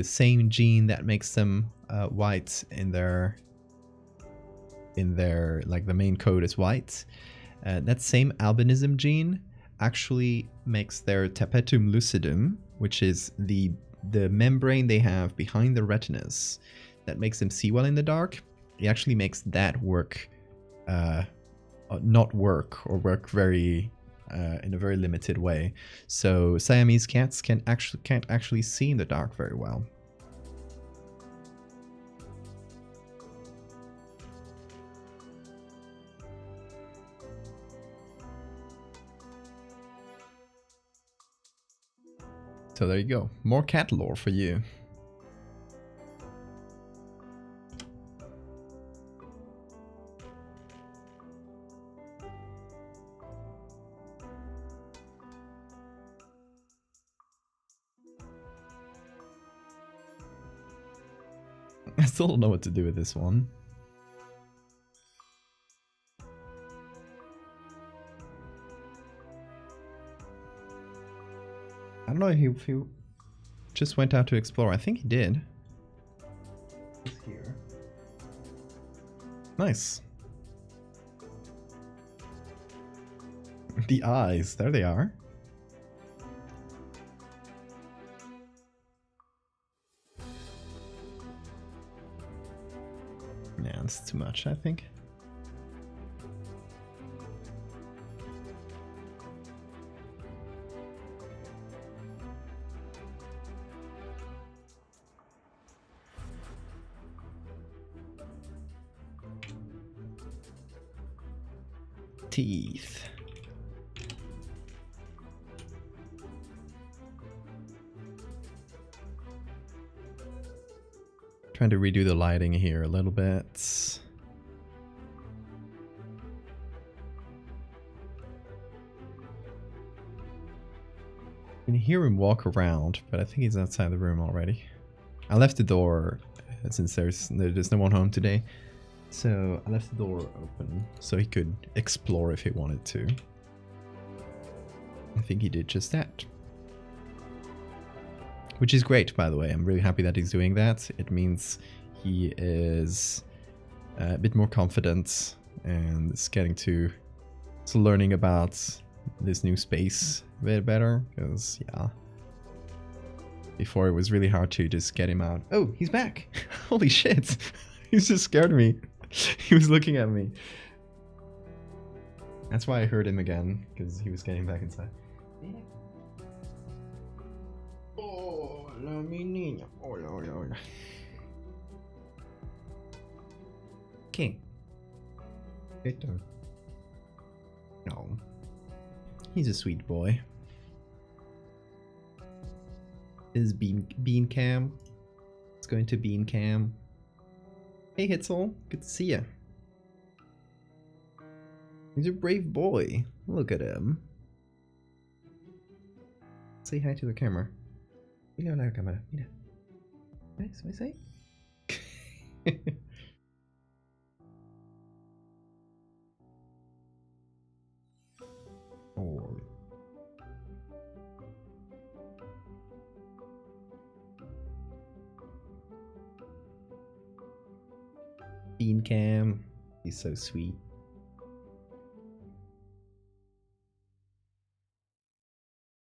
same gene that makes them white in their like the main code is white. That same albinism gene actually makes their tapetum lucidum, which is the membrane they have behind the retinas that makes them see well in the dark. It actually makes that work, not work, or work very in a very limited way. So Siamese cats can't actually see in the dark very well. So there you go. More cat lore for you. I still don't know what to do with this one. I don't know if he just went out to explore. I think he did. He's here. Nice. The eyes. There they are. Yeah, that's too much, I think. Teeth. Trying to redo the lighting here a little bit. You can hear him walk around, but I think he's outside the room already. I left the door since there's no one home today. So I left the door open so he could explore if he wanted to. I think he did just that. Which is great, by the way. I'm really happy that he's doing that. It means he is a bit more confident and is getting to learning about this new space a bit better. Because, yeah, before it was really hard to just get him out. Oh, he's back! Holy shit! He's just scared me. He was looking at me. That's why I heard him again, because he was getting back inside. Hola, mi niña. Hola, hola, hola. ¿Qué? Esto. No. He's a sweet boy. This is Bean Cam. It's going to Bean Cam. Hey Hitzel, good to see ya. He's a brave boy. Look at him. Say hi to the camera. Mira la cámara, mira. ¿Ves? ¿Ves ahí? Oh. Bean Cam. He's so sweet.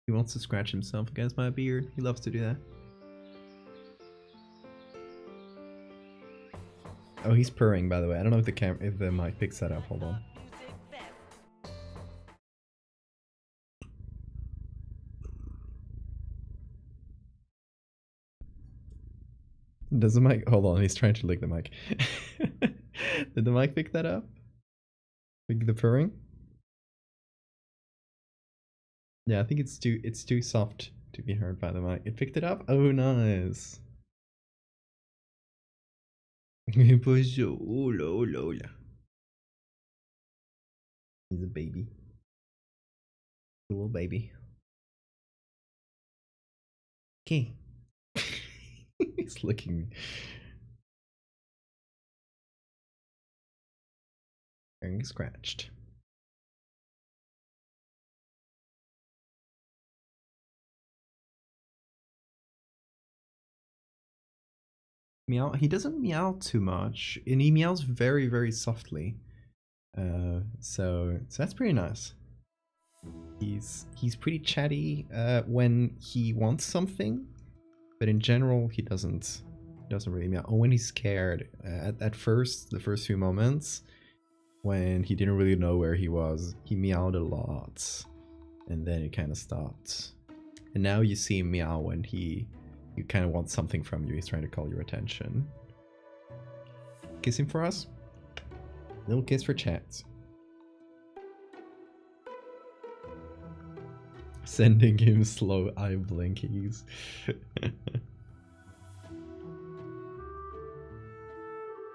He wants to scratch himself against my beard. He loves to do that. Oh, he's purring, by the way. I don't know if the mic picks that up. Hold on. Does the mic? Hold on, he's trying to lick the mic. Did the mic pick that up? Pick the purring? Yeah, I think it's too soft to be heard by the mic. It picked it up? Oh, nice. Hola. He's a baby. A little baby. Okay. He's licking me. Getting scratched. Meow. He doesn't meow too much, and he meows very, very softly. So that's pretty nice. He's pretty chatty when he wants something, but in general he doesn't really meow. Oh, when he's scared. At first, the first few moments, when he didn't really know where he was, he meowed a lot, and then it kind of stopped. And now you see him meow when you kind of want something from you. He's trying to call your attention. Kissing for us? Little kiss for chat. Sending him slow eye blinkies.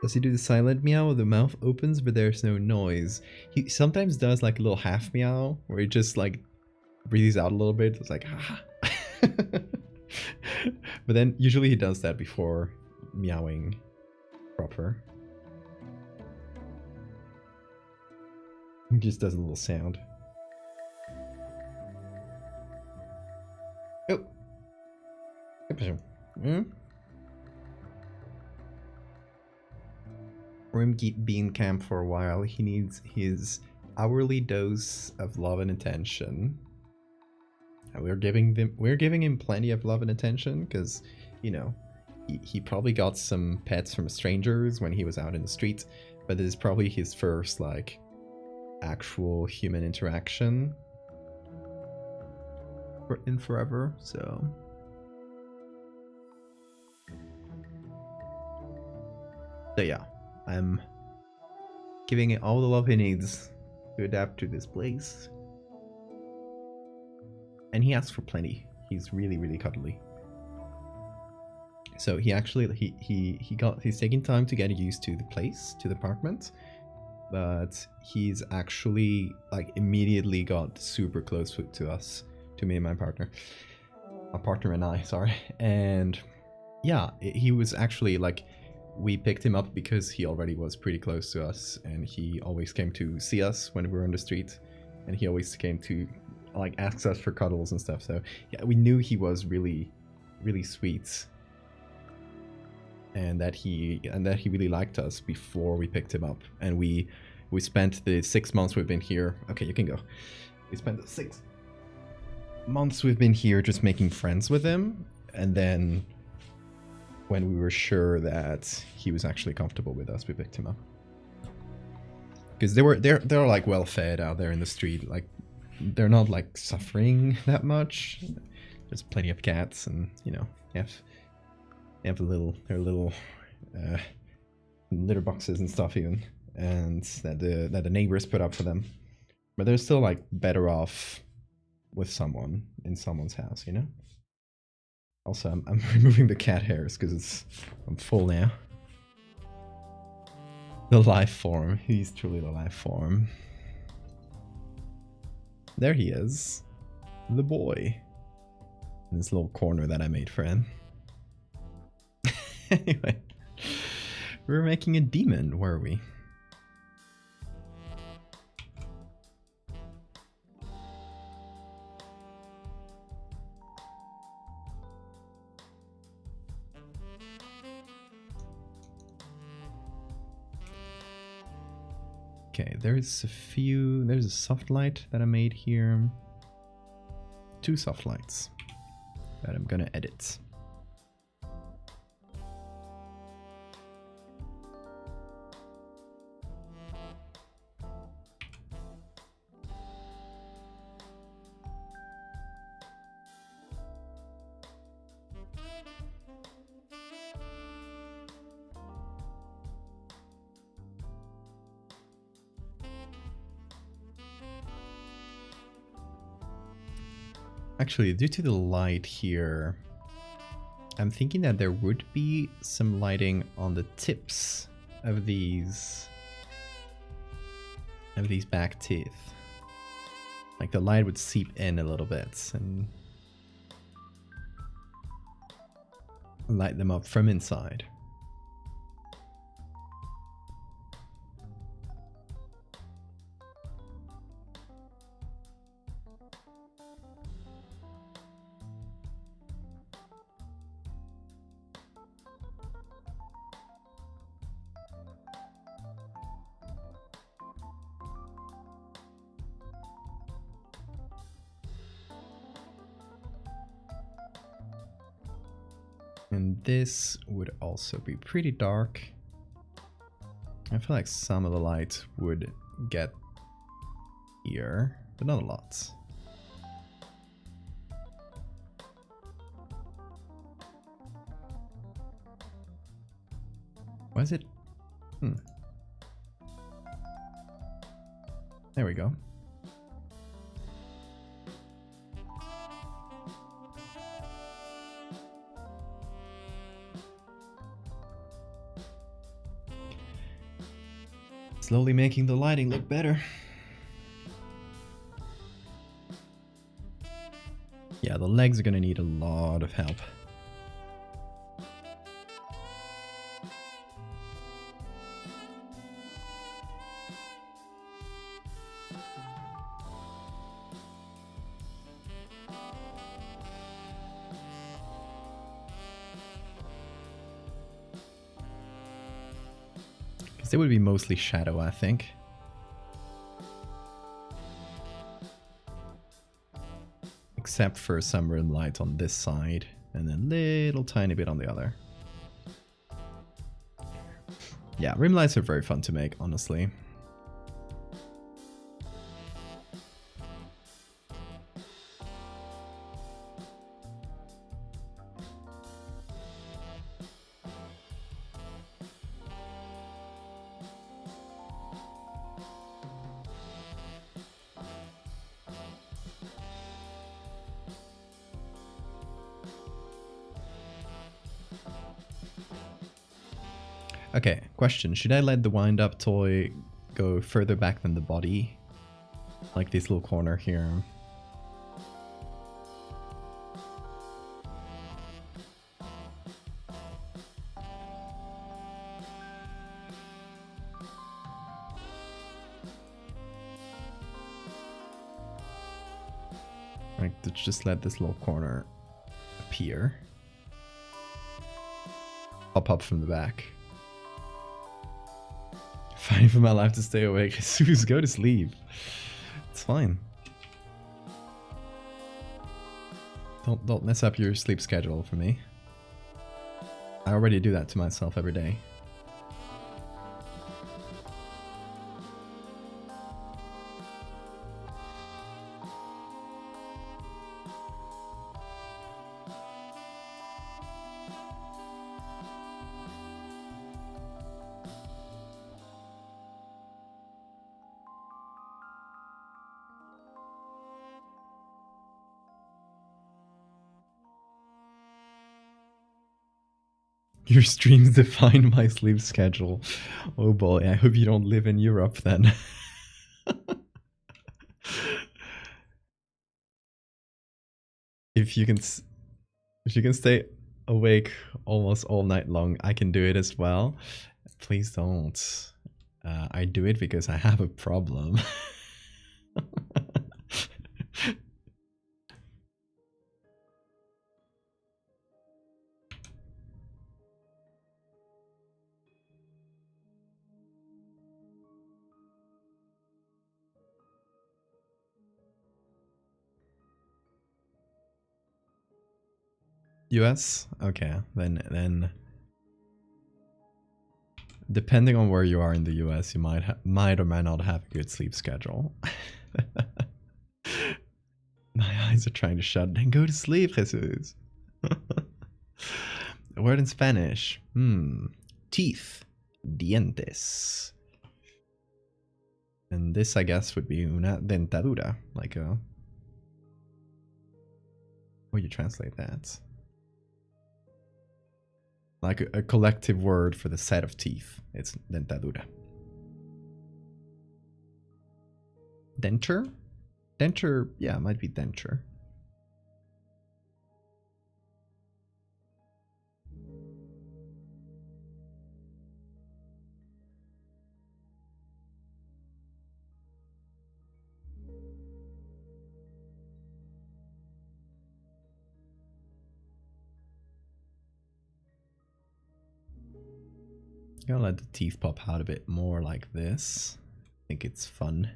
Does he do the silent meow? The mouth opens but there's no noise. He sometimes does like a little half meow where he just like breathes out a little bit. It's like ha. But then usually he does that before meowing proper. He just does a little sound. Oh. For him being in camp for a while, he needs his hourly dose of love and attention. And we're giving him plenty of love and attention because, you know, he probably got some pets from strangers when he was out in the street, but this is probably his first like actual human interaction in forever. So yeah, I'm giving it all the love he needs to adapt to this place. And he asks for plenty. He's really, really cuddly. So he actually he's taking time to get used to the place, to the apartment, but he's actually like immediately got super close to us, to me and my partner. My partner and I, sorry. And yeah, he was actually like, we picked him up because he already was pretty close to us, and he always came to see us when we were on the street, and he always came to like ask us for cuddles and stuff. So yeah, we knew he was really, really sweet, and that he really liked us before we picked him up. And we spent the 6 months we've been here. Okay, you can go. We spent the 6 months we've been here just making friends with him, and then when we were sure that he was actually comfortable with us, we picked him up. Because they're like well fed out there in the street. Like they're not like suffering that much. There's plenty of cats, and you know, they have their little litter boxes and stuff even, and that the neighbors put up for them. But they're still like better off with someone in someone's house, you know. Also, I'm removing the cat hairs because I'm full now. The life form. He's truly the life form. There he is. The boy. In this little corner that I made for him. Anyway. We were making a demon, were we? Okay, there's a soft light that I made here. 2 soft lights that I'm gonna edit. Actually, due to the light here, I'm thinking that there would be some lighting on the tips of these back teeth. Like the light would seep in a little bit and light them up from inside. And this would also be pretty dark. I feel like some of the light would get here, but not a lot. Why is it? There we go. Slowly making the lighting look better. Yeah, the legs are gonna need a lot of help. It would be mostly shadow, I think. Except for some rim light on this side, and then little tiny bit on the other. Yeah, rim lights are very fun to make, honestly. Okay, question. Should I let the wind-up toy go further back than the body? Like this little corner here. Like, just let this little corner appear. Pop up from the back. Fighting for my life to stay awake. Jesus, go to sleep. It's fine. Don't mess up your sleep schedule for me. I already do that to myself every day. Your streams define my sleep schedule. Oh boy, I hope you don't live in Europe then. If you can stay awake almost all night long, I can do it as well. Please don't. I do it because I have a problem. US? Okay, then depending on where you are in the US, you might or might not have a good sleep schedule. My eyes are trying to shut. Then go to sleep, Jesus. A word in Spanish. Teeth. Dientes. And this, I guess, would be una dentadura, like a Or you translate that? Like a collective word for the set of teeth. It's dentadura. Denture? Denture, yeah, it might be denture. I'm gonna let the teeth pop out a bit more like this. I think it's fun.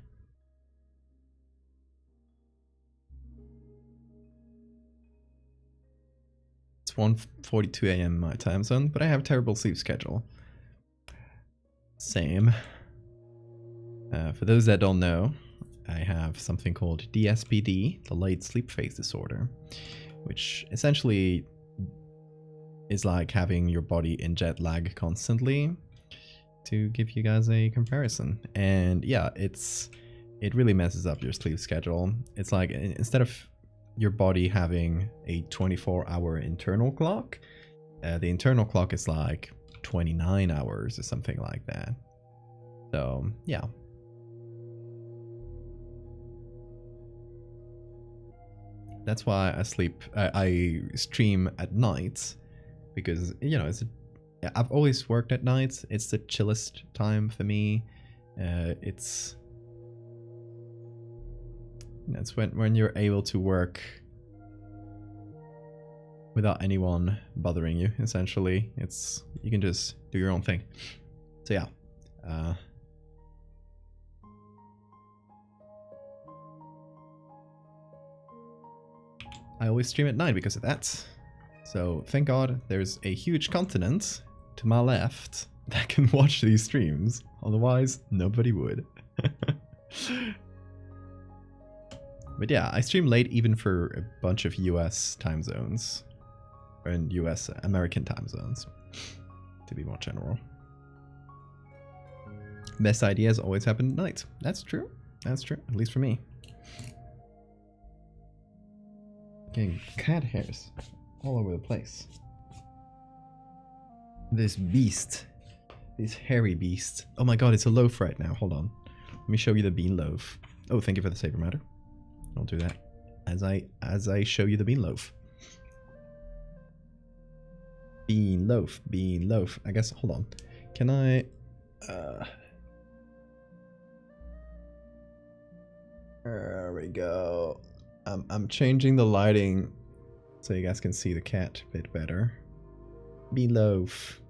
It's 1:42 a.m. my time zone, but I have a terrible sleep schedule. Same. For those that don't know, I have something called DSPD, the late sleep phase disorder, which essentially is like having your body in jet lag constantly, to give you guys a comparison. And yeah, it really messes up your sleep schedule. It's like instead of your body having a 24-hour internal clock, the internal clock is like 29 hours or something like that. So yeah. That's why I stream at night, because, you know, I've always worked at night. It's the chillest time for me. It's when you're able to work without anyone bothering you, essentially. You can just do your own thing. So yeah. I always stream at night because of that. So thank God there's a huge continent to my left that can watch these streams. Otherwise, nobody would. But yeah, I stream late even for a bunch of US time zones. And US American time zones, to be more general. Best ideas always happen at night. That's true. That's true, at least for me. Getting cat hairs all over the place. This beast. This hairy beast. Oh my god, it's a loaf right now. Hold on. Let me show you the bean loaf. Oh, thank you for the saber matter. I'll do that as I show you the bean loaf. Bean loaf, bean loaf. I guess, hold on. Can I... There we go. I'm changing the lighting so you guys can see the cat a bit better. Bean loaf.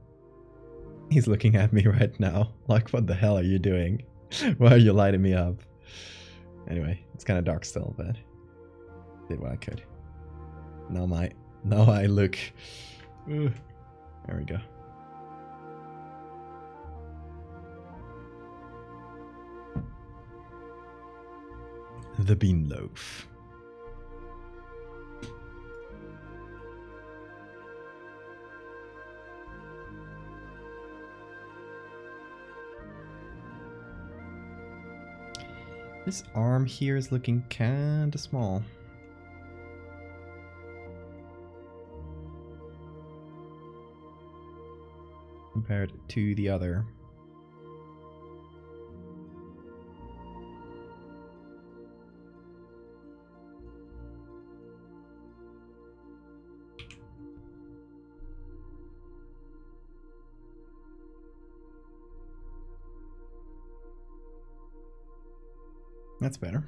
He's looking at me right now. Like, what the hell are you doing? Why are you lighting me up? Anyway, it's kind of dark still, but did what I could. Now I look... Ugh. There we go. The bean loaf. This arm here is looking kinda small. Compared to the other. That's better.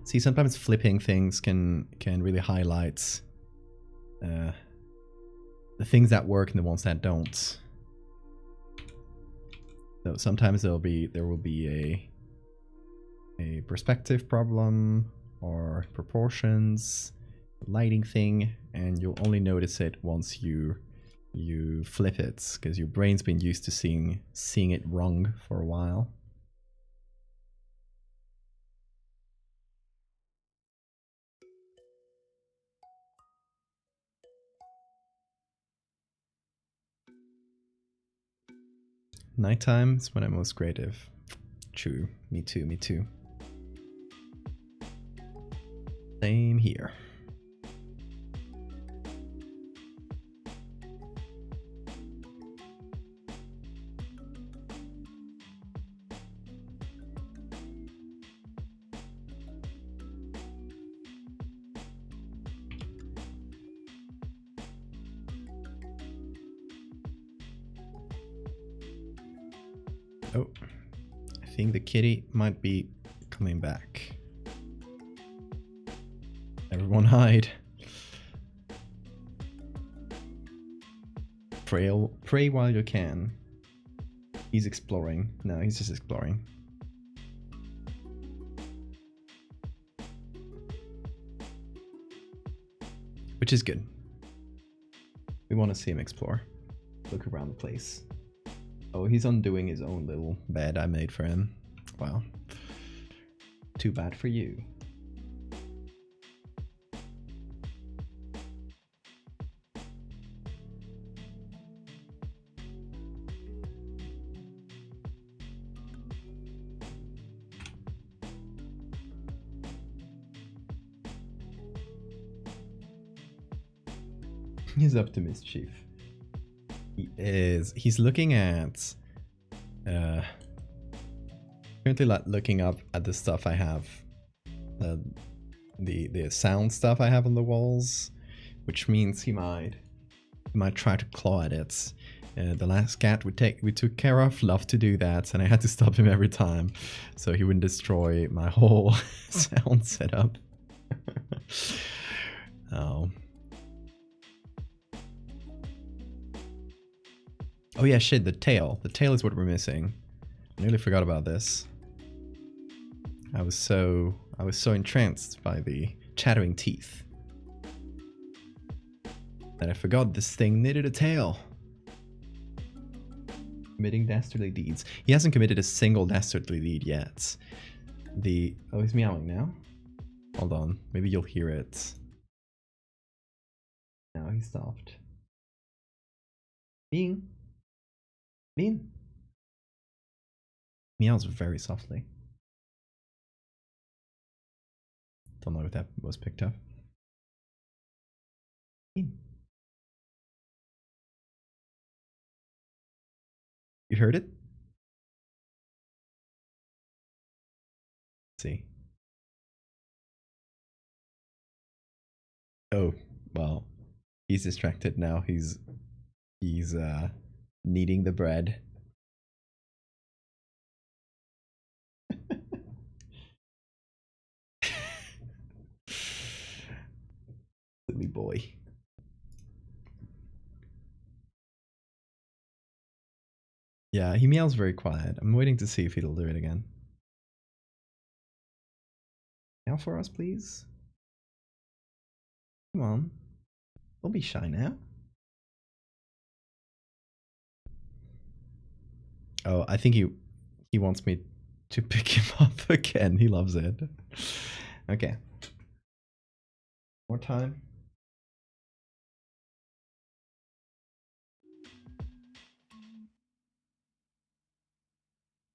See, sometimes flipping things can really highlight the things that work and the ones that don't. So sometimes there will be a perspective problem or proportions, lighting thing, and you'll only notice it once you flip it, because your brain's been used to seeing it wrong for a while. Nighttime is when I'm most creative. True. Me too, me too. Same here. Oh, I think the kitty might be coming back. Everyone hide. Pray while you can. He's exploring. No, he's just exploring. Which is good. We want to see him explore. Look around the place. Oh, he's undoing his own little bed I made for him. Wow. Too bad for you. He's up to mischief. He is. He's looking at currently like looking up at the stuff I have, the sound stuff I have on the walls, which means he might try to claw at it. The last cat we took care of loved to do that, and I had to stop him every time so he wouldn't destroy my whole sound setup. Oh. Oh yeah, shit, the tail. The tail is what we're missing. I nearly forgot about this. I was so entranced by the chattering teeth that I forgot this thing needed a tail. Committing dastardly deeds. He hasn't committed a single dastardly deed yet. Oh, he's meowing now. Hold on, maybe you'll hear it. Now he stopped. Being. Meows very softly. Don't know if that was picked up. Bean. You heard it? Let's see. Oh, well, he's distracted now. He's kneading the bread. Silly boy. Yeah, he meows very quiet. I'm waiting to see if he'll do it again. Meow for us, please. Come on. Don't be shy now. Oh, I think he wants me to pick him up again. He loves it. Okay. More time.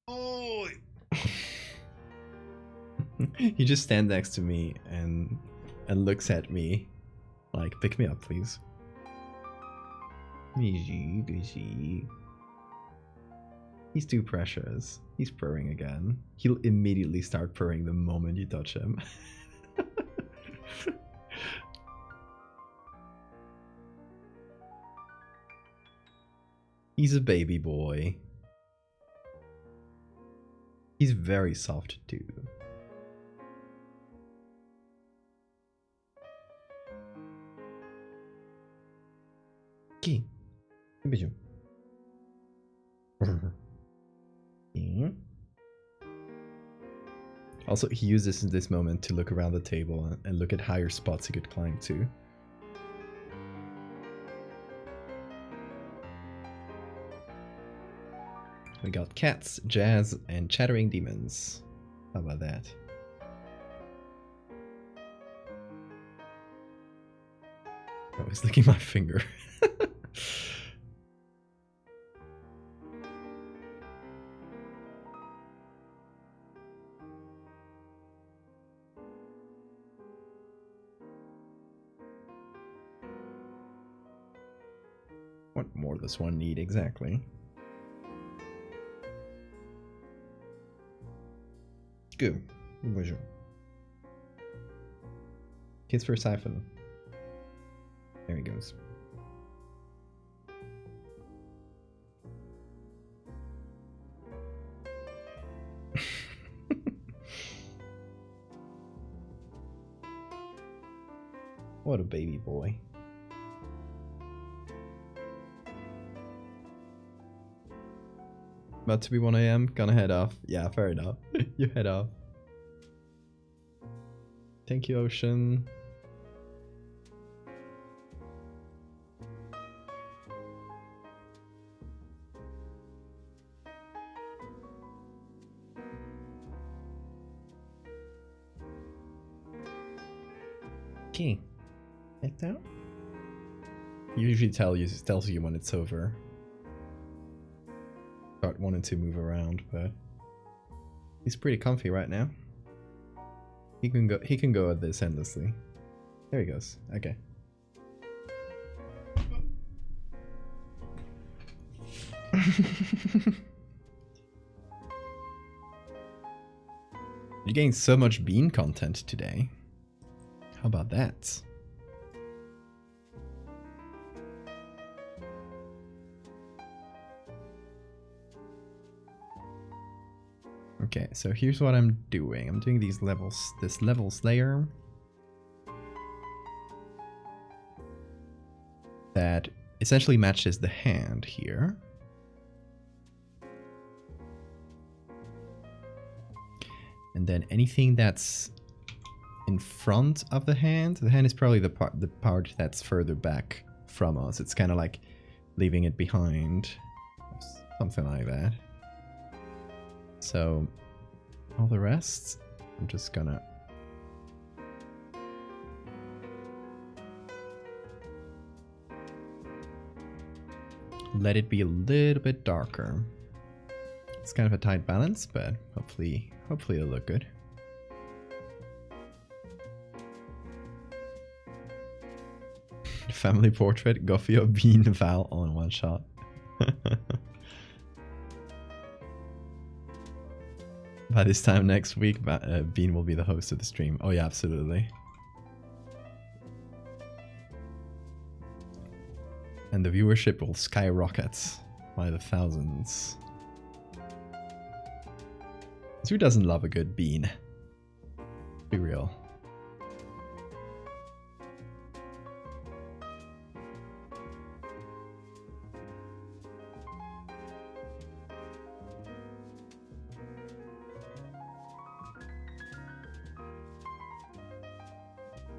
Oh. He just stands next to me and looks at me like, pick me up, please. He's too precious. He's purring again. He'll immediately start purring the moment you touch him. He's a baby boy. He's very soft too. Okay. Beijo. Also, he uses this moment to look around the table and look at higher spots he could climb to. We got cats, jazz, and chattering demons. How about that? Oh, he's licking my finger. What more does one need exactly? Good. Bonjour. Kiss for a siphon. There he goes. What a baby boy. About to be 1 AM, gonna head off. Yeah, fair enough. You head off. Thank you, Ocean. Okay. Head down. Usually tells you when it's over. Start wanting to move around, but he's pretty comfy right now. He can go at this endlessly. There he goes. Okay. You're getting so much bean content today. How about that? Okay, so here's what I'm doing. I'm doing these levels, this levels layer that essentially matches the hand here. And then anything that's in front of the hand is probably the part that's further back from us. It's kind of like leaving it behind, something like that. So all the rest, I'm just gonna let it be a little bit darker. It's kind of a tight balance, but hopefully it'll look good. Family portrait, Goffy, Bean, Val all in one shot. By this time next week, Bean will be the host of the stream. Oh yeah, absolutely. And the viewership will skyrocket by the thousands. Who doesn't love a good bean? Be real.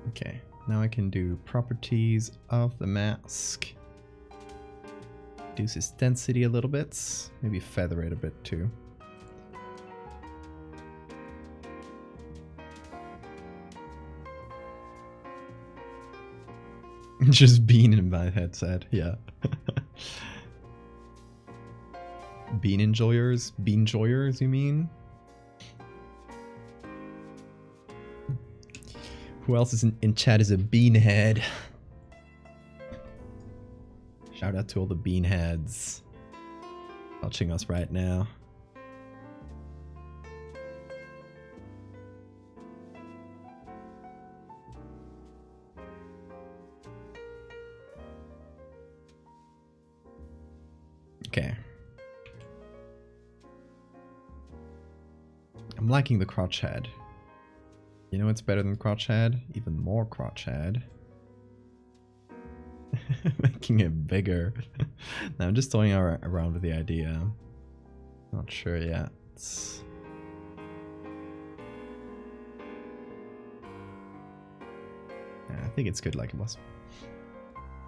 Okay, now I can do properties of the mask. Reduce its density a little bit. Maybe feather it a bit too. Just bean in my headset, yeah. Bean enjoyers? Bean joyers, you mean? Who else is in chat is a beanhead? Shout out to all the beanheads watching us right now. Okay. I'm liking the crotch head. You know what's better than crotch head? Even more crotch head. Making it bigger. Now I'm just toying around with the idea. Not sure yet. Yeah, I think it's good like it was.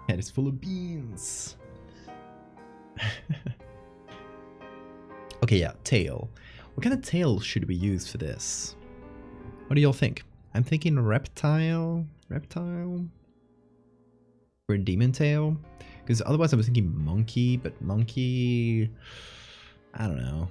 Head is full of beans. Okay, yeah, tail. What kind of tail should we use for this? What do y'all think? I'm thinking reptile? Reptile? Or demon tail? Because otherwise I was thinking monkey, but monkey... I don't know.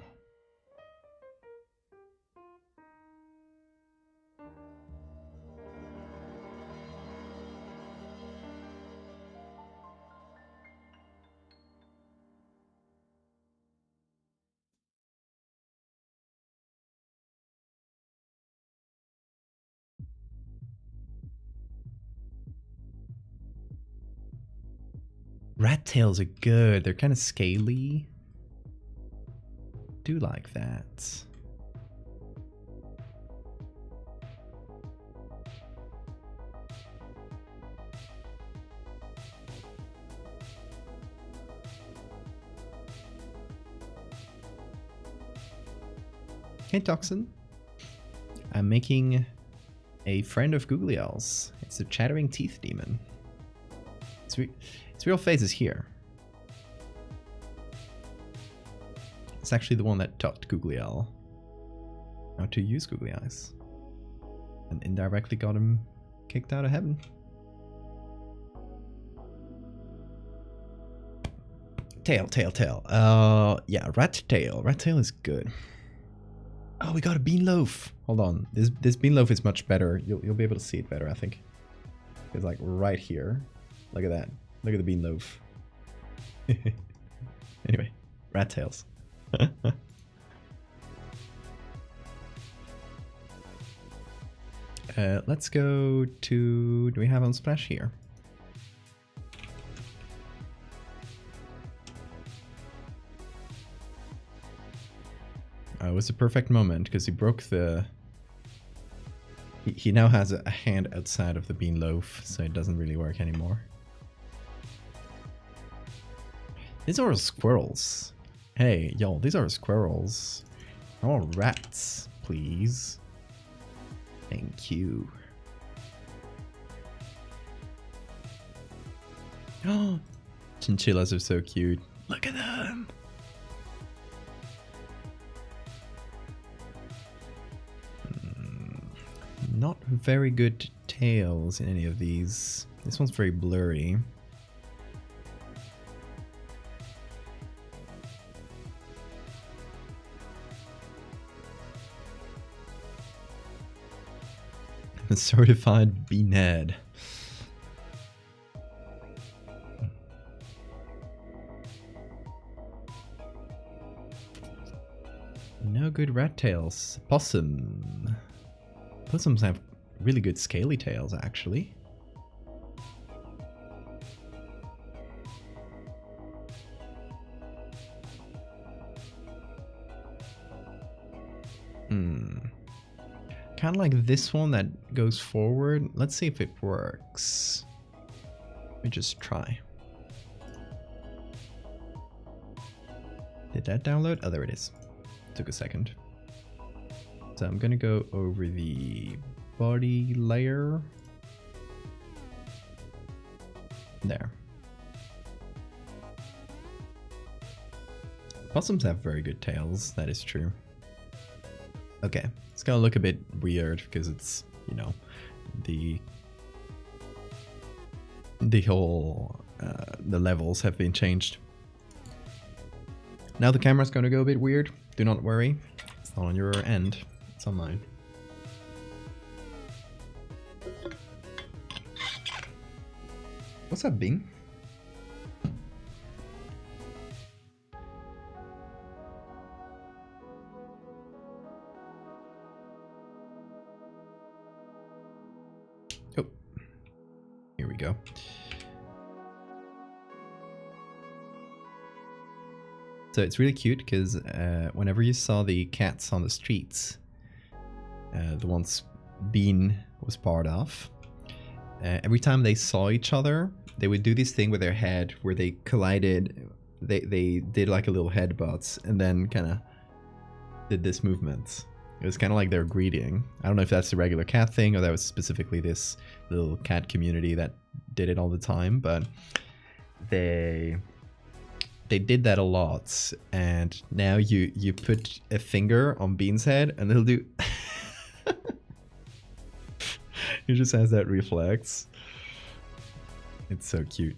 Rat tails are good. They're kind of scaly. Do like that. Hey Toxin. I'm making a friend of Googliel's. It's a chattering teeth demon. Its real face is here. It's actually the one that taught Googliel how to use googly eyes. And indirectly got him kicked out of heaven. Tail. Yeah, rat tail. Rat tail is good. Oh, we got a bean loaf. Hold on. This bean loaf is much better. You'll be able to see it better, I think. It's like right here. Look at that. Look at the bean loaf. Anyway, rat tails. Let's go to... Do we have Unsplash here? It was a perfect moment because he broke the... He now has a hand outside of the bean loaf, so it doesn't really work anymore. These are squirrels. Hey, y'all, these are squirrels. I want rats, please. Thank you. Oh, chinchillas are so cute. Look at them. Not very good tails in any of these. This one's very blurry. A certified beanhead. No good rat tails. Possum. Possums have really good scaly tails, actually. Kind of like this one that goes forward. Let's see if it works. Let me just try. Did that download? Oh, there it is. Took a second. So I'm gonna go over the body layer. There. Possums have very good tails, that is true. Okay, it's gonna look a bit weird because it's, you know, the whole, the levels have been changed. Now the camera's gonna go a bit weird. Do not worry, it's not on your end. It's on mine. What's up, Bing? Oh, here we go. So it's really cute because whenever you saw the cats on the streets, the ones Bean was part of, every time they saw each other, they would do this thing with their head where they collided. They did like a little headbutts and then kind of did this movement. It was kind of like their greeting. I don't know if that's a regular cat thing or that was specifically this little cat community that did it all the time, but they did that a lot. And now you put a finger on Bean's head and it'll do... He just has that reflex. It's so cute.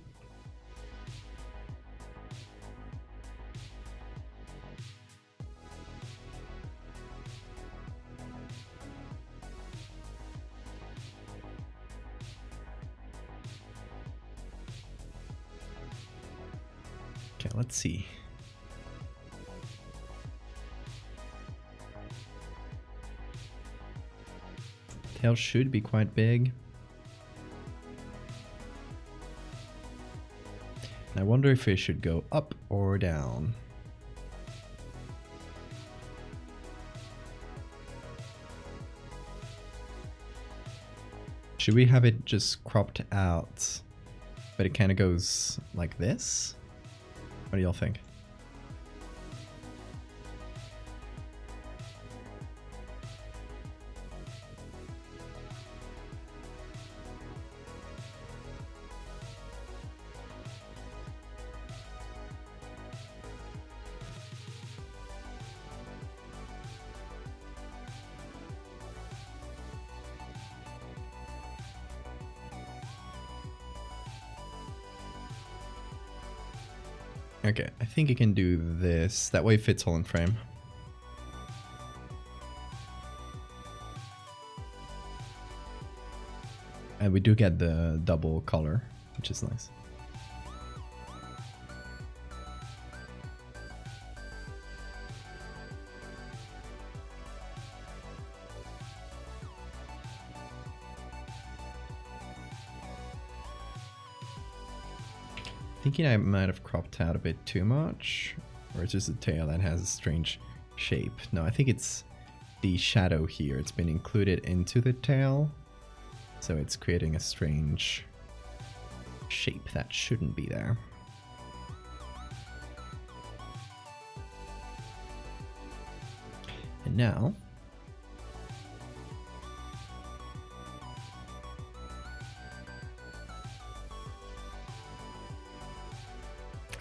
Okay, let's see. Tail should be quite big. And I wonder if it should go up or down. Should we have it just cropped out, but it kind of goes like this? What do y'all think? Okay, I think I can do this. That way it fits all in frame. And we do get the double color, which is nice. Thinking I might have cropped out a bit too much, or it's just a tail that has a strange shape. No, I think it's the shadow here. It's been included into the tail, so it's creating a strange shape that shouldn't be there. And now,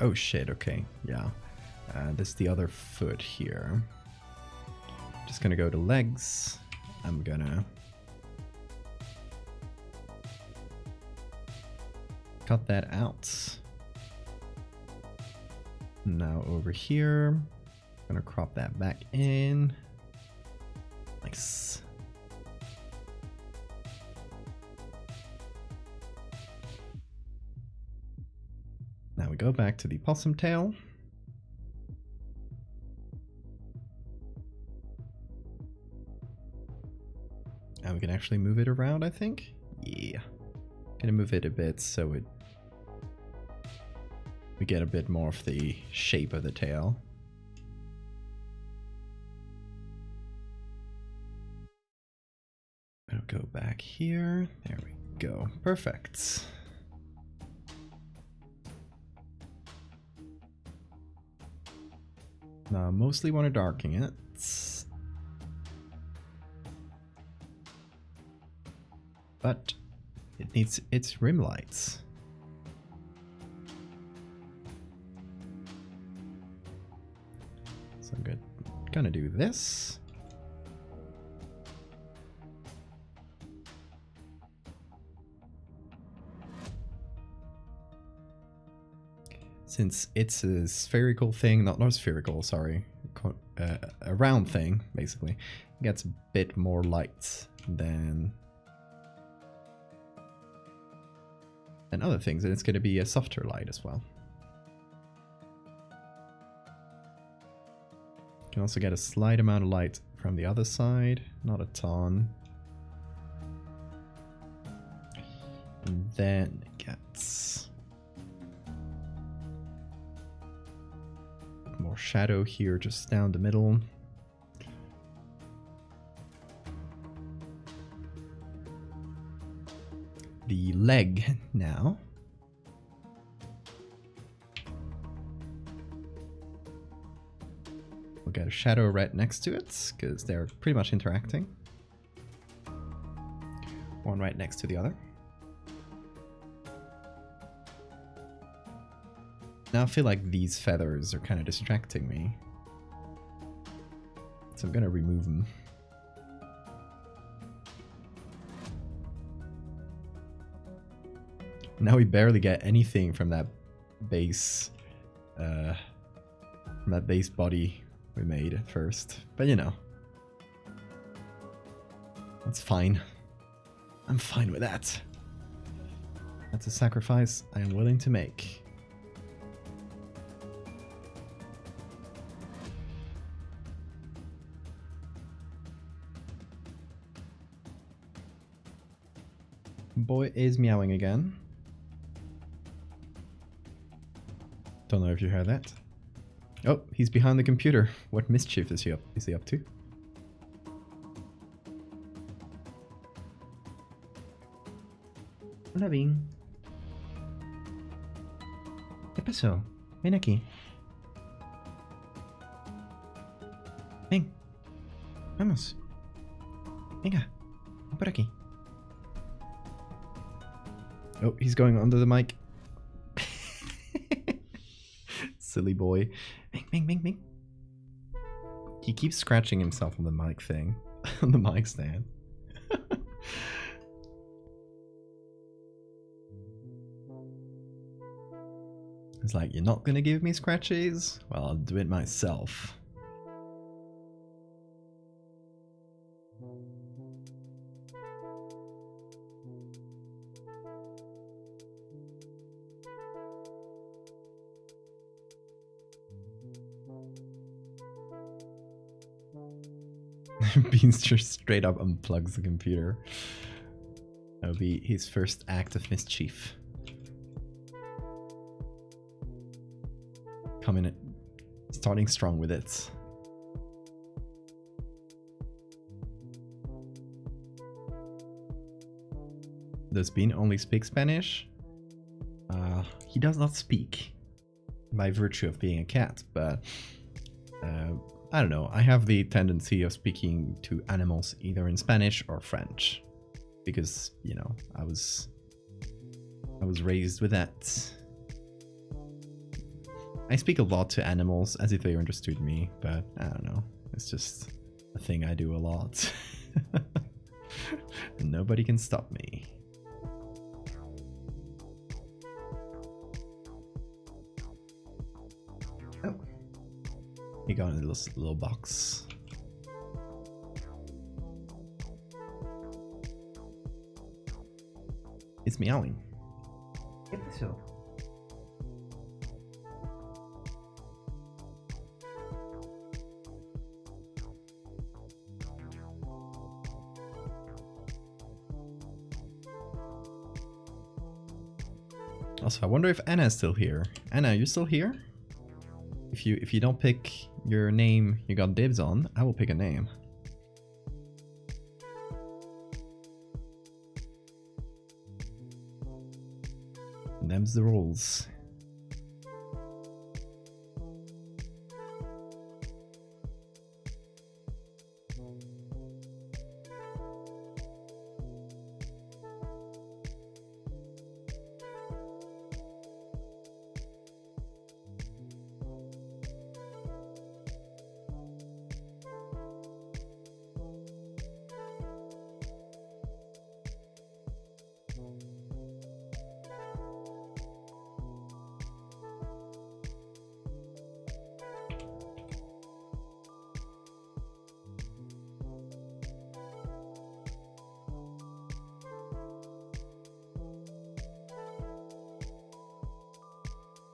oh shit, okay, yeah. This is the other foot here. Just gonna go to legs. I'm gonna cut that out. Now over here, I'm gonna crop that back in. Nice. Now we go back to the possum tail. And we can actually move it around, I think. Yeah. Gonna move it a bit so we get a bit more of the shape of the tail. I'll go back here. There we go. Perfect. Now, I mostly want to darken it. But it needs its rim lights. So I'm gonna do this. Since it's a spherical thing, not spherical, sorry, a round thing, basically, it gets a bit more light than other things, and it's going to be a softer light as well. You can also get a slight amount of light from the other side, not a ton. And then it gets more shadow here, just down the middle. The leg now. We'll get a shadow right next to it, because they're pretty much interacting. One right next to the other. Now I feel like these feathers are kind of distracting me, so I'm gonna remove them. Now we barely get anything from that base body we made at first, but you know, that's fine. I'm fine with that. That's a sacrifice I am willing to make. Boy is meowing again. Don't know if you heard that. Oh, he's behind the computer. What mischief is he up to? Hola, Vin. ¿Qué pasó? Ven aquí. Ven. Vamos. Venga. Ven por aquí. Oh, he's going under the mic. Silly boy. Bing, bing, bing, bing. He keeps scratching himself on the mic thing. On the mic stand. It's like, you're not gonna give me scratches? Well, I'll do it myself. Beans just straight up unplugs the computer. That'll be his first act of mischief. Starting strong with it. Does Bean only speak Spanish? He does not speak by virtue of being a cat, but I don't know. I have the tendency of speaking to animals either in Spanish or French because, you know, I was raised with that. I speak a lot to animals as if they understood me, but I don't know. It's just a thing I do a lot. Nobody can stop me. Oh. He got in this little box. It's meowing. So. Also, I wonder if Anna's still here. Anna, you still here? If you don't pick your name you got dibs on, I will pick a name. And them's the rules.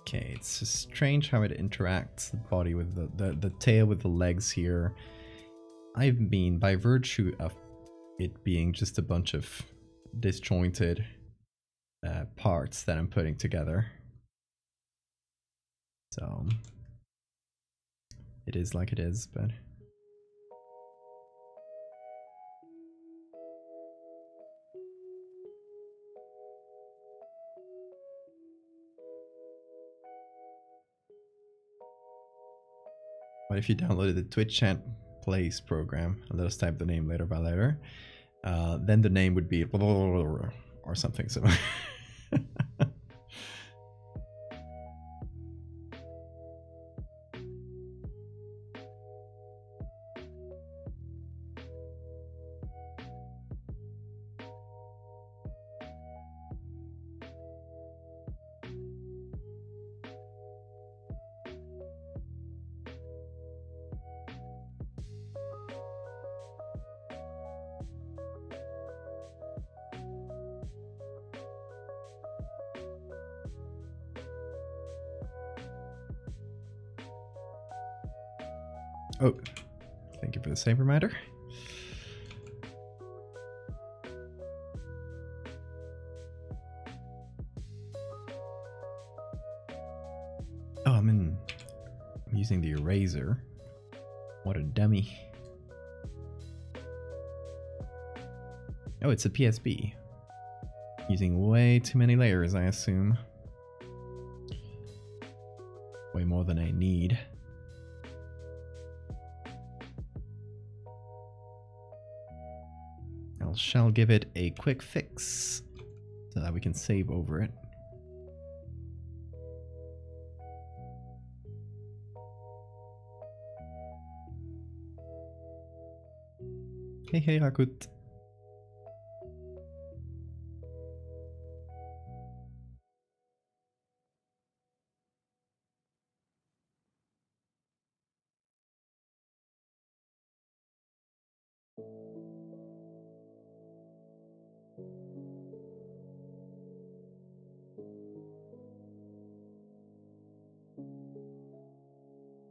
Okay, it's strange how it interacts, the body with the tail with the legs here. I mean, by virtue of it being just a bunch of disjointed parts that I'm putting together. So, it is like it is, but... What if you downloaded the Twitch Chat Plays program and let us type the name later by later? Then the name would be or something similar. Oh, thank you for the save reminder. Oh, I'm using the eraser. What a dummy. Oh, it's a PSB. Using way too many layers, I assume. Way more than I need. I shall give it a quick fix so that we can save over it. Hey, Rakut.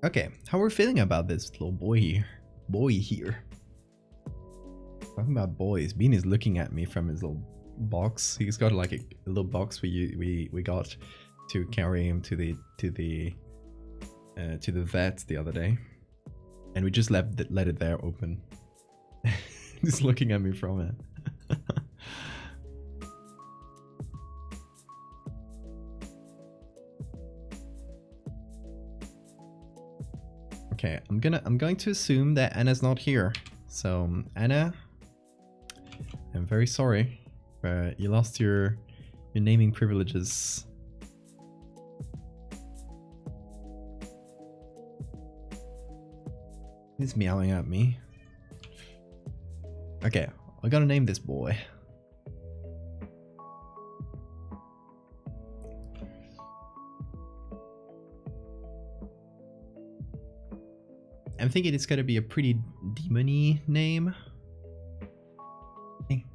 Okay, how are we feeling about this little boy here? Talking about boys, Bean is looking at me from his little box. He's got like a little box we got to carry him to the vet the other day, and we just let it there open. He's looking at me from it. Okay, I'm going to assume that Anna's not here. So Anna, I'm very sorry, but you lost your naming privileges. He's meowing at me. Okay, I gotta name this boy. I'm thinking it's gonna be a pretty demony name. I think.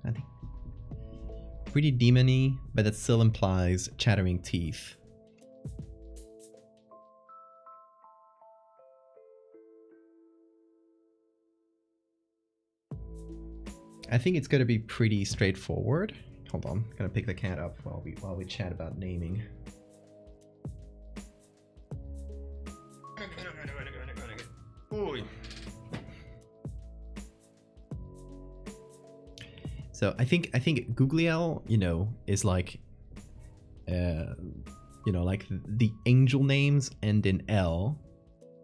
Pretty demony, but that still implies chattering teeth. I think it's gonna be pretty straightforward. Hold on, gonna pick the cat up while we chat about naming. So I think Googliel, you know, is like, you know, like the angel names end in L,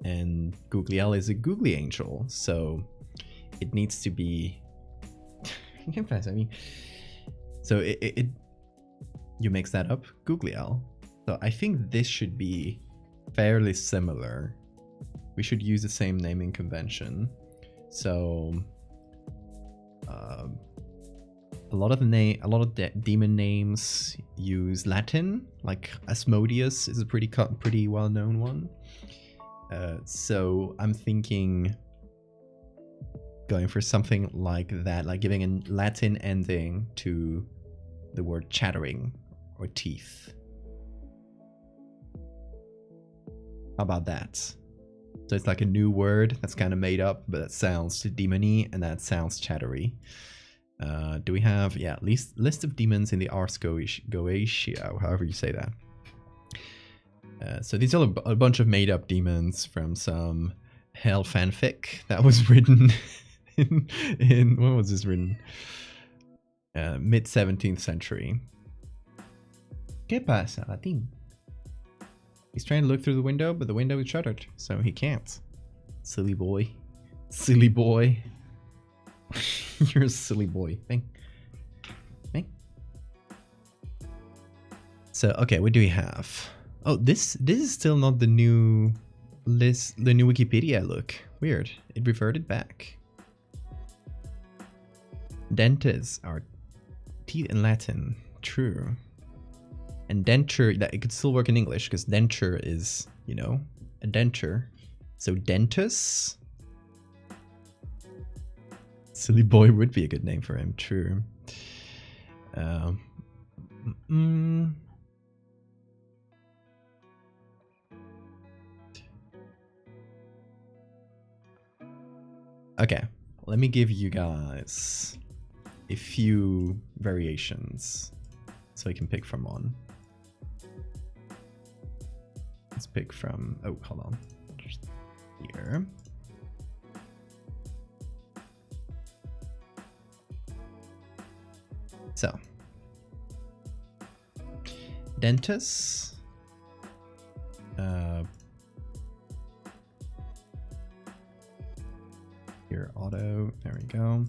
and Googliel is a googly angel, so it needs to be. I mean, so it you mix that up, Googliel. So I think this should be fairly similar. We should use the same naming convention. So a lot of demon names use Latin, like Asmodeus is a pretty well-known one. So I'm thinking going for something like that, like giving a Latin ending to the word chattering or teeth. How about that? So it's like a new word that's kind of made up, but that sounds demony and that sounds chattery. Do we have, yeah, list of demons in the Ars Goetia, however you say that. So these are a bunch of made up demons from some hell fanfic that was written in when was this written? Mid 17th century. ¿Qué pasa, Latin? He's trying to look through the window, but the window is shuttered, so he can't. Silly boy. Silly boy. You're a silly boy. Bang. Bang. So, okay, what do we have? Oh, this is still not the new list, the new Wikipedia look. Weird. It reverted back. Dentes are teeth in Latin. True. And denture, that it could still work in English because denture is, you know, a denture. So dentus. Silly boy would be a good name for him. True. Okay, let me give you guys a few variations so you can pick from one. Let's pick from, oh, hold on, just here. So, dentus, here, auto, there we go.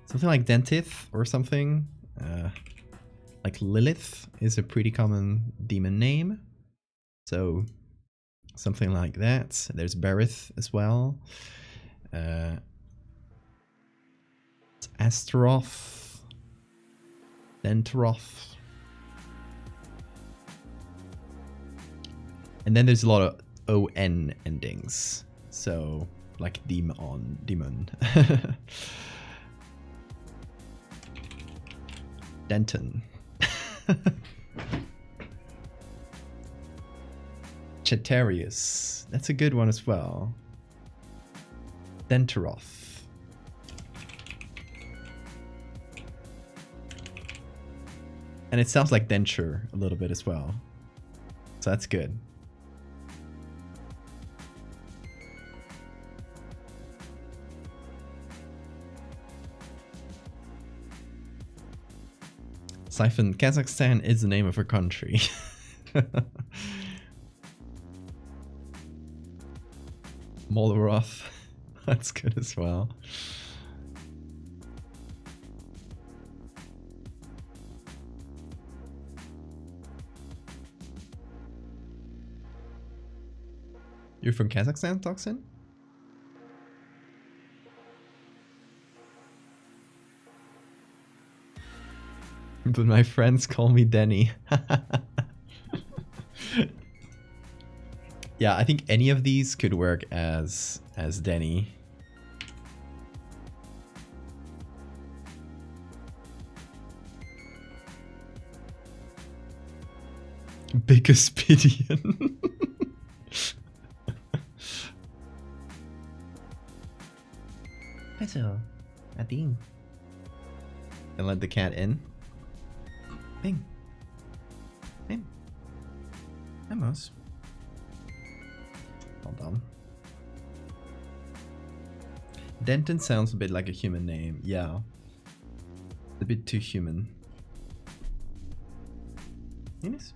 Something like Dentith or something. Like Lilith is a pretty common demon name. So something like that. There's Berith as well. Astaroth. Denteroth. And then there's a lot of ON endings. So like demon. Denton. Chetarius. That's a good one as well. Dentaroth. And it sounds like denture a little bit as well. So that's good. Siphon, Kazakhstan is the name of a country. Moloroth, that's good as well. You're from Kazakhstan, Toxin? But my friends call me Denny. Yeah, I think any of these could work as Denny. Biggest pidion. Hello, Adine. And let the cat in. Bing. Bing. Hi, Mouse. Hold on. Denton sounds a bit like a human name. Yeah. A bit too human. Yes.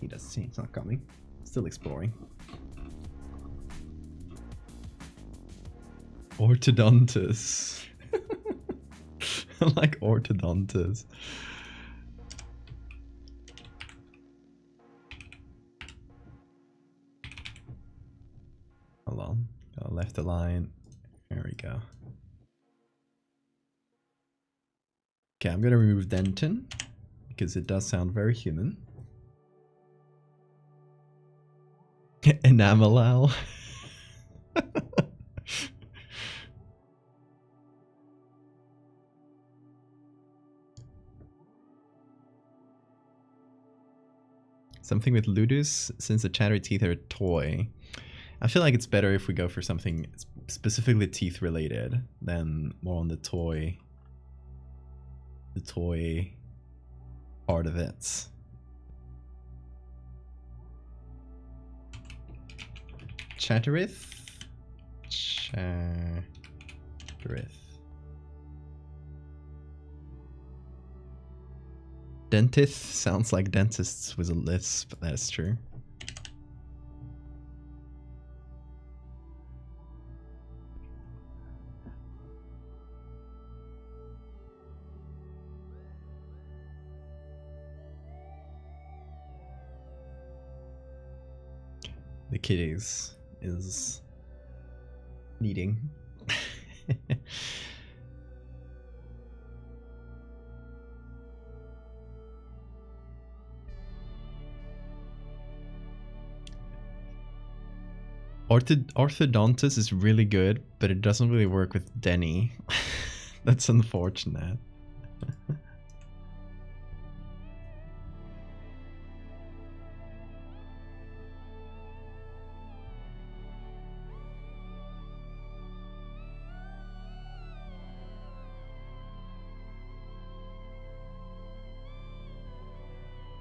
He doesn't see. It's not coming. Still exploring. Orthodontus. I like orthodontus. Hold on. I left the line. There we go. Okay, I'm gonna remove Denton because it does sound very human. Enamelal. Something with Ludus, since the chattery teeth are a toy. I feel like it's better if we go for something specifically teeth related than more on the toy part of it. Chatterith? Chatterith. Dentist sounds like dentists with a lisp, that's true. The kitties is needing. Orthodontist is really good, but it doesn't really work with Denny. That's unfortunate.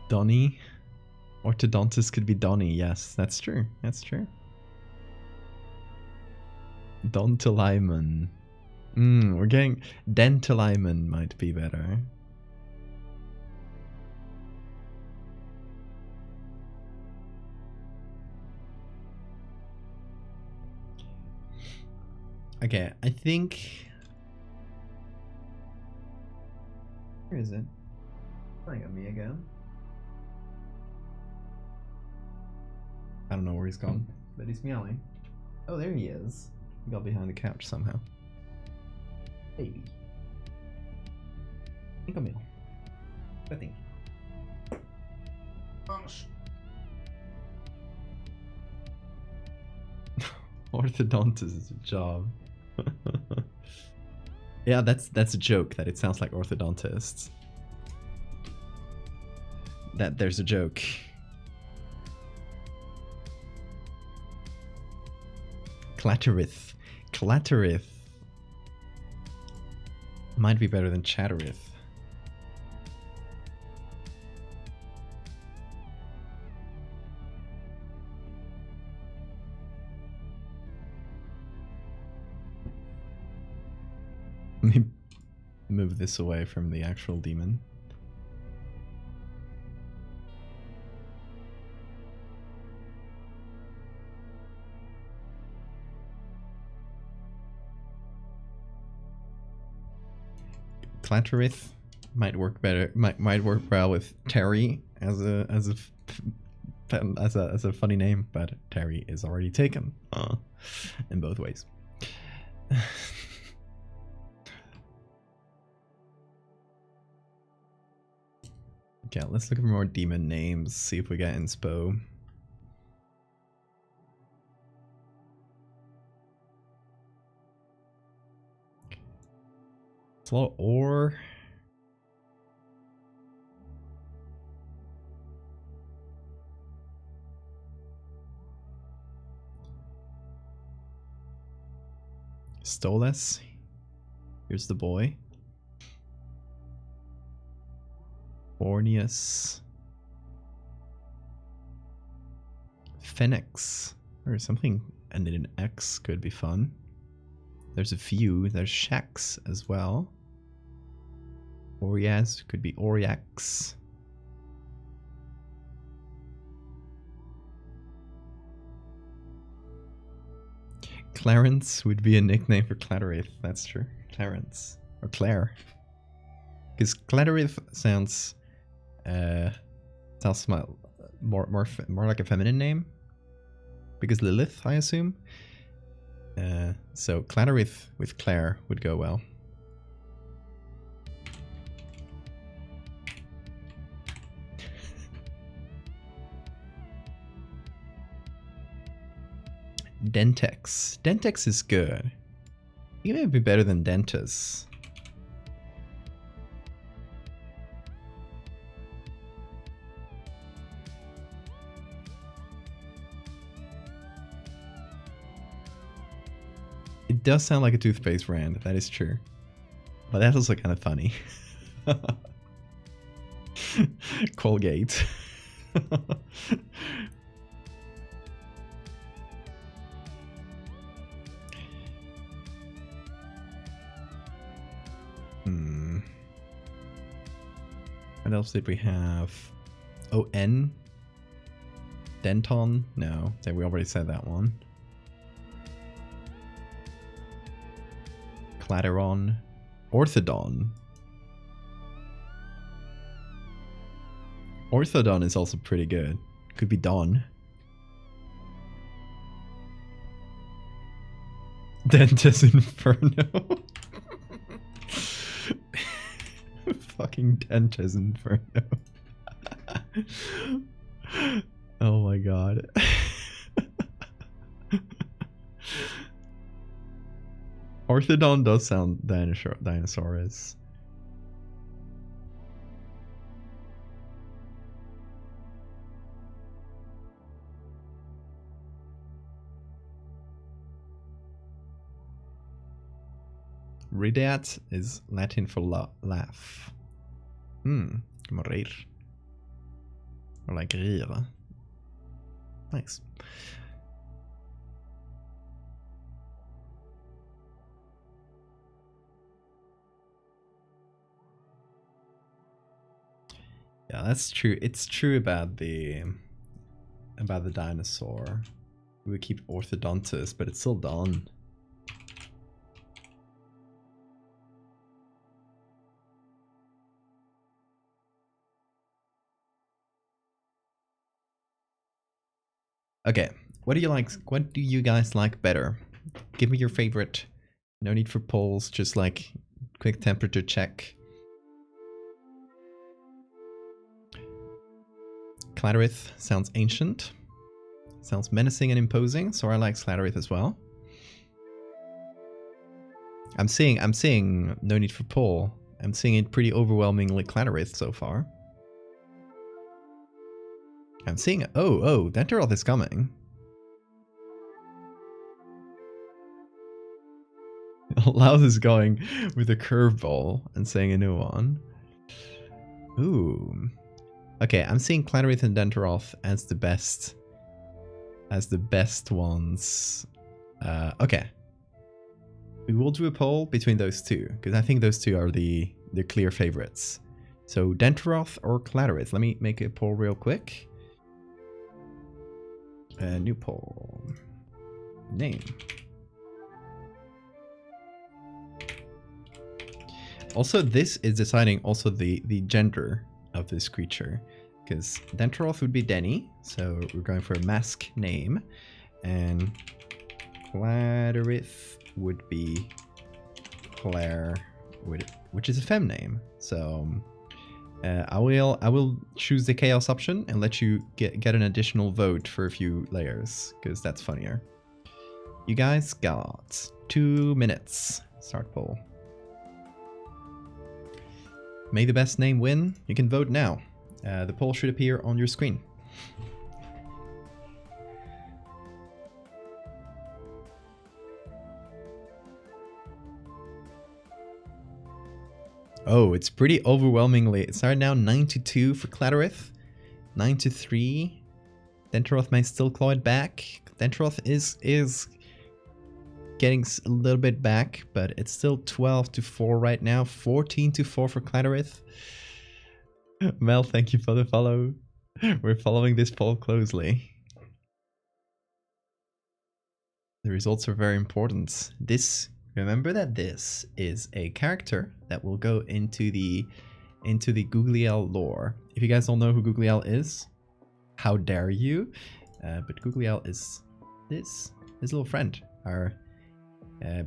Donnie? Orthodontist could be Donnie, yes, that's true, that's true. Dontaliman. We're getting... Dentaliman might be better. Okay, I think... Where is it? Playing on me again. I don't know where he's gone, but he's meowing. Oh, there he is. He got behind the couch somehow. Hey. Come here. I think. Orthodontist is a job. Yeah, that's a joke that it sounds like orthodontists. That there's a joke. Clatterith. Clatterith. Might be better than Chatterith. Let me move this away from the actual demon. Clatterith might work better. Might work well with Terry as a funny name, but Terry is already taken in both ways. Okay, let's look for more demon names. See if we get inspo. It's a lot of ore. Stolas. Here's the boy. Borneus. Phoenix. Or something ended in X could be fun. There's a few. There's Shax as well. Orias could be Oriax. Clarence would be a nickname for Clatterith. That's true. Clarence. Or Claire. Because Clatterith sounds more like a feminine name. Because Lilith, I assume. So Clatterith with Claire would go well. Dentex. Dentex is good. It may be better than Dentus. It does sound like a toothpaste brand, that is true. But that's also kind of funny. Colgate. What else did we have? Oh, N? Denton? No, we already said that one. Clatteron. Orthodon. Orthodon is also pretty good. Could be Don. Dentist Inferno. Fucking Dentist Inferno. Oh my god. Orthodon does sound dinosaurous. Ridat is Latin for laugh. Como reír. Or like rir. Nice. Yeah, that's true. It's true about the dinosaur. We would keep Orthodontus, but it's still Don. Okay, what do you like? What do you guys like better? Give me your favorite. No need for polls, just like quick temperature check. Clatterith sounds ancient. Sounds menacing and imposing, so I like Clatterith as well. I'm seeing no need for pull. I'm seeing it pretty overwhelmingly Clatterith so far. I'm seeing, oh, Denteroth is coming. Loud is going with a curveball and saying a new one. Ooh. Okay, I'm seeing Clatterith and Denteroth as the best ones. Okay. We will do a poll between those two, because I think those two are the clear favorites. So Denteroth or Clatterith? Let me make a poll real quick. New poll. Name. Also, this is deciding also the gender of this creature, because Denteroth would be Denny, so we're going for a mask name, and Clatterith would be Claire, which is a femme name. So I will choose the chaos option and let you get an additional vote for a few layers, because that's funnier. You guys got 2 minutes. Start poll. May the best name win. You can vote now. The poll should appear on your screen. Oh, it's pretty overwhelmingly. It's right now 9-2 for Clatterith. 9-3. Denteroth may still claw it back. Denteroth is getting a little bit back, but it's still 12-4 right now. 14-4 for Clatterith. Mel, thank you for the follow. We're following this poll closely. The results are very important. Remember that this is a character that will go into the Googliel lore. If you guys don't know who Googliel is, how dare you? But Googliel is his little friend, our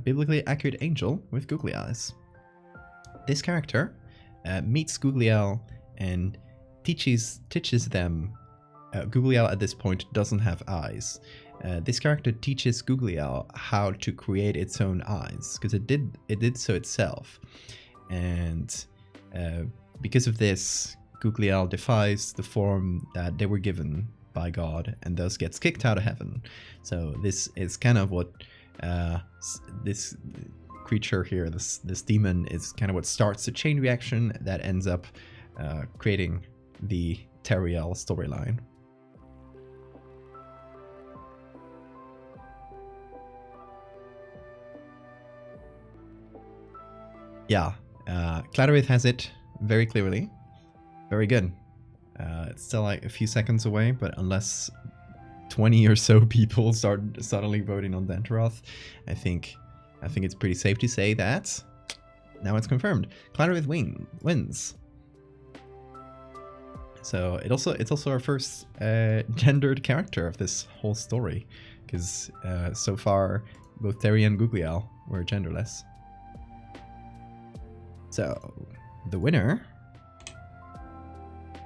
biblically accurate angel with googly eyes. This character meets Googliel and teaches them. Googliel at this point doesn't have eyes. This character teaches Googliel how to create its own eyes, because it did so itself, and because of this, Googliel defies the form that they were given by God and thus gets kicked out of heaven. So this is kind of what this creature here, this demon, is kind of what starts the chain reaction that ends up creating the Teriel storyline. Yeah, Clatterith has it very clearly. Very good. It's still like a few seconds away, but unless 20 or so people start suddenly voting on Denteroth, I think it's pretty safe to say that now it's confirmed. Clatterith wins. So it's also our first gendered character of this whole story, because so far both Terry and Googliel were genderless. So the winner.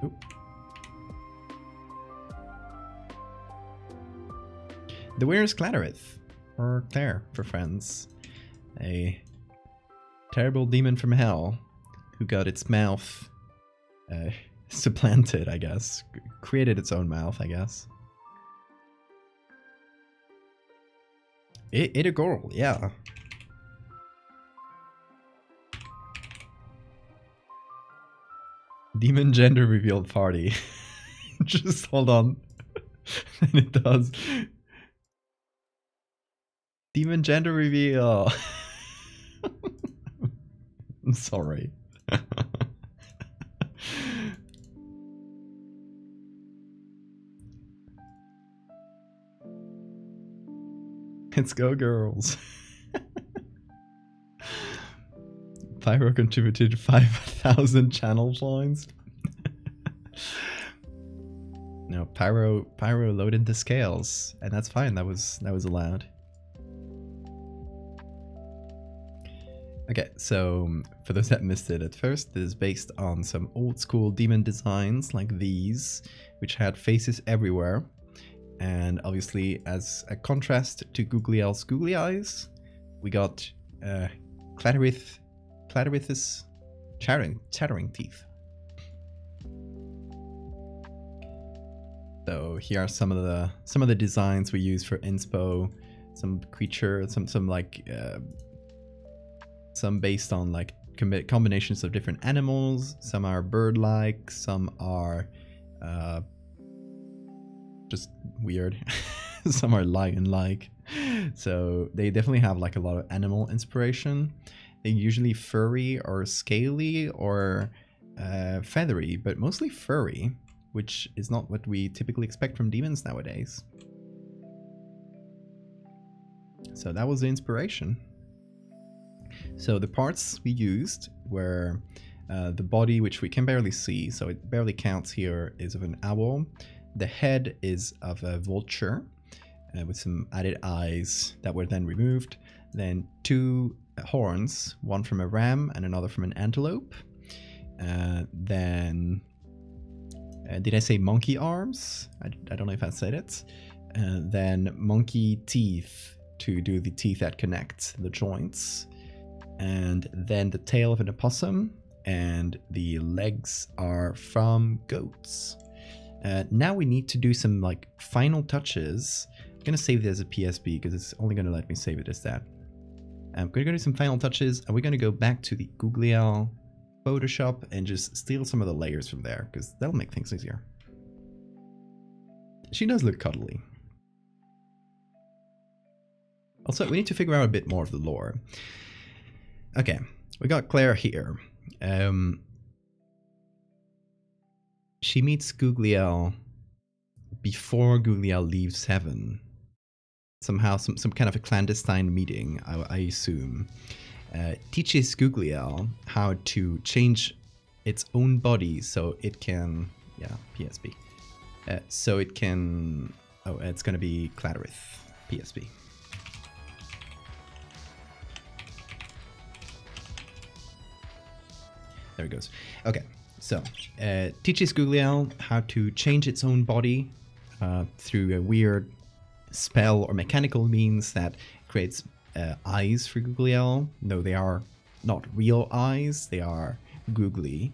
Oop. The winner is Clatterith, or Claire for friends. A terrible demon from hell who got its mouth supplanted, I guess. Created its own mouth, I guess. It a girl, yeah. Demon gender revealed party. Just hold on. And it does. Demon gender reveal. I'm sorry. Let's go, girls. Pyro contributed 5,000 channel points. No, Pyro loaded the scales, and that's fine. That was allowed. Okay, so for those that missed it at first, this is based on some old school demon designs like these, which had faces everywhere. And obviously, as a contrast to Googliel's googly eyes, we got Cladorith's chattering teeth. So here are some of the designs we use for inspo. Some creature, some like some based on like combinations of different animals. Some are bird-like. Some are just weird. Some are lion-like. So they definitely have like a lot of animal inspiration. They're usually furry or scaly or feathery, but mostly furry, which is not what we typically expect from demons nowadays. So that was the inspiration. So the parts we used were the body, which we can barely see, so it barely counts here, is of an owl. The head is of a vulture with some added eyes that were then removed. Then two horns, one from a ram and another from an antelope. Then did I say monkey arms? I don't know if I said it. Then monkey teeth to do the teeth that connect the joints. And then the tail of an opossum, and the legs are from goats. Now we need to do some like final touches. I'm gonna save this as a PSB because it's only gonna let me save it as that. I'm gonna go do some final touches, and we're gonna go back to the Googliel Photoshop and just steal some of the layers from there, because that'll make things easier. She does look cuddly. Also, we need to figure out a bit more of the lore. Okay, we got Claire here. She meets Googliel before Googliel leaves heaven. Somehow, some kind of a clandestine meeting, I assume. Teaches Googliel how to change its own body so it can... Yeah, PSB. So it can... Oh, it's going to be Cladorith. PSB. There it goes. Okay, so teaches Googliel how to change its own body through a weird spell or mechanical means that creates eyes for Googliel. No, they are not real eyes, they are googly.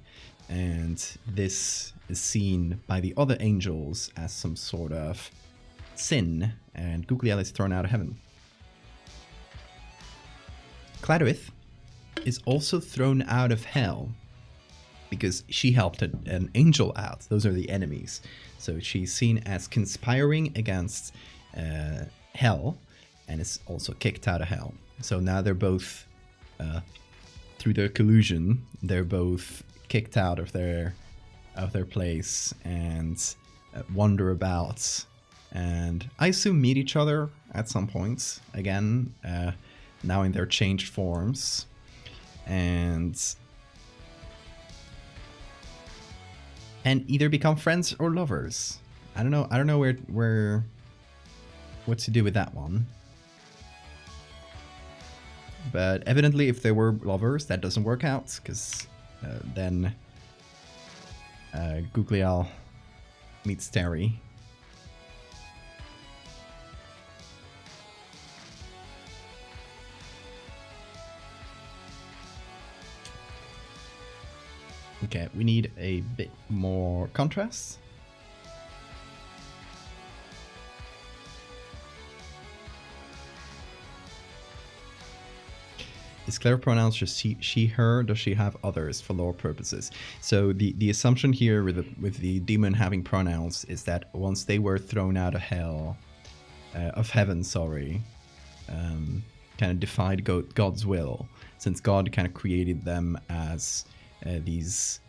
And this is seen by the other angels as some sort of sin, and Googliel is thrown out of heaven. Cladorith is also thrown out of hell because she helped an angel out. Those are the enemies. So she's seen as conspiring against hell, and is also kicked out of hell. So now they're both, through their collusion, they're both kicked out of their place and wander about, and I assume meet each other at some point again, now in their changed forms, and either become friends or lovers. I don't know where what to do with that one. But evidently, if they were lovers, that doesn't work out, because then Googliel meets Terry. Okay, we need a bit more contrast. Is Claire pronounced just she, her? Does she have others for lore purposes? So the assumption here with the demon having pronouns is that once they were thrown out of hell, of heaven, sorry, kind of defied God's will, since God kind of created them as these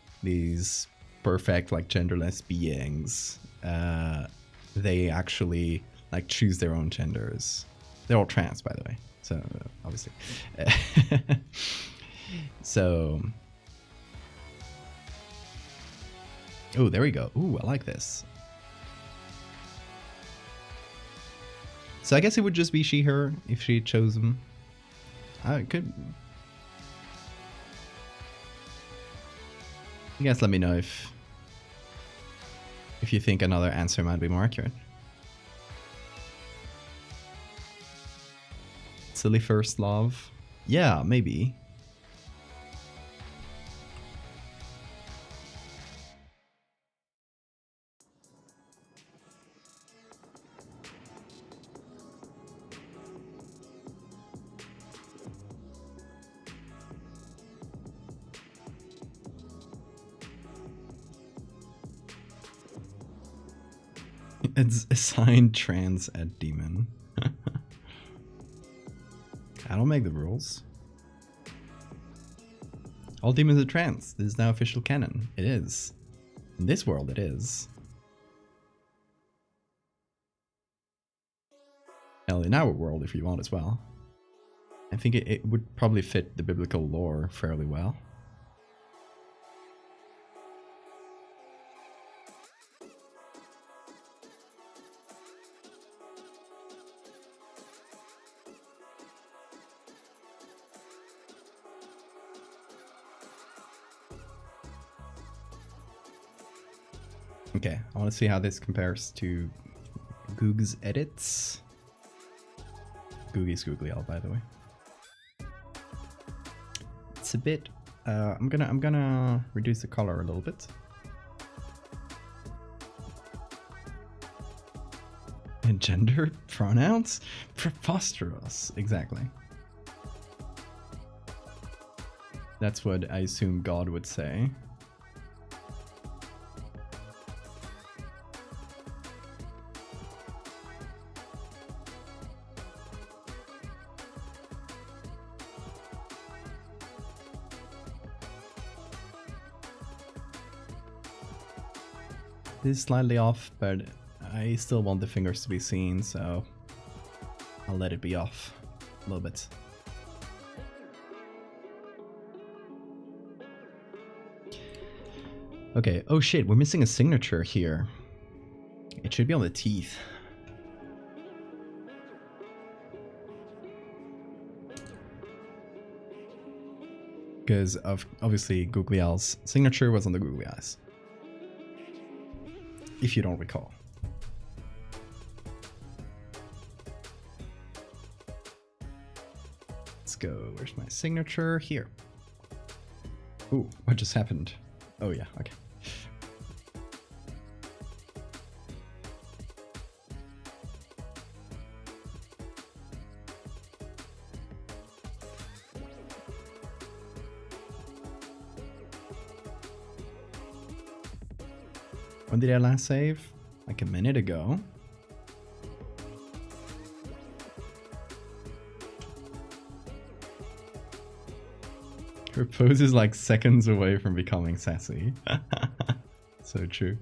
perfect, like, genderless beings. They actually like choose their own genders. They're all trans, by the way. So, obviously. So. Oh, there we go. Ooh, I like this. So I guess it would just be she, her, if she chose them. I could. You guys let me know if you think another answer might be more accurate. Silly first love? Yeah, maybe. It's assigned trans at demon. I don't make the rules. All demons are trans. This is now official canon. It is. In this world, it is. Hell, in our world, if you want as well. I think it would probably fit the biblical lore fairly well. Okay, I want to see how this compares to Goog's edits. Googie's Googliel, by the way. It's a bit. I'm gonna reduce the color a little bit. And gender pronouns, preposterous. Exactly. That's what I assume God would say. This is slightly off, but I still want the fingers to be seen, so I'll let it be off a little bit. Okay, oh shit, we're missing a signature here. It should be on the teeth. Because obviously Googliel's signature was on the googly eyes. If you don't recall. Let's go. Where's my signature? Here. Ooh, what just happened? Oh yeah, okay. When did I last save? Like a minute ago. Her pose is like seconds away from becoming sassy. So true.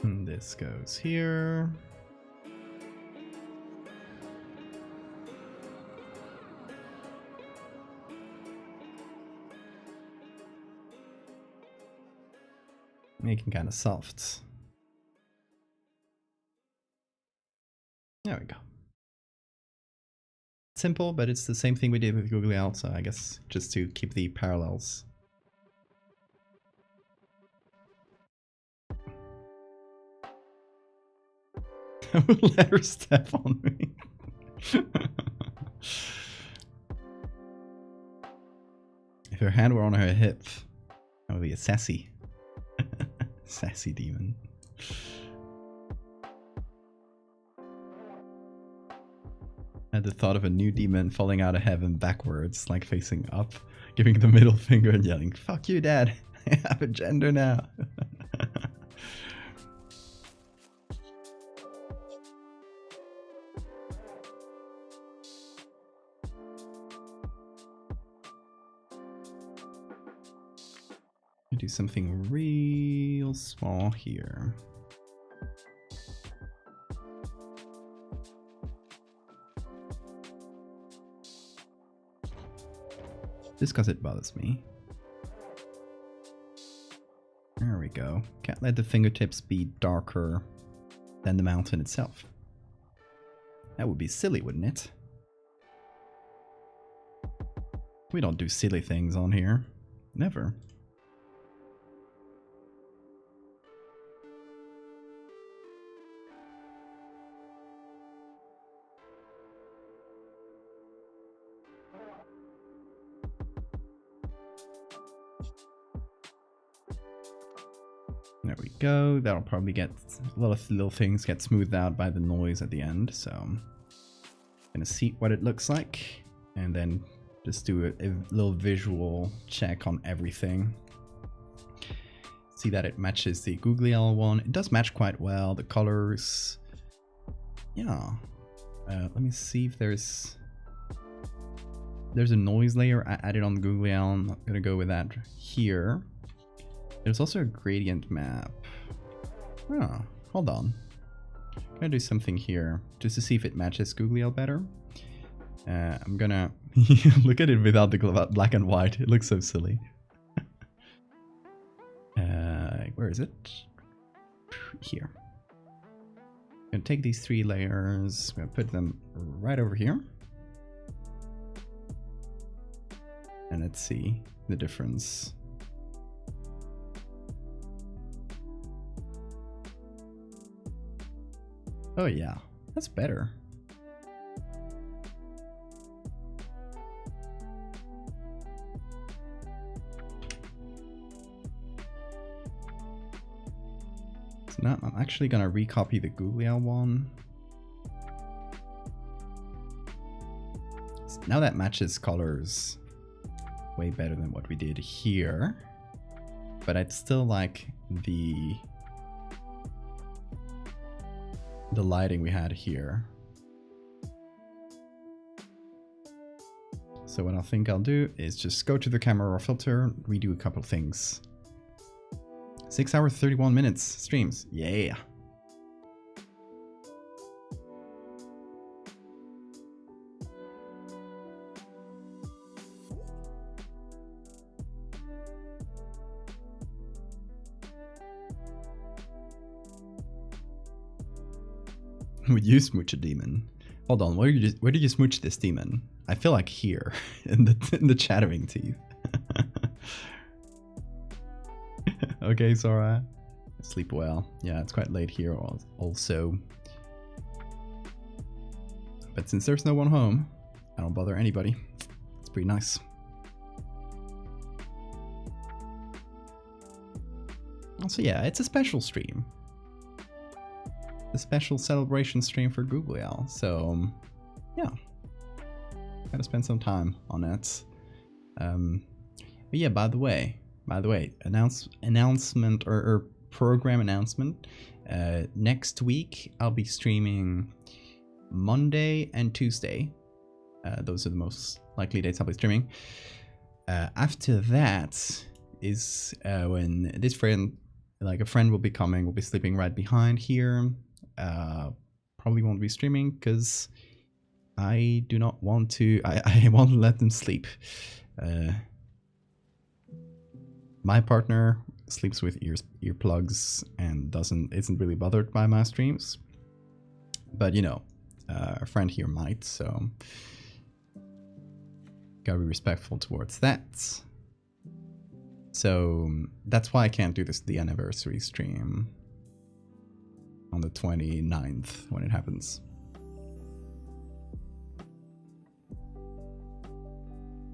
And this goes here. Making kind of soft. There we go. Simple, but it's the same thing we did with Googliel, so I guess just to keep the parallels. I would let her step on me. If her hand were on her hip, that would be a sassy. Sassy demon. I had the thought of a new demon falling out of heaven backwards, like facing up, giving the middle finger and yelling, "Fuck you, Dad! I have a gender now!" Do something real small here. Just because it bothers me. There we go. Can't let the fingertips be darker than the mountain itself. That would be silly, wouldn't it? We don't do silly things on here. Never. There we go. That'll probably get a lot of little things get smoothed out by the noise at the end. So I'm gonna see what it looks like and then just do a little visual check on everything. See that it matches the Googliel one. It does match quite well. The colors, yeah. Let me see if there's a noise layer added on the Googliel. I'm not gonna go with that here. There's also a gradient map. Oh, hold on. I'm gonna do something here just to see if it matches Googliel better. I'm gonna look at it without the black and white. It looks so silly. Where is it? Here. I'm gonna take these 3 layers. I'm gonna put them right over here. And let's see the difference. Oh yeah, that's better. So now I'm actually gonna recopy the Googliel one. So now that matches colors way better than what we did here. But I'd still like the lighting we had here. So what I think I'll do is just go to the camera raw filter, redo a couple of things. 6 hours, 31 minutes streams. Yeah. Would you smooch a demon? Hold on, where did you smooch this demon? I feel like here in the chattering teeth. Okay, Sora. Sleep well. Yeah, it's quite late here also. But since there's no one home, I don't bother anybody. It's pretty nice. Also, yeah, it's a special stream. A special celebration stream for Googliel. So, yeah. Gotta spend some time on it. But yeah, by the way, announcement or program announcement. Next week, I'll be streaming Monday and Tuesday. Those are the most likely dates I'll be streaming. After that is when this friend, like a friend will be coming, will be sleeping right behind here. Probably won't be streaming because I do not want to, I won't let them sleep. My partner sleeps with earplugs and isn't really bothered by my streams. But you know, a friend here might, so gotta be respectful towards that. So that's why I can't do the anniversary stream on the 29th when it happens.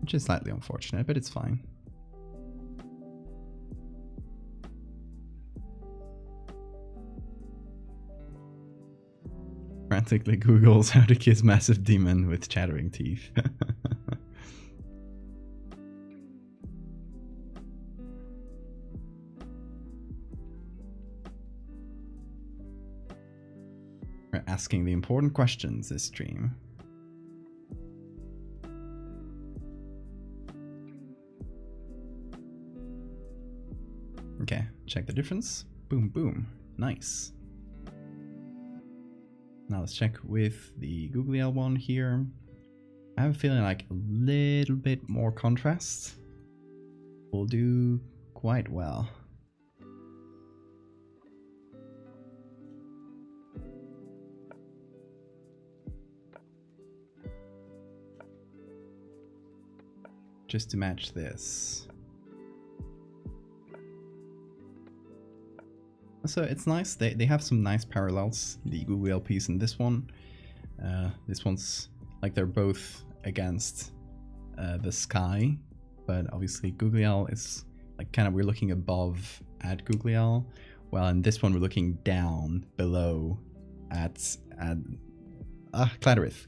Which is slightly unfortunate, but it's fine. Frantically Googles how to kiss massive demon with chattering teeth. We're asking the important questions this stream. Okay, check the difference. Boom, boom. Nice. Now let's check with the Googliel one here. I have a feeling like a little bit more contrast will do quite well. Just to match this. So it's nice, they have some nice parallels, the Googliel piece and this one. This one's like they're both against the sky, but obviously Googliel is like kind of, we're looking above at Googliel, Well, in this one we're looking down below at Clatterith.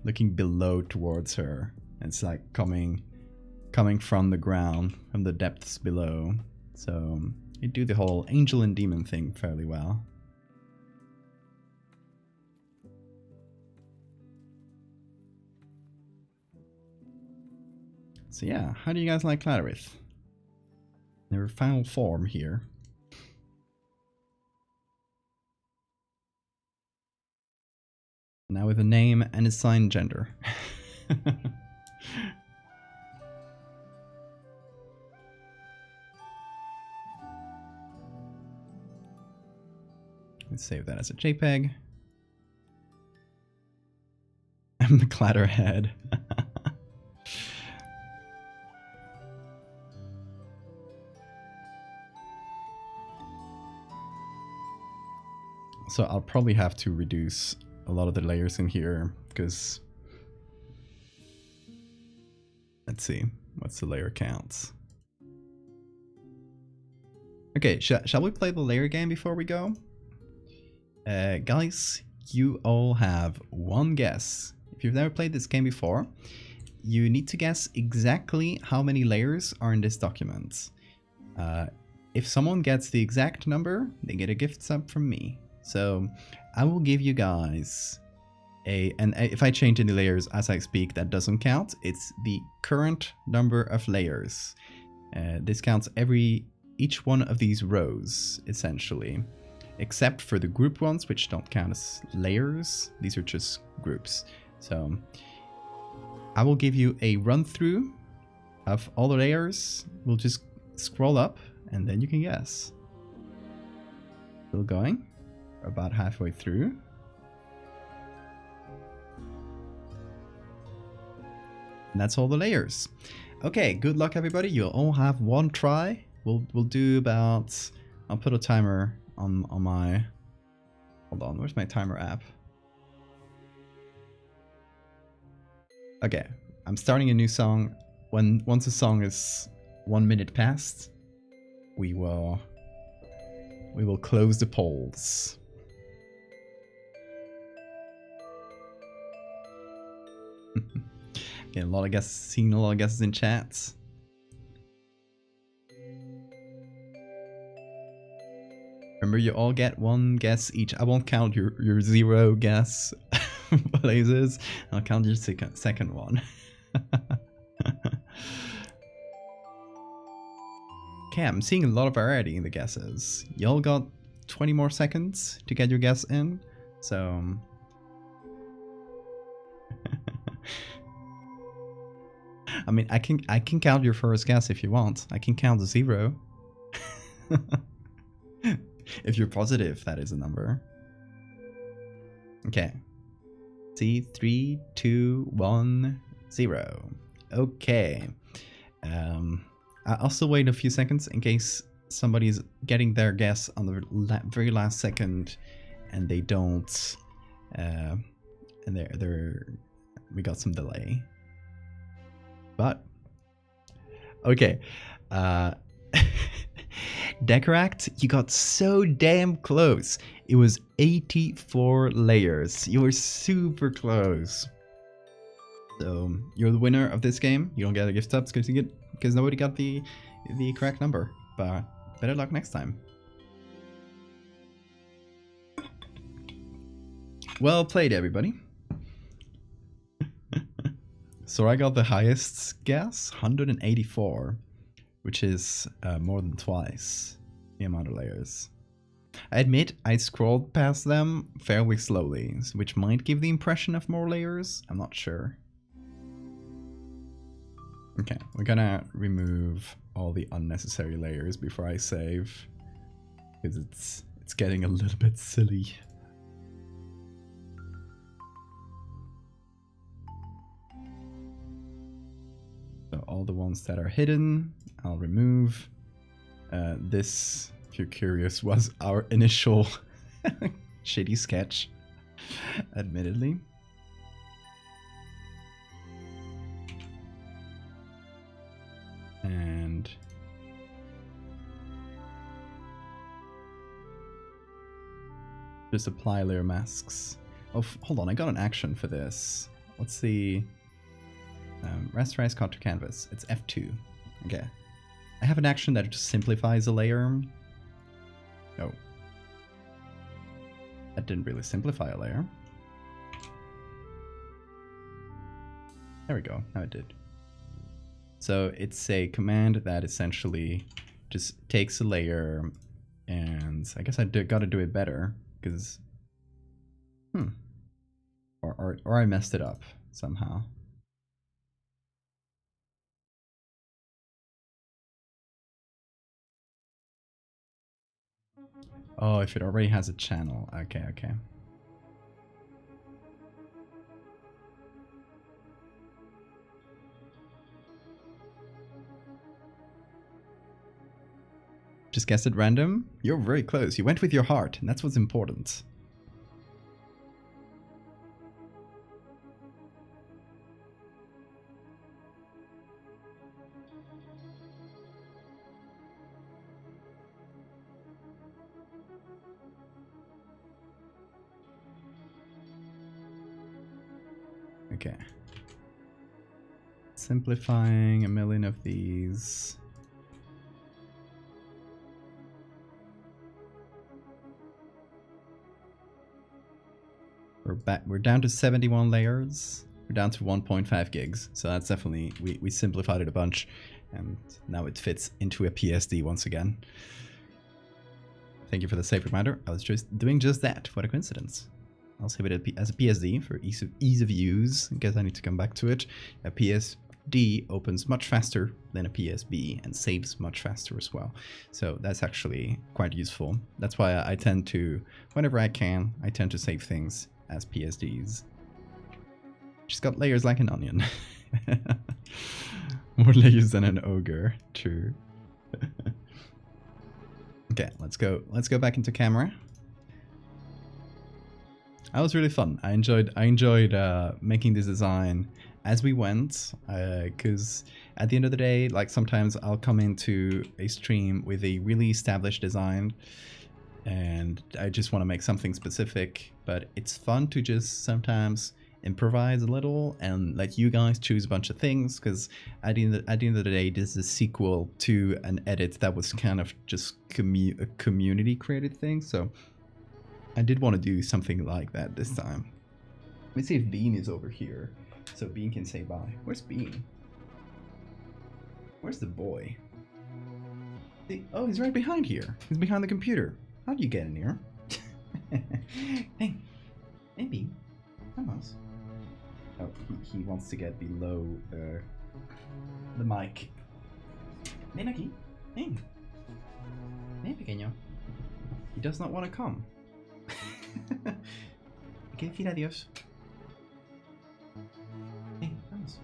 Looking below towards her. It's like coming from the ground, from the depths below. So you do the whole angel and demon thing fairly well. So yeah, how do you guys like Clatterith? Their final form here. Now with a name and assigned gender. Let's save that as a JPEG. I'm the Clatterhead. So I'll probably have to reduce a lot of the layers in here because let's see, what's the layer counts? Okay, shall we play the layer game before we go? Guys, you all have one guess. If you've never played this game before, you need to guess exactly how many layers are in this document. If someone gets the exact number, they get a gift sub from me. So I will give you guys and if I change any layers as I speak, that doesn't count. It's the current number of layers. This counts each one of these rows, essentially, except for the group ones, which don't count as layers. These are just groups. So I will give you a run through of all the layers. We'll just scroll up and then you can guess. Still going. We're about halfway through. And that's all the layers. Okay, good luck everybody. You'll all have one try. We'll do about, I'll put a timer on my, hold on, where's my timer app? Okay, I'm starting a new song. Once a song is 1 minute past, we will close the polls. Yeah, seeing a lot of guesses in chats. Remember, you all get one guess each. I won't count your 0 guess blazes. I'll count your second one. Okay, I'm seeing a lot of variety in the guesses. Y'all got 20 more seconds to get your guess in, so... I mean, I can count your first guess if you want. I can count 0. If you're positive, that is a number. Okay. See, 3, 2, 1, 0. Okay. I'll still wait a few seconds in case somebody's getting their guess on the very last second, and they don't. And we got some delay. But okay. Decoract, you got so damn close. It was 84 layers. You were super close. So you're the winner of this game. You don't get a gift sub because nobody got the correct number. But better luck next time. Well played, everybody. So I got the highest guess, 184. Which is more than twice the amount of layers. I admit I scrolled past them fairly slowly, which might give the impression of more layers. I'm not sure. Okay, we're gonna remove all the unnecessary layers before I save, because it's getting a little bit silly. So all the ones that are hidden, I'll remove. This, if you're curious, was our initial shitty sketch, admittedly. And Just apply layer masks. Oh, hold on, I got an action for this. What's the... rasterize contour canvas. It's F2. Okay. I have an action that just simplifies a layer. Oh. That didn't really simplify a layer. There we go, now it did. So it's a command that essentially just takes a layer, and I guess I gotta do it better, because... Or I messed it up somehow. Oh, if it already has a channel. Okay, okay. Just guessed at random? You're very close. You went with your heart, and that's what's important. Okay. Simplifying a million of these. We're down to 71 layers. We're down to 1.5 gigs. So that's definitely, we simplified it a bunch, and now it fits into a PSD once again. Thank you for the safe reminder. I was just doing just that. What a coincidence. I'll save it as a PSD for ease of use. I guess I need to come back to it. A PSD opens much faster than a PSB and saves much faster as well. So that's actually quite useful. That's why I tend to, whenever I can, I tend to save things as PSDs. She's got layers like an onion. More layers than an ogre. True. Okay, let's go back into camera. That was really fun. I enjoyed making this design as we went, because at the end of the day, like, sometimes I'll come into a stream with a really established design and I just want to make something specific, but it's fun to just sometimes improvise a little and let you guys choose a bunch of things, because at the end of the day, this is a sequel to an edit that was kind of just a community created thing, so I did want to do something like that this time. Let me see if Bean is over here, so Bean can say bye. Where's Bean? Where's the boy? Oh, he's right behind here. He's behind the computer. How'd you get in here? Hey, Bean. Come on. Oh, he wants to get below the mic. Ven aquí. Ven. Ven, pequeño. He does not want to come. Hay que decir adiós. Hey, vamos.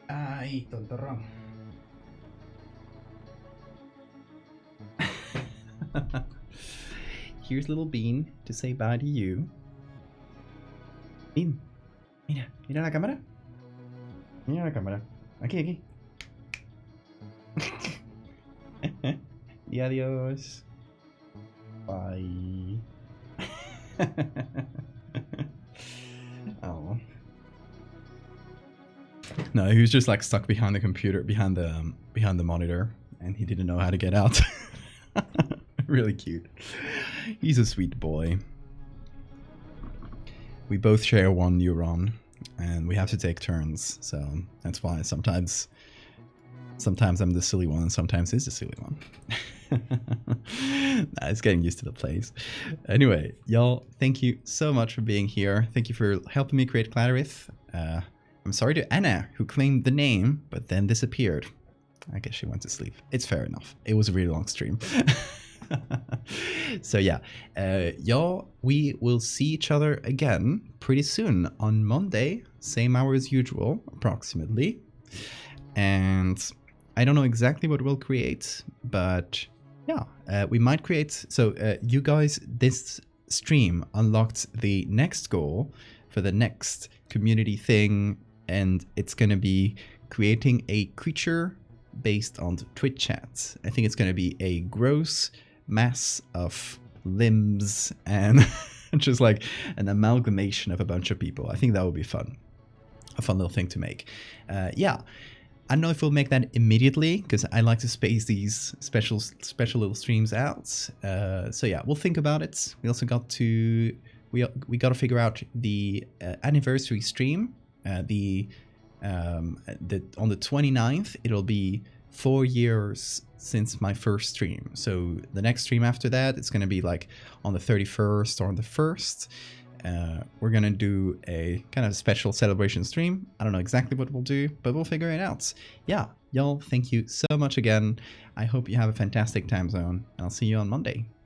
Ay, tontorrón. Here's little Bean to say bye to you. Bean, mira la cámara. Mira la cámara. Aquí. Y adiós. Bye. Oh. No, he was just like stuck behind the computer, behind the monitor, and he didn't know how to get out. Really cute. He's a sweet boy. We both share one neuron, and we have to take turns, so that's why sometimes I'm the silly one and sometimes he's the silly one. Nah, it's getting used to the place. Anyway, y'all, thank you so much for being here. Thank you for helping me create Clatterith. I'm sorry to Anna, who claimed the name, but then disappeared. I guess she went to sleep. It's fair enough. It was a really long stream. So yeah, y'all, we will see each other again pretty soon on Monday, same hour as usual, approximately. And I don't know exactly what we'll create, but yeah, we might create. So you guys, this stream unlocked the next goal for the next community thing and it's going to be creating a creature based on Twitch chat. I think it's going to be a gross mass of limbs and just like an amalgamation of a bunch of people. I think that would be fun. A fun little thing to make. Yeah. I don't know if we'll make that immediately, because I like to space these special little streams out. So yeah, we'll think about it. We also got to got to figure out the anniversary stream. On the 29th, it'll be 4 years since my first stream. So the next stream after that, it's gonna be like on the 31st or on the 1st. We're gonna do a kind of special celebration stream. I don't know exactly what we'll do, but we'll figure it out. Yeah, y'all, thank you so much again. I hope you have a fantastic time zone. I'll see you on Monday.